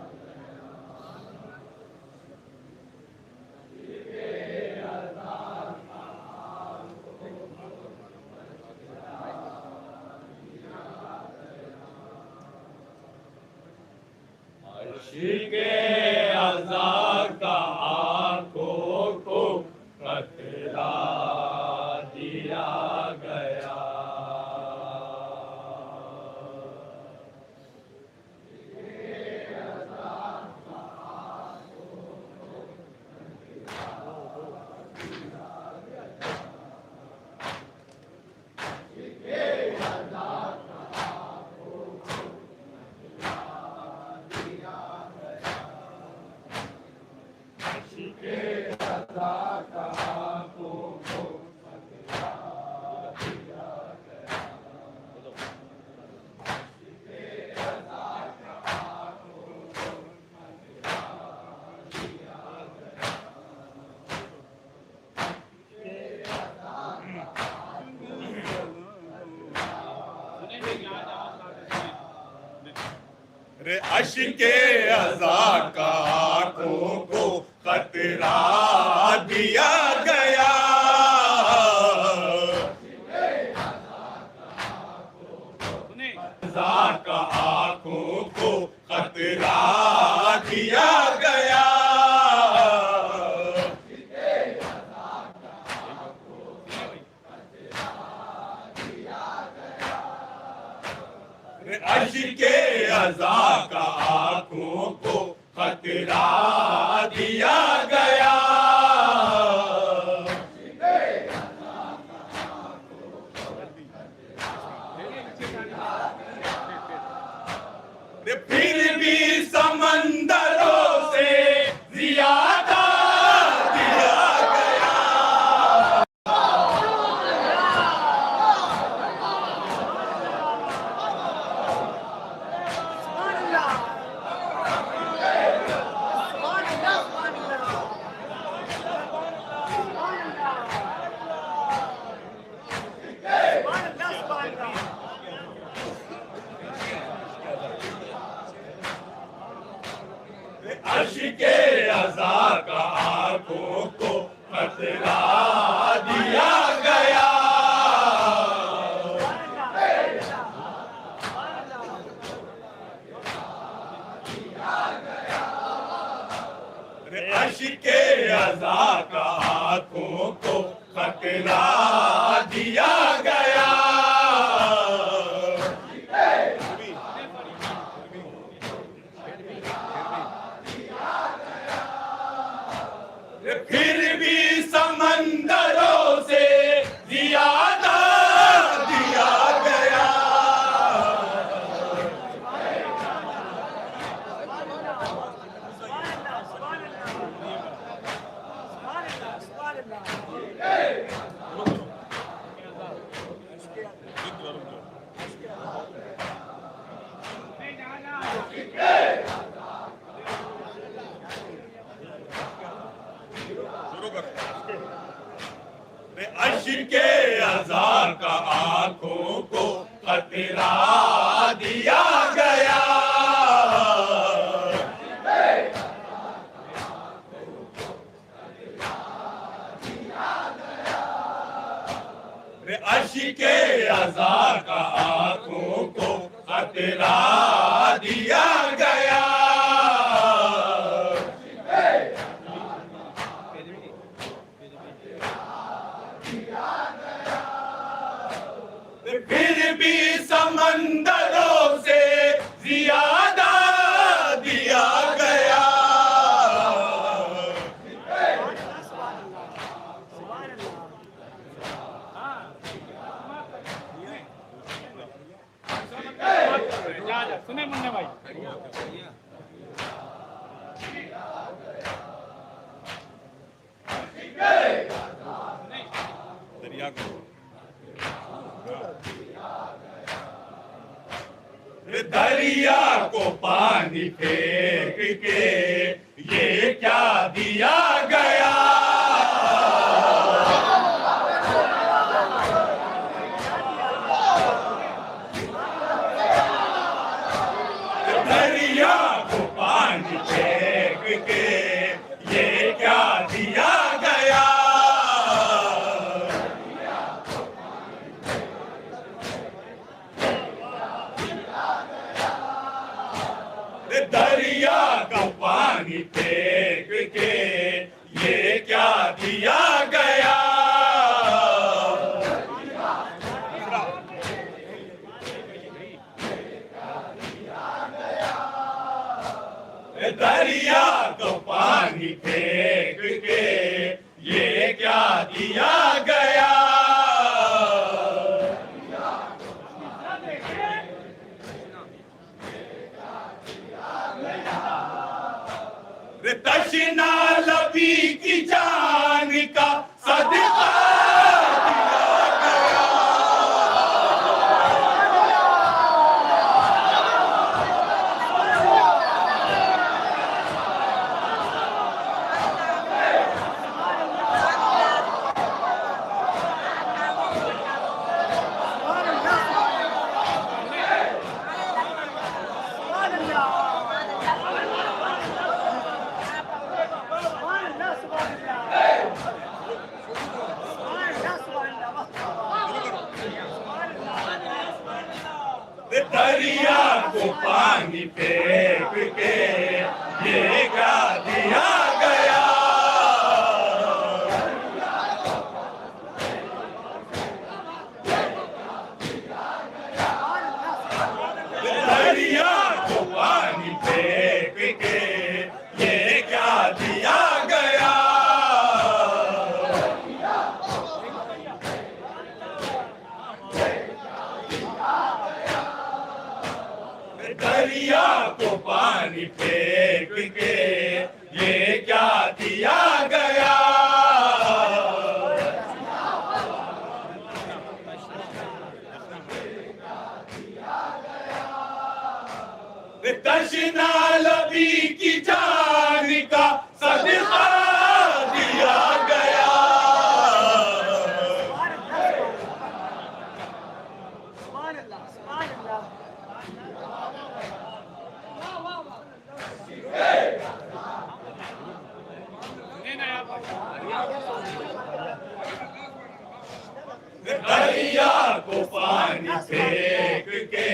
के अज़ा का आंखों को खतरा दिया गया। रे अश्के अज़ा का आँखों को खतरा दिया गया। अज़ा का आँखों को खतरा दिया गया। रे अश्के अज़ा का आँखों को खतरा दिया गया। रे फिर भी समंदरों से ज्यादा दिया गया। अश्के अज़ा का आँखों को खतरा दिया गया। रे अश्के अज़ा का आँखों को खतरा दिया गया। फिर भी समंदरों से ज्यादा दिया गया। रे अश्के अज़ा का आँखों को खतरा दिया गया। रे अश्के अज़ा का आँखों को खतरा दिया गया। फिर भी समंदरों से ज्यादा दिया गया। सुने मुन्ने भाई, दरिया को दरिया को पानी फेंक के ये क्या दिया गया। दरिया को पानी फेंक के ये क्या दिया गया। दरिया का पानी फेंक के ये क्या दिया गया। दरिया को पानी फेंक के ये क्या दिया गया। तशना लबी की जान का सदका दरिया को पानी फेंक के ये क्या दिया गया। दरिया को पानी फेंक के ये क्या दिया गया। दरिया को पानी फेंक के ये क्या दिया गया। तशना लबी की जान का सदका दिया गया। दरिया को पानी फेंक के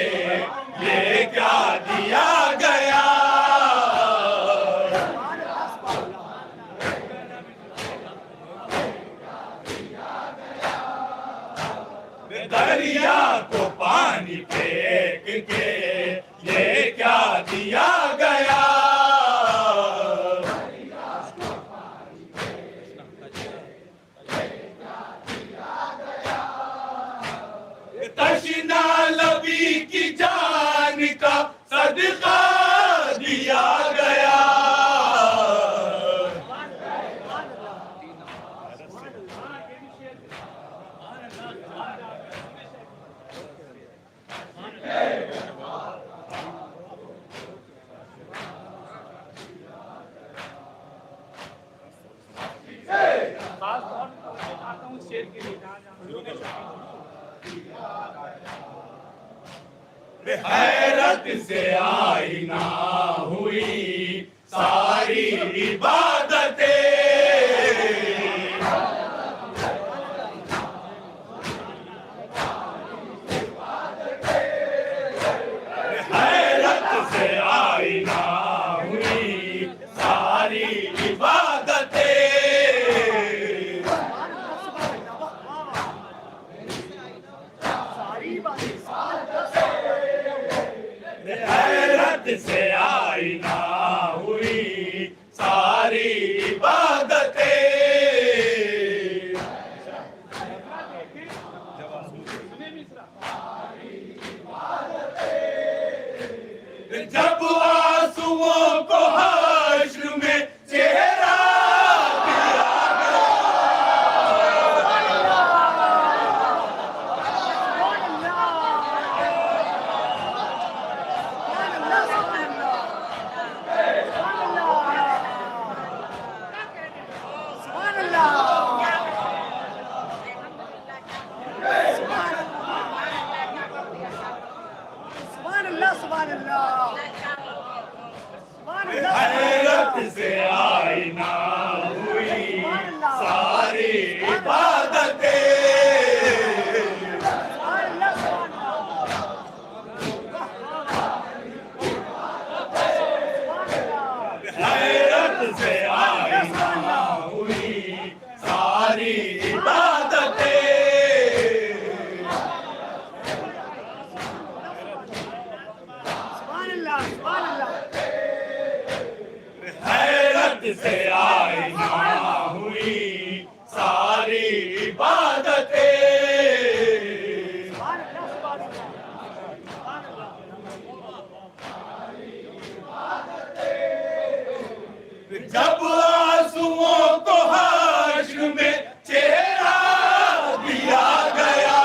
ये क्या दिया गया। दरिया को पानी फेंक के ये क्या दिया गया। तशना लबी की जान का सदका दिया गया। हैरत से आईना हुई सारी इबादतें। हैरत से आईना हुई सारी इबादतें। हैरत से आईना हुई सारी इबादतें। जब आंसुओं को हश्र में चेहरा हैरत से आईना हुई सारी इबादतें। हैरत से आईना हुई सारी इबादतें सुभान अल्लाह सुभान अल्लाह हैरत से आईना हुई सारी इबादतें सुभान अल्लाह सुभान अल्लाह जब आंसुओं को हाश्र में चेहरा दिया गया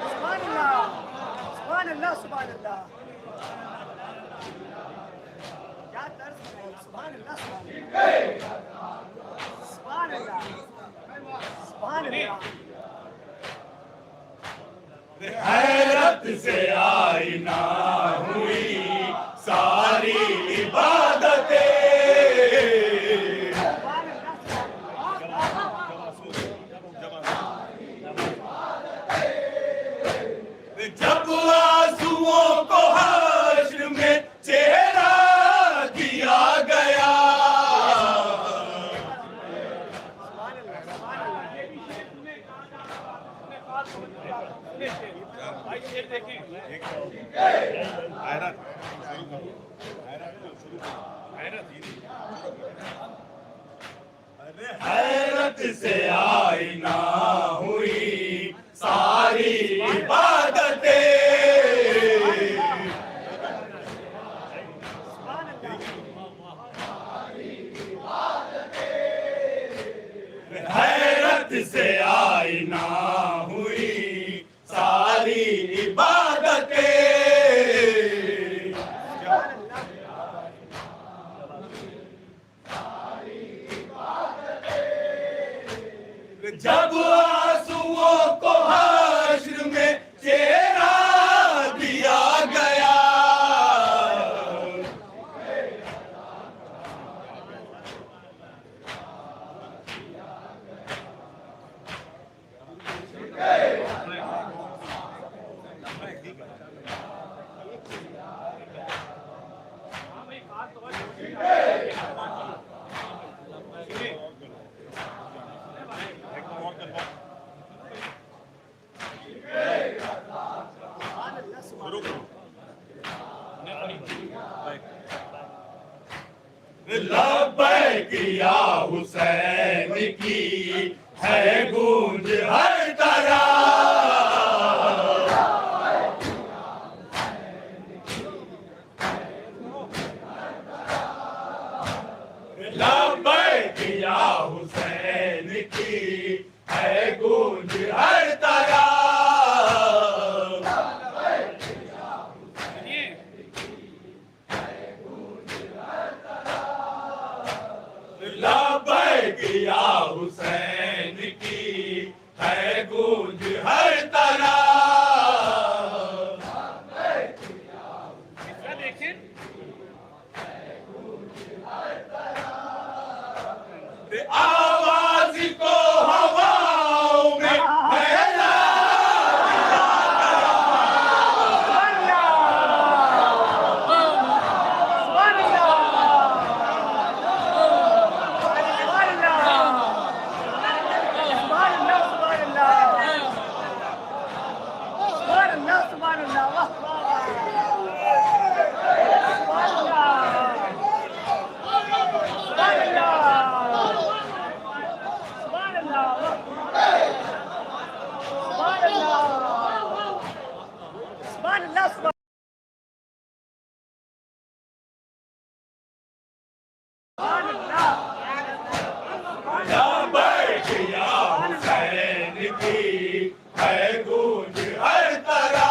सुभान अल्लाह सुभान अल्लाह सुभान अल्लाह क्या दर्द है सुभान अल्लाह सुभान अल्लाह सुभान अल्लाह हैरत से आईना हुई सारी इबादतें जब आंसुओं को हाश्र में चेहरा दिया गया हैरत से आईना हुई सारी इबादतें हैरत से आईना हुई सारी इबादतें जब आंसुओं को हाश्र में चेहरा दिया गया लब्बैक या हुसैन की है गूंज हर तरह लब्बैक या हुसैन की है गूंज हर तरह लब्बैक या हुसैन की है गूंज हर तरह आवाज को हवाओं में फैला लब्बैक या हुसैन की है गूंज हर तरह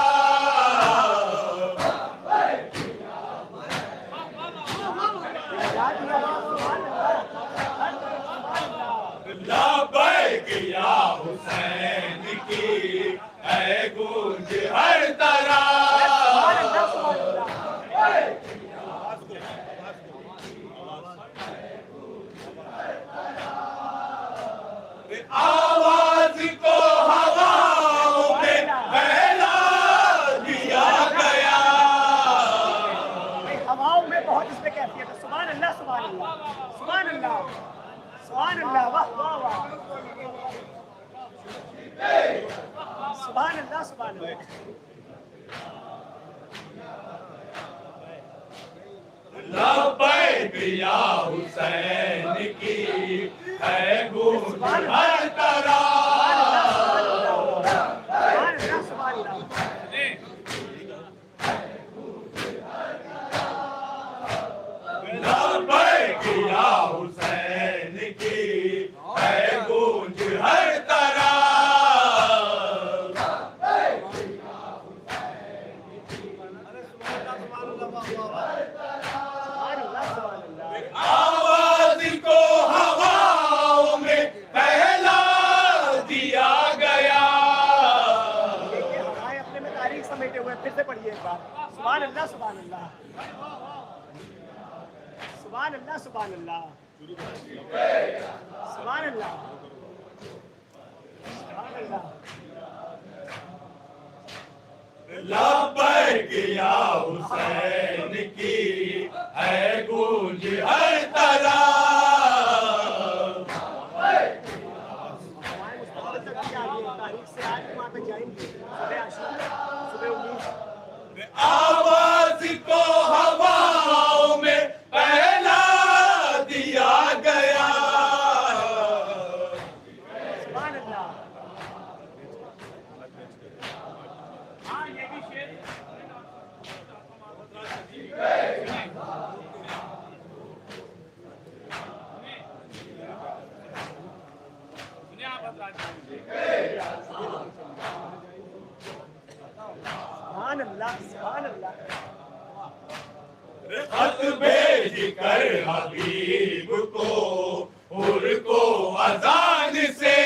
लब्बैक या हुसैन की है गूंज हर तरह सुभान अल्लाह, सुभान अल्लाह, सुभान अल्लाह, वाह वाह वाह, सुभान अल्लाह, सुभान अल्लाह। लब्बैक या हुसैन की है गूंज हर तरफ। लब्बैक या हुसैन की है गूंज हर तरफ। आवाज को हवाओं में फैला दिया गया। देखिए हवाएं अपने में तारीख समेटे हुए, फिर से पढ़िए एक बार। सुभान अल्लाह, सुभान अल्लाह, सुभान अल्लाह, सुभान अल्लाह, सुभान अल्लाह, सुभान अल्लाह। लब्बैक या हुसैन की है गूंज हर तरफ। हवाएं मुस्तक़बिल तक भी आ गई, तारीख से आज भी वहाँ तक जाएंगी। सुबह आशूरा, सुबह 19। आवाज को हवाओं में फैला दिया गया। सुभान अल्लाह। हाँ ये भी शेर। सुभान अल्लाह, सुभान अल्लाह। खत भेज कर हबीब को हुर को अजान से।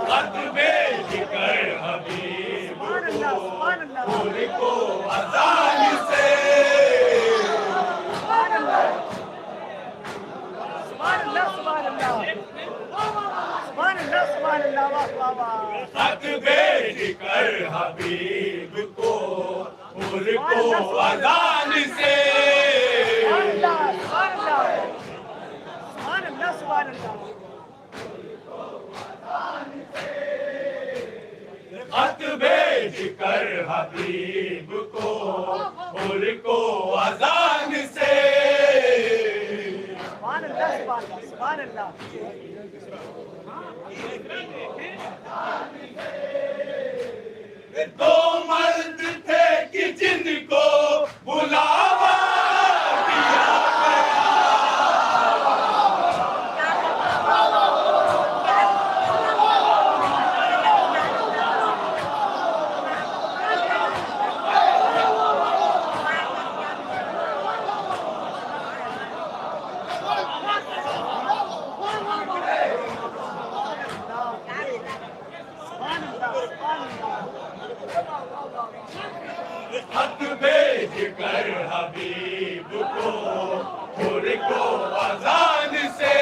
खत भेज कर हबीब को हुर को अजान से। सुभान अल्लाह, सुभान अल्लाह, सुभान अल्लाह, सुभान अल्लाह, सुभान अल्लाह, वाह वाह वाह। खत भेज कर हबीब को हुर को अजान से। सुभान अल्लाह, सुभान अल्लाह, सुभान अल्लाह, सुभान अल्लाह। खत भेज कर हबीब को हुर को अजान से। सुभान अल्लाह, सुभान अल्लाह, सुभान अल्लाह। दो मर्द थे कि जिनको बुलावा दिया सुभान अल्लाह, सुभान अल्लाह। खत भेज कर हबीब को हुर को अजान से।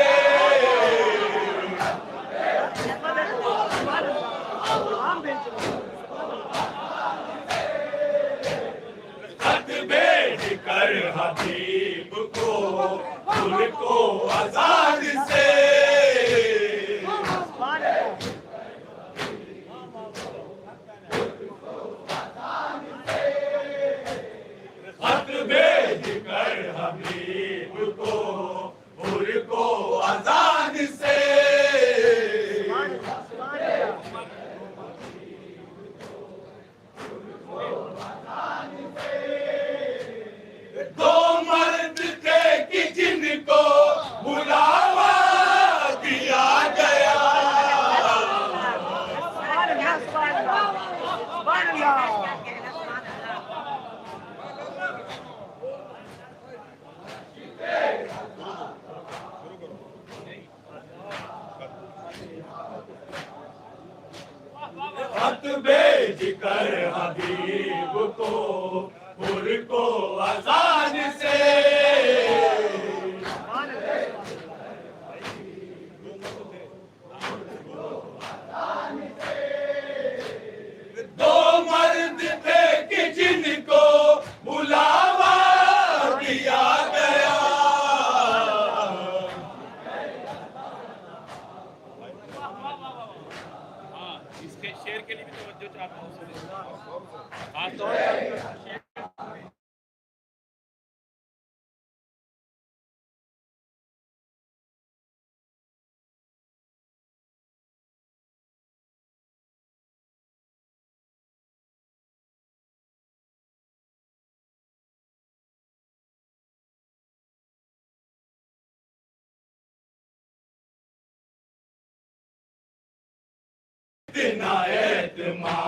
खत भेज कर हबीब को हुर को अजान से। खत भेज कर हबीब को हुर को अजान से। दो मर्द थे कि जिनको बुलावा दिया गया। खत भेज कर हबीब को हुर को अजान से। इसके शेर के लिए भी तवज्जो चाहता हूँ खासतौर पर इतना एतमाद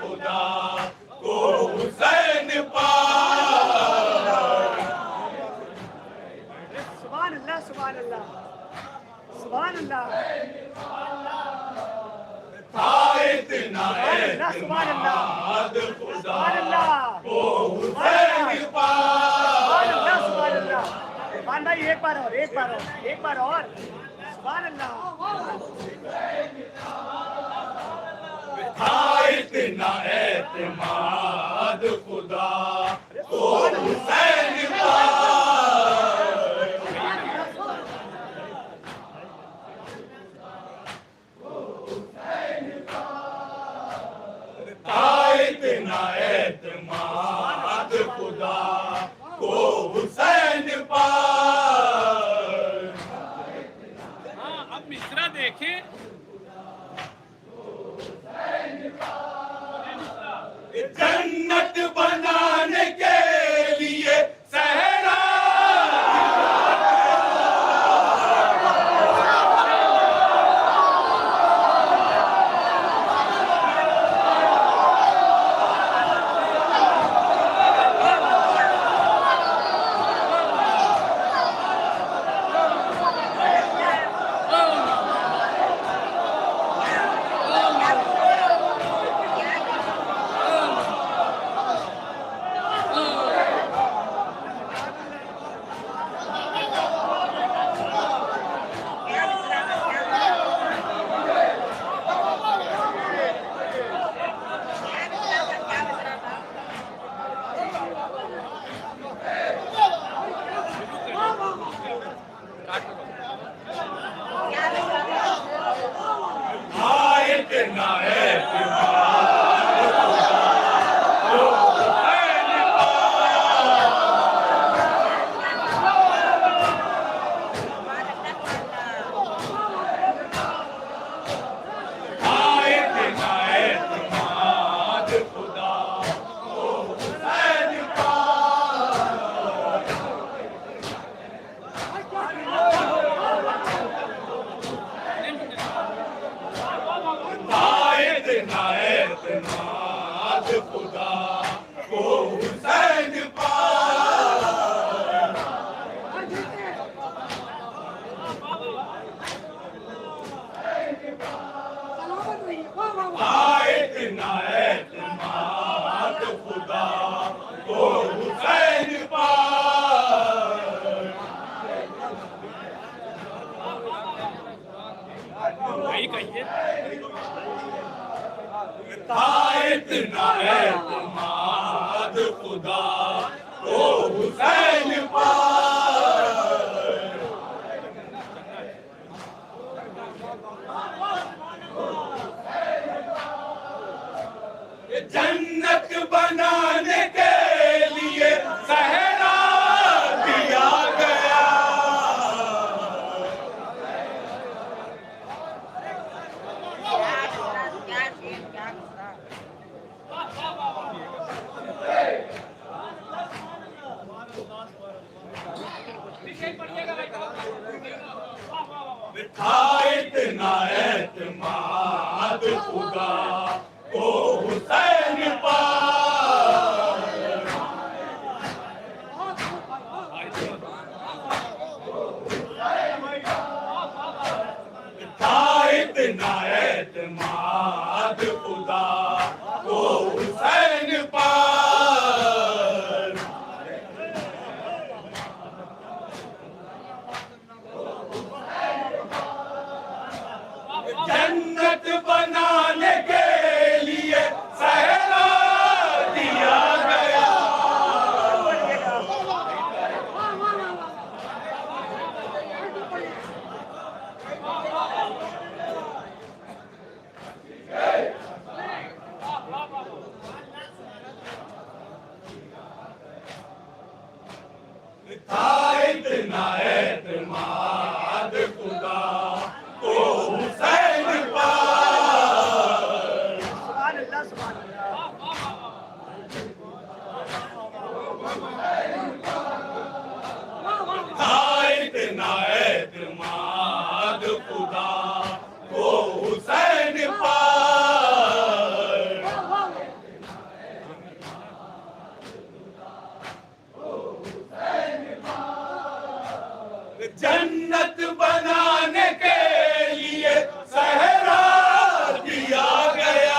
खुदा को हुसैन सुभान अल्लाह सुभान अल्लाह सुभान अल्लाह इतना सुभान अल्लाह खुदा सुभान अल्लाह को हुसैन सुभान अल्लाह सुभान अल्लाह सुभान भाई एक बार और सुभान अल्लाह इतना एतमाद खुदा को हुसैन इतना एतमाद खुदा को हुसैन पर। हाँ अब मिसरा देखें जन्नत बनाने के लिए सहरा खुदा को हुसैन पर। इतना एतमाद खुदा को हुसैन पर। वही कहिए इतना एतमाद खुदा को हुसैन पर। जन्नत बनाने के लिए सहरा दिया गया। इतना एतमाद खुदा को हुसैन पर। इतना एतमाद खुदा को इतना एतमाद खुदा को हुसैन पर सुभान अल्लाह सुभान अल्लाह था इतना एतमाद खुदा को हुसैन पर जन्नत बनाने के लिए सहरा दिया गया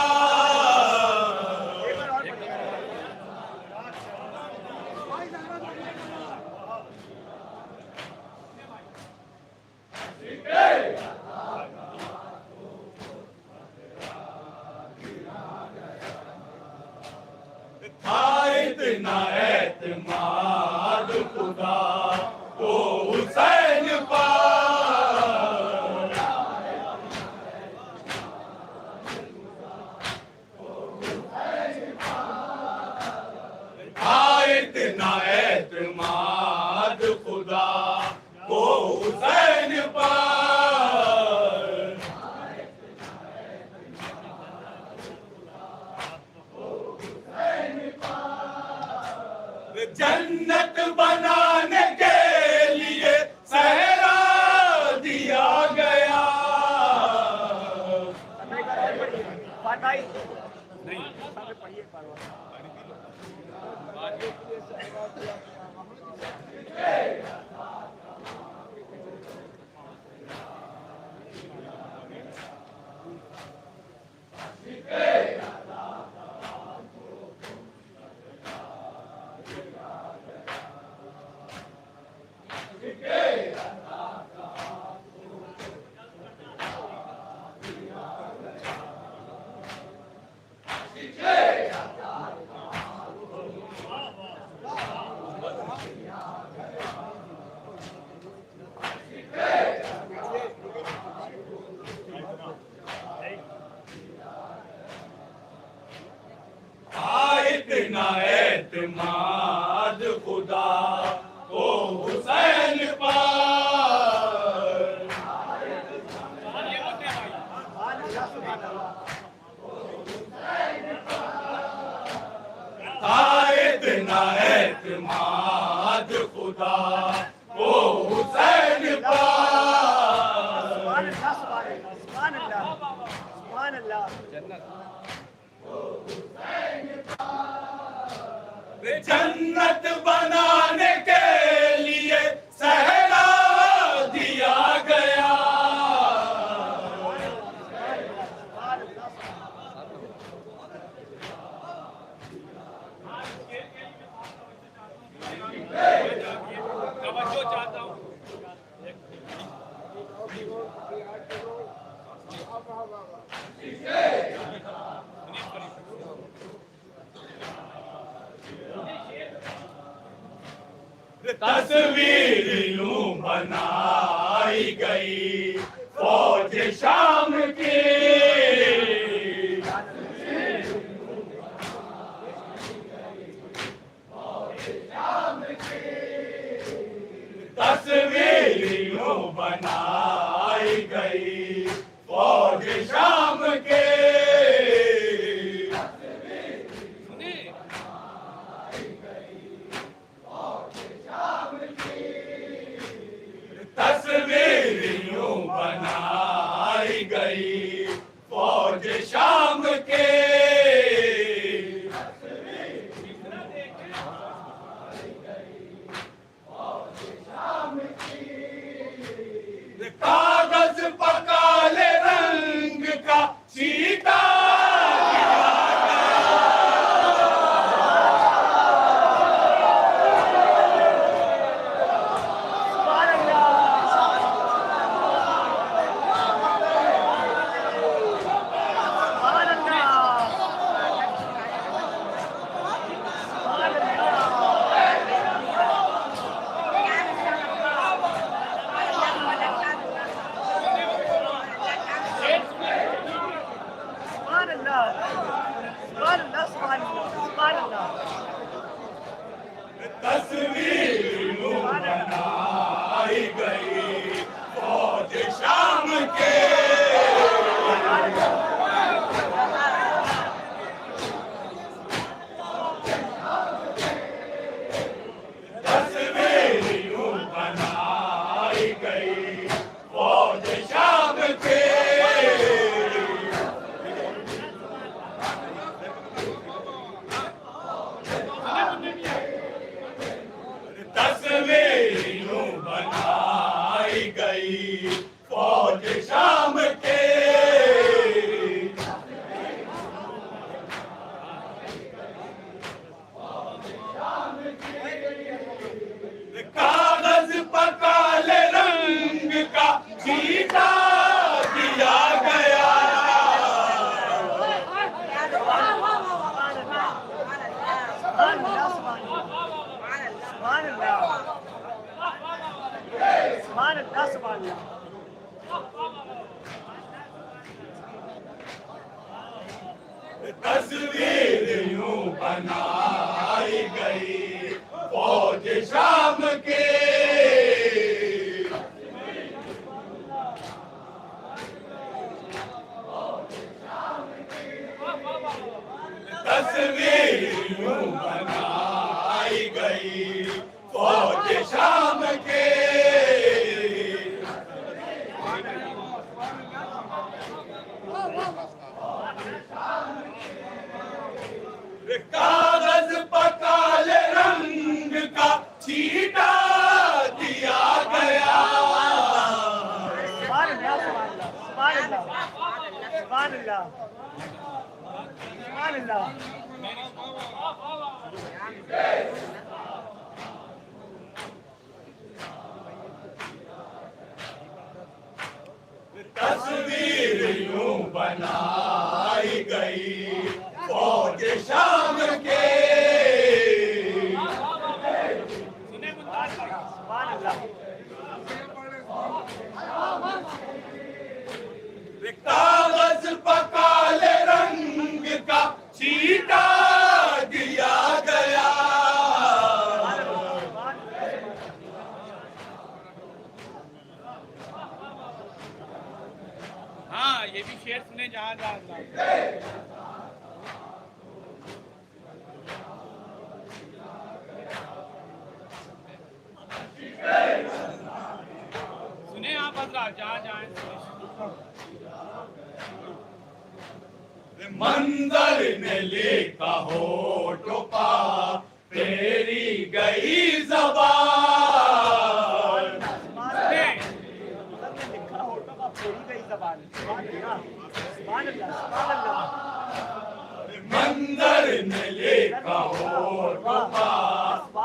था इतना एतमाद खुदा को हुसैन पर था इतना एतमाद खुदा को हुसैन पर जन्नत बनाने के लिए सहरा दिया गया फाटाई इतना एतमाद खुदा को हुसैन पर था इतना एतमाद खुदा को हुसैन पर सुभान अल्लाह सुभान अल्लाह जन्नत बनाने के लिए सहरा दिया गया तस्वीर यूं बनाई गई फौज शाम की तस्वीर यूं बनाई गई फौज शाम के तस्वीर यूं बनाई गई फौज शाम के कागज पर काले रंग का सीता तस्वीर यूं बनाई के तस्वीर यूं बनाई गई फौज शाम के तस्वीर यूं बनाई गई फौज शाम के कागज पर काले रंग का चीटा दिया गया तस्वीर यूं बनाई गई फौज शाम के तस्वीर यूं बनाई गई फौज शाम के कागज पर काले रंग का चीटा दिया गया तस्वीर यूं बनाई गई फौज शाम के कागज पर काले रंग का चीटा दिया गया हाँ ये भी शेर सुने जहाँ जहाँ सुने आप हजरात जहाँ जहाँ मंजर ने लिखा होठों पा तेरी गई ज़बान मंजर ने लिखा होठों पा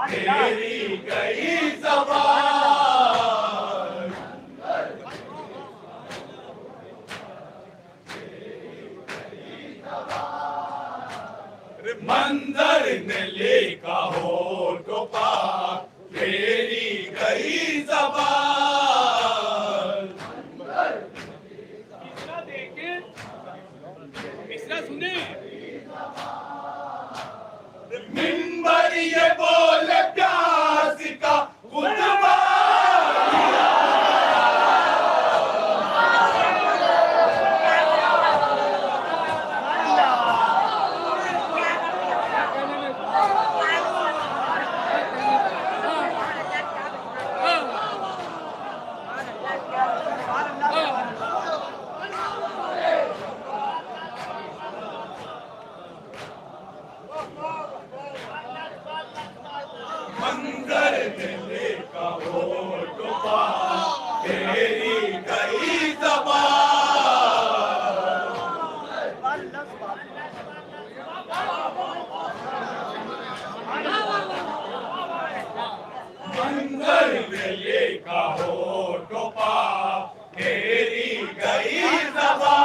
तेरी गई ज़बान मंजर ने लिखा होठों पा तेरी गई ज़बान मिसरा सुने मिंबर ये बोले प्यास का खुतबा मंजर ने लिखा होठों पा तेरी गई ज़बान मंजर ने लिखा होठों पा तेरी गई ज़बान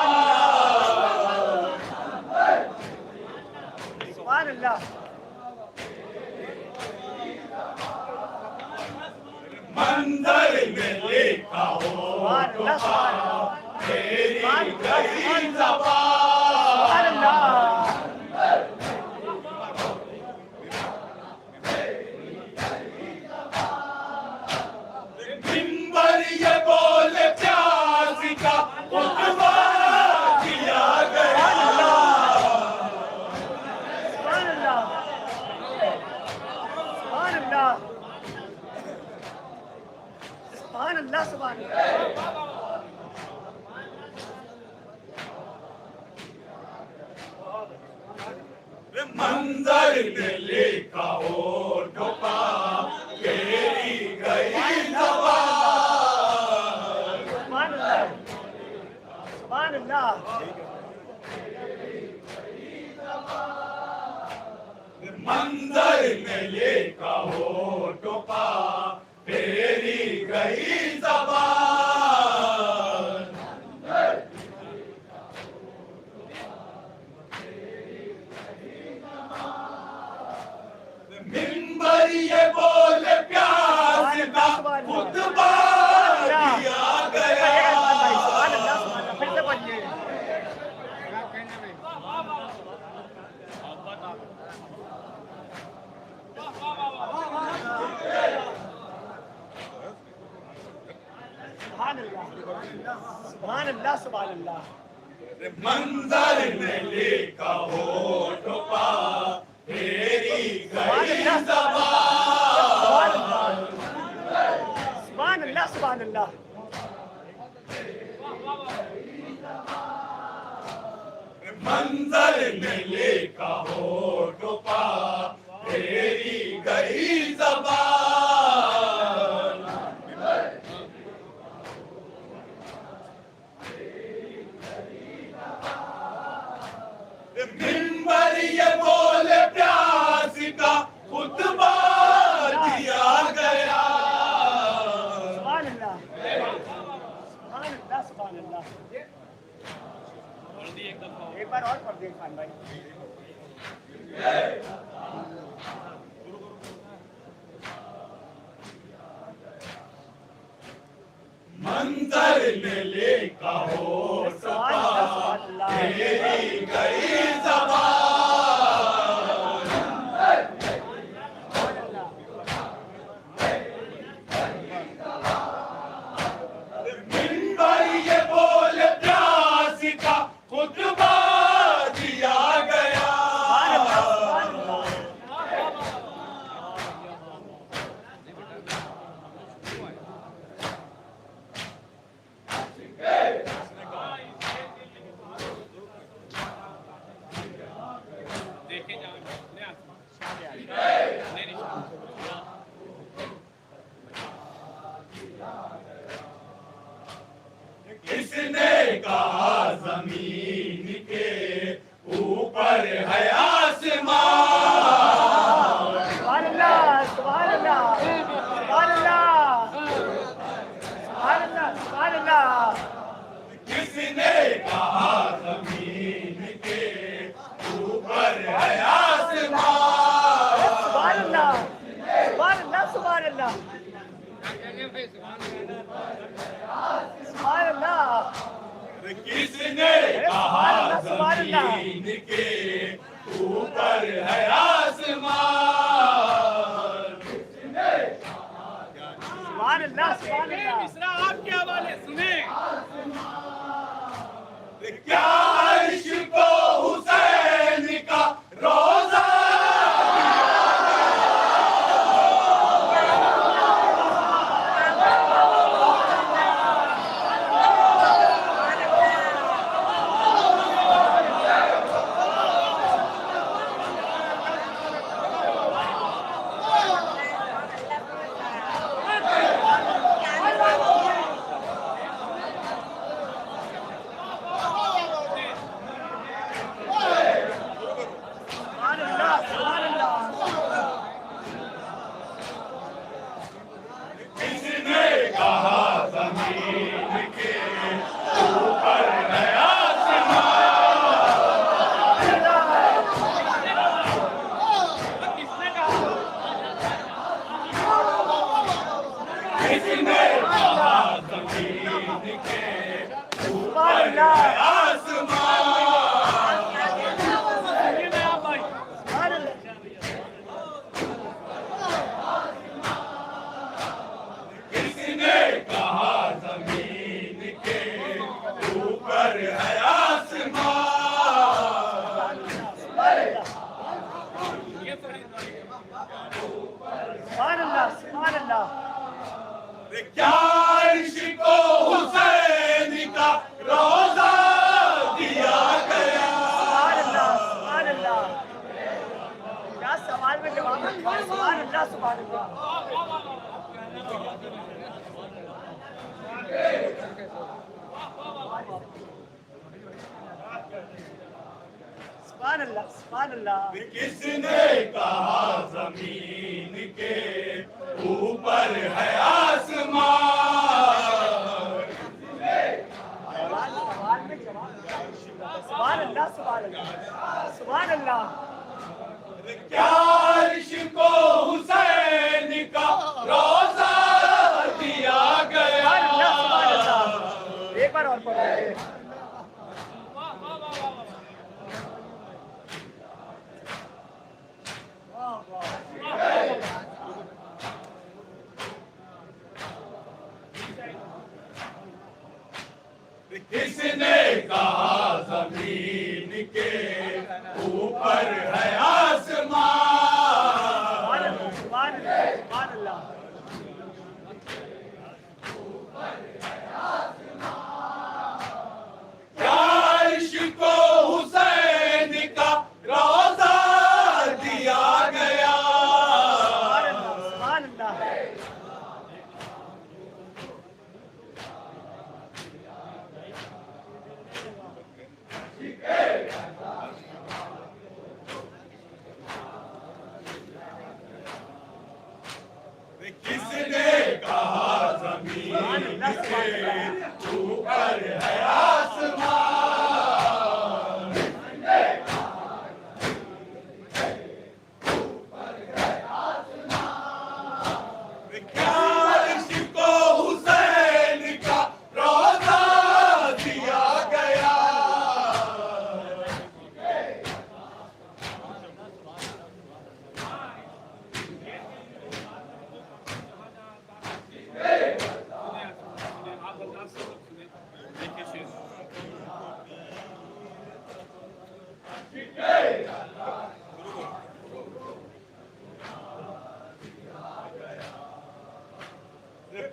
मंजर में लिखा होठों पा तेरी गई ज़बान मिंबर ये बोले प्यास का मंजर ने लिखा होठों का तेरी गई ज़बान। सुभान अल्लाह, सुभान अल्लाह। मंजर ने लिखा होठों का तेरी गई ज़बान। मिंबर ये बोले प्यास का खुतबा दिया गया। सुभान अल्लाह, फिर से पढ़िए। सुभान अल्लाह, सुभान अल्लाह, सुभान अल्लाह। मंजर ने लिखा होठों का तेरी गई ज़बान। सुभान अल्लाह, सुभान अल्लाह। मंजर ने लिखा होठों का तेरी गई ज़बान। मिंबर ये बोले प्यास का खुतबा दिया गया। सुभान अल्लाह, सुभान अल्लाह, सुभान अल्लाह। एक बार और पढ़ दे खान भाई। मंजर ने लिखा होठों का तेरी गई ज़बान। मिंबर ये बोले प्यास का खुतबा दिया गया। किसने कहा जमीन के ऊपर है आसमान। सुभान अल्लाह, सुभान अल्लाह, सुभान अल्लाह, सुभान अल्लाह, सुभान अल्लाह। किसने कहा जमीन के ऊपर है आसमान। सुभान अल्लाह, सुभान अल्लाह, सुभान अल्लाह, सुभान अल्लाह। किसने कहा जमीन के ऊपर है आसमान। सुभान अल्लाह, सुभान अल्लाह। आपके हवाले सुने। क्या अर्श को हुसैन का रोजा सुभान अल्लाह सुभान अल्लाह सुभान अल्लाह सुभान अल्लाह किसने कहा जमीन के ऊपर है आसमान, सुभान अल्लाह सुभान अल्लाह सुभान अल्लाह क्या अर्श को हुसैन का रोजा दिया गया। एक बार और पढ़ो। किसने कहा जमीन के ऊपर है आसमान, सुभान अल्लाह सुभान अल्लाह क्या अर्श को हुसैन का रोजा दिया गया। सुभान अल्लाह किसने कहा जमीन के ऊपर है आसमान, क्या अर्श को हुसैन का रोजा दिया गया।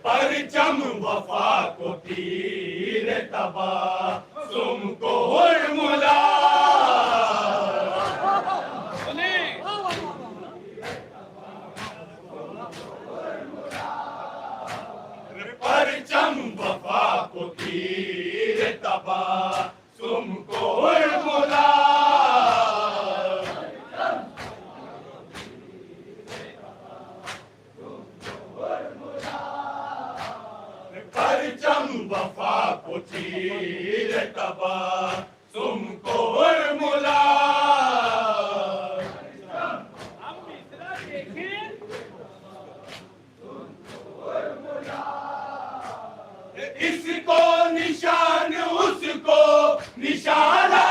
परचम वफा को तीर तबा तुमको हुर्मुला, परचम वफा को तीर तबा तुमको हुर्मुला। परचम वफा को तीर तबा तुमको हुर्मुला। इसको निशान उसको निशाना,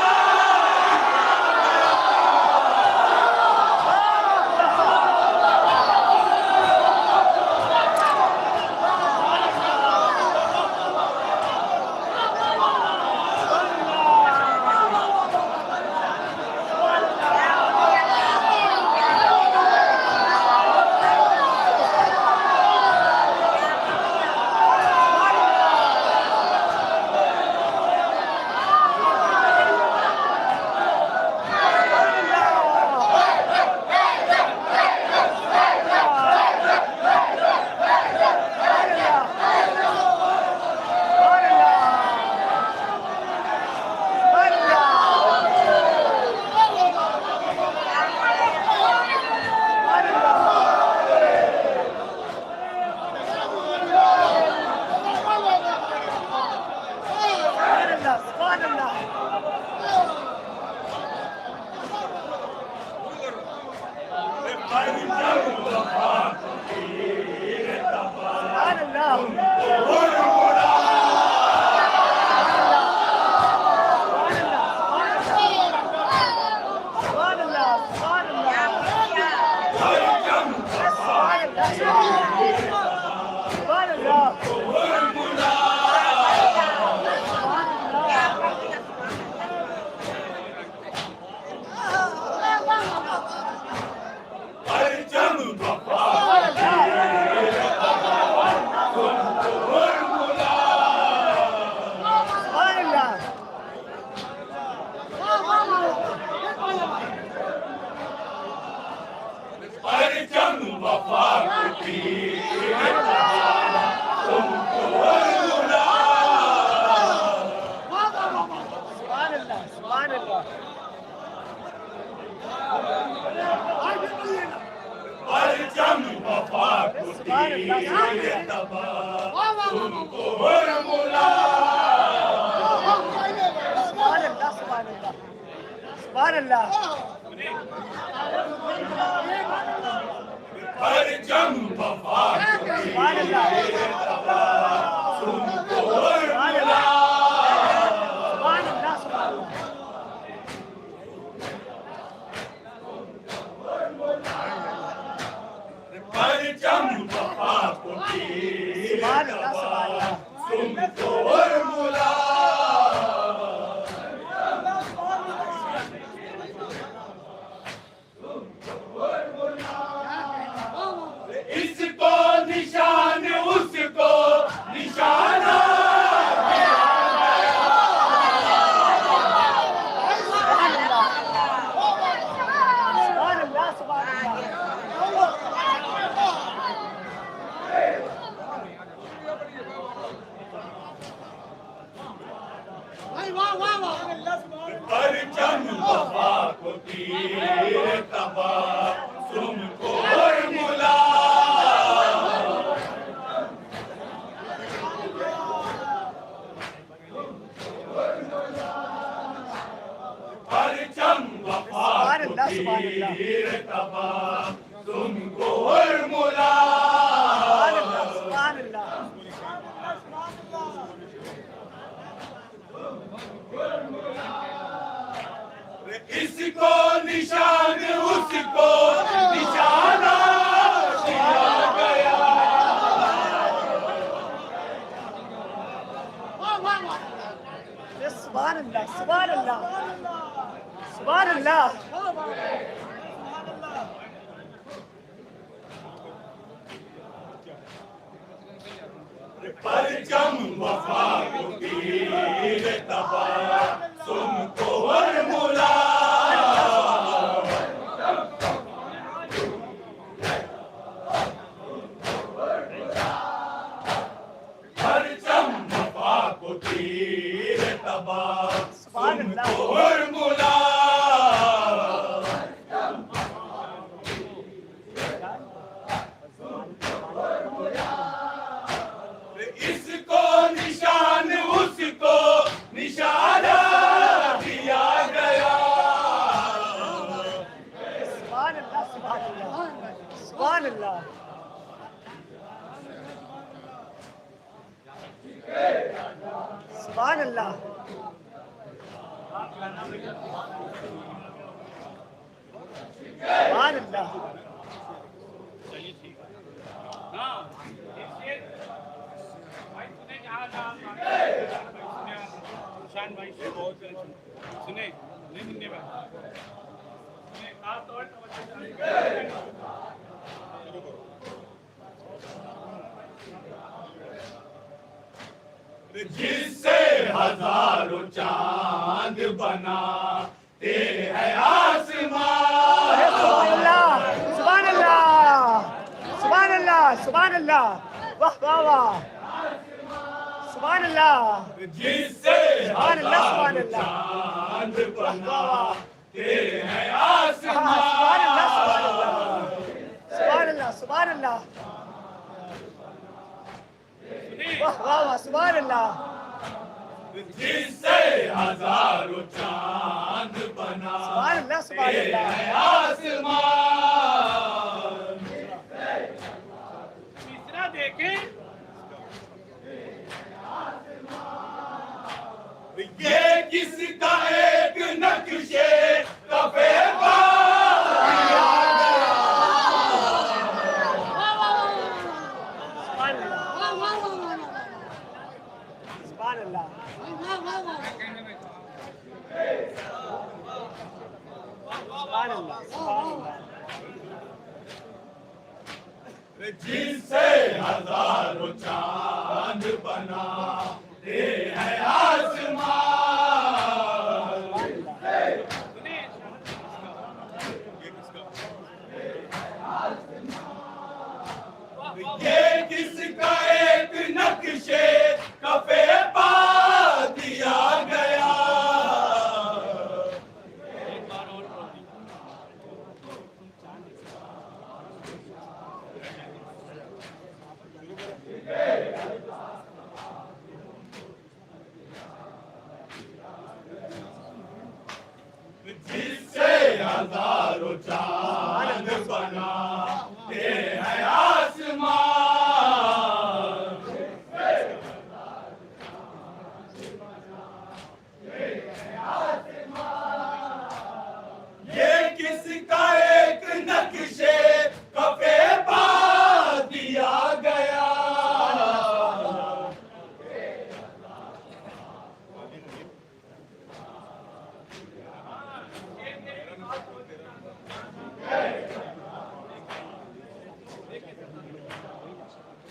परचम वफा पीर तबा तुमको और मुला सुभान अल्लाह सुभान अल्लाह परचम वफा को तीर तबा तुमको और मुला सुभान अल्लाह सुभान अल्लाह सुभान अल्लाह परचम वफा को सुभान अल्लाह तीर तबा तुमको और सुभान मुला अल्लाह सुभान अल्लाह परचम वफा को तीर सुभान अल्लाह तबा सुभान अल्लाह तुमको और मुला इसको निशान उसको निशाना सुभान अल्लाह सुभान अल्लाह परचम वफा को तीर तबा तुमको और मुला परचम वफा सुभान को अल्लाह सुभान अल्लाह तीर तबा तुमको और मुला सुभान अल्लाह इसको निशान उसको निशाना दिया गया सुभान अल्लाह सुभान अल्लाह सुभान अल्लाह परचम वफा को तीर तबा तुमको और मुला परचम वफा को तीर तबा सुभान अल्लाह तुमको और मुला इसको निशान उसको निशाना दिया गया सुभान अल्लाह सुभान अल्लाह सुभान अल्लाह सुभान अल्लाह सुभान अल्लाह सुने नहीं सुनने में जिससे हजारों चांद बनाते हैं आसमान सुभान अल्लाह सुभान अल्लाह सुभान अल्लाह वाह वाह वाह सुभान अल्लाह जिससे सुभान अल्लाह सुभान हजारों अल्लाह चांद बनाते हैं सुभान अल्लाह सुभान अल्लाह आसमान सुभान अल्लाह सुभान अल्लाह वाह वाह वाह सुभान अल्लाह जिससे हजारों चांद बना सुभान अल्लाह सुभान अल्लाह आसमान तीसरा देखें ये किसका एक नक्शे कफे सुभान अल्लाह सुभान अल्लाह सुभान अल्लाह जिनसे हजारों चांद बनाते हैं आसमान चांद बनाते हैं आसमान। ये किसका एक नक्शे कफे पा दिया गया।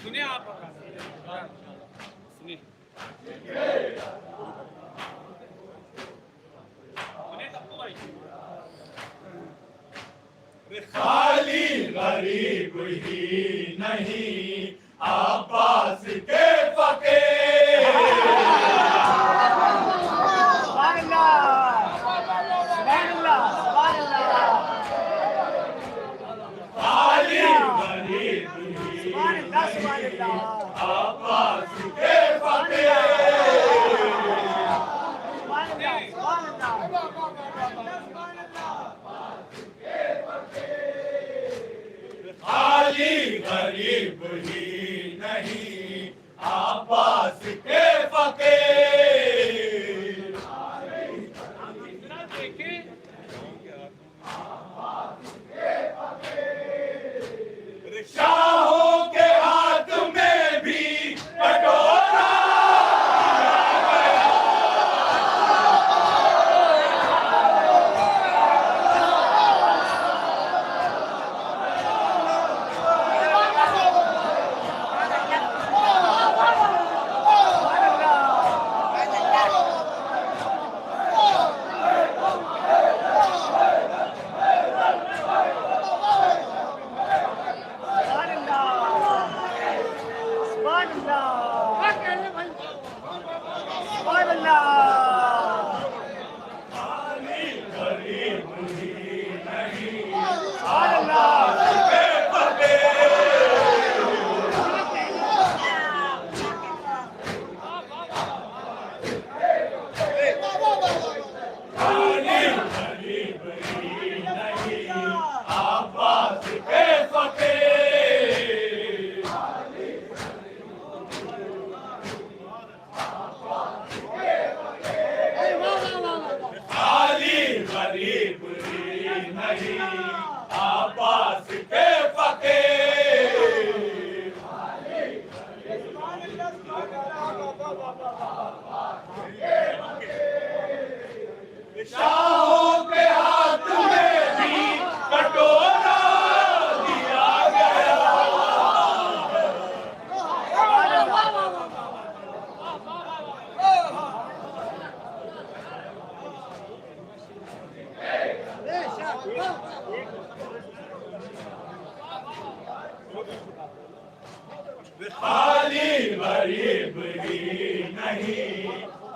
सुनिए आप सुनिए सबको भाई खाली गरीब ही नहीं अब्बास के फकीर। सुभान अल्लाह, सुभान अल्लाह, खाली गरीब ही सुभान अल्लाह, सुभान अल्लाह, अब्बास के फकीर। सुभान अल्लाह, सुभान अल्लाह। खाली गरीब ही नहीं अब्बास के फकीर। शाहों के हाथ में भी कटोरा शाहों के हाथ में भी कटोरा दिया गया। खाली गरीब ही नहीं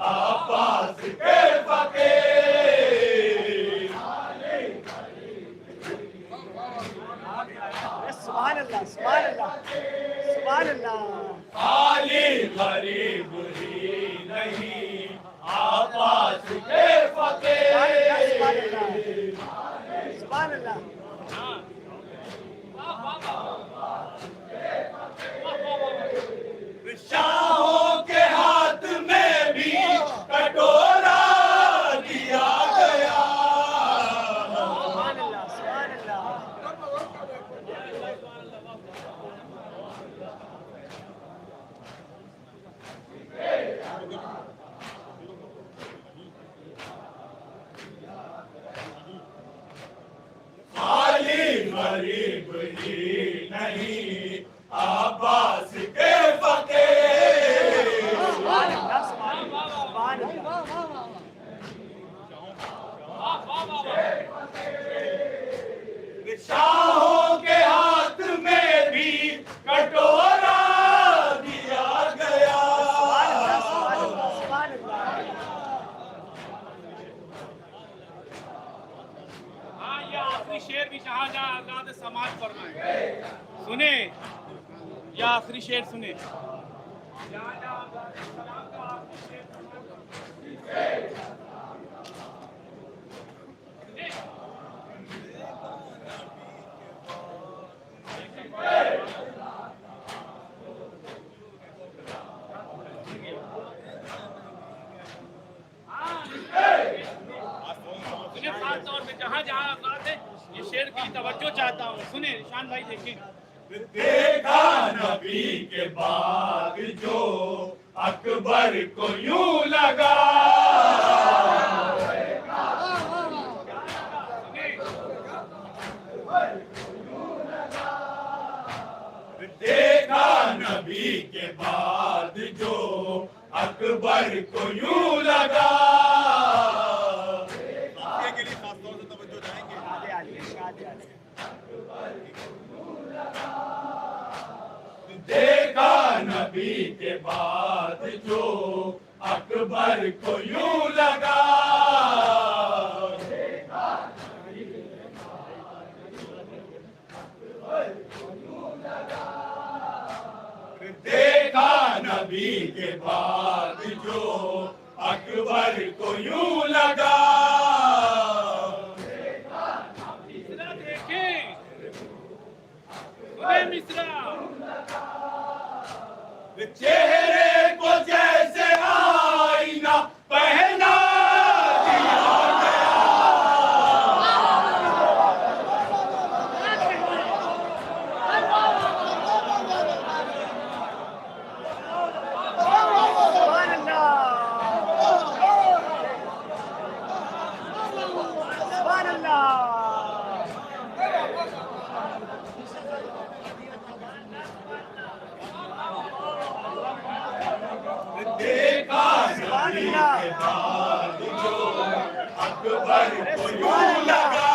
अब्बास के फकीर। सुभान अल्लाह, सुभान अल्लाह, सुभान अल्लाह। खाली गरीब ही नहीं अब्बास के फकीर। सुभान अल्लाह। शाहों के हाथ में भी कटोरा दिया गया। सुभान अल्लाह, सुभान अल्लाह। खाली गरीब ही नहीं अब्बास के फकीर। सुभान अल्लाह, सुभान अल्लाह। शाहों के हाथ में भी कटोरा दिया गया। सुभान अल्लाह, सुभान अल्लाह। हाँ ये आखिरी शेर भी शाहजहां आजाद समाज फरमाए सुने। ये आखिरी शेर सुने। दौर में जहाँ जहाँ बात है, ये शेर की तवज्जो चाहता हूँ। सुने ईशान भाई, देखें। देखा नबी के बाद जो अकबर को यूं लगा, देखा नबी के बाद जो अकबर को यूं लगा, देखा नबी के बाद जो अकबर को यूं लगा, देखा नबी के बाद जो अकबर को यूं लगा, देखें, सुने मिश्रा। चेहरे को जैसे आईना पहना दिया गया, सुभान अल्लाह, सुभान अल्लाह। देखा नबी के बाद जो अकबर को यूं लगा,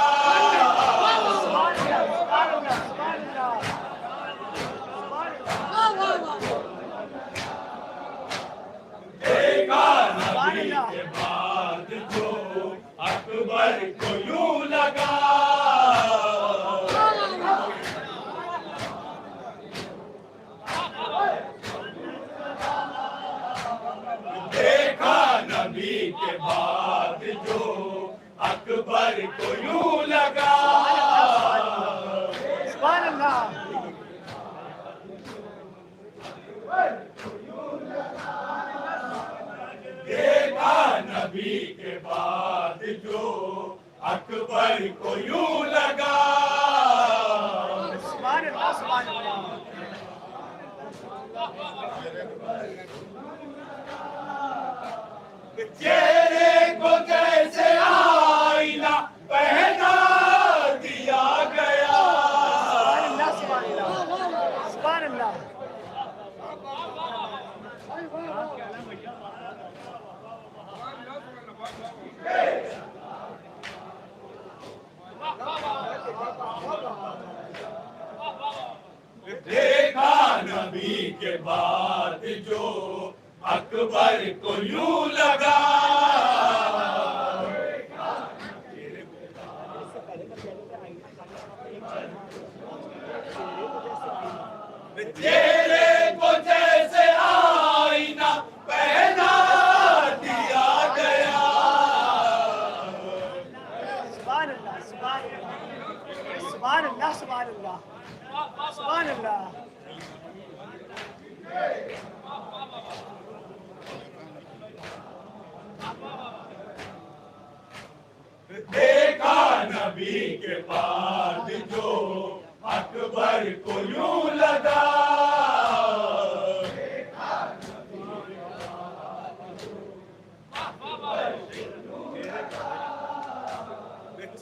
देखा नबी के बाद जो अकबर को यूं लगा, देखा नबी के बाद जो अकबर को यूं लगा, सुभान अल्लाह। देखा नबी के बाद जो अकबर को यूं लगा, सुभान अल्लाह, सुभान अल्लाह। चेहरे को जैसे आईना पहना दिया गया, सुभान अल्लाह, सुभान अल्लाह, सुभान अल्लाह। देखा नबी के बाद जो अकबर को यूं लगा, चेहरे को जैसे आईना पहना दिया गया, सुभान अल्लाह, सुभान अल्लाह, सुभान अल्लाह, सुभान अल्लाह, सुभान अल्लाह। देखा नबी के बाद जो अकबर को यूं लगा,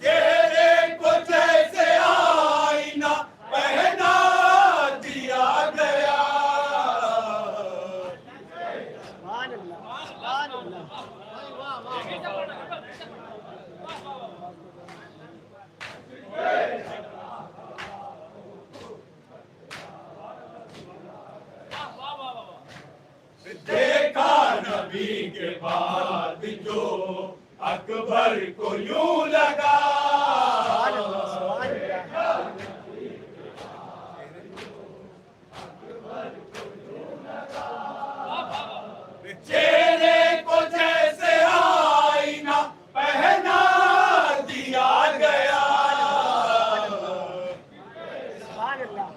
चेहरे को जैसे आईना पहना दिया गया, सुभान अल्लाह, सुभान अल्लाह। देखा नबी के बाद जो अकबर को यूं लगा, सुभान अल्लाह, सुभान अल्लाह। चेहरे को जैसे आईना पहना दिया गया, सुभान अल्लाह।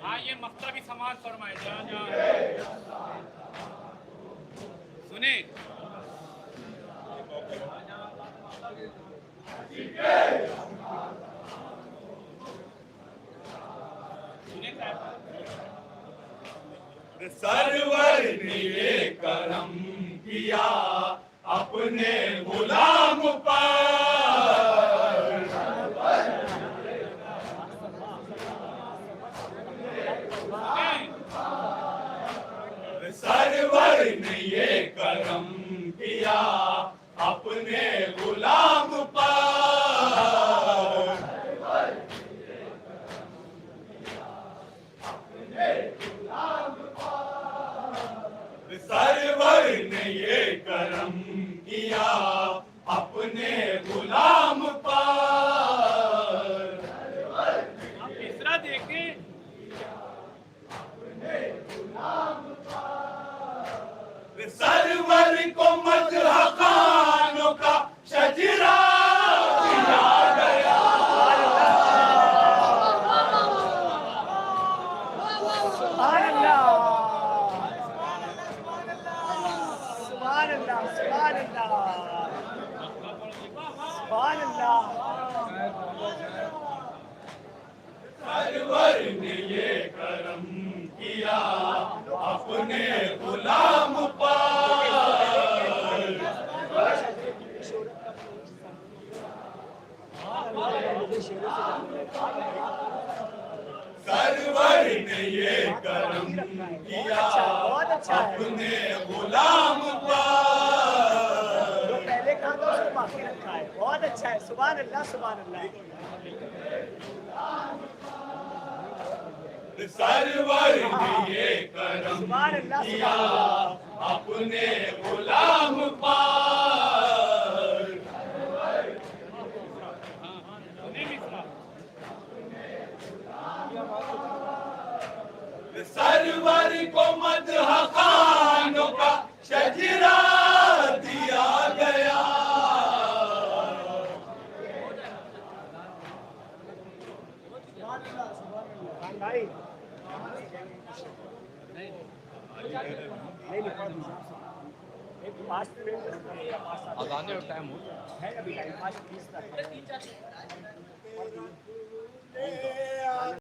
हाँ, ये मकतबी समाज फरमाए। जहाँ जहाँ सुने सरवर ने ये करम किया अपने गुलाम पर, सरवर ने ये करम किया अपने गुलाम पर, सरवर ने ये करम किया अपने गुलाम पर। आप तीसरा देखें, सरवर को मदह खानों का शजरा दिया गया, सुभान अल्लाह, सुभान अल्लाह, सुभान अल्लाह, सुभान अल्लाह। सरवर ने ये करम किया अपने गुलाम पर, सरवर ने ये करम किया अपने गुलाम पर, जो पहले कहा था उसको बाकी रखा है। बहुत अच्छा है। सुभान अल्लाह, सुभान अल्लाह। सरवर ने ये करम सुभान अल्लाह, किया सुभान अल्लाह। अपने गुलाम पर, सरवर को मदह खानों का शजरा दिया गया, भाई नहीं एक 5 मिनट आजाने का टाइम हो है अभी टाइम 5:20 तक।